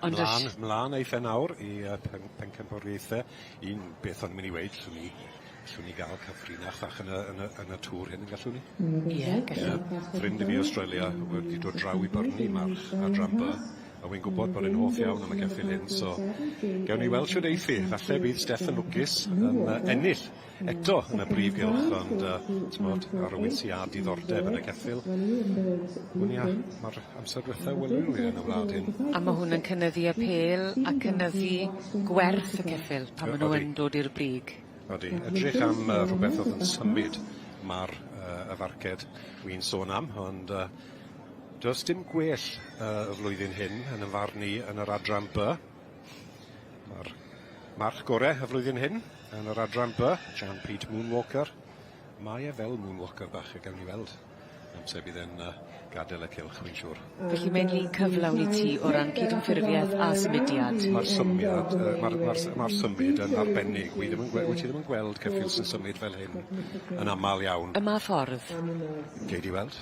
Ond Mlaen eitha nawr i pencampwriaethau. Un beth o'n mynd i weid, llwn ni gael cyfrinach yn y tŵr hyn yn gallwn ni? Ie, gallwn. Ffrind i fi Australia wedi dod draw i Byrni, march a drampa. A wy'n gwybod bod e'n hoff iawn am y ceffil hyn, so gewn ni weld sy'n eithi. Falle bydd Steph yn lwcus yn ennill eto yn y brif gylch, ond ar y wynt sy'n a diddordeb yn y ceffil. Mae'r amser diwethaf welwn ni yn y wlad hyn. A mae hwn yn cynyddu y pel a cynyddu gwerth y ceffil pan maen nhw yn dod i'r brig. Ydy, edrych am rhywbeth oedd yn symud mae'r y farced wy'n sôn am, ond does dim gwell y flwyddyn hyn yn y farn ni yn yr adran B. Mae'r march gorau y flwyddyn hyn yn yr adran B, Jan Pete Moonwalker. Mae e fel Moonwalker bach y gawn ni weld. Amser bydd e'n gadael y cylch, wy'n siŵr. Felly mae'n lun cyflawn i ti o ran cydymffurfiaeth a symudiad. Mae'r symud yn arbennig. Wyt ti ddim yn gweld ceffil sy'n symud fel hyn yn aml iawn. Yma ffordd. Gei di weld.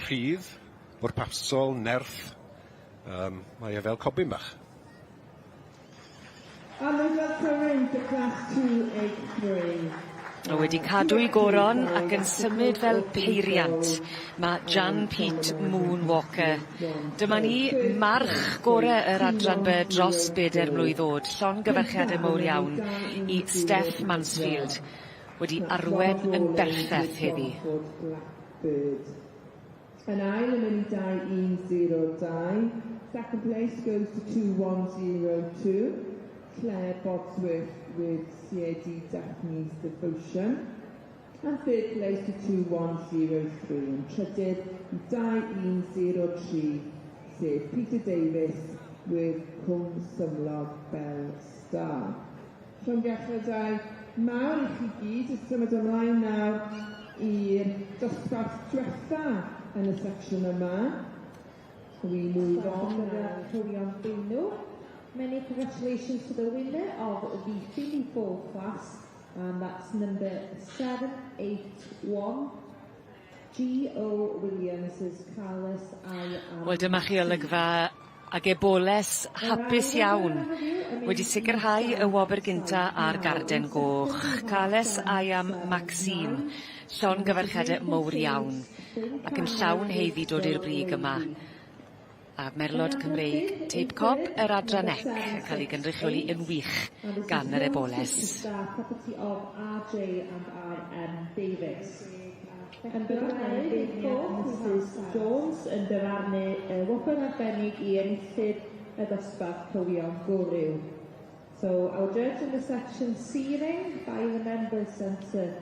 Rhydd, bwrpasol, nerth. Mae e fel cobyn bach. O wedi cadw i goron ac yn symud fel peiriant. Mae Jan Pete Moonwalker. Dyma ni march gorau yr adran B dros 4 mlwydd oed. Llongyfarchiadau mowr iawn i Steph Mansfield. Wedi arwen yn berffaith heddi. Yn ail yn mynd i 2-1-0-2. Second place goes to 2-1-0-2. Claire Bodsworth with CAD Daphne's Devotion. And third place to 2-1-0-3. And trydydd 2-1-0-3, sef Peter Davis with Cwm Symlog Bell Star. Llongyfarchiadau mawr i chi gyd, ys symud ymlaen nawr i'r dosbarth diwetha yn y section yma. We move on with the Cywio'n Beino. Many congratulations to the winner of the Philly 4 class, and that's number 781, G.O. Williams' Carlos I. Wel, dyma chi olygfa ag eboles hapus iawn. Wedi sicrhau y wobr gynta ar garden goch. Carles I. Maxime, llongyfarchiadau mowr iawn, ac yn llawn heiddi dod i'r brig yma. A merlod Cymreig Tape Cob yr adran ec yn cael ei gynrychioli yn wych gan yr eboles. Yn dyfarnu Mrs Jones yn dyfarnu wobr arbennig i enillydd y dosbarth Cywio'n Gorau. So our judge in the section searing by the members centre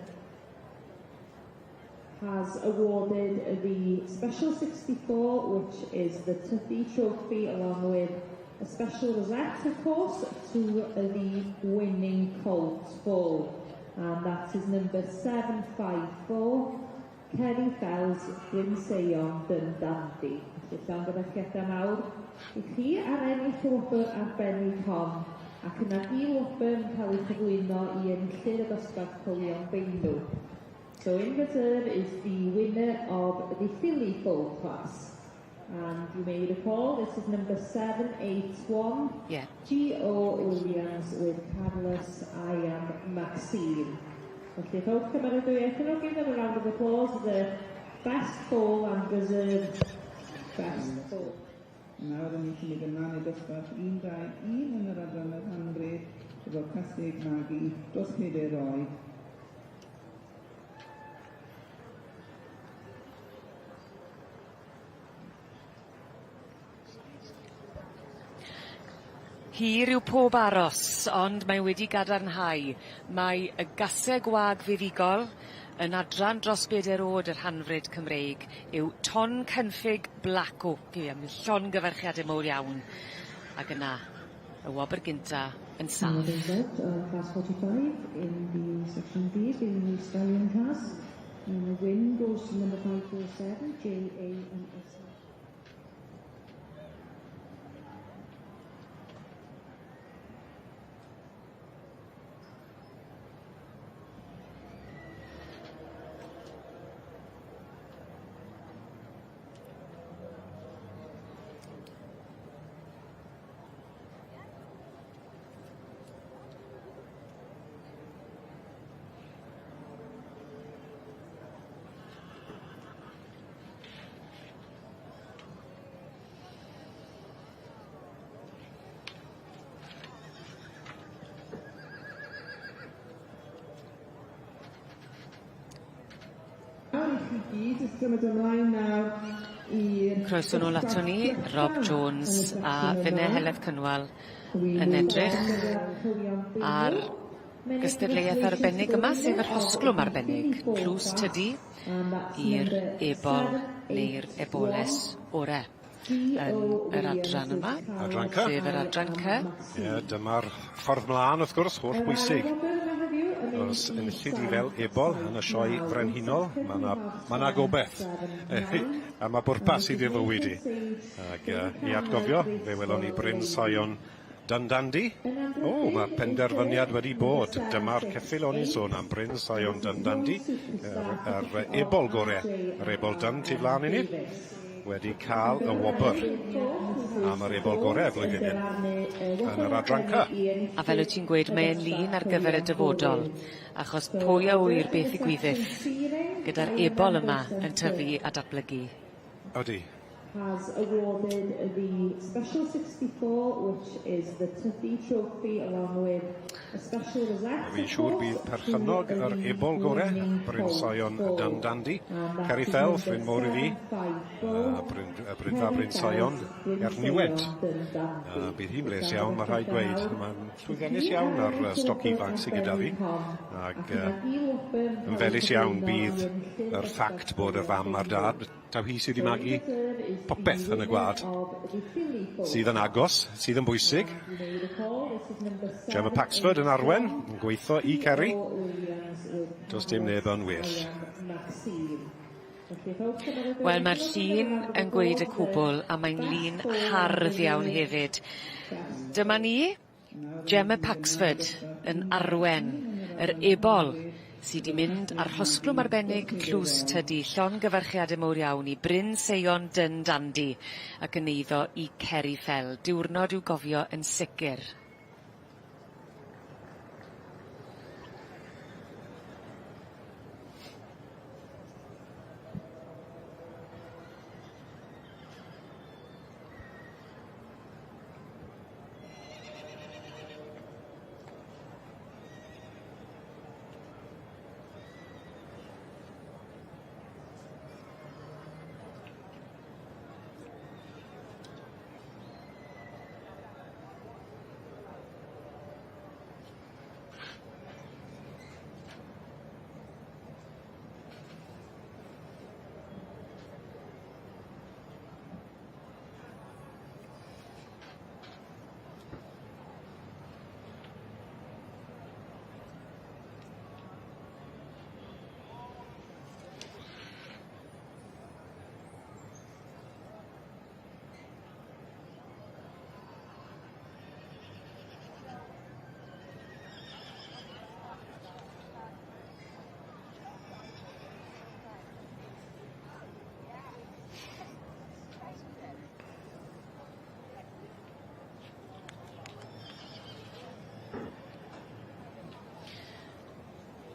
has awarded the Special 64, which is the Tuffy Trophy, along with a special rosette, of course, to the winning colt bull. And that is number 754, Kerry Fells, Gwyn Seion, Dundandi. Llongyfarchiadau mawr i chi ar ennill y wobr arbennig hon, ac yna di wobr yn cael ei chyflwyno i enillydd y dosbarth Cywio'n Beino. So in reserve is the winner of the Philly 4 class. And you may recall this is number 781, G.O. Williams with Carlos I. Maxime. Felly rhowch cymeradwyaeth yn o give them a round of applause for the best foal and reserve best foal. Nawr yn ni'n cynnig ymlaen i dosbarth 1-2-1 yn yr adran yr hanryd efo castig magu dros 4 oed. Hir yw pob aros, ond mae wedi gadarnhau. Mae y gasau gwag fuddugol yn adran dros 4 oed yr hanfryd Cymreig yw ton cynffig black oak, am llongyfarchiadau mowr iawn. Ac yna, y wobr gynta yn saff. Class 45 in the section B, being the stallion class. And the win goes to number 547, J.A. and S. Croeso nôl ato ni, Rob Jones a Finne Heledd Cynwal yn edrych ar gystadleuaeth arbennig yma, sef yr hosglwm arbennig, tlws tydi i'r ebol neu'r eboles orau yn yr adran yma. Adranca. Sef yr adranca. Dyma'r ffordd mlaen wrth gwrs, holl bwysig. Os enillid i fel ebol yn y sioe frenhinol, mae na gobeith. A mae bwrpas i ddifo wedi. Ac i atgofio, fe welon ni Bryn Sion Dundandi. Mae penderfyniad wedi bod. Dyma'r ceffil o'n i'n sôn am Bryn Sion Dundandi. Yr ebol gorau. Yr ebol dyn tu flaen i ni. Wedi cael y wobr am yr ebol gorau flwyddyn hyn yn yr adranca. A fel wyt ti'n gweud, mae'n lun ar gyfer y dyfodol, achos pwy a wyr beth i gwyddyll gyda'r ebol yma yn tyfu a datblygu. Odi. Has awarded the Special 64, which is the Tuffy Trophy, along with a special reserve. Fi'n siŵr bydd perchynog yr ebol gorau, Bryn Sion Dundandi, Cerithel, ffrind mowr i fi, Brynfa Bryn Sion, Erniwed. Bydd hi'n bles iawn, mae rhaid gweud. Mae'n llwyddiannus iawn ar stoc ifanc sydd gyda fi. Ac yn felys iawn bydd yr ffact bod y fam a'r dad, taw hi sydd wedi magu popeth yn y gwlad sydd yn agos, sydd yn bwysig. Gemma Paxford yn arwen, yn gweithio i Kerry. Does dim neb yn well. Wel, mae'r llun yn gweud y cwbl, a mae'n lun hardd iawn hefyd. Dyma ni, Gemma Paxford yn arwen, yr ebol sydd wedi mynd ar hosglwm arbennig tlws tydi, llongyfarchiadau mowr iawn i Bryn Sion Dundandi ac yn eiddo i Ceri Fel. Diwrnod i'w gofio yn sicr.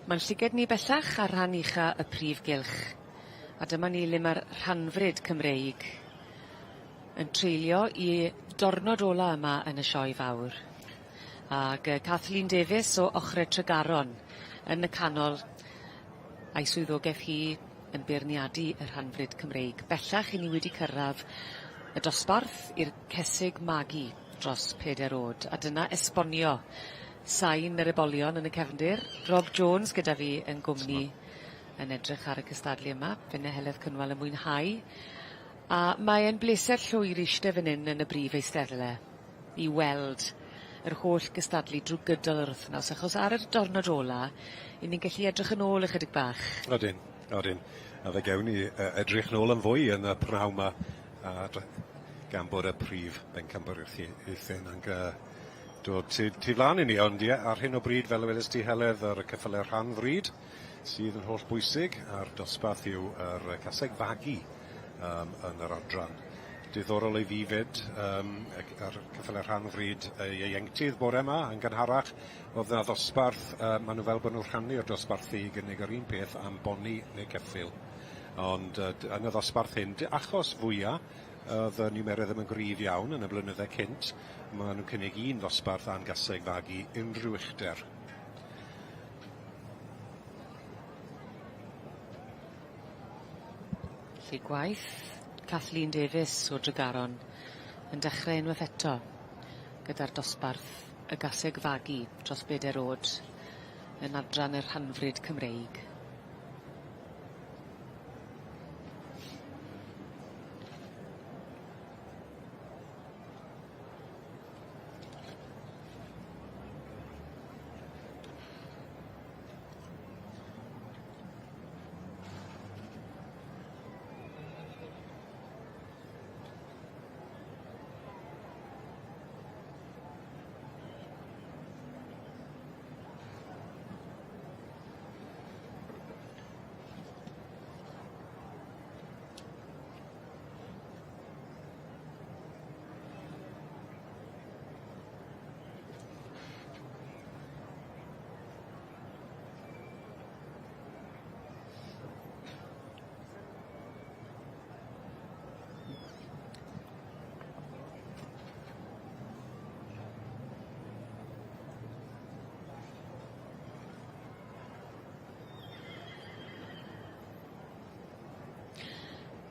Mae'n llyged ni bellach ar rhan ucha y prif gylch, a dyma ni le mae'r rhanfryd Cymreig yn treulio i dornod ola yma yn y sioe fawr. Ac Kathleen Davies o Ochrau Tregaron yn y canol a'i swyddogaeth hi yn beirniadu y rhanfryd Cymreig. Bellach i ni wedi cyrraedd y dosbarth i'r cesig magu dros 4 o'd, a dyna esbonio sain yr ebolion yn y cefndir. Rob Jones gyda fi yn gwmni yn edrych ar y cystadlu yma, Finne Heledd Cynwal yn mwynhau. A mae'n bleser llwyr eistedd fan hyn yn y brif eisteddle i weld yr holl gystadlu drwy gydol yr wythnos, achos ar y diwrnod ola, i ni'n gallu edrych yn ôl ychydig bach. Odyn. A fe gewn ni edrych nôl yn fwy yn y pnawn yma, gan bod y prif bencampwriaethyn yn dod tu flaen i ni, ond ar hyn o bryd, fel weles ti Heledd, yr ceffylau rhanfryd sydd yn holl bwysig, a'r dosbarth yw yr caseg fagu yn yr adran. Diddorol ei fi fyd, yr ceffylau rhanfryd ieuenctydd bore yma yn gynharach, oedd yna ddosbarth, maen nhw fel bod nhw'n rhannu'r dosbarth i gynnig yr un peth am bonni neu ceffyl. Ond yn y ddosbarth hyn, achos fwyaf, oedd y nimeroedd ddim yn gryf iawn yn y blynydde cynt, maen nhw'n cynnig un ddosbarth a'n gaseg fagu unrhyw uchder. Felly gwaith Kathleen Davies o Tregaron yn dechrau unwaith eto gyda'r dosbarth y gaseg fagu dros 4 oed yn adran yr Rhanfryd Cymreig.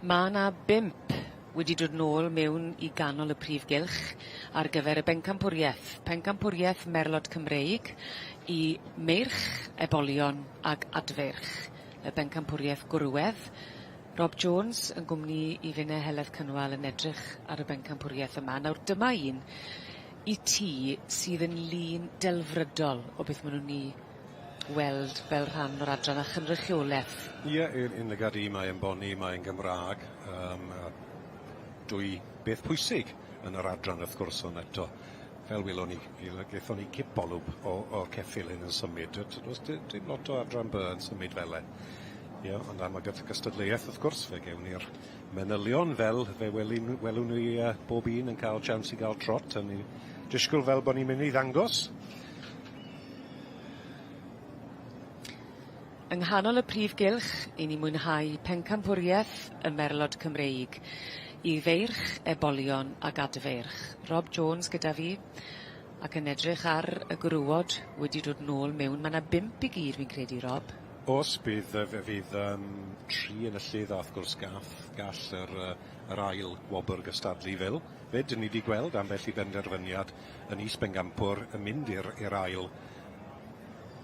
Mae yna 5 wedi dod nôl mewn I ganol y prif gylch ar gyfer y pencampwriaeth Merlod Cymreig I meirch, ebolion ag adferch. Y bencampwriaeth gwrwedd. Rob Jones yn gwmni I Fine Heledd Cynwal yn edrych ar y bencampwriaeth yma. Nawr dyma un I ti sydd yn lun delfrydol o beth maen nhw'n I weld fel rhan o'r adran a chynrychiolaeth. Ie, yn y gadi mae'n boni, mae'n Gymraeg. Dwy beth pwysig yn yr adran wrth gwrs ond eto. Fel welon ni, gaethon ni cipolwg o'r ceffil hyn yn symud. Does dim lot o adran by yn symud fel e. Ie, ond am y cystadleuaeth wrth gwrs, fe gewn ni'r manylion fel fe welwn ni bob un yn cael chance I gael trot. A ni disgwyl fel bod ni'n mynd I ddangos. Yng nghanol y prif gylch, I ni mwynhau pencampwriaeth y Merlod Cymreig I feirch, ebolion ag adferch. Rob Jones gyda fi ac yn edrych ar y gwrwod wedi dod nôl mewn. Mae yna 5 I gyd fi'n credu, Rob. Os bydd 3 yn y lle wrth gwrs gall yr ail wobr gystadlu fel. Fe, dyn ni wedi gweld ambell I benderfyniad yn Is-Bengampwr yn mynd i'r ail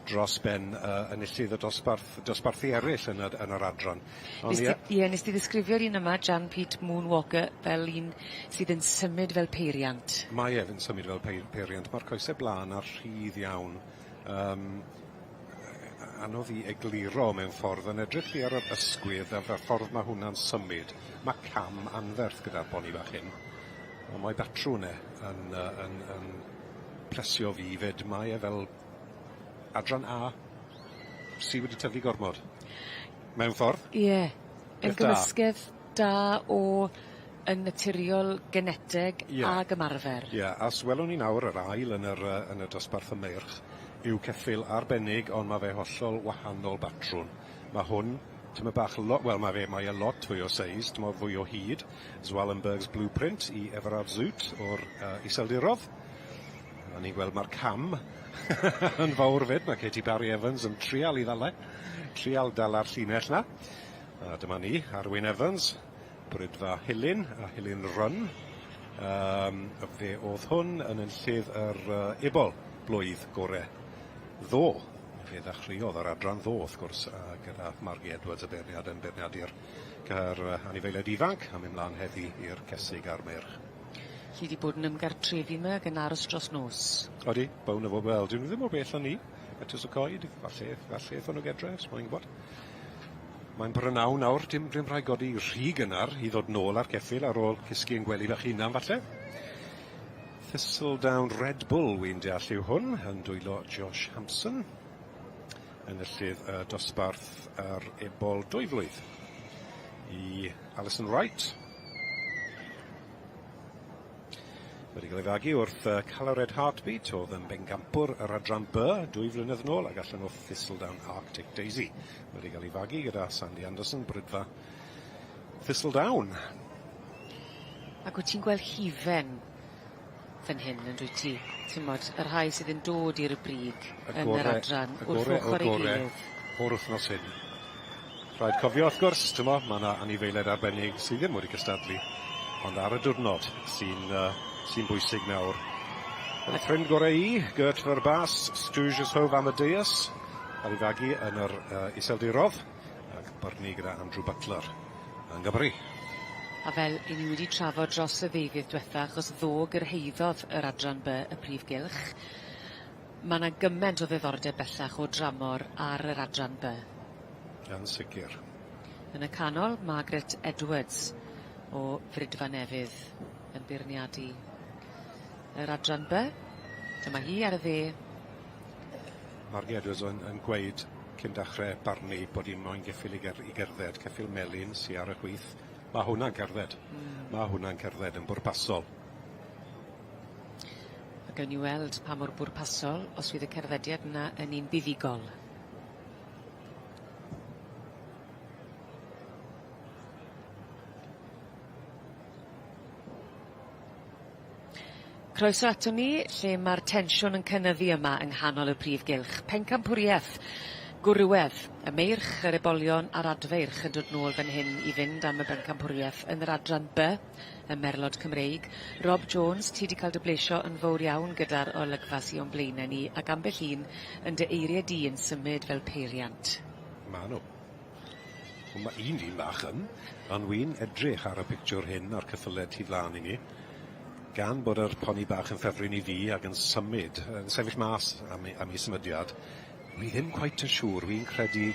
dros ben enillydd y dosbarthu eraill yn yr adran. Nes ti ddisgrifio'r un yma, Jan Pete Moonwalker, fel un sydd yn symud fel peiriant. Mae e'n symud fel peiriant. Mae'r coesau blaen ar rhydd iawn. Anodd I egluro mewn ffordd yn edrych I ar yr ysgwydd a fel ffordd mae hwnna'n symud. Mae cam anferth gyda'r boni bach hyn. Mae batrwn yn plesio fi fyd. Mae fel adran A sydd wedi tyfu gormod. Mewn ffordd? Ie. Yn gymysgedd da o yn naturiol geneteg ag ymarfer. Ie, as welwn ni nawr yr ail yn y dosbarth y meirch yw ceffil arbennig ond mae fe hollol wahanol batrwn. Mae hwn, tyma bach mae e lot fwy o seis, tyma fwy o hyd. Zwallenberg's Blueprint I Everard Zoot o'r Iseldirodd. A ni'n gweld mae'r cam yn fawr fyd. Mae Katy Barry Evans yn trial I ddale. Trial dala'r llinell na. A dyma ni, Arwyn Evans, brydfa Hilyn a Hilyn Run. Fe oedd hwn yn enllydd yr ebol blwydd gorau ddo. Fe ddechreuodd yr adran ddo, wrth gwrs, gyda Margie Edwards y beirniad yn beirniad i'r anifeiliaid ifanc, a mynd mlaen heddi i'r cesig a'r meirch. Chi wedi bod yn ymgartrefi yma ac yn aros dros nos. Odi, bawn o fod weld. Dyn nhw ddim o bell o'n ni. Etos y coed, falle eithon nhw gedre, os mae'n gwybod. Mae'n brynaw nawr, dim rhaid godi rhy gynnar I ddod nôl ar ceffil ar ôl cysgu yn gwely bach hunan falle. Thistledown Red Bull, wy'n deall yw hwn, yn dwylo Josh Hampson. Yn y llydd dosbarth yr ebol 2 flwydd. I Alison Wright. Wedi cael ei fagu wrth Calored Heartbeat oedd yn bengampwr yr adran B 2 flynedd nôl ac allan o Thistledown Arctic Daisy. Wedi cael ei fagu gyda Sandy Anderson, brydfa Thistledown. Ac wyt ti'n gweld hifen fan hyn yn dwi ti? Ti'n modd, yr rhai sydd yn dod i'r brig yn yr adran wrth ochr ei gilydd. O'r wythnos hyn. Rhaid cofio wrth gwrs, mae yna anifeiliaid arbennig sydd ddim wedi cystadlu, ond ar y diwrnod sy'n bwysig nawr. Yn ffrind gorau Gert Verbas, Stwjus Hove Amadeus, ar ei fagu yn yr iseldirodd, ac byrni gyda Andrew Butler yn Gymru. A fel i ni wedi trafod dros y ddeuddydd diwetha, achos ddo gyrhaeddodd yr adran by y prif gylch, mae yna gymaint o ddiddordeb bellach o dramor ar yr adran by. Yn sicr. Yn y canol, Margaret Edwards o Frydfa Newydd yn beirniadu yr adran by. Dyma hi ar y dde. Margaret Edwards yn gweud cyn dechrau barnu bod hi'n moyn geffil i gerdded, ceffil melyn sy'n ar y chwith. Mae hwnna'n cerdded. Mae hwnna'n cerdded yn bwrpasol. A gawn ni weld pa mor bwrpasol os fydd y cerddediad yna yn un buddigol. Croeso ato ni, lle mae'r tensiwn yn cynyddu yma yng nghanol y prif gylch. Pencampwriaeth, gwrywedd, y meirch, yr ebolion a'r adfeirch yn dod nôl fan hyn i fynd am y bencampwriaeth yn yr adran by, y Merlod Cymreig. Rob Jones, ti wedi cael dy blesio yn fawr iawn gyda'r olygfa sy'n o'n blaenau ni, ac ambell un yn dy eiriau di yn symud fel peiriant. Ma' nhw. Mae un dyn bach yn, ond wy'n edrych ar y pictiwr hyn o'r ceffyled tu flaen i ni, gan bod yr poni bach yn ffefryn i fi ac yn symud, yn sefyll mas am ei symudiad, wi ddim quite yn siŵr, wi'n credu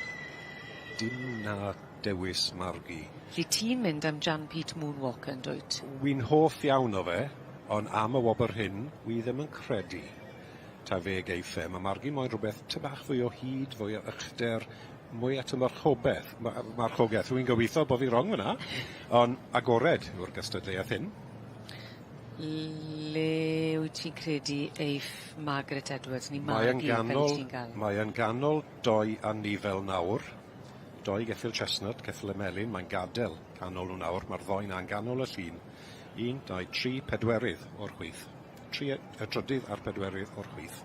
dim na dewis margu. Lle ti'n mynd am Jan Pete Moonwalker yn dwyt? Wi'n hoff iawn o fe, ond am y wobr hyn, wi ddim yn credu ta fe geiffau. Mae margu moyn rhywbeth ty bach fwy o hyd, fwy o ychyder, mwy at y marchogaeth. Wi'n gobeithio bod fi wrong fyna, ond agored yw'r gystadleuaeth hyn. Le wyt ti'n credu eiff Margaret Edwards ni margu fel ti'n gael? Mae yn ganol doi anifel nawr, doi geffil chestnut, geffil y melyn, mae'n gadael canol nhw nawr, mae'r ddoi na'n ganol y llun. 1, 2, 3, 4 o'r chwith. 3 y drydydd a'r 4 o'r chwith.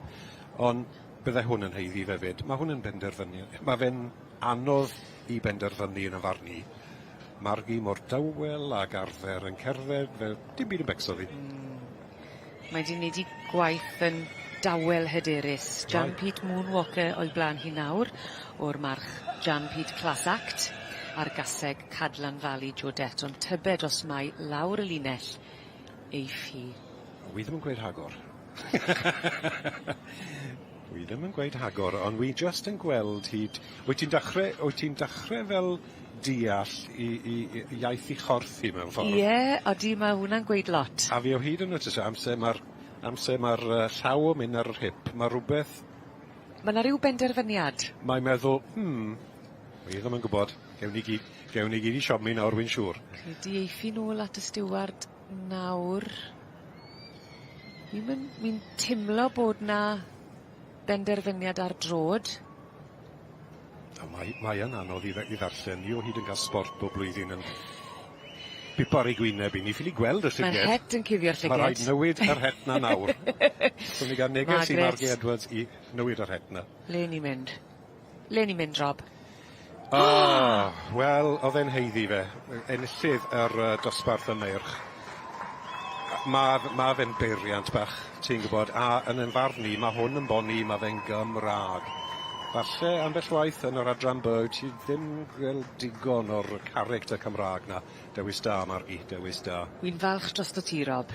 Ond bydde hwn yn heiddi fefyd. Mae hwn yn benderfynu. Mae fe'n anodd i benderfynu yn y farni. Margu mor dawel ag arfer yn cerdded fel dim byd yn becso fi. Mae di wneud i gwaith yn dawel hyderus. Jan Pete Moonwalker o'i blaen hi nawr, o'r march Jan Pete Class Act, a'r gaseg Cadlan Valley Jodet, ond tybed os mai lawr y linell eiff hi. Wi ddim yn gweud hagor. Wi ddim yn gweud hagor, ond wi just yn gweld hyd. Wyt ti'n dechrau fel deall i iaith i chorff i mewn ffordd? Ie, odi mae hwnna'n gweud lot. A fi o hyd yn notice amser mae'r llaw o mynd ar yr hip, mae rhywbeth... Mae yna rhyw benderfyniad. Mae'n meddwl, wi ddim yn gwybod, gewn ni gyd i siomi nawr, wy'n siŵr. Credu eiffi nôl at y stiward nawr. Mi'n timlo bod na benderfyniad ar drod. Mae yn anodd i ddarllen. Ni o hyd yn cael sport bob blwyddyn yn pipo'r ei gwyneb i. Ni ffili gweld y llyged. Mae'r het yn cuddio llyged. Mae rhaid newid yr het na nawr. So ni gael neges i Margaret Edwards i newid yr het na. Le ni'n mynd? Le ni'n mynd, Rob? Wel, oedd e'n heiddi fe. Enillydd yr dosbarth y meirch. Mae fe'n beiriant bach, ti'n gwybod. A yn farn ni, mae hwn yn boni, mae fe'n Gymraeg. Falle ambell waith yn yr adran byd, ti ddim gweld digon o'r caracter Cymraeg na. Dewis da, Margi, dewis da. Wy'n falch dros ti, Rob.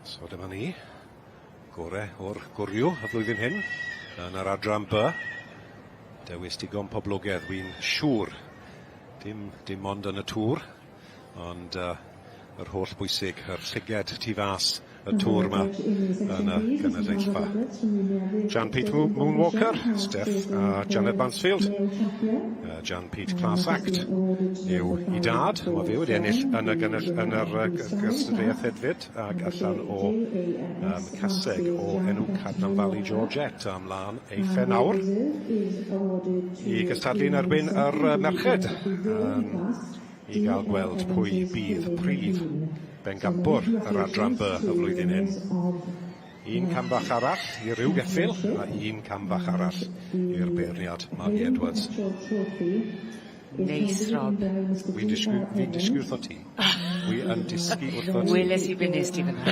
So dyma ni, gorau o'r gwriw y flwyddyn hyn, yn yr adran by. Dewis digon poblogaidd, wy'n siŵr, dim ond yn y tŵr, ond yr holl bwysig, yr llyged tu fas y tŵr yma yn y genedlaethfa. Jan Pete Moonwalker, Steph a Janet Mansfield. Jan Pete Class Act yw I dad, mae fe wedi ennill yn yr gystadleuaeth hefyd, ac allan o caseg o enw Cadnan Valley Georgette ymlaen eiffen nawr I gystadlu'n erbyn yr merched I gael gweld pwy bydd prif bengampwr yr adran B y flwyddyn hyn. Un cam bach arall I ryw geffil a un cam bach arall i'r beirniad Maggie Edwards. Neis, Rob. Fi'n disgwyl wrtho ti. Wi yn disgu wrtho ti. Weles I bynnes ti fyna.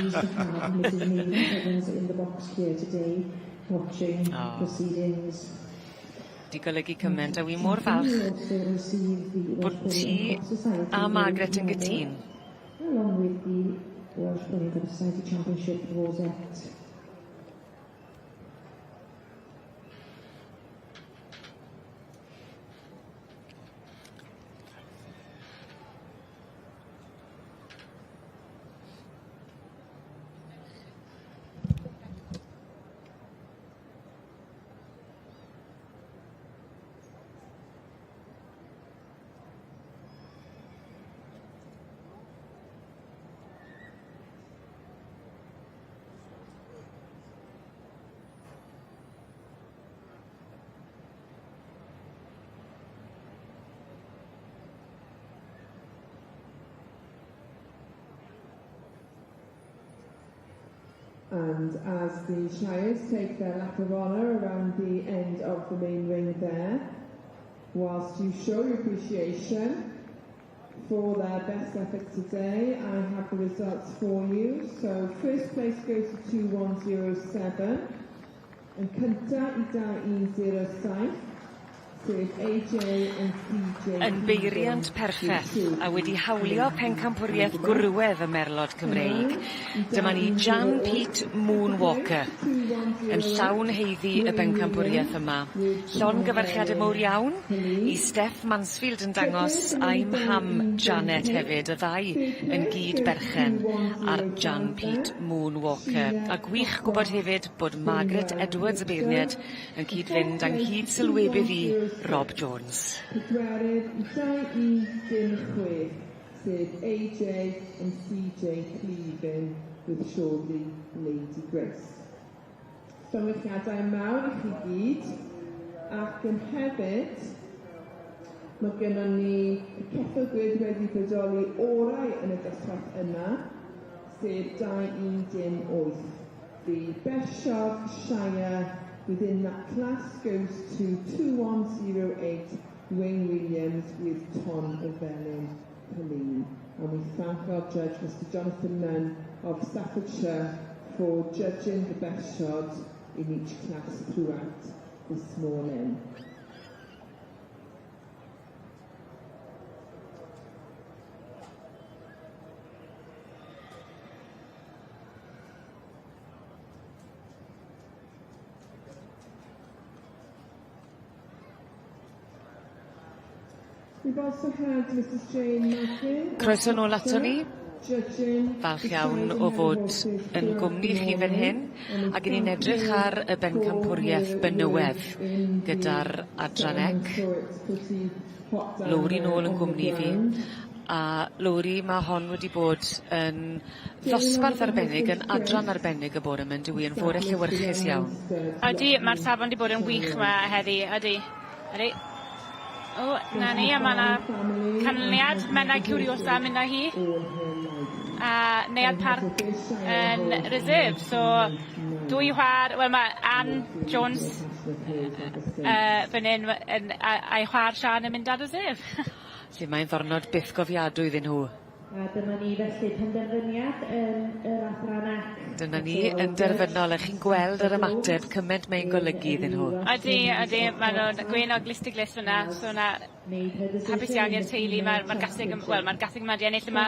Di golygu cymaint, a wi mor falch bod ti a Margaret yn gytun. Along with the Welsh Pony Society Championship Rosette. And as the Shires take their lap of honour around the end of the main ring there, whilst you show your appreciation for their best efforts today, I have the results for you. So first place goes to 2107, and cynta I 2107. Yn beiriant perffaith a wedi hawlio pencampwriaeth gwrwedd y merlod Cymreig, dyma ni Jan Pete Moonwalker yn llawn heiddi y bencampwriaeth yma. Llongyfarchiadau mawr iawn I Steph Mansfield yn dangos a'i mham Janet hefyd, y ddau yn gyd berchen ar Jan Pete Moonwalker. A gwych gwybod hefyd bod Margaret Edwards y beirniad yn cyd-fynd ynghyd Sylwebaeth Rob Jones. Pedwerydd I 2-1-6, sef AJ and CJ Cleven with Shorty Lady Grace. Llongyfarchiadau mawr I chi gyd, ac yn hefyd, mae gennym ni ceffygwyr wedi bodoli orau yn y dosbarth yna, sef 2-1-8. The best shot Shire within that class goes to 2108 Wayne Williams with Tom Evelyn Colleen. And we thank our judge, Mr. Jonathan Nunn of Staffordshire, for judging the best shot in each class throughout this morning. We've also had Mrs. Jane Martin. Croeso nôl ato ni. Falch iawn o fod yn gwmni chi fan hyn, ac yn ni'n edrych ar y bencampwriaeth benywedd gyda'r adran ec. Lowri nôl yn gwmni fi. A Lowri, mae hon wedi bod yn ddosbarth arbennig, yn adran arbennig y bore yma, dwi yn fore llewyrchus iawn. Ydy, mae'r safon wedi bod yn wych yma heddi, ydy. O, na ni, a mae yna canlyniad Menai Curiosa mynd â hi. A Neuad Parc yn reserve. So, dwy chwar, wel mae Anne Jones fan hyn, a'i chwar Sian yn mynd â reserve. Lle mae'n ddornod byth gofiadwy iddyn nhw. A dyma ni felly penderfyniad yn yr adran ac. Dyna ni yn derfynol, a chi'n gweld yr ymateb cymaint mae'n golygu iddyn nhw. Ydy, mae nhw'n gwyn o glistiglis fyna, so yna hapus iawn i'r teulu. Mae'r gasig yma di ennill yma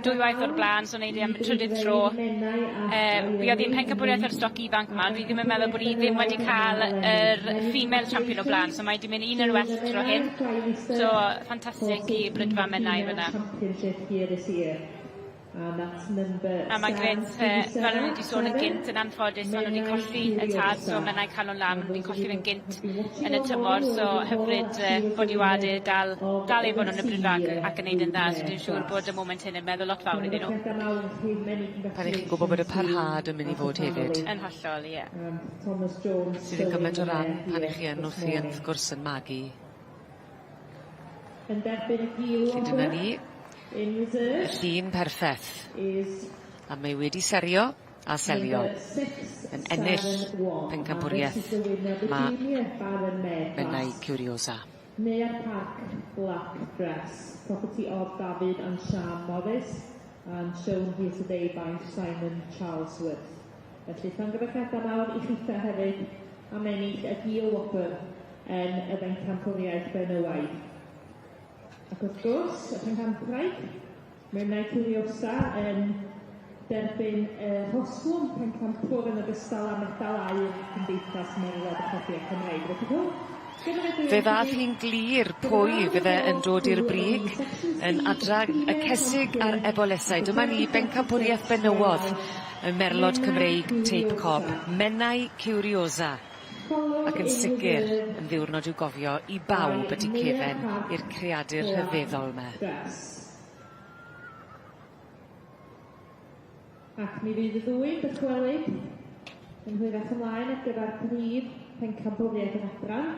dwy waith o'r blaen, so wneud i am y trydydd tro. Fi oedd i'n pencampwriaeth ar stoc ifanc yma, ond fi ddim yn meddwl bod I ddim wedi cael yr female champion o blaen, so mae wedi mynd un yn well tro hyn. So, ffantastig I brydfa Menai fyna. And that's number A mae gred, fel o'n wedi sôn yn gynt yn anffodus, maen nhw wedi colli y tad, so mae'n ei canol lan, maen nhw wedi colli fe'n gynt yn y tymor, so hyfryd bod i wadu dal ei bod nhw'n y brydfag ac yn neud yn dda, so dwi'n siŵr bod y moment hyn yn meddwl lot fawr iddyn nhw. Pan i'ch chi'n gwybod bod y parhad yn mynd i fod hefyd. Yn hollol, ie. Sydd yn gymaint o ran pan i'ch chi yn wrth i yn gwrs yn magu. Felly dyna ni. Y llun perffeth. A mae wedi serio a selio yn ennill pencampwriaeth Mennau Curiosa. Nia Roberts Black Dress, property of David and Sian Morris, and shown here today by Simon Charlesworth. Felly, llongyfarchiadau mawr i chitha hefyd am ennill y gil wopr yn y bencampwriaeth Benywaidd. Ac wrth gwrs, y pencampwriaeth, Mennau Curiosa yn derbyn rhosglwm pencampwr yn ogystal â medalau Cymdeithas Merlod y Chopiau Cymreig. Fe ddath hi'n glir pwy fydde yn dod i'r brig yn adran y cesig a'r ebolesau. Dyma ni bencampwriaeth benywod y Merlod Cymreig Tape Cob, Mennau Curiosa. Ac yn sicr yn ddiwrnod i'w gofio i bawb ydi cefen i'r creadur rhyfeddol yma. Ac mi fydd y ddwy dychwelyd yn hwyrach ymlaen ar gyfer prif pencampwriaeth yn adran.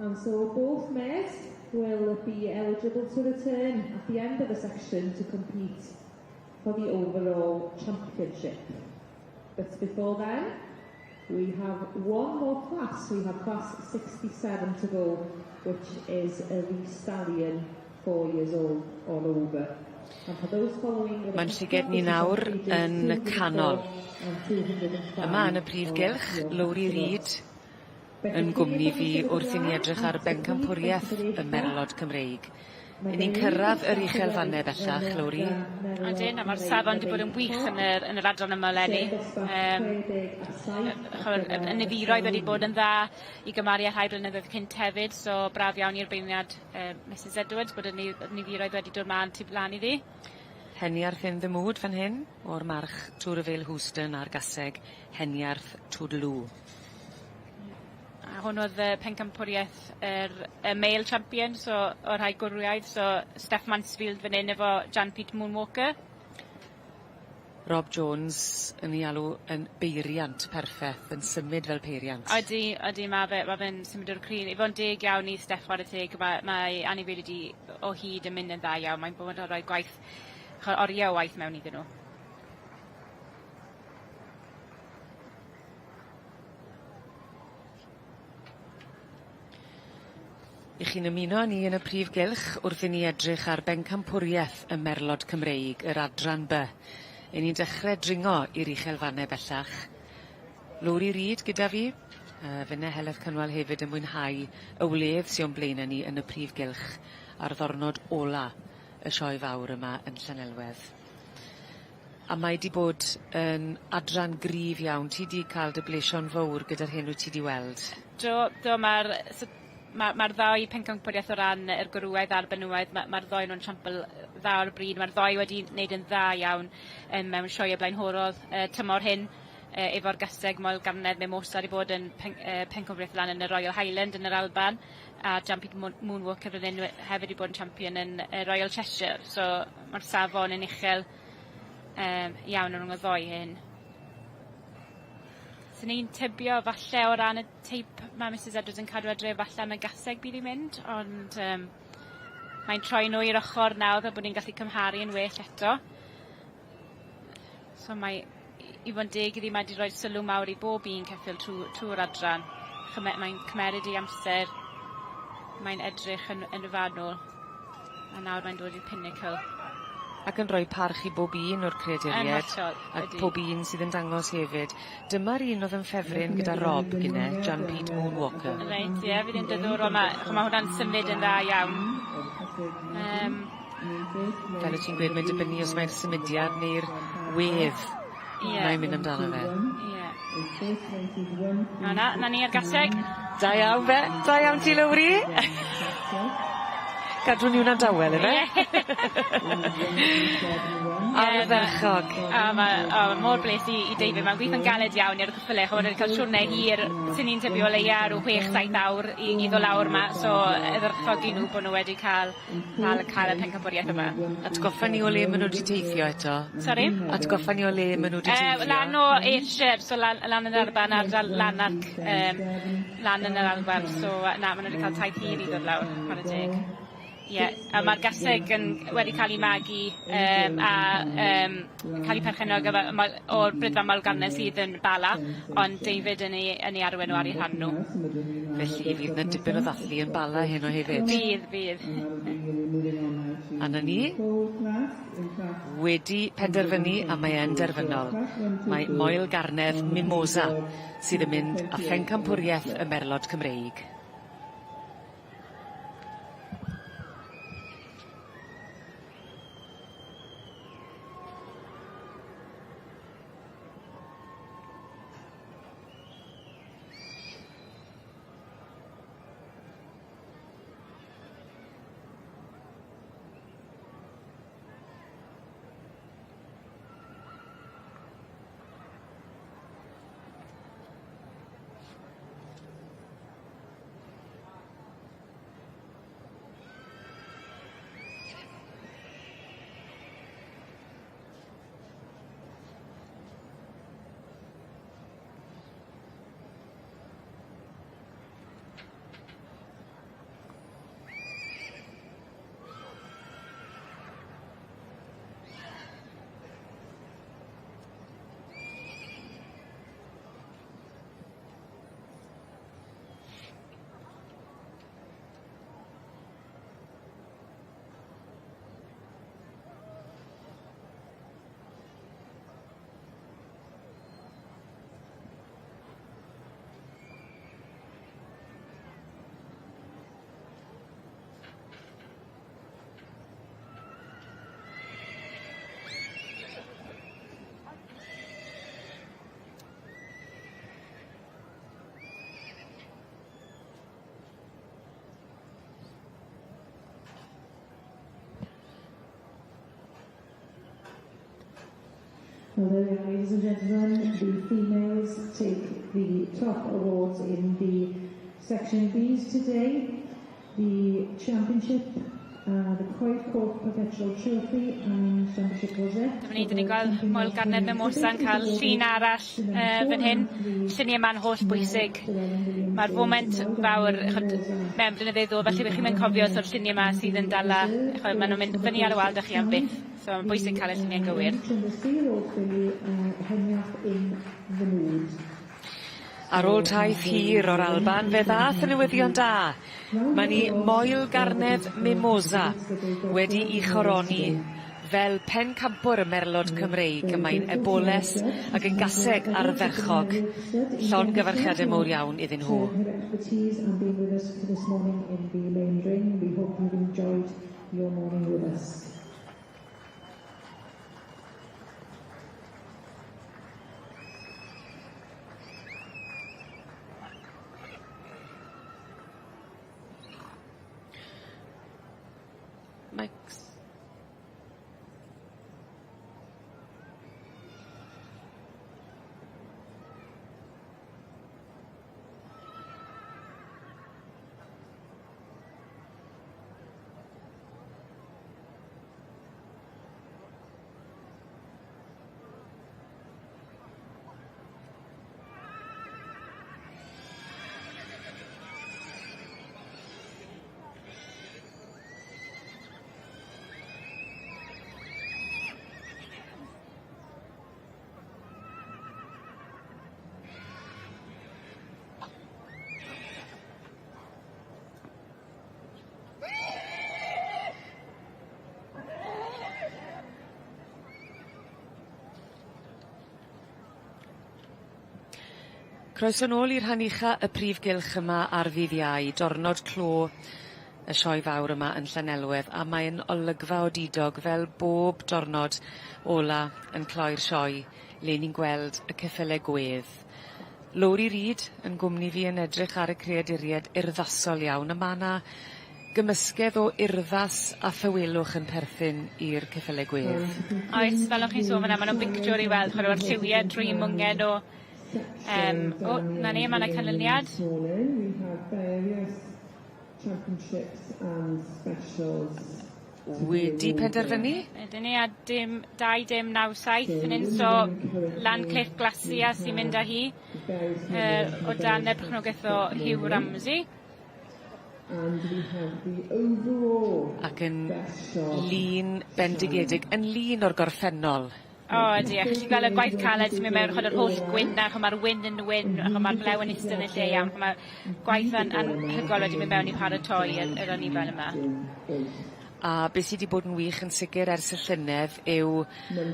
And so both mares will be eligible to return at the end of the section to compete for the overall championship. But before then, we have one more class. We have class 67 to go, which is a stallion 4 years old or over. And for those following... Mae'n llyged ni nawr yn y canol. Yma yn y prif gylch, Lowri Reid yn gwmni fi wrth i ni edrych ar bencampwriaeth y Merlod Cymreig. I ni'n cyrraedd yr uchelfannau bellach, Lowri. Ydyn, a mae'r safon wedi bod yn wych yn yr adran yma leni. Y niferoedd wedi bod yn dda i gymaru â rhai blynyddoedd cynt hefyd, so braf iawn i'r beirniad Mrs Edwards bod y niferoedd wedi dod ma'n tu blan iddi. Heniarth in the mood fan hyn, o'r march Tŵr y Fel Houston a'r gaseg Heniarth Twdlw. A hwn oedd y pencampwriaeth y male champion, so o'r rhai gwrwaidd, so Steph Mansfield fan hyn efo Jan Pete Moonwalker. Rob Jones yn ei alw yn beiriant perffaith, yn symud fel peiriant. Ydy, mae fe'n symud o'r crin. Efo'n deg iawn i Steph ar y teg, mae anifeiliaid o hyd yn mynd yn dda iawn. Mae'n bod yn rhoi gwaith, oriau o waith mewn iddyn nhw. I chi'n ymuno ni yn y prif gylch wrth i ni edrych ar bencampwriaeth y Merlod Cymreig, yr adran B. I ni'n dechrau dringo i'r uchelfannau bellach. Lowri Reid gyda fi, fyne Heledd Cynwal hefyd yn mwynhau y wledd sy'n blaen ni yn y prif gylch ar ddornod ola y sioe fawr yma yn Llanelwedd. A mae di bod yn adran gryf iawn. Ti di cael dy blesion fawr gyda'r hyn wyt ti di weld? Do, mae'r ddau pencampwriaeth o ran yr gorwaidd a'r benywaidd, mae'r ddau nhw'n siampl dda o'r bryd. Mae'r ddau wedi wneud yn dda iawn mewn sioe blaenhorodd tymor hyn efo'r gaseg Moel Garnedd Mimosa wedi bod yn pencampwriaeth lan yn y Royal Highland yn yr Alban, a Jan Pete Moonwalker hefyd wedi bod yn champion yn Royal Cheshire, so mae'r safon yn uchel iawn rhwng y ddoi hyn. Sy'n ni'n tybio falle o ran y teip mae Mrs Edwards yn cadw adre falle am y gaseg bydd i'n mynd, ond mae'n troi nhw i'r ochr nawr a bod ni'n gallu cymharu yn well eto. So mae i fod yn deg iddi mae wedi rhoi sylw mawr i bob un ceffil trwy'r adran. Mae'n cymeryd i amser, mae'n edrych yn fanwl, a nawr mae'n dod i'r pinnacle. Ac yn rhoi parch i bob un o'r creaduriaid, ac bob un sydd yn dangos hefyd. Dyma'r un oedd yn ffefryn gyda Rob gyne, Jan Pete Moonwalker. Reit, ie, fydd yn diddorol. Mae hwnna'n symud yn dda iawn. Fel y ti'n gweud, mae'n dibynnu os mae'r symudiad neu'r wedd mae'n mynd amdano fe. Na ni ar gaseg. Da iawn fe, da iawn ti Lowri. Gadw ni hwnna'n dawel, efe? Ardderchog. Mor bles i David, mae'n gweithio'n galed iawn i'r cwffyle, chod wedi cael siwrne hir, sy'n ni'n tybio leia rhyw 6-7 awr i ddod lawr yma, so ddyrchogi nhw bod nhw wedi cael y pencampwriaeth yma. Atgoffa ni o le maen nhw wedi teithio eto? Sorry? Atgoffa ni o le maen nhw wedi teithio? Lan o Ayrshire, so lan yn yr Alban ar Lanarc, lan yn yr Alban, so na, maen nhw wedi cael taith hir i ddod lawr, pan y deg. A mae'r gaseg wedi cael ei magu a cael ei perchenog o'r brydfa Malgarne sydd yn Bala, ond David yn ei arwen o ar ei rhan nhw. Felly fydd yna dipyn o ddathlu yn Bala hyn o hefyd? Bydd. A na ni wedi penderfynu a mae e'n derfynol. Mae Moel Garnedd Mimosa sydd yn mynd â phencampwriaeth y Merlod Cymreig. Well, there we are, ladies and gentlemen. The females take the top awards in the Section Bs today. The Championship, the Coed Court Perpetual Trophy and Championship Rosette. Dyma ni, dyn ni'n gweld Moel Garnedd Mimosa'n cael llun arall fan hyn. Lluniau ma'n holl bwysig. Mae'r foment fawr, mewn blynyddoedd ddod, felly bych chi'n mynd cofio so'r lluniau yma sydd yn dala. Maen nhw'n mynd fyny ar y wal, dych chi am byth. So mae'n bwysig cael y lluniau'n gywir. Ar ôl taith hir o'r Alban, fe ddath y newyddion da. Mae ni Moel Garnedd Mimosa wedi ei choroni fel pencampwr y Merlod Cymreig. Mae'n eboles ac yn gaseg ardderchog. Llongyfarchiadau mowr iawn iddyn nhw. Mike's. Croeso nôl i'r rhan ucha y prif gylch yma ar ddydd Iau, diwrnod clo y sioe fawr yma yn Llanelwedd, a mae'n olygfa o didog fel bob diwrnod ola yn cloi'r sioe, le ni'n gweld y ceffylau gwedd. Lowri Reid yn gwmni fi yn edrych ar y creaduried urddasol iawn, a mae yna gymysgedd o urddas a thywelwch yn perthyn i'r ceffylau gwedd. Oes, fel o'ch chi'n sôn fyna, maen nhw'n bictiwr i weld, chwarae o'r lliwiau dri mwnged o... na ni, mae yna canlyniad. We have various championships and specials. Wedi penderfynu? Ydyn ni a 2-9-7 fan hyn, so Landcliffe Glacia sy'n mynd â hi o dan y perchnogaeth o Hugh Ramsey. And we have the overall Ac yn lun bendigedig, yn lun o'r gorffennol. O, ydy, a chi'n gweld y gwaith caled sy'n mynd mewn chod yr holl gwyn na, chod mae'r wyn yn wyn, chod mae'r blew yn eistedd yn lle iawn, chod mae'r gwaith anhygol wedi mynd mewn i paratoi yr anifail yma. A beth sydd wedi bod yn wych yn sicr ers y llynedd yw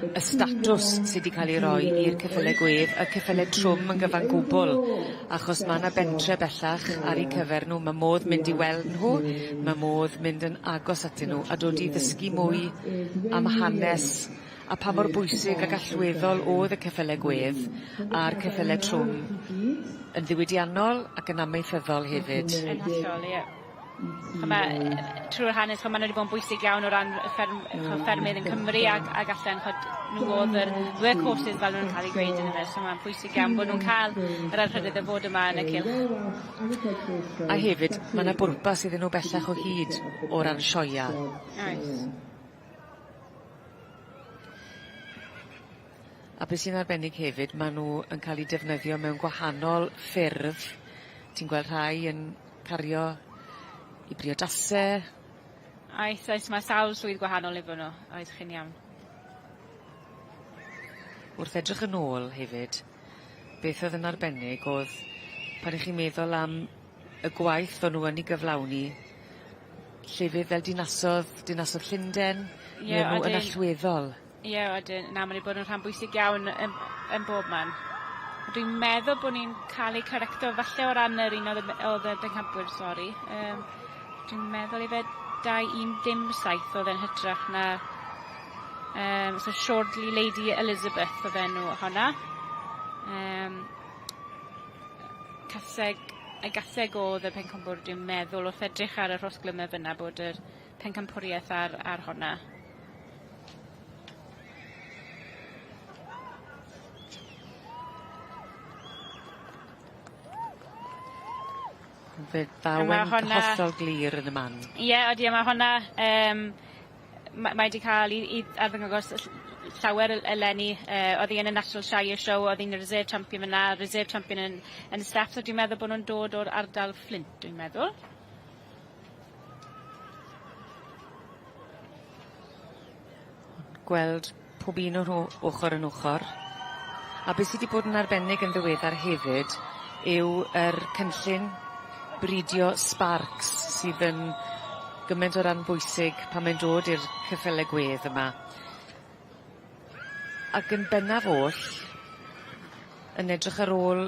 y statws sydd wedi cael ei roi i'r ceffylau gwedd, y ceffylau trwm yn gyfan gwbl, achos mae yna bentre bellach ar eu cyfer nhw, mae modd mynd i weld nhw, mae modd mynd yn agos atyn nhw, a dod i ddysgu mwy am hanes a pa mor bwysig ac allweddol oedd y ceffylau gwedd a'r ceffylau trwm yn ddiwydiannol ac yn amaethyddol hefyd. Yn hollol, ie. Trwy'r hanes, maen nhw wedi bod yn bwysig iawn o ran ffermydd yn Cymru ac allan nhw oedd yr workhorses fel nhw'n cael ei gweud yn yna, so mae'n bwysig iawn bod nhw'n cael yr arhrydydd o fod yma yn y cylch. A hefyd, mae yna bwrpas iddyn nhw bellach o hyd o ran sioia. Oes. A beth sy'n arbennig hefyd, maen nhw yn cael ei defnyddio mewn gwahanol ffyrdd. Ti'n gweld rhai yn cario i briodasau. Oes, mae sawl swydd gwahanol efo nhw, oes chi'n iawn. Wrth edrych yn ôl hefyd, beth oedd yn arbennig oedd pan ych chi'n meddwl am y gwaith o'n nhw yn ei gyflawni, llefydd fel dinasodd Llundain, neu nhw yn allweddol. Ie, ydyn, na, mae'n bod yn rhan bwysig iawn yn bob man. Dwi'n meddwl bod ni'n cael ei correcto falle o ran yr un oedd y bencampwyr, sori. Dwi'n meddwl i fe 2-1-7 oedd e'n hytrach na so Shortly Lady Elizabeth oedd enw honna. Gaseg oedd y pencampwr, dwi'n meddwl wrth edrych ar y rhosglymau fyna bod yr pencampwriaeth ar honna. Fe ddawen hollol glir yn y man. Ie, ydy, mae honna, mae wedi cael i arddangos llawer eleni, oedd hi yn y National Shire Show, oedd hi'n reserve champion yna, reserve champion yn y steps, so dwi'n meddwl bod nhw'n dod o'r ardal Flint, dwi'n meddwl. Gweld pob un o'r ochr yn ochr. A beth sydd wedi bod yn arbennig yn ddiweddar hefyd yw yr cynllun bridio Sparks sydd yn gymaint o ran bwysig pan mae'n dod i'r ceffylau gwedd yma. Ac yn bennaf oll, yn edrych ar ôl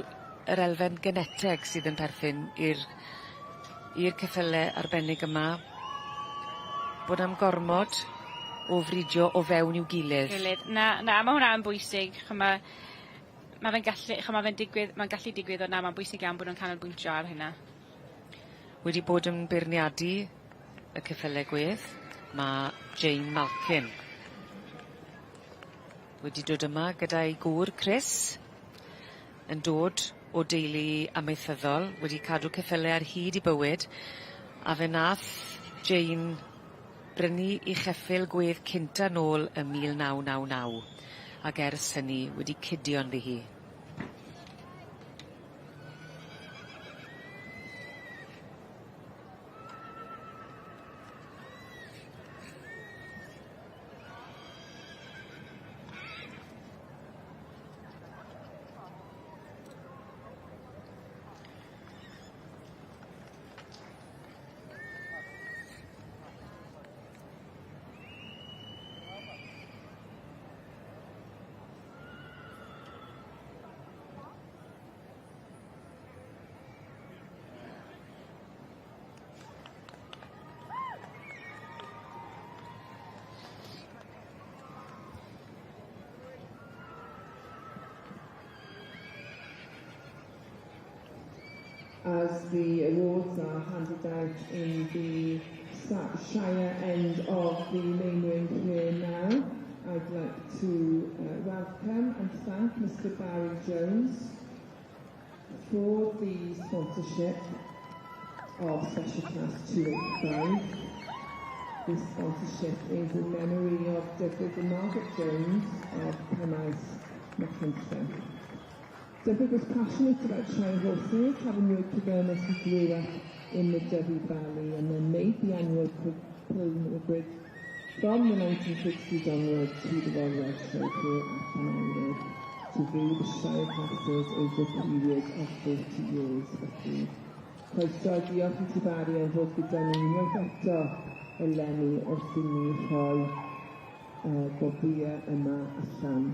yr elfen geneteg sydd yn perthyn i'r ceffylau arbennig yma, bod am gormod o fridio o fewn i'w gilydd. Na, mae hwnna yn bwysig. Mae'n gallu digwydd o na, mae'n bwysig iawn bod nhw'n canolbwyntio ar hynna. Wedi bod yn beirniadu y ceffylau gwedd, mae Jane Malkin. Wedi dod yma gyda'i gŵr Chris, yn dod o deulu amaethyddol, wedi cadw ceffylau ar hyd i bywyd, a fe nath Jane brynu i cheffyl gwedd cynta nôl ym 1999, ac ers hynny wedi cudio'n ddi hi. as the awards are handed out in the Shire end of the main ring here now, I'd like to welcome and thank Mr. Barry Jones for the sponsorship of Special Class 285. This sponsorship is in memory of Dydd and Margaret Jones of Penmaes, Machynlleth. Dydd was passionate about trying horses, having worked with them as he grew up in the Dyfi Valley, and then made the annual pilgrimage from the 1960s onwards to the Royal Welsh Show here at Llanelwedd to view the Shire classes over a period of 40 years. Felly, croeso diolch I ti Barry am fod gyda ni unwaith eto eleni wrth I ni rhoi gobïau yma allan.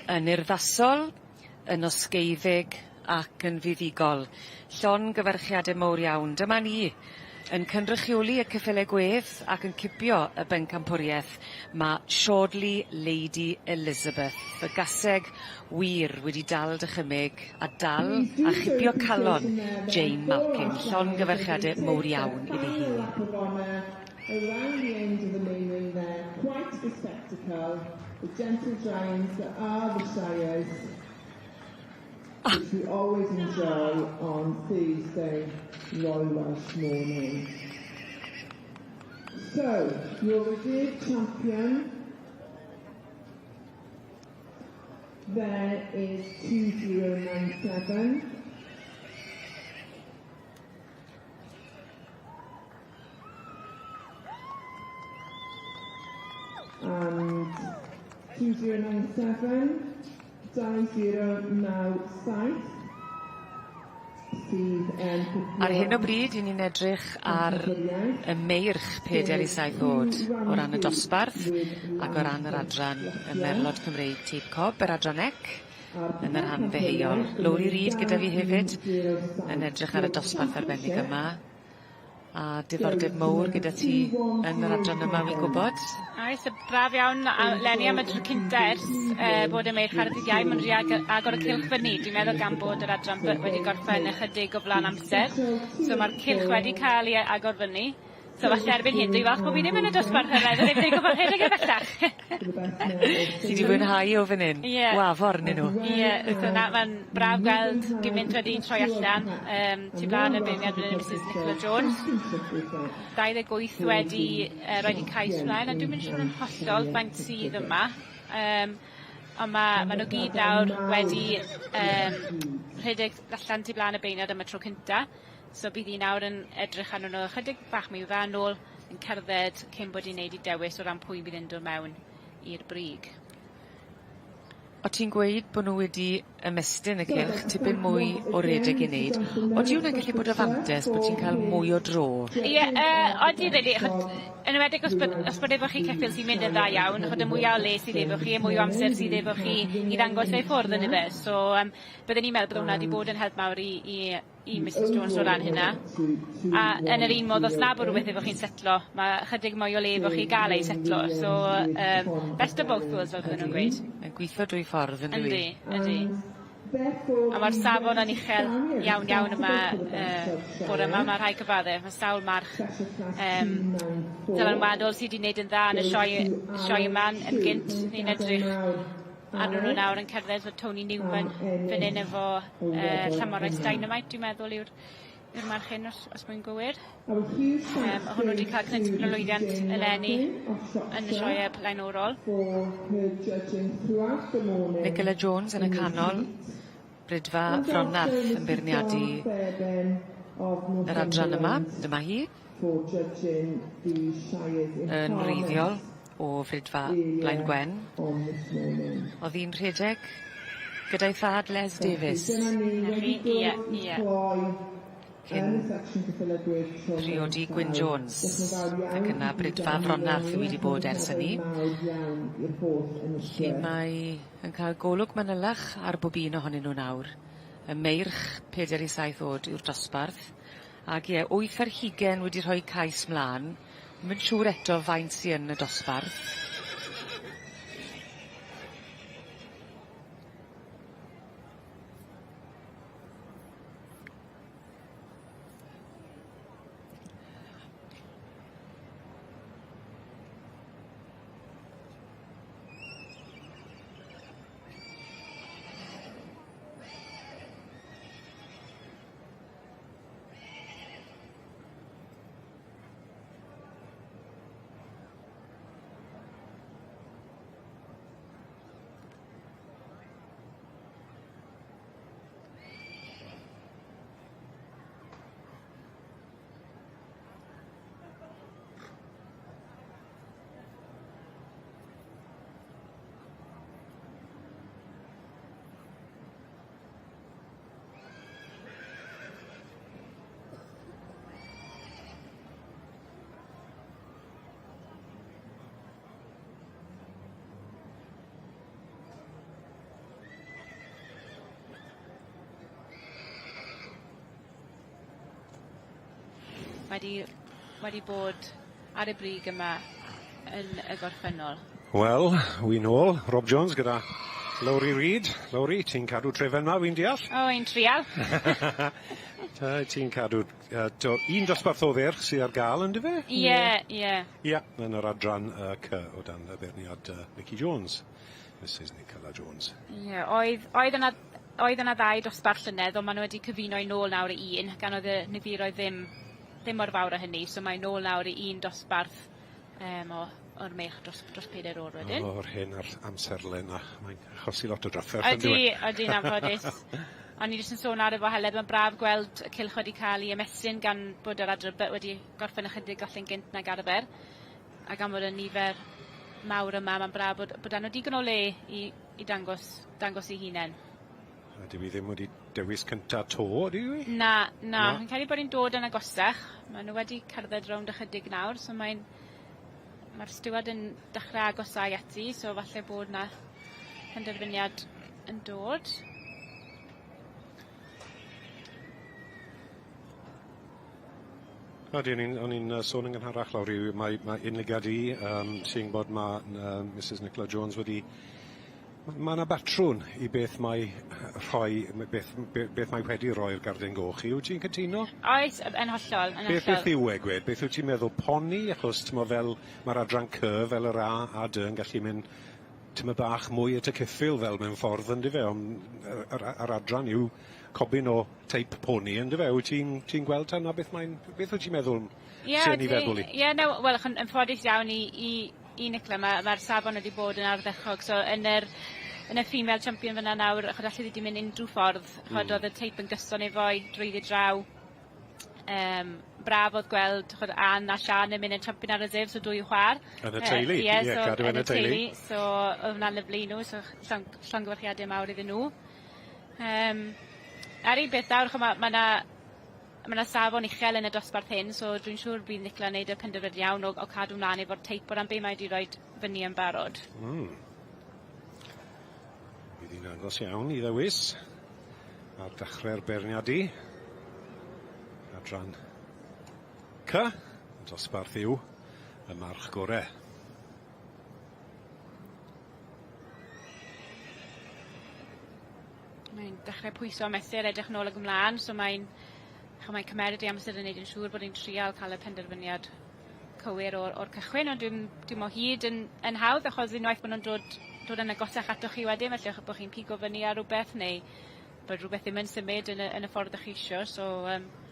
Yn urddasol, yn osgeiddig ac yn fuddigol. Llon gyfarchiadau mawr iawn. Dyma ni, yn cynrychioli y ceffylau gwedd ac yn cipio y bencampwriaeth, mae Siodli Lady Elizabeth, y gaseg wir wedi dal dychymyg a dal a chipio calon Jane Malkin. Llon gyfarchiadau mawr iawn iddi hi. Around the end of the main ring there, quite the spectacle. The gentle giants that are the Shires, which we always enjoy on Thursday, Royal Welsh morning. So, your revered champion there is 2097. And 2097, 2097 sydd yn... Ar hyn o bryd, i ni'n edrych ar y meirch 4-7 oed o ran y dosbarth ac o ran yr adran y Merlod Cymreig Tîp Cob, yr adranec yn yr rhan ddeheuol. Lowri Reid gyda fi hefyd yn edrych ar y dosbarth arbennig yma. A diddordeb mawr gyda ti yn yr adran yma, fi'n gwybod. Oes, braf iawn, Lenny am y tro cynta ers bod y meirch ar y dydd Iau, mae'n rhi agor y cylch fyny. Dwi'n meddwl gan bod yr adran wedi gorffen ychydig o flaen amser. So mae'r cylch wedi cael ei agor fyny. So falle erbyn hyn, dwi'n falch bod fi ddim yn y dosbarth yna, ddim wedi gwybod hyn ag bellach. Ti wedi mwynhau o fan hyn? Wafor nyn nhw? Ie, mae'n braf gweld gymaint wedi troi allan. Ti blaen y beirniad fan hyn Mrs Nicola Jones. 28 wedi roed i cais mlaen, a dwi'n mynd siŵr yn hollol faint sydd yma. Ond mae nhw gyd nawr wedi rhedeg allan ti blaen y beirniad am y tro cynta. So bydd I nawr yn edrych arno nhw ychydig bach mi yw fanol yn cerdded cyn bod i'n neud I dewis o ran pwy bydd yn dod mewn i'r brig. O ti'n gweud bod nhw wedi ymestyn y cylch tipyn mwy o redeg I wneud. Odi hwnna'n gallu bod o fantes bod ti'n cael mwy o dro? Ie, odi rili. Yn ymwedig os bod efo chi ceffil sy'n mynd yn dda iawn, chod y mwy o le sydd efo chi, y mwy o amser sydd efo chi I ddangos ei ffwrdd yn y fe. So byddwn ni'n meddwl bod hwnna wedi bod yn help mawr I Mrs Jones o ran hynna. A yn yr un modd, os na bod rhywbeth efo chi'n setlo, mae chydig mwy o le efo chi gael ei setlo. So, best of both worlds fel bydden nhw'n gweud. Yn gweithio drwy ffordd yn dwi. Yndi. A mae'r safon yn uchel iawn yma bore yma, mae rhai cyfaddau. Mae sawl march dylanwadol sydd wedi gwneud yn dda yn y sioe yma yn gynt. Ni'n edrych arno nhw nawr yn cerdded fod Tony Newman fan hyn efo Llamorau Dynamite, dwi'n meddwl yw'r march hyn os mwyn gywir. Hwnnw wedi cael cynnig yn y lwyddiant eleni yn y sioe blaenorol. Nicola Jones yn y canol, brydfa Fronarth yn beirniadu yr adran yma, dyma hi, yn wreiddiol o frydfa Blaen Gwen. Oedd hi'n rhedeg gyda'i thad Les Davies. Ie. cyn priodi Gwyn Jones, ac yna Brydfa Fronaf yw wedi bod ers hynny. Lle mae yn cael golwg manylach ar bob un ohonyn nhw nawr. Y meirch 47 oed yw'r dosbarth, ac 8 ar 20 wedi rhoi cais mlaen. Mae'n siŵr eto faint sy'n yn y dosbarth. wedi bod ar y brig yma yn y gorffennol. Wel, wy'n ôl, Rob Jones gyda Lowry Reid. Lowry, ti'n cadw trefen yma, wy'n deall? O, ein trial. Ti'n cadw un dosbarth o ferch sydd ar gael yn dyfe? Ie. Ie, yn yr adran C o dan y berniad Nicky Jones, Mrs Nicola Jones. Ie, oedd yna ddau dosbarth llynedd, ond maen nhw wedi cyfuno i nôl nawr i un, gan oedd y niferoedd ddim mor fawr o hynny, so mae'n nôl nawr i un dosbarth o'r meich dros 4 o'r wedyn. O'r hyn ar amserlen a mae'n achosi lot o draffer. Ydy'n anffodus. Ond ni jyst yn sôn ar y foheledd, mae'n braf gweld y cylch wedi cael ei ymestyn gan bod yr adran wedi gorffen ychydig gollen gynt nag arfer. A gan bod y nifer mawr yma, mae'n braf bod anno digon o le i dangos ei hunain. A dwi ddim wedi dewis cynta to, dwi? Na. Fi'n credu bod ni'n dod yn agosach. Maen nhw wedi cerdded rownd ychydig nawr, so mae'r styward yn dechrau agosau ati, so falle bod na penderfyniad yn dod. O'n i'n sôn yn gynharach lawr yw mae unigad i sy'n bod mae Mrs Nicola Jones wedi... Mae yna batrwn i beth mae wedi rhoi'r gardyn goch i. Wyt ti'n cytuno? Oes, yn hollol. Beth yw gwed? Beth wyt ti'n meddwl poni? Achos fel mae'r adran C fel yr A D yn gallu mynd bach mwy at y cyffil fel mewn ffordd yn dyfe. Yr adran yw cobyn o teip poni yn dyfe. Wyt ti'n gweld hynna? Beth wyt ti'n meddwl sy'n ei feddwl i? Ie, wel, yn ffodus iawn i Nicola, mae'r safon wedi bod yn ardderchog, so yn y female champion fyna nawr, chod allu wedi mynd unrhyw ffordd, chod oedd y teip yn gyson efo'i drwyddi draw. Braf oedd gweld chod Ann a Sian yn mynd yn champion ar y sef, so 2 chwar. Yn y teulu, cadw yn y teulu. So oedd hwnna'n lyflu nhw, so llongyfarchiadau mawr iddyn nhw. Ar ei beth nawr, mae yna safon uchel yn y dosbarth hyn, so dwi'n siŵr bydd Nicola yn gwneud y penderfyniad iawn o cadw mlaen efo'r teip o'r am be mae wedi rhoi fyny yn barod. Bydd hi'n agos iawn i ddewis ar dechrau'r berniad i. Adran C, y dosbarth yw y march gorau. Mae'n dechrau pwyso mesur edrych nôl ag ymlaen, so mae'n cymeryd i amser yn gwneud yn siŵr bod ni'n trial cael y penderfyniad cywir o'r cychwyn, ond dwi'n o hyd yn hawdd, achos unwaith bod nhw'n dod yn agosach atoch chi wedyn, felly bod chi'n pigo fyny ar rhywbeth, neu bod rhywbeth ddim yn symud yn y ffordd ych chi isio, so...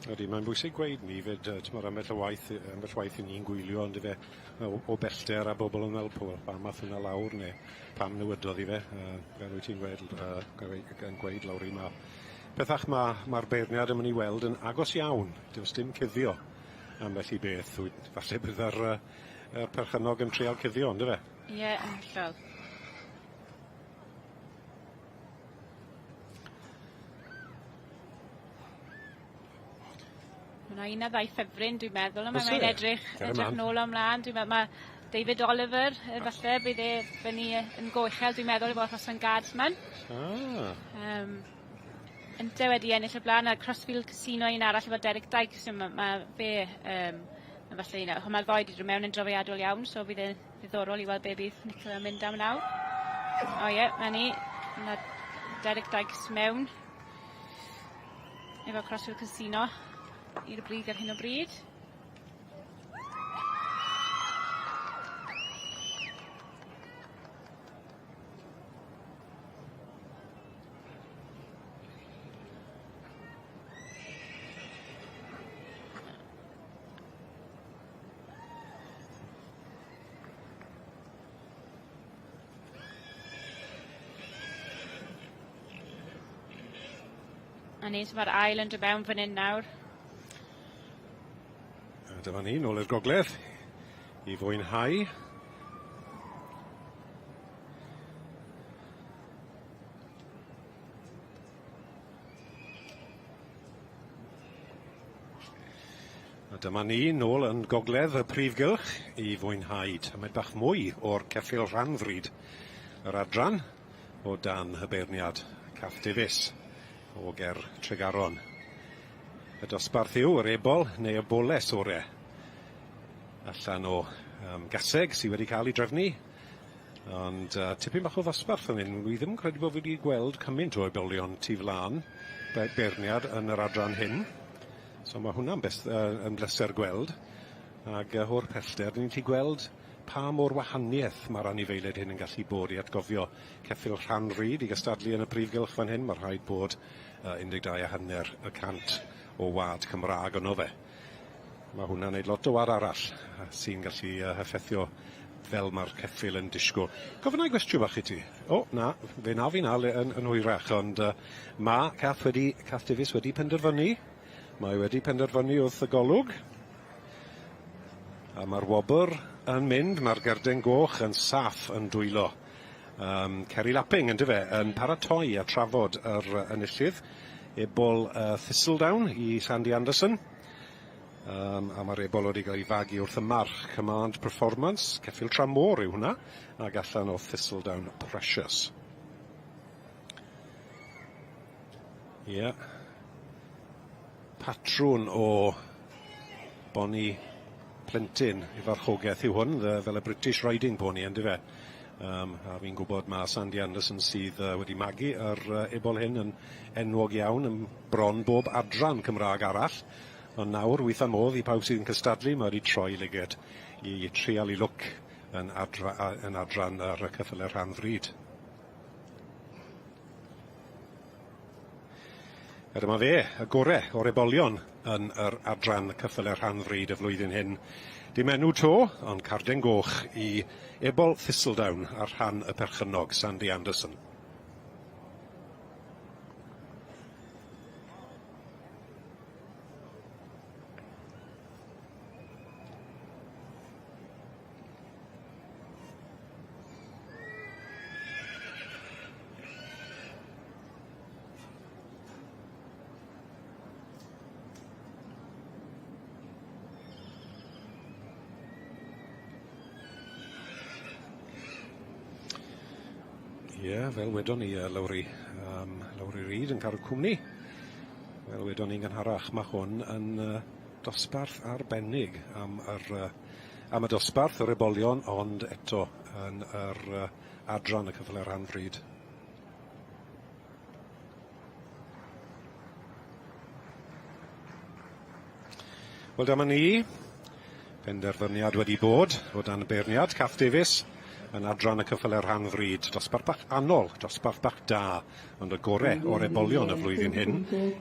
Ydy, mae'n bwysig gweud ni fyd, ambell waith i ni'n gwylio, ond fe o bellter a bobl yn meddwl pam math hwnna lawr, neu pam newydodd i fe, fel wyt ti'n gweud lawr i ma. Bethach mae'r beirniad yn mynd i weld yn agos iawn, does dim cuddio ambell i beth, falle bydd yr perchynog yn trial cuddio, ond fe? Ie, yn hollol. Mae yna 2 ffefryn, dwi'n meddwl, Oes mae'n e? edrych Cer ymlaen. nôl ymlaen. Dwi'n meddwl mae David Oliver, falle, bydd e fyny yn goechel, dwi'n meddwl, i fod achos yn guardsman. Ynte wedi ennill y blaen, a Crossfield Casino un arall efo Derek Dykes, mae fe, falle un o, mae'r ddoi wedi dod mewn yn drafiadol iawn, so bydd e'n ddiddorol i weld be bydd Nicola yn mynd am nawr. O ie, mae Derek Dykes mewn efo Crossfield Casino i'r brig ar hyn o bryd. A nes mae'r ail yn mewn fan hyn nawr. A dyma ni, nôl i'r gogledd, i fwynhau. A dyma ni, nôl yn gogledd y prif gylch, i fwynhau tymed bach mwy o'r ceffyl rhanfryd yr adran o dan hyberniad Cath Davies o ger Tregaron. Y dosbarth yw yr ebol neu y boles orau allan o gaseg sydd wedi cael ei drefnu. Ond tipyn bach o ddosbarth yn hyn. Wi ddim yn credu bod fi wedi gweld cymaint o ebolion tu flaen berniad yn yr adran hyn. So mae hwnna'n yn bleser gweld. Ac o'r pellter, ni'n ti gweld pa mor wahaniaeth mae'r anifeiliaid hyn yn gallu bod i atgofio ceffyl rhanfryd i gystadlu yn y prif gylch fan hyn. Mae rhaid bod 12.5% o wad Cymraeg yno fe. Mae hwnna'n neud lot o wad arall sy'n gallu effeithio fel mae'r ceffyl yn disgwyl. Gofynnau gwestiwn bach i ti. Na, fe na fi yn hwyrach, ond mae Cath Davies wedi penderfynu. Mae wedi penderfynu wrth y golwg. A mae'r wobr yn mynd, mae'r gerden goch yn saff yn dwylo. Ceri Lapping yn dyfe, yn paratoi a trafod yr enillydd. Ebol Thistledown i Sandy Anderson. A mae'r ebol wedi cael ei fagu wrth y march Command Performance. Ceffyl Tramor yw hwnna, ac allan o Thistledown Precious. Ie. Patrwn o boni plentyn i farchogaeth yw hwn, fel y British Riding Pony yn dyfe. A fi'n gwybod mae Sandy Anderson sydd wedi magu yr ebol hyn yn enwog iawn yn bron bob adran Cymraeg arall. Ond nawr, weitha modd i pawb sydd yn cystadlu, mae wedi troi liged i trial i lwc yn adran yr ceffylau rhanfryd. A dyma fe, y gorau o'r ebolion yn yr adran ceffylau rhanfryd y flwyddyn hyn. Dim enw to, ond carden goch i ebol Thistledown ar rhan y perchynog Sandy Anderson. Ie, fel wedon ni, Lowry Reid yn cael y cwmni. Fel wedon ni'n gynharach, mae hwn yn dosbarth arbennig am y dosbarth yr ebolion, ond eto yn yr adran y cyfle rhanfryd. Wel, dyma ni. Penderfyniad wedi bod o dan berniad Cath Davies yn adran y cyffylau rhanfryd. Dosbarth bach anol, dosbarth bach da, ond y gorau o'r ebolion y flwyddyn hyn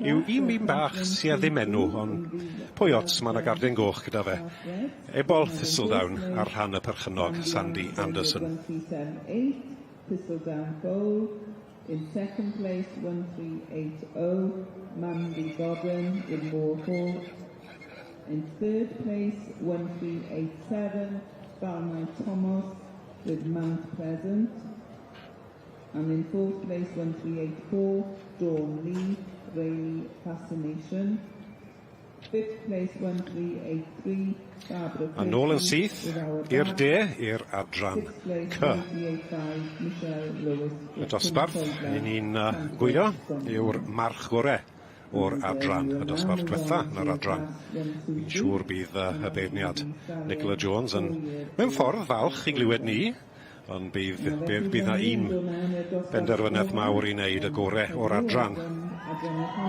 yw un byd bach sydd ddim enw, ond pwy ots, mae yna garden goch gyda fe. Ebol Thistledown ar rhan y perchynog Sandy Anderson. Thistledown Gold. In second place, 1380, Mandy Godden with Moor Hall. In third place, 1387, Barney Thomas with Mount Pleasant. And in fourth place, 1384, Dawn Lee, Rayleigh Fascination. fifth place 1383, Barbara. A nôl yn syth i'r de, i'r adran C. Y dosbarth, ni'n gwylio, yw'r march gorau o'r adran, y dosbarth diwetha yn yr adran. Fi'n siŵr bydd y beirniad Nicola Jones yn mewn ffordd falch i glywed ni, ond bydd na un benderfynedd mawr i wneud y gorau o'r adran.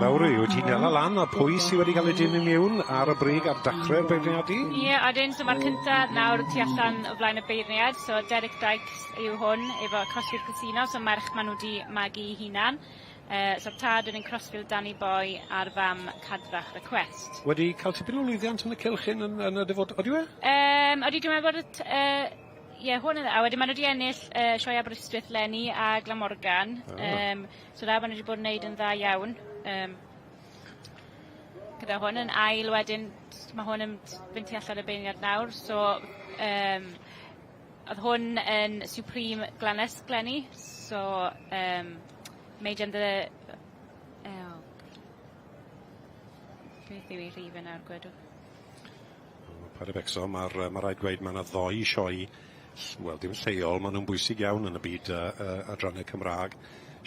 Lawri, wyt ti'n hela lan a pwy sydd wedi cael ei dyn i mewn ar y brig ar dechrau'r beirniadu? Ie, odyn, so mae'r cyntaf nawr tu allan o flaen y beirniad, so Derek Dykes yw hwn, efo crossfield casino, so merch maen nhw wedi magu i hunan. So'r tad yn crossfield Danny Boy ar fam cadrach y Quest. Wedi cael tipyn o lwyddiant yn y cylchyn yn y dyfod, odi we? Odi, dwi'n meddwl bod ie, hwn yn dda. Wedyn maen nhw wedi ennill Sioe Aberystwyth Lenny a Glamorgan. So da maen nhw wedi bod yn neud yn dda iawn. Gyda hwn yn ail wedyn, mae hwn yn fynd tu allan y beirniad nawr. So, oedd hwn yn Supreme Glanys Glenny. So, made under beth yw ei rhif yn awr gwedw? Paid y becso, mae'r rhaid gweud mae yna ddoi sioe, wel, dim lleol, maen nhw'n bwysig iawn yn y byd adrannau Cymraeg.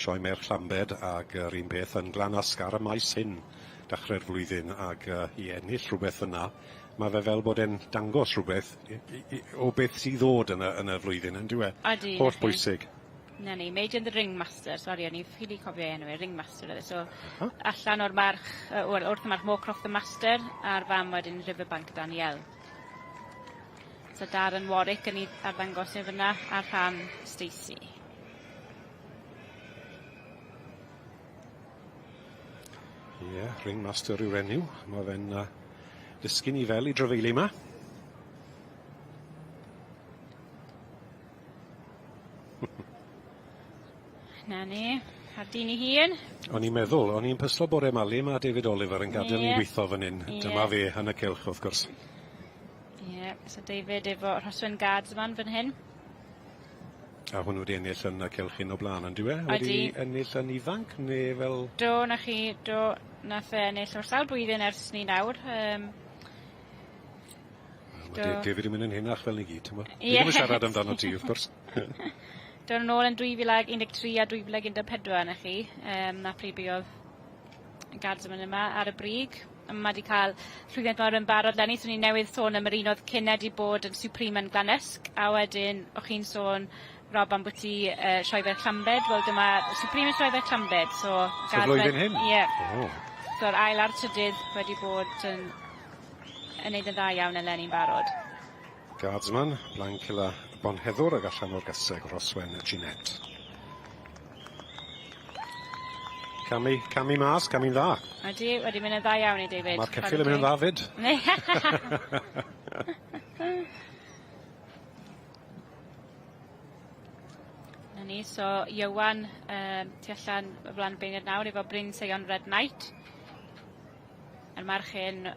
Sioe Merch Llambed ac yr un beth yn Glanasg ar y maes hyn dechrau'r flwyddyn ac i ennill rhywbeth yna. Mae fe fel bod e'n dangos rhywbeth o beth sydd ddod yn y flwyddyn, yn dyw e? Holl bwysig. Na ni, Made in the Ringmaster, sori, o'n i ffili cofio enw, Ringmaster oedd e. So, allan o'r march, wrth y march Moorcroft the Master, a'r fam wedyn Riverbank Daniel. So, Darren Warwick yn ei arddangos efo yna, a'r rhan Stacey. Ie, Ringmaster yw'r enw. Mae fe'n disgyn i fel i drafeili yma. Na ni, ar dyn i hun. O'n i'n meddwl, o'n i'n pyslo bore malu, mae David Oliver yn gadael ni weithio fan hyn. Dyma fe yn y cylch, wrth gwrs. Ie, so David efo Rhoswen Guardsman fan hyn. A hwnnw wedi ennill yn y cylch un o blaen, yn dywe? Wedi ennill yn ifanc, neu fel... Do, nath ennill o'r sawl blwyddyn ers ni nawr. David yn mynd yn hynach fel ni gyd, ti'n Fi ddim yn siarad amdano ti, wrth gwrs. Do'n ôl yn 2013 a 2014 na chi. Na pryd oedd Guardsman yma ar y brig. Mae wedi cael llwyddiant mawr yn barod lenni, so ni newydd sôn am yr un oedd cyn wedi bod yn Supreme yn Glanysg, a wedyn o'ch chi'n sôn Rob am bwyty Sioeferch Llambed. Wel, dyma Supreme yn Sioeferch Llambed. So flwyddyn hyn? Ie. So'r ail ar trydydd wedi bod yn neud yn dda iawn yn lenni'n barod. Guardsman, Blancila Bonheddwr ag allan o'r gaseg Roswen Ginette. Camu mas, camu'n dda. Ydy, wedi mynd yn dda iawn i David. Mae'r ceffil yn mynd yn dda fyd. Na ni, so Iwan tu allan y flan beirniad nawr efo Bryn Seion Red Knight. Yr march hyn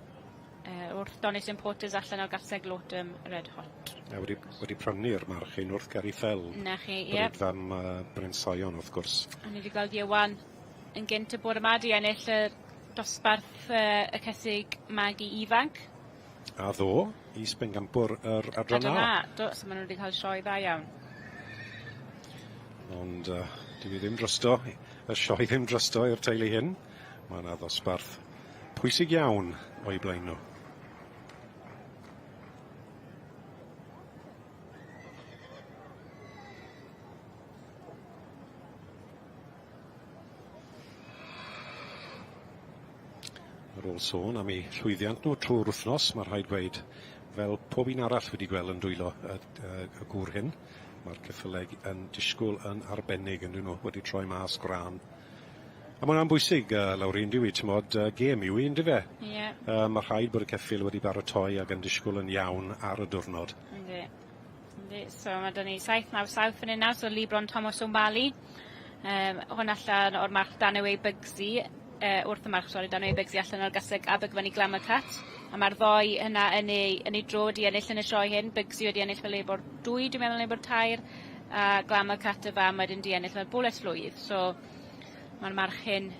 wrth Donis Importers allan o'r gaseg Lotum Red Hot. Wedi prynu'r march hyn wrth Gary Fell. Na chi, ie. Bryd fam Bryn Seion, wrth gwrs. A ni wedi gweld Iwan yn gynt y bore yma di ennill y dosbarth y cysig magu ifanc. A ddo, i Spengampwr yr adran A. Do, so maen nhw wedi cael sioe dda iawn. Ond dwi ddim drosto, y sioe ddim drosto i'r teulu hyn. Mae yna ddosbarth pwysig iawn o'i blaen nhw. Ar ôl sôn am ei llwyddiant nhw trwy'r wythnos, mae'r rhaid dweud, fel pob un arall wedi gweld yn dwylo y gŵr hyn, mae'r ceffyleg yn disgwyl yn arbennig yn nhw wedi troi mas gran. A mae'n bwysig, Lawri, yn diwy, gêm yw un, dyfe? Ie. Mae'r rhaid bod y ceffyl wedi baratoi ac yn disgwyl yn iawn ar y diwrnod. Yndi. So mae dyn ni 7-9 South yn un nawr, so Libron Thomas O'Malley. Hwn allan o'r march Danaway Bugsy. Wrth y march, Danaway Bugsy allan o'r gaseg Abergwyni Glamour Cat. A mae'r ddoi yna yn ei dro di ennill yn y sioe hyn. Bugsy wedi ennill fel ebor 2, dwi'n meddwl ebor 3. A Glamour Cat y fam wedyn di ennill fel boles flwydd. So mae'r march hyn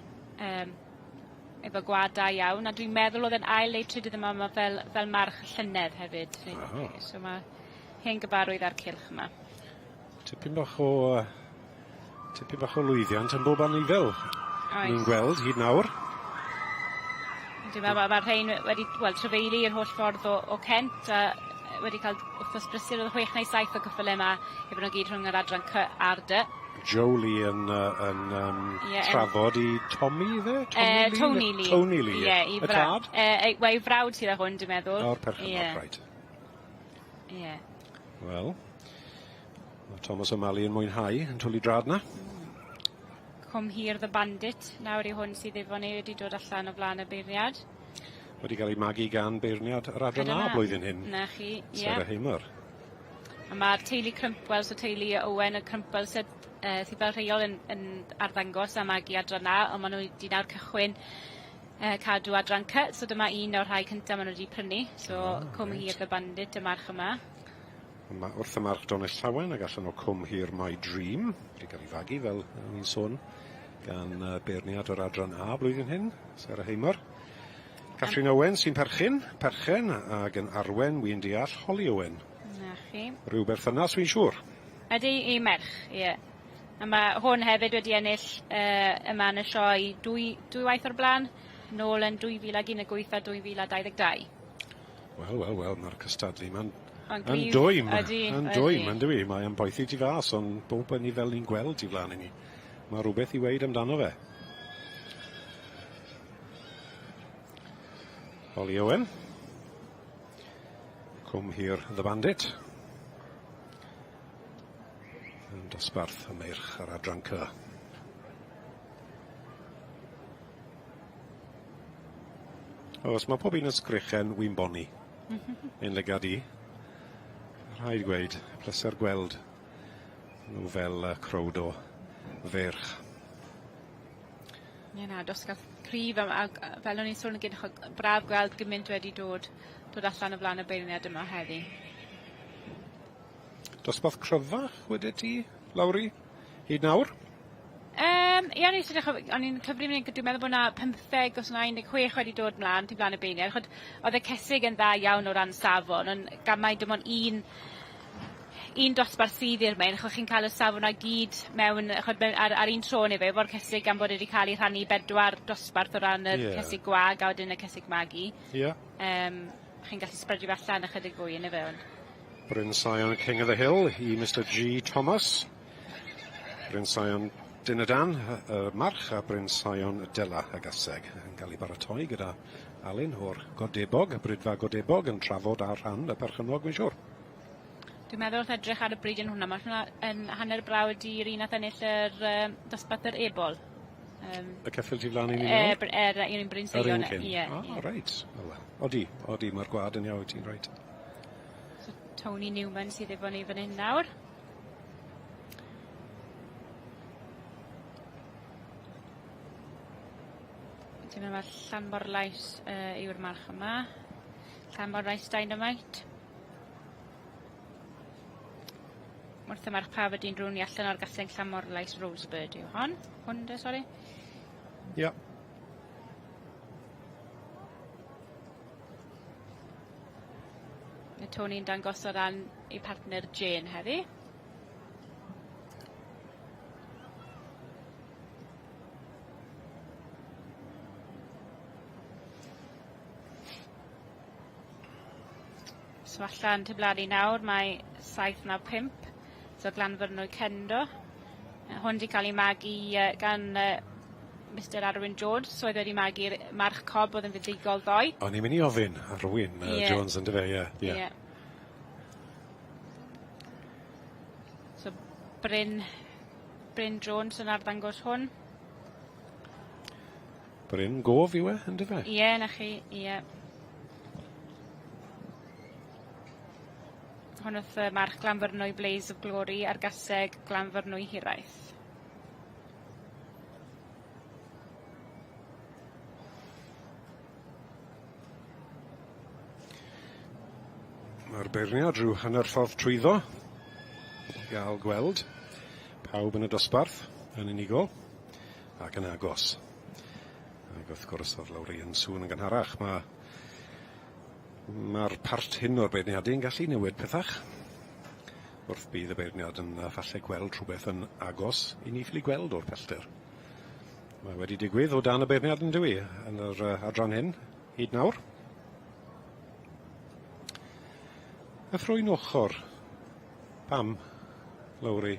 efo gwad da iawn, a dwi'n meddwl oedd yn ail ei trydydd yma fel march llynedd hefyd. So mae hen gyfarwydd ar cylch yma. Tipyn bach o lwyddiant yn bob anifel. Ni'n gweld hyd nawr. Dwi'n meddwl mae'r rhain wedi trefeili i'r holl ffordd o Kent, a wedi cael wrthos brysur oedd 6 neu 7 o gyffyle yma efo nhw gyd rhwng yr adran C a'r D. Jolie yn trafod i Tommy fe? Tony Lee. Tony Lee, y tad? Wel, i frawd sydd â hwn, dwi'n meddwl. O'r perchennog, rhaid. Wel, mae Thomas O'Malley yn mwynhau yn twli drad na. Come Here the Bandit, nawr i hwn sydd efo ni wedi dod allan o flaen y beirniad. Wedi cael ei magu gan beirniad yr adran A blwyddyn hyn. Na chi, Sarah Hamer. A mae'r teulu Crumpwell, so teulu Owen y Crumpwell sydd fel rheol yn arddangos a magu adran A, ond maen nhw wedi nawr cychwyn cadw adran C, so dyma un o'r rhai cyntaf maen nhw wedi prynu. So Come Here the Bandit, y march yma. Wrth y march Donis Llawen, ac allan o Come Here My Dream, wedi cael ei fagu fel ni'n sôn, gan beirniad o'r adran A blwyddyn hyn, Sarah Hamer. Catherine Owen sy'n perchen, ac yn arwen, wy'n deall, Holly Owen. Na chi. Rhyw berthynas, wy'n siŵr. Ydy i merch, ie. A mae hwn hefyd wedi ennill yma yn y sioe dwy waith o'r blaen, nôl yn 2018 a 2022. Wel, mae'r cystadlu ma'n dwym, yn dwi. Mae'n boethi ti fas, ond bob yn ni fel ni'n gweld ti flaen i ni. Mae rhywbeth i weid amdano fe. Holly Owen. Come Here the Bandit. Yn dosbarth y meirch ar adran C. Os mae pob un yn sgrichen, wy'n boni. Ein legad i. Rhaid gweud, pleser gweld nhw fel crowd o ferch. Ie na, dosgarth cryf, fel o'n i'n sôn yn gyda'ch braf gweld gymaint wedi dod allan o flaen y beirniad yma heddi. Dosbarth cryfach wedi ti, Lawri, hyd nawr? Ie, o'n i'n cyfri mynd, dwi'n meddwl bod yna 15 os yna 16 wedi dod mlaen, ti blaen y beirniad. Oedd y cesig yn dda iawn o ran safon, ond gamau dim ond un dosbarth sydd i'r mein, chi'n cael y safon a gyd mewn ar un tro neu fe, o'r cesig gan bod wedi cael ei rhannu 4 dosbarth o ran y cesig gwag a wedyn y cesig magu. Chi'n gallu spredio fe allan ychydig fwy yn y fe. Bryn Sion King of the Hill i Mr G Thomas. Bryn Sion Dynadan, march, a Bryn Sion Dela y gaseg yn cael ei baratoi gyda Alun o'r Godebog, y brydfa Godebog, yn trafod ar rhan y perchennog, mae'n siŵr. Dwi'n meddwl wrth edrych ar y bryd yn hwnna, mae hwnna yn hanner brawd i'r un nath ennill yr dosbarth yr ebol. Y ceffyl ti flaen i ni nawr? Un Bryn Sion, ie. Reit. Odi, mae'r gwad yn iawn ti'n reit. So, Tony Newman sydd efo ni fan hyn nawr. Dwi'n meddwl Llanmorlais yw'r march yma. Llanmorlais Dynamite. Wrth y march pawb ydy'n drwn i allan o'r gaseg Llanmorlais Rosebird yw hon. Hwn, sori. Ia. Mae Tony'n dangos o ran ei partner Jane heddi. So allan tybladu nawr, mae 795, so Glanfyrnwy Cendo. Hwn wedi cael ei magu gan Mr Arwyn Jones, so oedd wedi magu'r march cob oedd yn fuddigol ddoe. O'n i'n mynd i ofyn Arwyn Jones yn dyfe, ie. So Bryn Jones yn arddangos hwn. Bryn gof yw yn dyfe? Ie, na chi, ie. Hwn oedd march Glanfyrnwy Blaze of Glory ar gaseg Glanfyrnwy Hiraeth. Mae'r beirniad rhyw hanner ffordd trwyddo. Gael gweld pawb yn y dosbarth yn unigol ac yn agos. Ac wrth gwrs o'r lawr yn sŵn yn gynharach. Mae'r part hyn o'r beirniadau yn gallu newid pethach. Wrth bydd y beirniad yn falle gweld rhywbeth yn agos i ni ffili gweld o'r pellter. Mae wedi digwydd o dan y beirniad yn dwi yn yr adran hyn, hyd nawr. Y ffrwyn ochr. Pam, Lowri?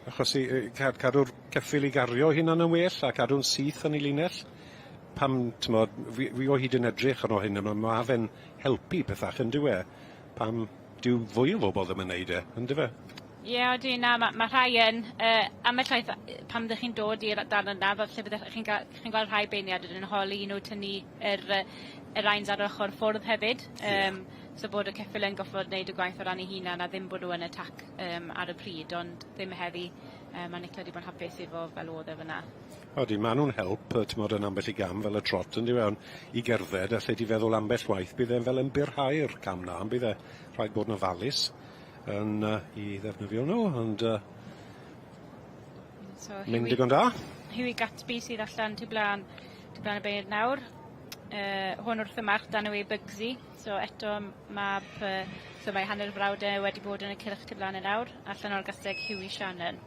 Achos cadw'r ceffil i gario hynna'n yn well a cadw'n syth yn ei linell. Pam, tymod, fi o hyd yn edrych arno hyn, mae fe'n helpu pethach yn dywe. Pam dyw fwy o bobl ddim yn neud yn dywe? Ie, oeddi yna, mae rhai yn, am y llaeth, pam ydych chi'n dod i'r dan yna, falle byddech chi'n gweld rhai beirniad yn holi nhw tynnu yr ains ar ochr ffwrdd hefyd. So bod y ceffil yn goffod wneud y gwaith o ran ei hunan a ddim bod nhw yn atac ar y pryd, ond ddim heddi. Mae Nicola wedi bod yn hapus efo fel oedd e fyna. Oeddi, maen nhw'n help, tymod yn ambell i gam fel y trot yn diwewn i gerdded, a lle di feddwl ambell waith, bydd e'n fel yn birhau'r cam na, bydd e rhaid bod yn ofalus yn i ddefnyddio nhw, ond mynd digon da. Hwi Gatsby sydd allan tu blaen y beirniad nawr. Hwn wrth y march dan yw ei Bugsy, so eto mae hanner frawdau wedi bod yn y cylch tu blaen y nawr, allan o'r gasteg Huw Shannon.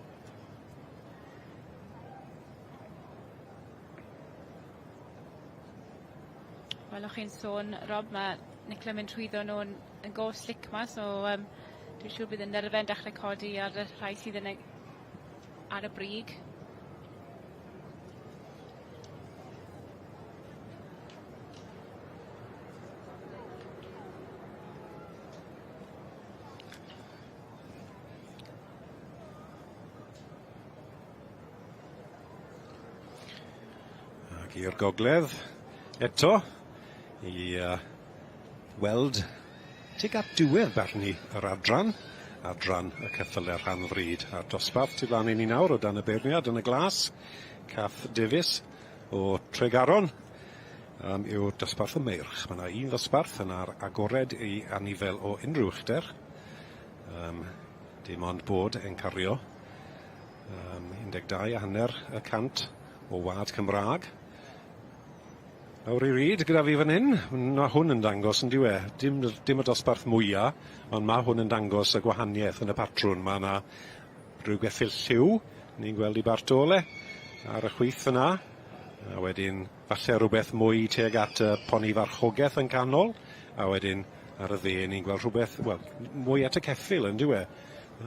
Wel, o'ch chi'n sôn, Rob, mae Nicola mynd trwyddo nhw'n go slick ma, so dwi'n siŵr bydd y nerfau'n dechrau codi ar y rhai sydd yn ar y brig. Ac i'r gogledd, eto, i weld tuag at diwedd barni yr adran y ceffylau rhan fryd. A'r dosbarth tu flaen i ni nawr o dan y beirniad yn y glas, Cath Davies o Tregaron, yw dosbarth y meirch. Mae yna un dosbarth yn ar agored i anifel o unrhyw uchder. Dim ond bod yn cario 12.5% o wad Cymraeg. Nawr i ryd gyda fi fan hyn, mae hwn yn dangos yn diwe. Dim y dosbarth mwyaf, ond mae hwn yn dangos y gwahaniaeth yn y patrwn. Mae yna rhyw geffyl lliw, ni'n gweld i Bartole, ar y chwith yna. A wedyn, falle rhywbeth mwy tuag at y poni farchogaeth yn canol. A wedyn, ar y dde, ni'n gweld rhywbeth, wel, mwy at y ceffyl yn diwe.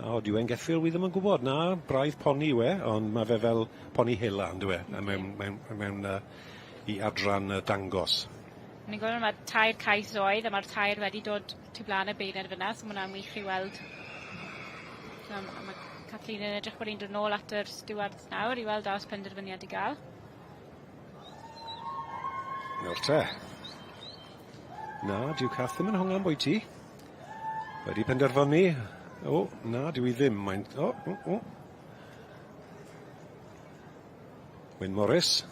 O, diwen geffyl, wi ddim yn gwybod. Na, braidd poni yw ond mae fe fel poni hila yn diwe. Mewn i adran dangos. Ni'n gwybod mae tair cais oedd, a mae'r tair wedi dod tu blaen y beirniad fyna, so mae hwnna'n wych i weld. So, mae Kathleen yn edrych bod hi'n dod nôl at yr stewards nawr i weld os penderfyniad i gael. Nawr te. Na, dyw Cath ddim yn hongan bwy ti. Wedi penderfynu. O, na, dyw i ddim. Wyn Morris.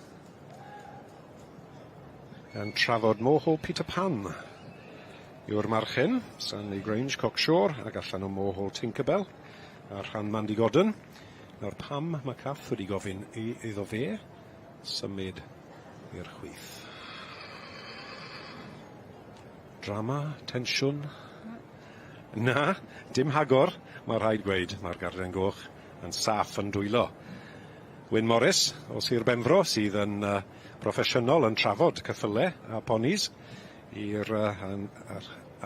Yn trafod Mohol Peter Pan yw'r marchen, Stanley Grange Cockshaw ac allan o Mohol Tinkerbell a'r rhan Mandy Godden. Nawr pam mae Cath wedi gofyn iddo fe symud i'r chwith. Drama, tensiwn? Na, dim hagor, mae rhaid gweud, mae'r garden goch yn saff yn dwylo. Wyn Morris o Sir Benfro sydd yn proffesiynol yn trafod ceffylau a ponis i'r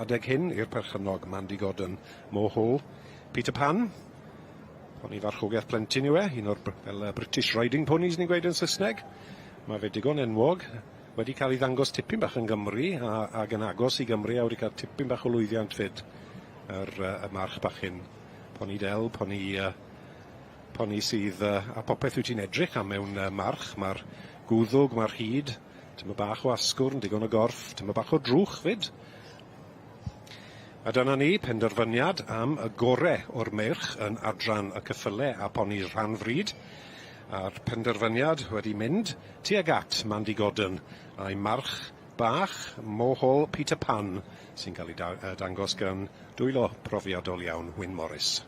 adeg hyn i'r perchynog Mandy Godden Mohol Peter Pan. Poni farchogaeth plentyn yw un o'r British Riding Ponies ni'n gweud yn Saesneg. Mae fe digon enwog, wedi cael ei ddangos tipyn bach yn Gymru ac yn agos i Gymru a wedi cael tipyn bach o lwyddiant fyd y march bach hyn. Poni del, poni sydd a popeth wyt ti'n edrych am mewn march. Mae'r gwddwg, mae'r hyd, tyma bach o asgwrn, digon o gorff, tyma bach o drwch fyd. A dyna ni penderfyniad am y gorau o'r meirch yn adran y cyffylau a poni'r rhan fryd. A'r penderfyniad wedi mynd tuag at Mandy Godden a'i march bach Mohol Peter Pan sy'n cael ei dangos gan dwylo profiadol iawn Wyn Morris.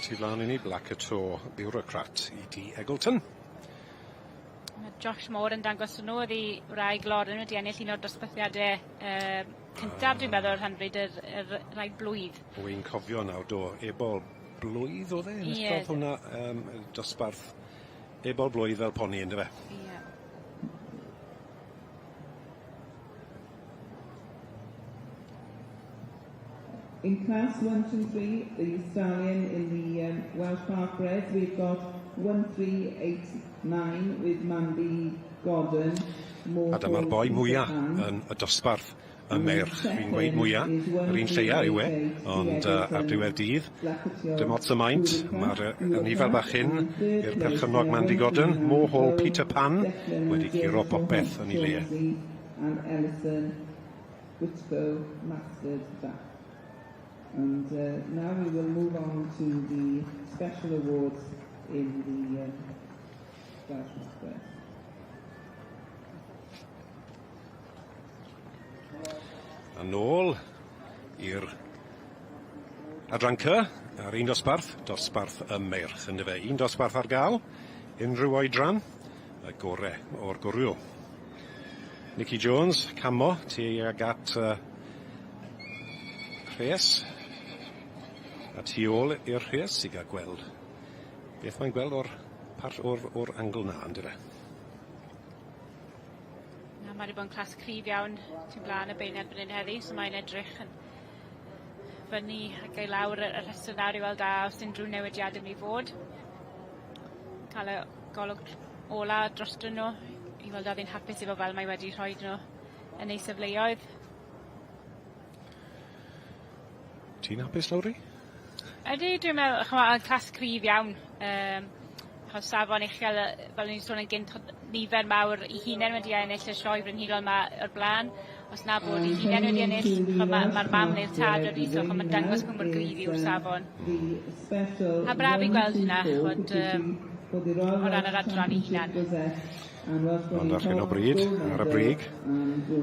tu flaen i ni, Black to Bureaucrat i D. Eggleton. Josh Moore yn dangos nhw, oedd i rai Glorin wedi ennill un o'r dosbarthiadau cyntaf, dwi'n meddwl, rhan bryd yr rai blwydd. Wy'n cofio nawr do, ebol blwydd oedd e? Nes bod hwnna dosbarth ebol blwydd fel poni, ynddo fe? Ie. In class 1, 2, 3, the stallion in the Welsh Park Reds, we've got 1389 with Mandy Gordon. A dyma'r boi mwyaf yn y dosbarth y merch. Fi'n gweud mwyaf, yr un lleia yw e, ond ar diwedd dydd, dim ots y maint. Mae'r nifer bach hyn i'r perchynog Mandy Gordon, Mo Hall Peter Pan, wedi curo bopeth yn ei le. And Ellison Whitbo mastered that. And now we will move on to the special awards in the Welsh Park. A nôl i'r adranca ar un dosbarth y merch yn fe. Un dosbarth ar gael, unrhyw oedran, y gorau o'r gwrw. Nicky Jones, camo, tuag at rhes. A tu ôl i'r rhes i gael gweld. Beth mae'n gweld o'r angl na, ynddo fe? Mae wedi bod yn clas cryf iawn tu blaen y beirniad fan hyn heddi, so mae'n edrych yn fyny ac ei lawr y rhestr nawr i weld a os unrhyw newidiad yn ei fod. Cael y golwg ola dros nhw i weld a ddyn hapus efo fel mae wedi rhoi nhw yn ei sefleoedd. Ti'n hapus, Lowry? Ydy, dwi'n meddwl, yn clas cryf iawn. Achos safon uchel, fel ni'n sôn yn gynt, nifer mawr i hunain wedi ennill y sioe frenhinol yma o'r blaen. Os na bod i hunain wedi ennill, mae'r mam neu'r tad wedi, so mae'n dangos pa mor gryf yw'r safon. A braf i gweld hynna, o ran yr adran i hunain. Ond ar hyn o bryd, ar y brig,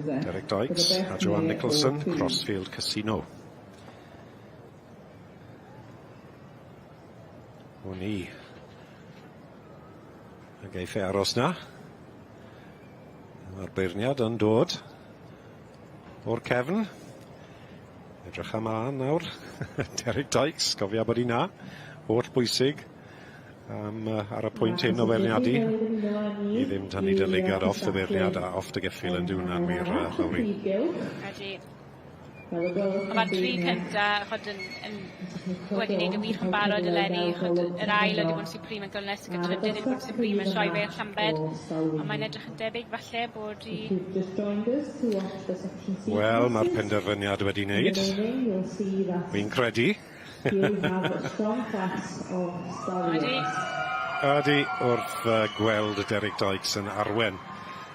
Derek Dykes a Joanne Nicholson, Crossfield Casino. O ni. Y geiffau aros na. Mae'r beirniad yn dod o'r cefn. Edrych am nawr. Derek Dykes, gofio bod hi na. Holl bwysig ar y pwynt hyn o beirniadu. I ddim tynnu dyligad off y beirniad a off dy geffil yn dŵn wir Lowry. Ydy. Mae'r tri cynta wedi gwneud y wir yn barod eleni. Yr ail wedi bod yn supreme yn gylnes y trydydd wedi bod yn supreme yn Sylwebaeth Gymraeg. Ond mae'n edrych yn debyg falle bod i... Wel, mae'r penderfyniad wedi wneud. Fi'n credu. Ydy wrth gweld Derek Dykes yn arwen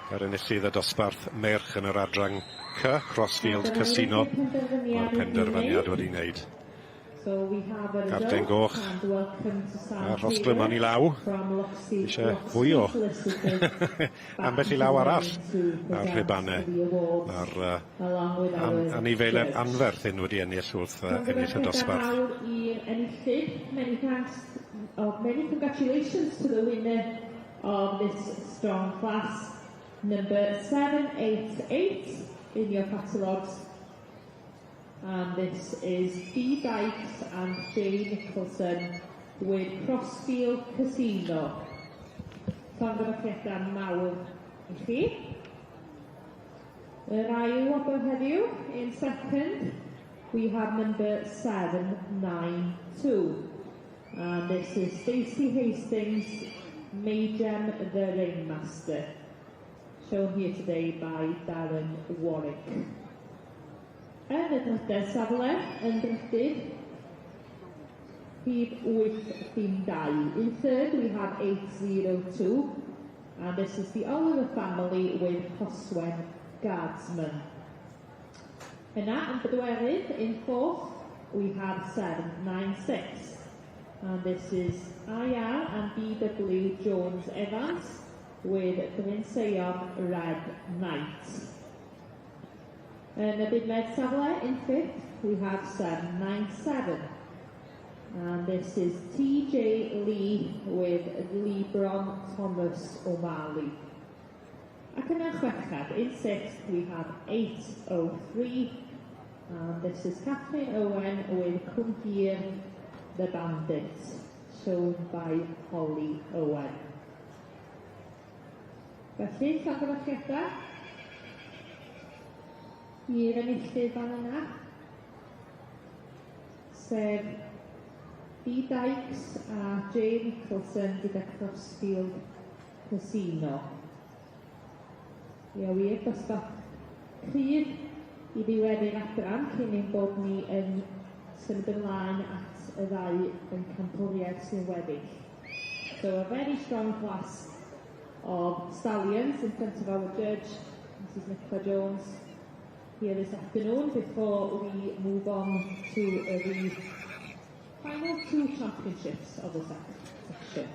ar enillydd y dosbarth merch yn yr adran Crossfield Casino. Mae'r penderfyniad wedi wneud. Garden goch a rhosglym yn ei law. Eisiau fwy o ambell i law arall ar rhibannau. Mae'r anifeiliaid anferth hyn wedi ennill wrth ennill y dosbarth. Many congratulations to the winner of this strong class, number 788 in your catalogues. And this is D. Dykes and J. Nicholson with Crossfield Casino. Llongyfarchiadau mawr I chi. Yr ail wobr heddiw, in second, we have number 792. And this is Stacey Hastings, Majam the Ringmaster. Shown here today by Darren Warwick. Yn y drydedd safle, yn drydydd, rhif 852. In third, we have 802. And this is the Oliver family with Hoswen Guardsman. Yna, yn bedwerydd, in fourth, we have 796. And this is IR and BW Jones Evans with Brynseon Red Knight. In the Bidmed Savoy, in fifth, we have 797. And this is TJ Lee with Lebron Thomas O'Malley. Ac yn y chweched, in sixth, we have 803. And this is Catherine Owen with Cwmhir the Bandit, shown by Holly Owen. Felly, llongyfarchiadau i'r enillydd fan yna, sef B. Dykes a J. Nicholson gyda Crossfield Casino. Ie wir, dosbarth cryf i ddiweddu'r adran cyn ein bod ni yn symud ymlaen at y ddau yn campwriaeth sy'n weddill. So a very strong class of stallions in front of our judge, Mrs. Nicola Jones, here this afternoon before we move on to the final two championships of the section.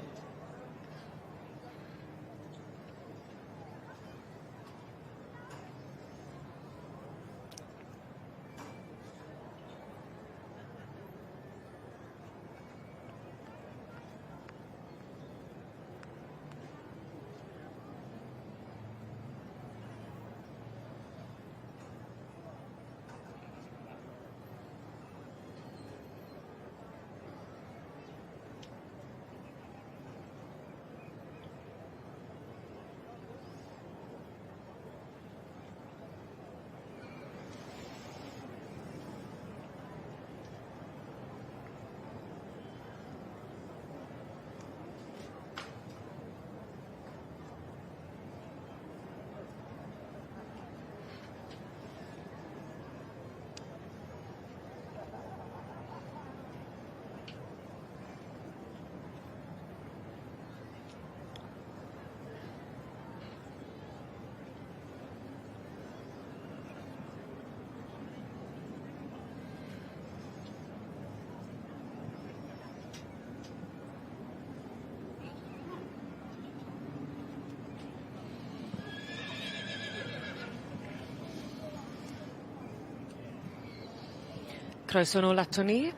Croeso nôl ato ni,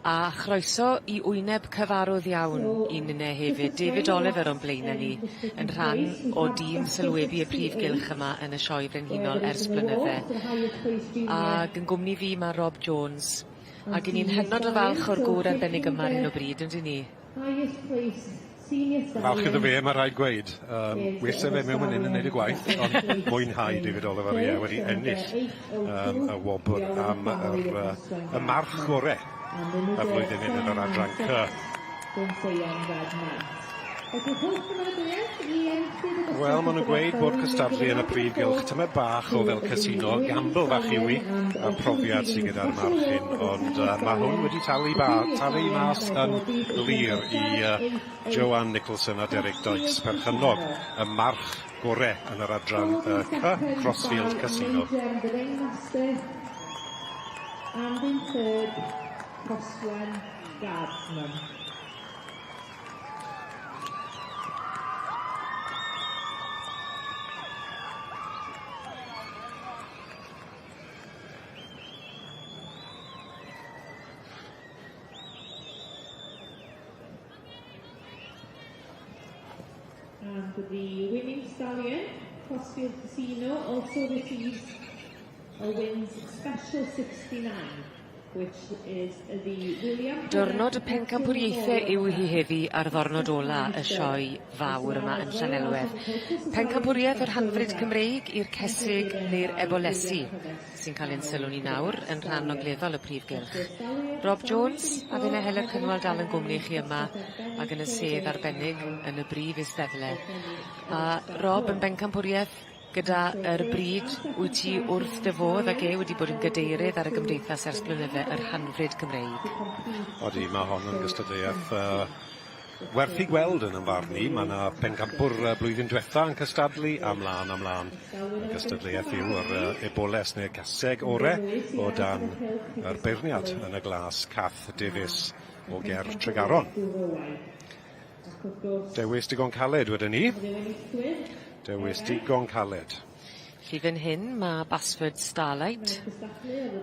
a chroeso i wyneb cyfarwydd iawn i nynne hefyd. David Oliver o'n blaenau ni, yn rhan o dîm sylwebu y prif gylch yma yn y sioe frenhinol ers blynydde. Ac yn gwmni fi mae Rob Jones. Ac yn ni'n hynod o falch o'r gŵr arbennig yma ar hyn o bryd, yndyn ni? Falch iddo fe, mae rhaid gweud. Wesa fe mewn yn wneud y gwaith, ond mwynhau David Oliver wedi ennill y wobr am y march gorau y flwyddyn hyn yn yr adran C. Wel, maen nhw'n gweud bod cystadlu yn y prif gylch tymed bach o fel casino, gamble fach i wi, a profiad sydd gyda'r marchyn, ond mae hwn wedi talu mas yn glir i Joanne Nicholson a Derek Dykes, perchynog y march gorau yn yr adran C, Crossfield Casino. And in third, Coswen Gardner. And the winning stallion, Crossfield Casino, also receives a wins special 69, which is the William... Diwrnod y pencampwriaethau yw hi heddi ar ddornod ola y sioe fawr yma yn Llanelwedd. Pencampwriaeth yr Hanfryd Cymreig i'r Cesig neu'r Ebolesi, sy'n cael ein sylw ni nawr yn rhan ogleddol y prif gylch. Rob Jones a fyna Helen Cynwal dal yn gwmni chi yma ac yn y sedd arbennig yn y brif eisteddle. A Rob, yn bencampwriaeth gyda yr bryd, wyt ti wrth dy fodd ac wedi bod yn gadeirydd ar y gymdeithas ers blynydde yr Hanfryd Cymreig? Odi, mae hon yn gystadleuaeth werth i gweld yn ymfarn ni. Mae yna pencampwr blwyddyn diwetha yn cystadlu amlan. Y gystadleuaeth yw yr eboles neu'r caseg orau o dan yr beirniad yn y glas Cath Davies o Ger Tregaron. Dewis digon caled wedyn ni. Dewis digon caled. Felly fan hyn mae Basford Starlight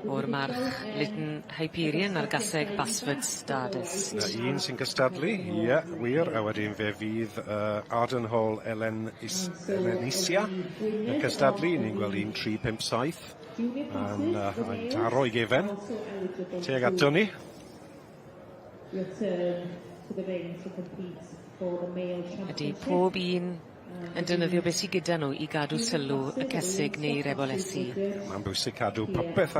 o'r march Lytton Hyperion a'r gaseg Basford Stardust. Un sy'n cystadlu, ie, wir, a wedyn fe fydd Ardenhall Elenisia y cystadlu. Ni'n gweld 1, 3, 5, 7 a'n taro i gefen. Teg ato ni. Ydy pob un yn defnyddio beth sydd gyda nhw i gadw sylw y cysig neu'r ebolesu. Mae'n bwysig cadw popeth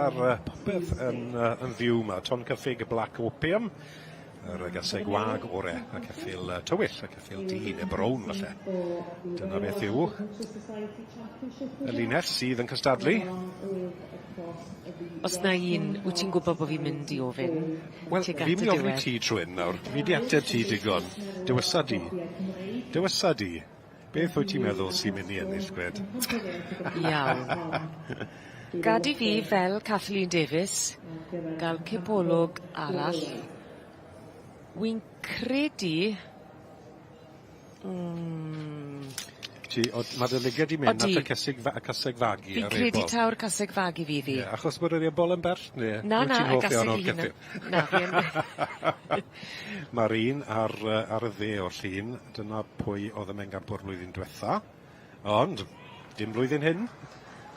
yn fyw yma. Ton cyffig y Black Opium, yr gaseg wag ore, a ceffil tywyll, a ceffil du neu brown falle. Dyna beth yw y linell sydd yn cystadlu. Os na un, wyt ti'n gwybod bod fi'n mynd i ofyn? Wel, fi'n mynd i ofyn i ti trwy'n nawr. Fi di ateb ti digon. Dywysa di. Beth wyt ti'n meddwl sy'n mynd i ennill, Gwed? Iawn. Gad i fi fel Kathleen Davies gael cipolwg arall. Wy'n credu... Mae dy liged i mynd at y caseg fagu. Fi'n credu taw'r caseg fagu fi ddi. Achos bod yr ebol yn bert? Na, y caseg fi hynna. Na, fi'n... Mae'r un ar y dde o'r llun. Dyna pwy oedd y Mengampwr blwyddyn diwetha. Ond, dim blwyddyn hyn.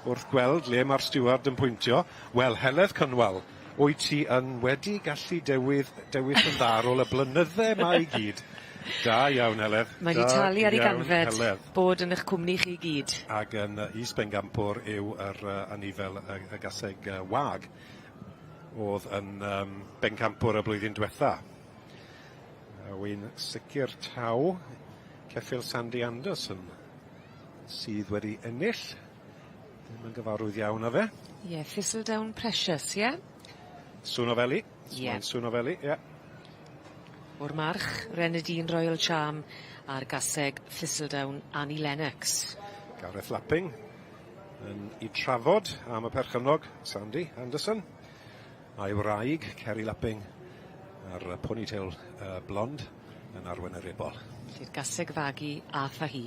Wrth gweld le mae'r steward yn pwyntio. Wel, Heledd Cynwal, wyt ti yn wedi gallu dewis yn dda ar ôl y blynydde yma i gyd. Da iawn, Heledd. Mae wedi talu ar ei ganfed bod yn eich cwmni chi gyd. Ac yn Is-Bengampwr yw yr anifel y gaseg wag oedd yn Bencampwr y blwyddyn diwetha. Wy'n sicr taw ceffil Sandy Anderson sydd wedi ennill. Ddim yn gyfarwydd iawn â fe. Ie, Thistledown Precious, ie? Sŵn o feli. Ie. Sŵn o feli, ie. O'r march, Renadine Royal Charm a'r gaseg Thistledown Annie Lennox. Gareth Lapping yn i trafod am y perchynog Sandy Anderson a'i wraig Kerry Lapping a'r ponytail blond yn arwen yr ebol. Felly'r gaseg fagu a tha hi.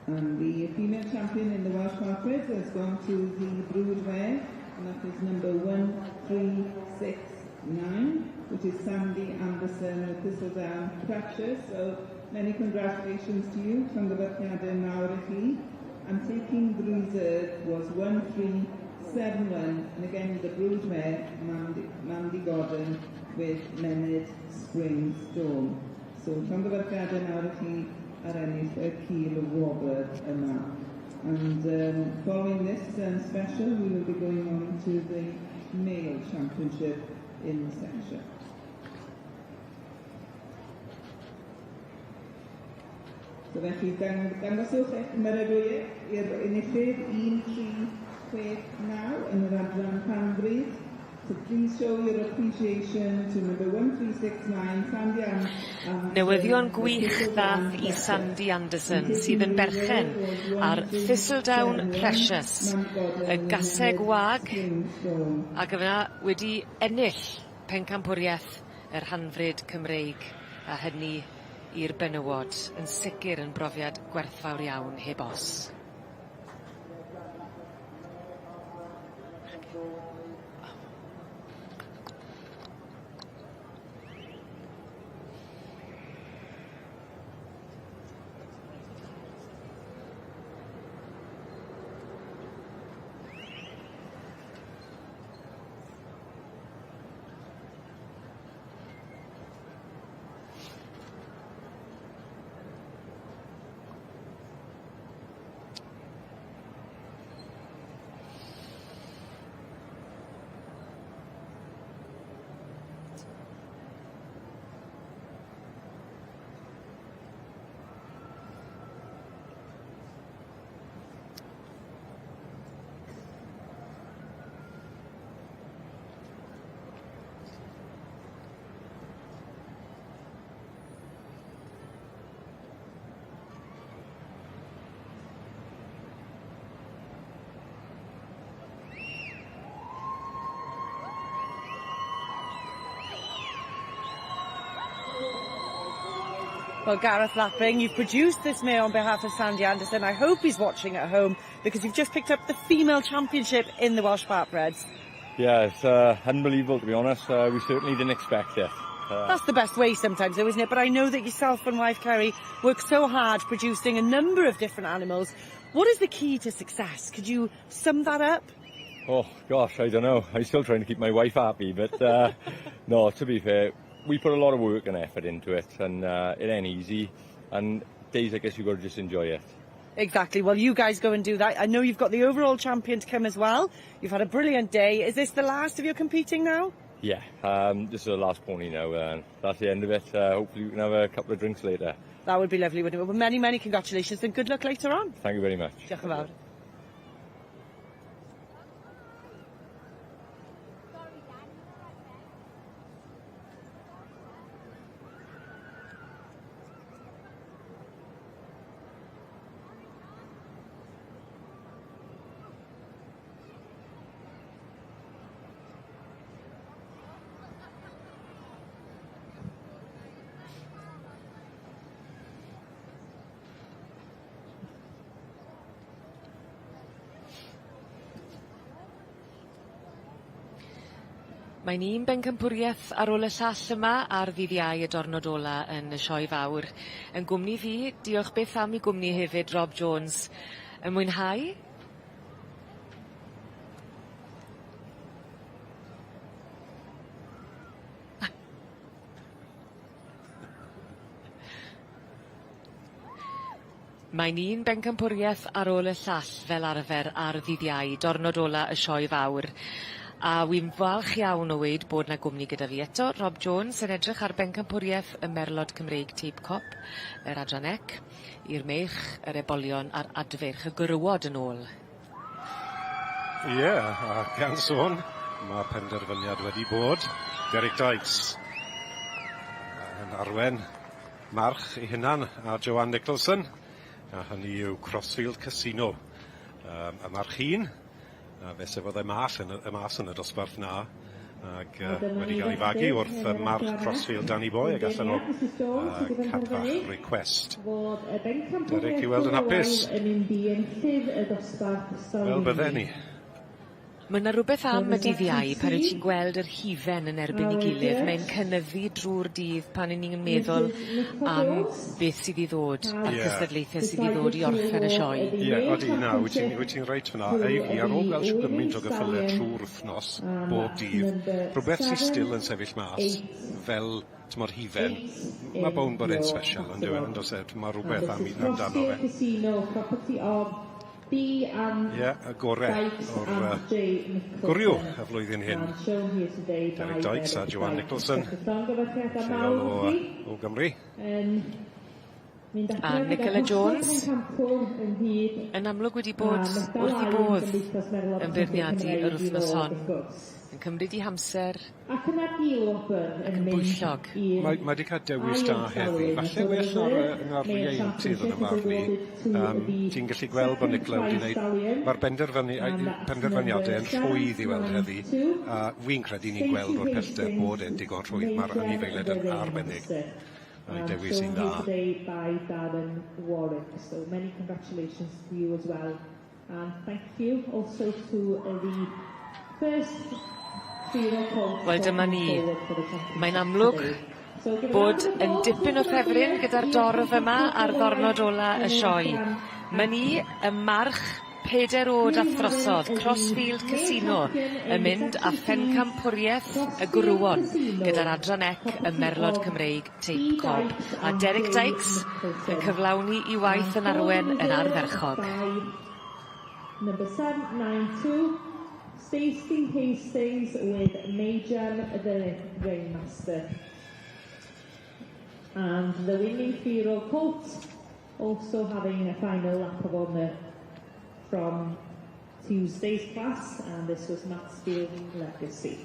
And the female champion in the Welsh carpet has gone to the broodmare, and that is number 1369, which is Sandy Anderson with Thistledown Precious. So many congratulations to you, Llongyfarchiadau mawr I chi. And taking the reserve was 1371, and again the broodmare, Mandy Gordon with Menid Spring Storm. So Llongyfarchiadau mawr I chi ar ennill y cil o wobr yma. And following this special, we will be going on to the male championship in the section. So felly, dangoswch eich myradwyr i'r enillydd 1369 yn yr adran Panbryd. So please show your appreciation to number 1369, Sandy Anderson. Newyddion gwych ddath i Sandy Anderson sydd yn berchen ar Thistledown Precious, y gaseg wag, ac yna wedi ennill pencampwriaeth yr Hanfryd Cymreig, a hynny i'r benywod, yn sicr yn brofiad gwerthfawr iawn heb os. Well, Gareth Lapping, you've produced this mare on behalf of Sandy Anderson. I hope he's watching at home because you've just picked up the female championship in the Welsh Parkbreds. Yeah, it's unbelievable, to be honest. We certainly didn't expect it. That's the best way sometimes, though, isn't it? But I know that yourself and wife Kerry work so hard producing a number of different animals. What is the key to success? Could you sum that up? Oh, gosh, I don't know. I'm still trying to keep my wife happy, but no, to be fair, we put a lot of work and effort into it, and it ain't easy, and days I guess you've got to just enjoy it. Exactly. Well, you guys go and do that. I know you've got the overall champion to come as well. You've had a brilliant day. Is this the last of your competing now? Yeah, this is the last pony now, and that's the end of it. Hopefully we can have a couple of drinks later. That would be lovely, wouldn't it? Well, many, many congratulations and good luck later on. Thank you very much. Diolch yn fawr. Mae'n un bencampwriaeth ar ôl y llall yma ar ddydd Iau y diwrnod ola yn y sioe fawr. Yn gwmni fi, diolch beth am I gwmni hefyd Rob Jones. Yn mwynhau? Mae'n un bencampwriaeth ar ôl y llall fel arfer ar ddydd Iau, diwrnod ola y sioe fawr. A wy'n falch iawn o weid bod na gwmni gyda fi eto. Rob Jones yn edrych ar bencampwriaeth y Merlod Cymreig Tape Cop, yr adrannec, i'r meich, yr ebolion a'r adferch y gyrwod yn ôl. Ie, a gan sôn, mae penderfyniad wedi bod. Derek Dykes yn arwen march ei hunan a Joanne Nicholson, a hynny yw Crossfield Casino. Y march un, a fe sefodd y mas yn y dosbarth na, ac wedi cael ei fagu wrth march Crossfield Danny Boy, ac allan o cadfach request. Derek I weld yn hapus. Fel bydde ni. Mae yna rhywbeth am y dydd Iau pan wyt ti'n gweld yr hifen yn erbyn I gilydd. Mae'n cynyddu drwy'r dydd pan ni'n meddwl am beth sydd I ddod a'r cystadlaethau sydd I ddod I orffen y sioe. Ie, odi, na, wyt ti'n reit fyna. Ei ar ôl gael gymaint o gyffylau trwy'r wythnos, bob dydd, rhywbeth sy'n still yn sefyll mas, fel tymor hifen, mae bown bod e'n special, ond mae rhywbeth amdano fe. Ie, y gorau o'r gwriw y flwyddyn hyn. Derek Dykes a Joanne Nicholson, lleol o Gymru. A Nicola Jones yn amlwg wedi bod wrth I bodd yn beirniadu yr wythnos hon. Yn cymryd I hamser ac yn bwyllog. Mae wedi cael dewis da heddi. Falle well na'r ieuenctydd yn y farn ni. Ti'n gallu gweld bod Nicola wedi gwneud. Mae'r penderfyniadau yn rhwydd I weld heddi. A fi'n credu ni'n gweld o'r pellter bod e'n digon rhwydd. Mae'r anifeiliaid yn arbennig. A'i dewis i'n dda. So many congratulations to you as well. And thank you also to the first Wel dyma ni. Mae'n amlwg bod yn dipyn o ffefryn gyda'r dorf yma ar ddornod ola y sioe. Mae ni y march 4 o'd a throsodd Crossfield Casino yn mynd a phencampwriaeth y grwon gyda'r adrannec y Merlod Cymreig Tape Cop. A Derek Dykes yn cyflawni I waith yn arwen yn ardderchog. Number 792. Stacey Hastings with Major the Ringmaster. And the winning Feral Colt also having a final lap of honour from Tuesday's class, and this was Mansfield Legacy.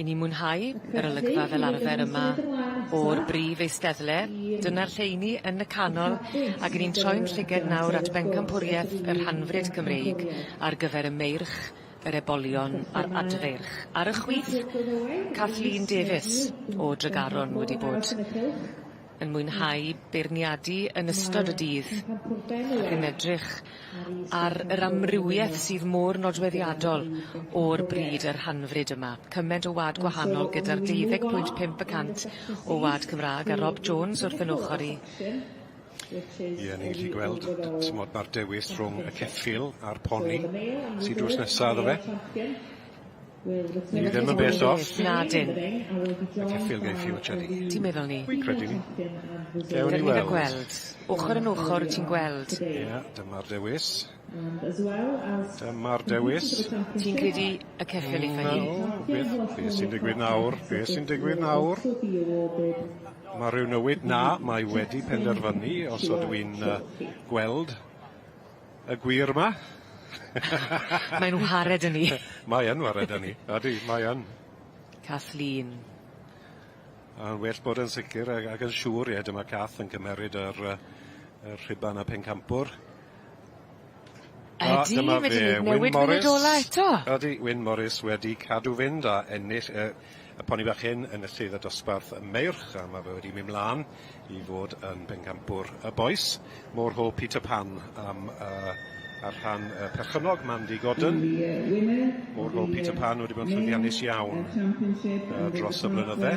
I ni mwynhau yr olygfa fel arfer yma o'r brif eisteddle. Dyna'r lleini yn y canol ac ni'n troi'n llyged nawr at bencampwriaeth yr Hanfryd Cymreig ar gyfer y meirch yr ebolion a'r adferch. Ar y chwith, Kathleen Davies o Dregaron wedi bod yn mwynhau beirniadu yn ystod y dydd ac yn edrych ar yr amrywiaeth sydd mor nodweddiadol o'r bryd yr hanfryd yma. Cyment o wad gwahanol gyda'r 12.5% o wad Cymraeg a Rob Jones wrth yn ochr i. Ie, ni'n gallu gweld mae'r dewis rhwng y ceffil a'r poni sydd drws nesaf iddo fe. Ni ddim yn bell off. Nadyn. Y ceffil geithi o Chedi. Ti'n meddwl ni? Wi credu ni. Dewn ni gweld. Ochr yn ochr ti'n gweld. Ie, dyma'r dewis. Dyma'r dewis. Ti'n credu y ceffil eitha hi? Be sy'n digwydd nawr? Be sy'n digwydd nawr? Mae rhyw newid? Na, mae wedi penderfynu os ydw i'n gweld y gwir yma. Mae nhw hared yn ni. Mae yn wared yn ni. Ydy, mae yn. Kathleen. A'n well bod yn sicr ac yn siŵr, ie, dyma Cath yn cymeryd yr rhiban a pencampwr. Ydy, wedi newid munud ola eto. Ydy, Wyn Morris wedi cadw fynd a ennill y poni bach hyn yn y lleid y dosbarth y meirch, a mae fe wedi mynd mlaen i fod yn bencampwr y boes. Môr hôl Peter Pan am ar rhan perchynog Mandy Godden. Môr hôl Peter Pan wedi bod yn llwyddiannus iawn dros y blynydde,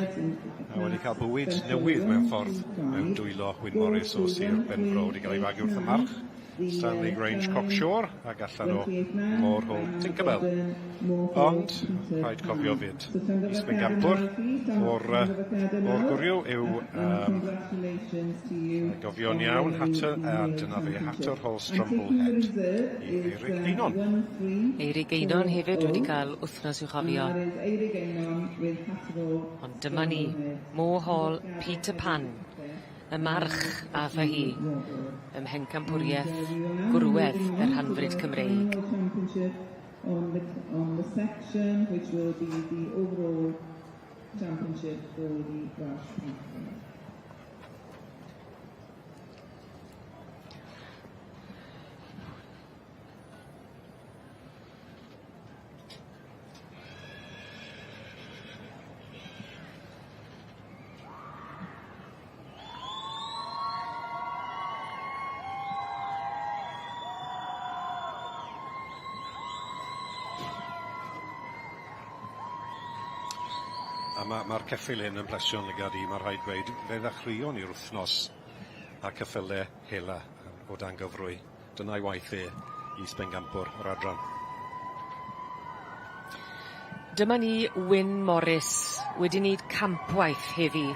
a wedi cael bywyd newydd mewn ffordd mewn dwylo Wyn Morris o Sir Benfro wedi cael ei fagu wrth y march. Stanley Grange Cocksure ac allan o Môr hôl Tinkerbell. Ond, rhaid cofio fyd, isbengampwr o'r gwryw yw gofio'n iawn Hatter, a dyna fe Hatter Hall Strumblehead i Eirig Einon. Eirig Einon hefyd wedi cael wythnos i'w chofio. Ond dyma ni, Môr hôl Peter Pan. Y march a tha hi, ym mhencampwriaeth gwrwedd yr hanfryd Cymreig. On the section, which will be the overall championship for the Welsh people. Mae'r ceffil hyn yn plesion lygad i, mae rhaid gweud, fe ddechreuon i'r wythnos a ceffylau hela o dan gyfrwy. Dyna'i waith i sbengampwr yr adran. Dyma ni Wyn Morris wedi wneud campwaith heddi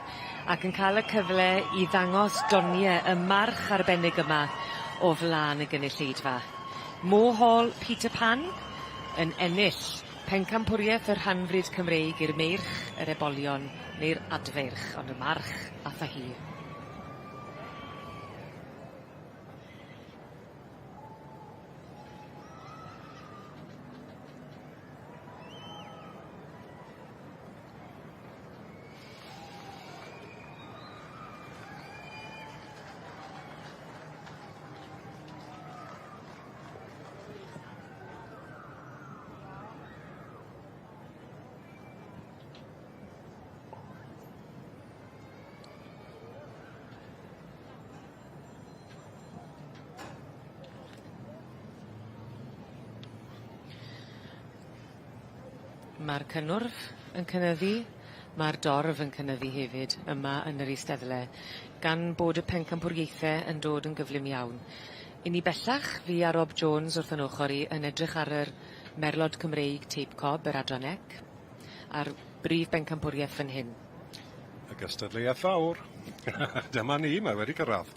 ac yn cael y cyfle i ddangos doniau y march arbennig yma o flaen y gynulleidfa. Môr hôl Peter Pan yn ennill pencampwriaeth yr hanfryd Cymreig i'r meirch, yr ebolion neu'r adferch, ond y march a tha hi. Mae'r cynnwrf yn cynyddu, mae'r dorf yn cynyddu hefyd yma yn yr eisteddle, gan bod y pencampwriaethau yn dod yn gyflym iawn. I ni bellach, fi a Rob Jones wrth yn ochr i yn edrych ar yr merlod Cymreig Tape Cob, yr adranec, a'r brif bencampwriaeth fan hyn. Y gystadleuaeth fawr. Dyma ni, mae wedi cyrraedd.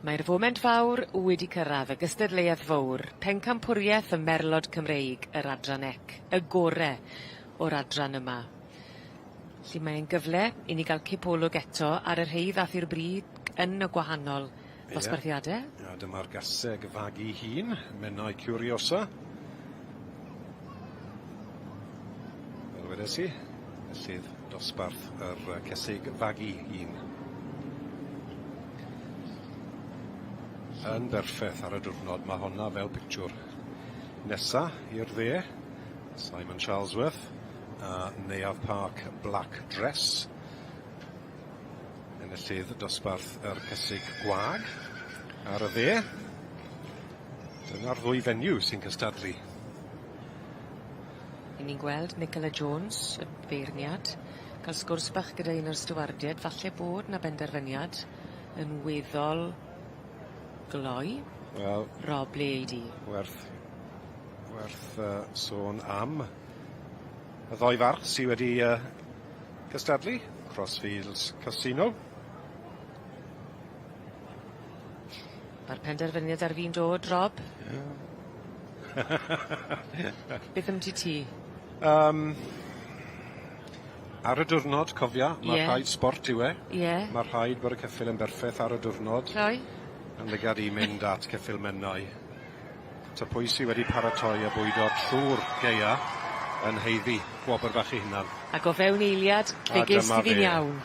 Mae'r foment fawr wedi cyrraedd, y gystadleuaeth fawr, pencampwriaeth y merlod Cymreig, yr adranec, y gorau o'r adran yma. Felly mae'n gyfle i ni gael cipolwg eto ar yr rhei ddath i'r bryd yn y gwahanol dosbarthiadau. A dyma'r gaseg fagu hun, Menai Curiosa. Fel wedes i, sydd dosbarth yr caseg fagu hun. yn berffaith ar y diwrnod. Mae honna fel pictiwr nesa i'r dde. Simon Charlesworth a Neuadd Park Black Dress. Enillydd dosbarth yr cysig gwag ar y dde. Dyna'r ddwy fenyw sy'n cystadlu. I ni'n gweld Nicola Jones, y beirniad, cael sgwrs bach gyda un o'r stywardiad, falle bod na benderfyniad yn weddol gloi. Wel, Rob, le ei di? Werth sôn am y ddoi farch sydd wedi cystadlu. Crossfields Casino. Mae'r penderfyniad ar fi'n dod, Rob? Beth am ti? Ar y diwrnod, cofia, mae'r rhaid sport yw e. Mae'r rhaid bod y ceffil yn berffaith ar y diwrnod. Yn ligad i mynd at ceffil mennau. Ta pwy sydd wedi paratoi a bwydo trwy'r geia yn heiddi gwobr bach i hunan. Ac o fewn eiliad, fe ges ti fi'n iawn.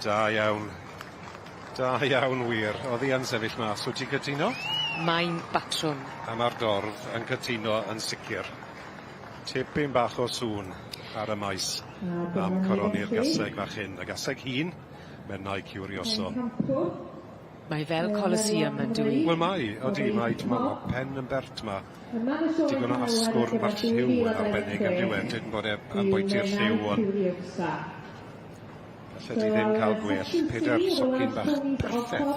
Da iawn. Da iawn wir. Oedd hi yn sefyll mas. Wyt ti'n cytuno? Mae'n batrwm. A mae'r dorf yn cytuno yn sicr. Tipyn bach o sŵn ar y maes am coroni'r gaseg fach hyn. Y gaseg hun, mennau Curioso. Mae fel Colosseum yn dwi. Wel mae pen yn bert ma. Digon o asgwr mae'r lliw yn arbennig yn diwedd. Dyn bod e am bwyti'r lliw o'n. Alla di ddim cael gwell. Peder socin bach perffaith.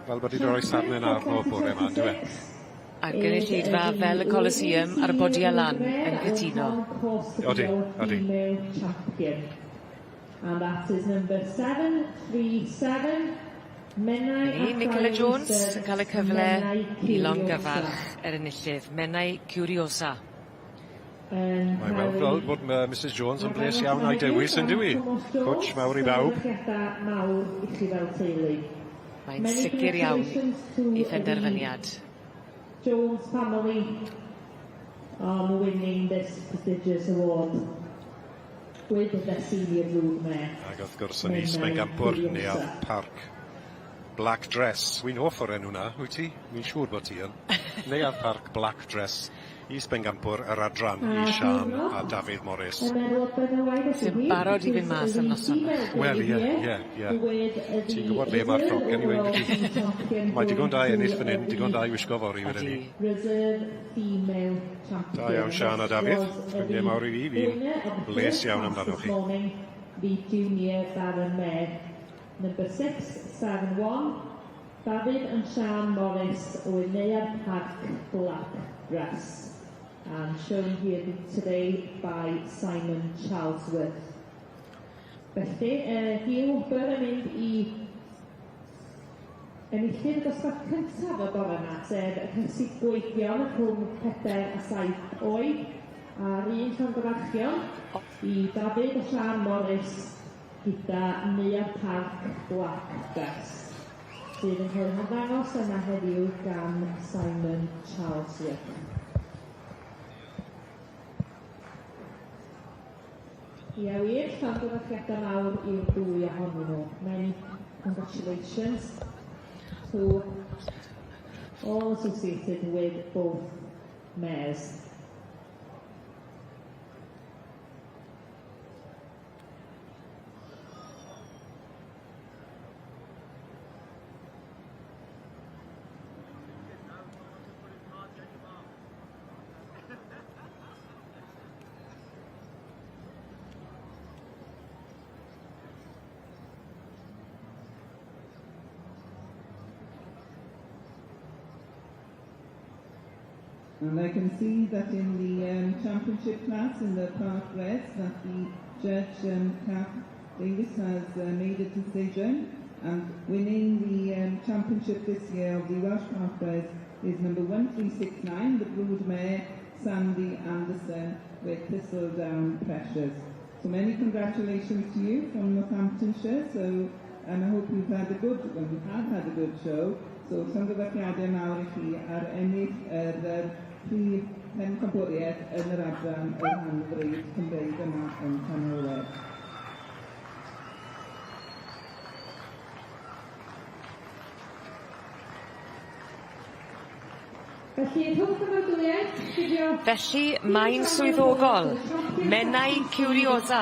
Fel bod i roi sarnen arno bore yma, diwedd. Ac yn y llidfa fel y Colosseum a'r bodi a lan yn cytuno. Odi. And that is number 737. Nicola Jones yn cael y cyfle i longyfarch yr enillydd. Mennau Curiosa. Mae weld bod Mrs Jones yn bles iawn a'i dewis yn dwi. Cwtch mawr i bawb. Mae'n sicr iawn i phenderfyniad. Jones family are winning this prestigious award with the senior broodmare. Ac wrth gwrs yn Isbengampwr Neuadd Park Black Dress. Wy'n hoff o'r enw na, wyt ti? Wy'n siŵr bod ti yn. Neuadd Park Black Dress. Isbengampwr yr adran i Sian a Dafydd Morris. Sy'n barod i fynd mas am noson. Wel, ie. Ti'n gwybod le mae'r ffroc, anyway. Mae digon da ennill fan hyn, digon da i wisgo fori wedyn ni. Da iawn Sian a Dafydd. Ffrindiau mawr i fi, fi'n bles iawn amdano chi. The junior Baron Mayor. Number 671, David and Sian Morris with Neuadd Park Black Dress. And shown here today by Simon Charlesworth. Felly, Hugh Wbr yn mynd i enillydd y dosbarth cyntaf o bore yma, sef y cysig gweithion rhwng 4 a 7 oed, a'r un llongyfarchion i David a Sian Morris gyda Neuadd Park Black Dress, sydd yn cael ei ddangos yna heddiw gan Simon Charlesworth. Ie wir, llongyfarchiadau mawr i'r dwy ohonyn nhw. Many congratulations to all associated with both mayors. And I can see that in the championship class in the Park Reds that the judge, Kath Davis, has made a decision, and winning the championship this year of the Welsh Park Reds is number 1369, the broodmare Sandy Anderson with Thistledown Precious. So many congratulations to you from Northamptonshire. So, and I hope you've had a good, well, we have had a good show. So, llongyfarchiadau mawr I chi ar ennill yr prif pencampwriaeth yn yr adran y Rhanfryd Cymreig yma yn Llanelwedd. Felly, mae'n swyddogol, Menai Curiosa,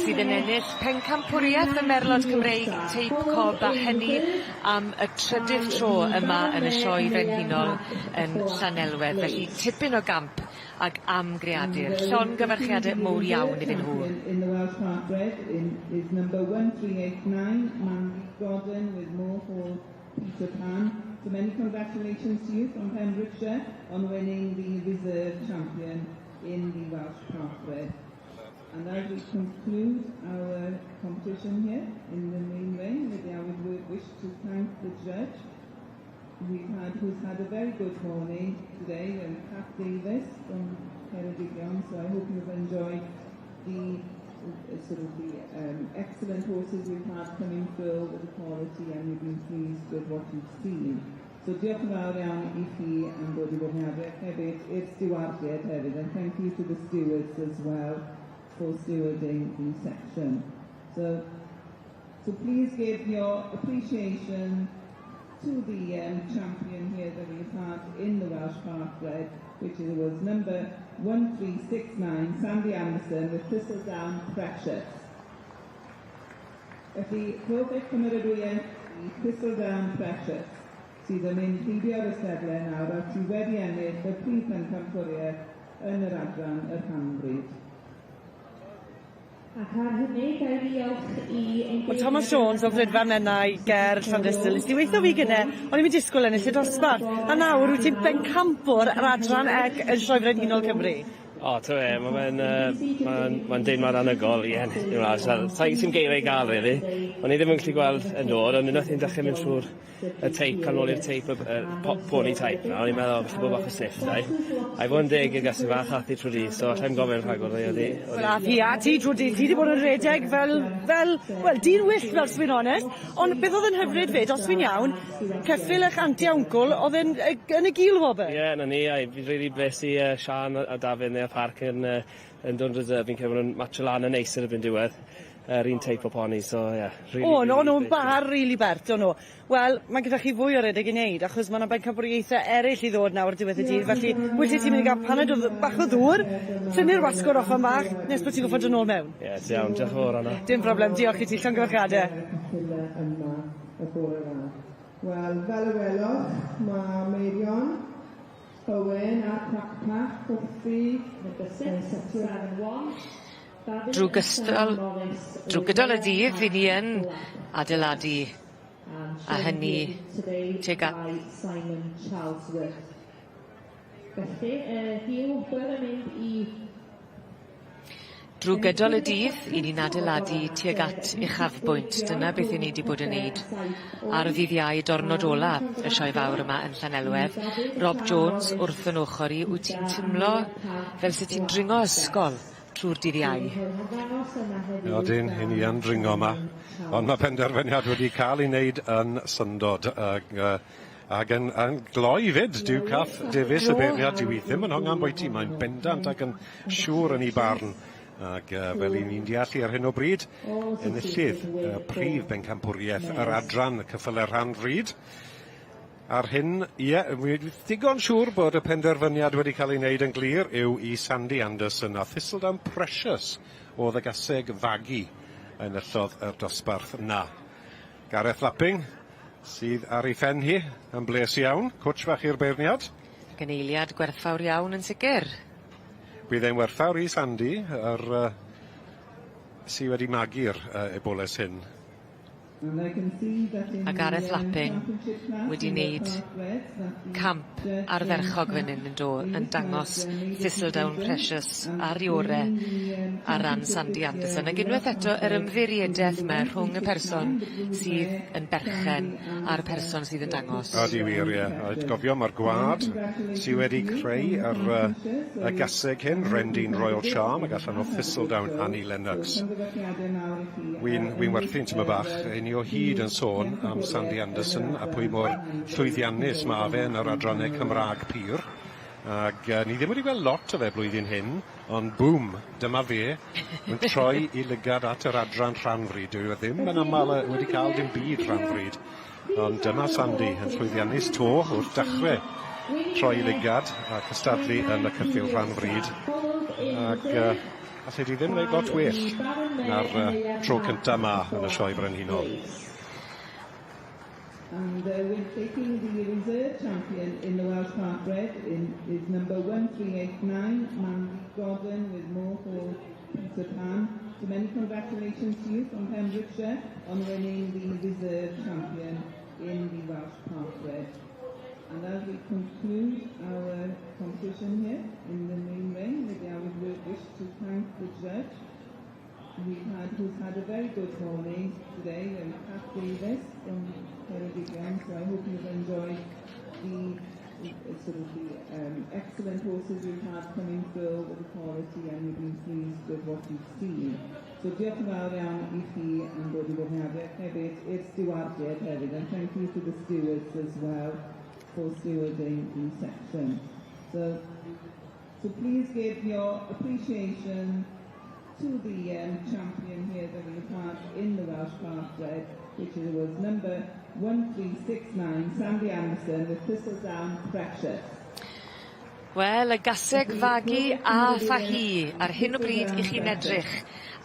sydd yn ennill pencampwriaeth y Merlod Cymreig teip cob a hynny am y trydydd tro yma yn y sioe frenhinol yn Llanelwedd. Felly, tipyn o gamp ag amgreadur. Llongyfarchiadau mowr iawn iddyn nhw. In the Welsh Parkred is number 1389, Mandy Gordon with more for Peter Pan. So many congratulations to you from Pembrokeshire on winning the reserve champion in the Welsh Parkred. And as we conclude our competition here in the main ring, I would wish to thank the judge who's had a very good morning today, and Pat Davis from Ceredigion. So I hope you've enjoyed the excellent horses we've had coming through with the quality, and you've been pleased with what you've seen. So diolch yn fawr iawn I chi am bod I fwynhadu hefyd i'r stewardiad hefyd, and thank you to the stewards as well for stewarding the section. So please give your appreciation to the champion here that we've had in the Welsh Parkred, which was number 1369, Sandy Anderson with Thistledown Precious. Felly, rhowch eich cymeradwyau I Thistledown Precious, sydd yn mynd llydio'r ystadlau nawr, a sydd wedi ennill y prif pencampwriaeth yn yr adran yr Hanbryd. Wel, Thomas Jones o Frydfa Menai, Ger, Llandystil. Nes ti weithio fi gyne, o'n i'n mynd disgwyl ennill y dosbarth. A nawr wyt ti'n bencampwr yr adran ec yn Sioe Frenhinol Cymru. O, ta fe, mae'n deimlad anygol I ennill. Sa'n geiriau gael, really. O'n I ddim yn gallu gweld yn dod, ond unwaith i'n dechrau mynd trwy'r teip, canol i'r teip, y pony teip na, o'n i'n meddwl, felly bod bach o sniff, dau. A I fod yn deg i'r gasu fach athi trwy di, so allai'n gofyn rhagor ddi. Wel, a fi a ti trwy di, ti wedi bod yn redeg fel, di'n wyll fel sfi'n onest, ond beth oedd yn hyfryd fyd, os fi'n iawn, ceffil eich anti-awncl, oedd yn y gil wobr. Ie, na ni, fi'n rili bles I Sian a Dafydd neu y parc yn dod reserve, fi'n cefn nhw'n match o lan yn neis ar y byn diwedd. Yr un teip o pony, so ie. O, nhw'n bar rili bert, o nhw. Wel, mae gyda chi fwy o redeg I wneud, achos mae yna bencampwriaethau eraill I ddod nawr diwedd y dydd, felly wyt ti'n mynd I gael paned o bach o ddŵr, tynnu'r wasgwr off am bach, nes bod ti'n goffod yn ôl mewn. Ie, ti iawn, diolch yn fawr Anna. Dim problem, diolch I ti, llongyfarchiadau. Wel, fel y welwch, mae Meirion, Owen a Pacpach, Cwffi, Drwy gydol y dydd, fi ni yn adeiladu a hynny tuag at Drwy gydol y dydd, I ni'n adeiladu tuag at uchafbwynt. Dyna beth I ni wedi bod yn neud ar ddydd Iau diwrnod ola y sioe fawr yma yn Llanelwedd. Rob Jones wrth yn ochr I, wyt ti'n teimlo fel sut ti'n dringo ysgol trwy'r dydd Iau? Odyn, I ni yn dringo yma, ond mae penderfyniad wedi cael I wneud yn syndod ac yn gloi fyd, dyw caff Davies y beirniad, dyw I ddim yn hongan bwyty, mae'n bendant ac yn siŵr yn ei barn. Ac fel I ni'n deall ar hyn o bryd, enillydd prif bencampwriaeth yr adran cyffyle rhan fryd. Ar hyn, dwi'n digon siŵr bod y penderfyniad wedi cael ei wneud yn glir yw I Sandy Anderson a Thistledown Precious oedd y gaseg fagu enillodd y dosbarth na. Gareth Lapping, sydd ar ei phen hi, yn bles iawn, cwtsh fach i'r beirniad. Gyneiliad gwerthfawr iawn yn sicr. Bydd e'n werthfawr I Sandy, sydd wedi magu'r eboles hyn. A Gareth Lapping wedi wneud camp ardderchog fan hyn yn dangos Thistledown Precious ar Iore ar ran Sandy Anderson. Ac unwaith eto yr ymddiriedeth yma rhwng y person sydd yn berchen a'r person sydd yn dangos. A di wir, ie. A gofio mae'r gwad sydd wedi creu y gaseg hyn, Rendine Royal Charm, ac allan o Thistledown Annie Lennox. Wy'n werthu'n tyma bach, ni o hyd yn sôn am Sandy Anderson a pwy mor llwyddiannus mae fe yn yr adrannau Cymraeg pur. Ac ni ddim wedi gweld lot o fe blwyddyn hyn, ond boom, dyma fe, yn troi I lygad at yr adran rhanfryd. Dwi ddim yn aml wedi cael dim byd rhanfryd. Ond dyma Sandy yn llwyddiannus to wrth dechrau troi ligad a cystadlu yn y ceffil rhan fryd. Ac allai di ddim wneud lot well na'r tro cynta yma yn y sioe brenhinol. And we're taking the reserve champion in the Welsh Park Red is number 1389, Mandy Godwin with more for Peter Pan. So many congratulations to you from Pembrokeshire on winning the reserve champion in the Welsh Park Red. And as we conclude our competition here in the main ring, I would wish to thank the judge who's had a very good morning today, and Pat Davis from Ceredigion. So I hope you've enjoyed the excellent horses we've had coming through with the quality, and you've been pleased with what you've seen. So diolch yn fawr iawn I chi am bod I fod hefyd i'r stewardiad hefyd, and thank you to the stewards as well for stewarding the section. So please give your appreciation to the champion here that we've had in the Welsh Park Red, which was number 1369, Sandy Anderson with Thistledown Precious. Wel, y gaseg fagu a fahi ar hyn o bryd I chi'n edrych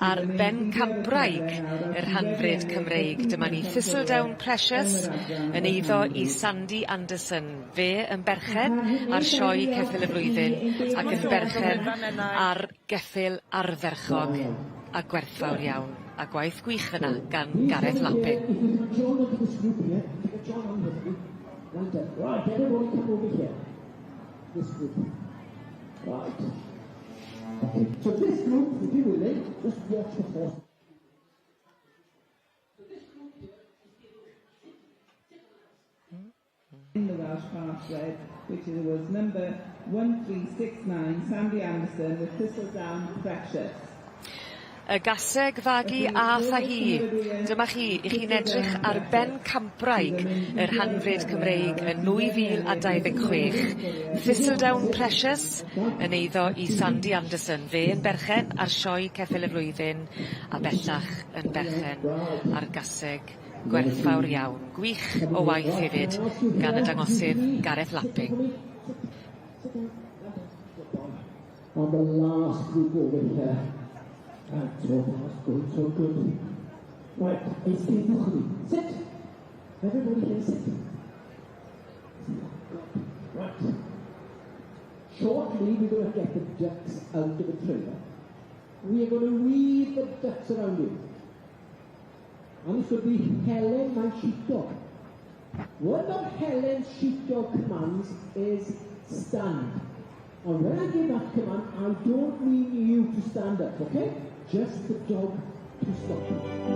ar ben cambraig yr hanfryd Cymreig. Dyma ni Thistledown Precious yn eiddo I Sandy Anderson. Fe yn berchen ar sioe ceffyl y flwyddyn ac yn berchen ar geffyl ardderchog a gwerthfawr iawn. A gwaith gwych yna gan Gareth Lappin. Right, everybody come over here. This group. Right. Okay. So this group, if you will, just watch the horse. In the Welsh Park Red, which was number 1369, Sandy Anderson with Thistledown Precious. Y gaseg fagu a fahi. Dyma chi, I chi'n edrych ar ben cambraig yr hanfryd Cymreig yn 2026. Thistledown Precious yn eiddo I Sandy Anderson. Fe yn berchen ar sioe ceffyl y flwyddyn a bellach yn berchen ar gaseg gwerthfawr iawn. Gwych o waith hefyd gan y dangosydd Gareth Lappin. On the last group over here. So fast, so good. Right, it's sit. Everybody can sit. Right. Shortly, we're going to get the ducks out of the trailer. We are going to weave the ducks around you. And it's going to be Helen, my sheepdog. One of Helen's sheepdog commands is stand. And when I give that command, I don't mean you to stand up, okay? Just the dog to stop you.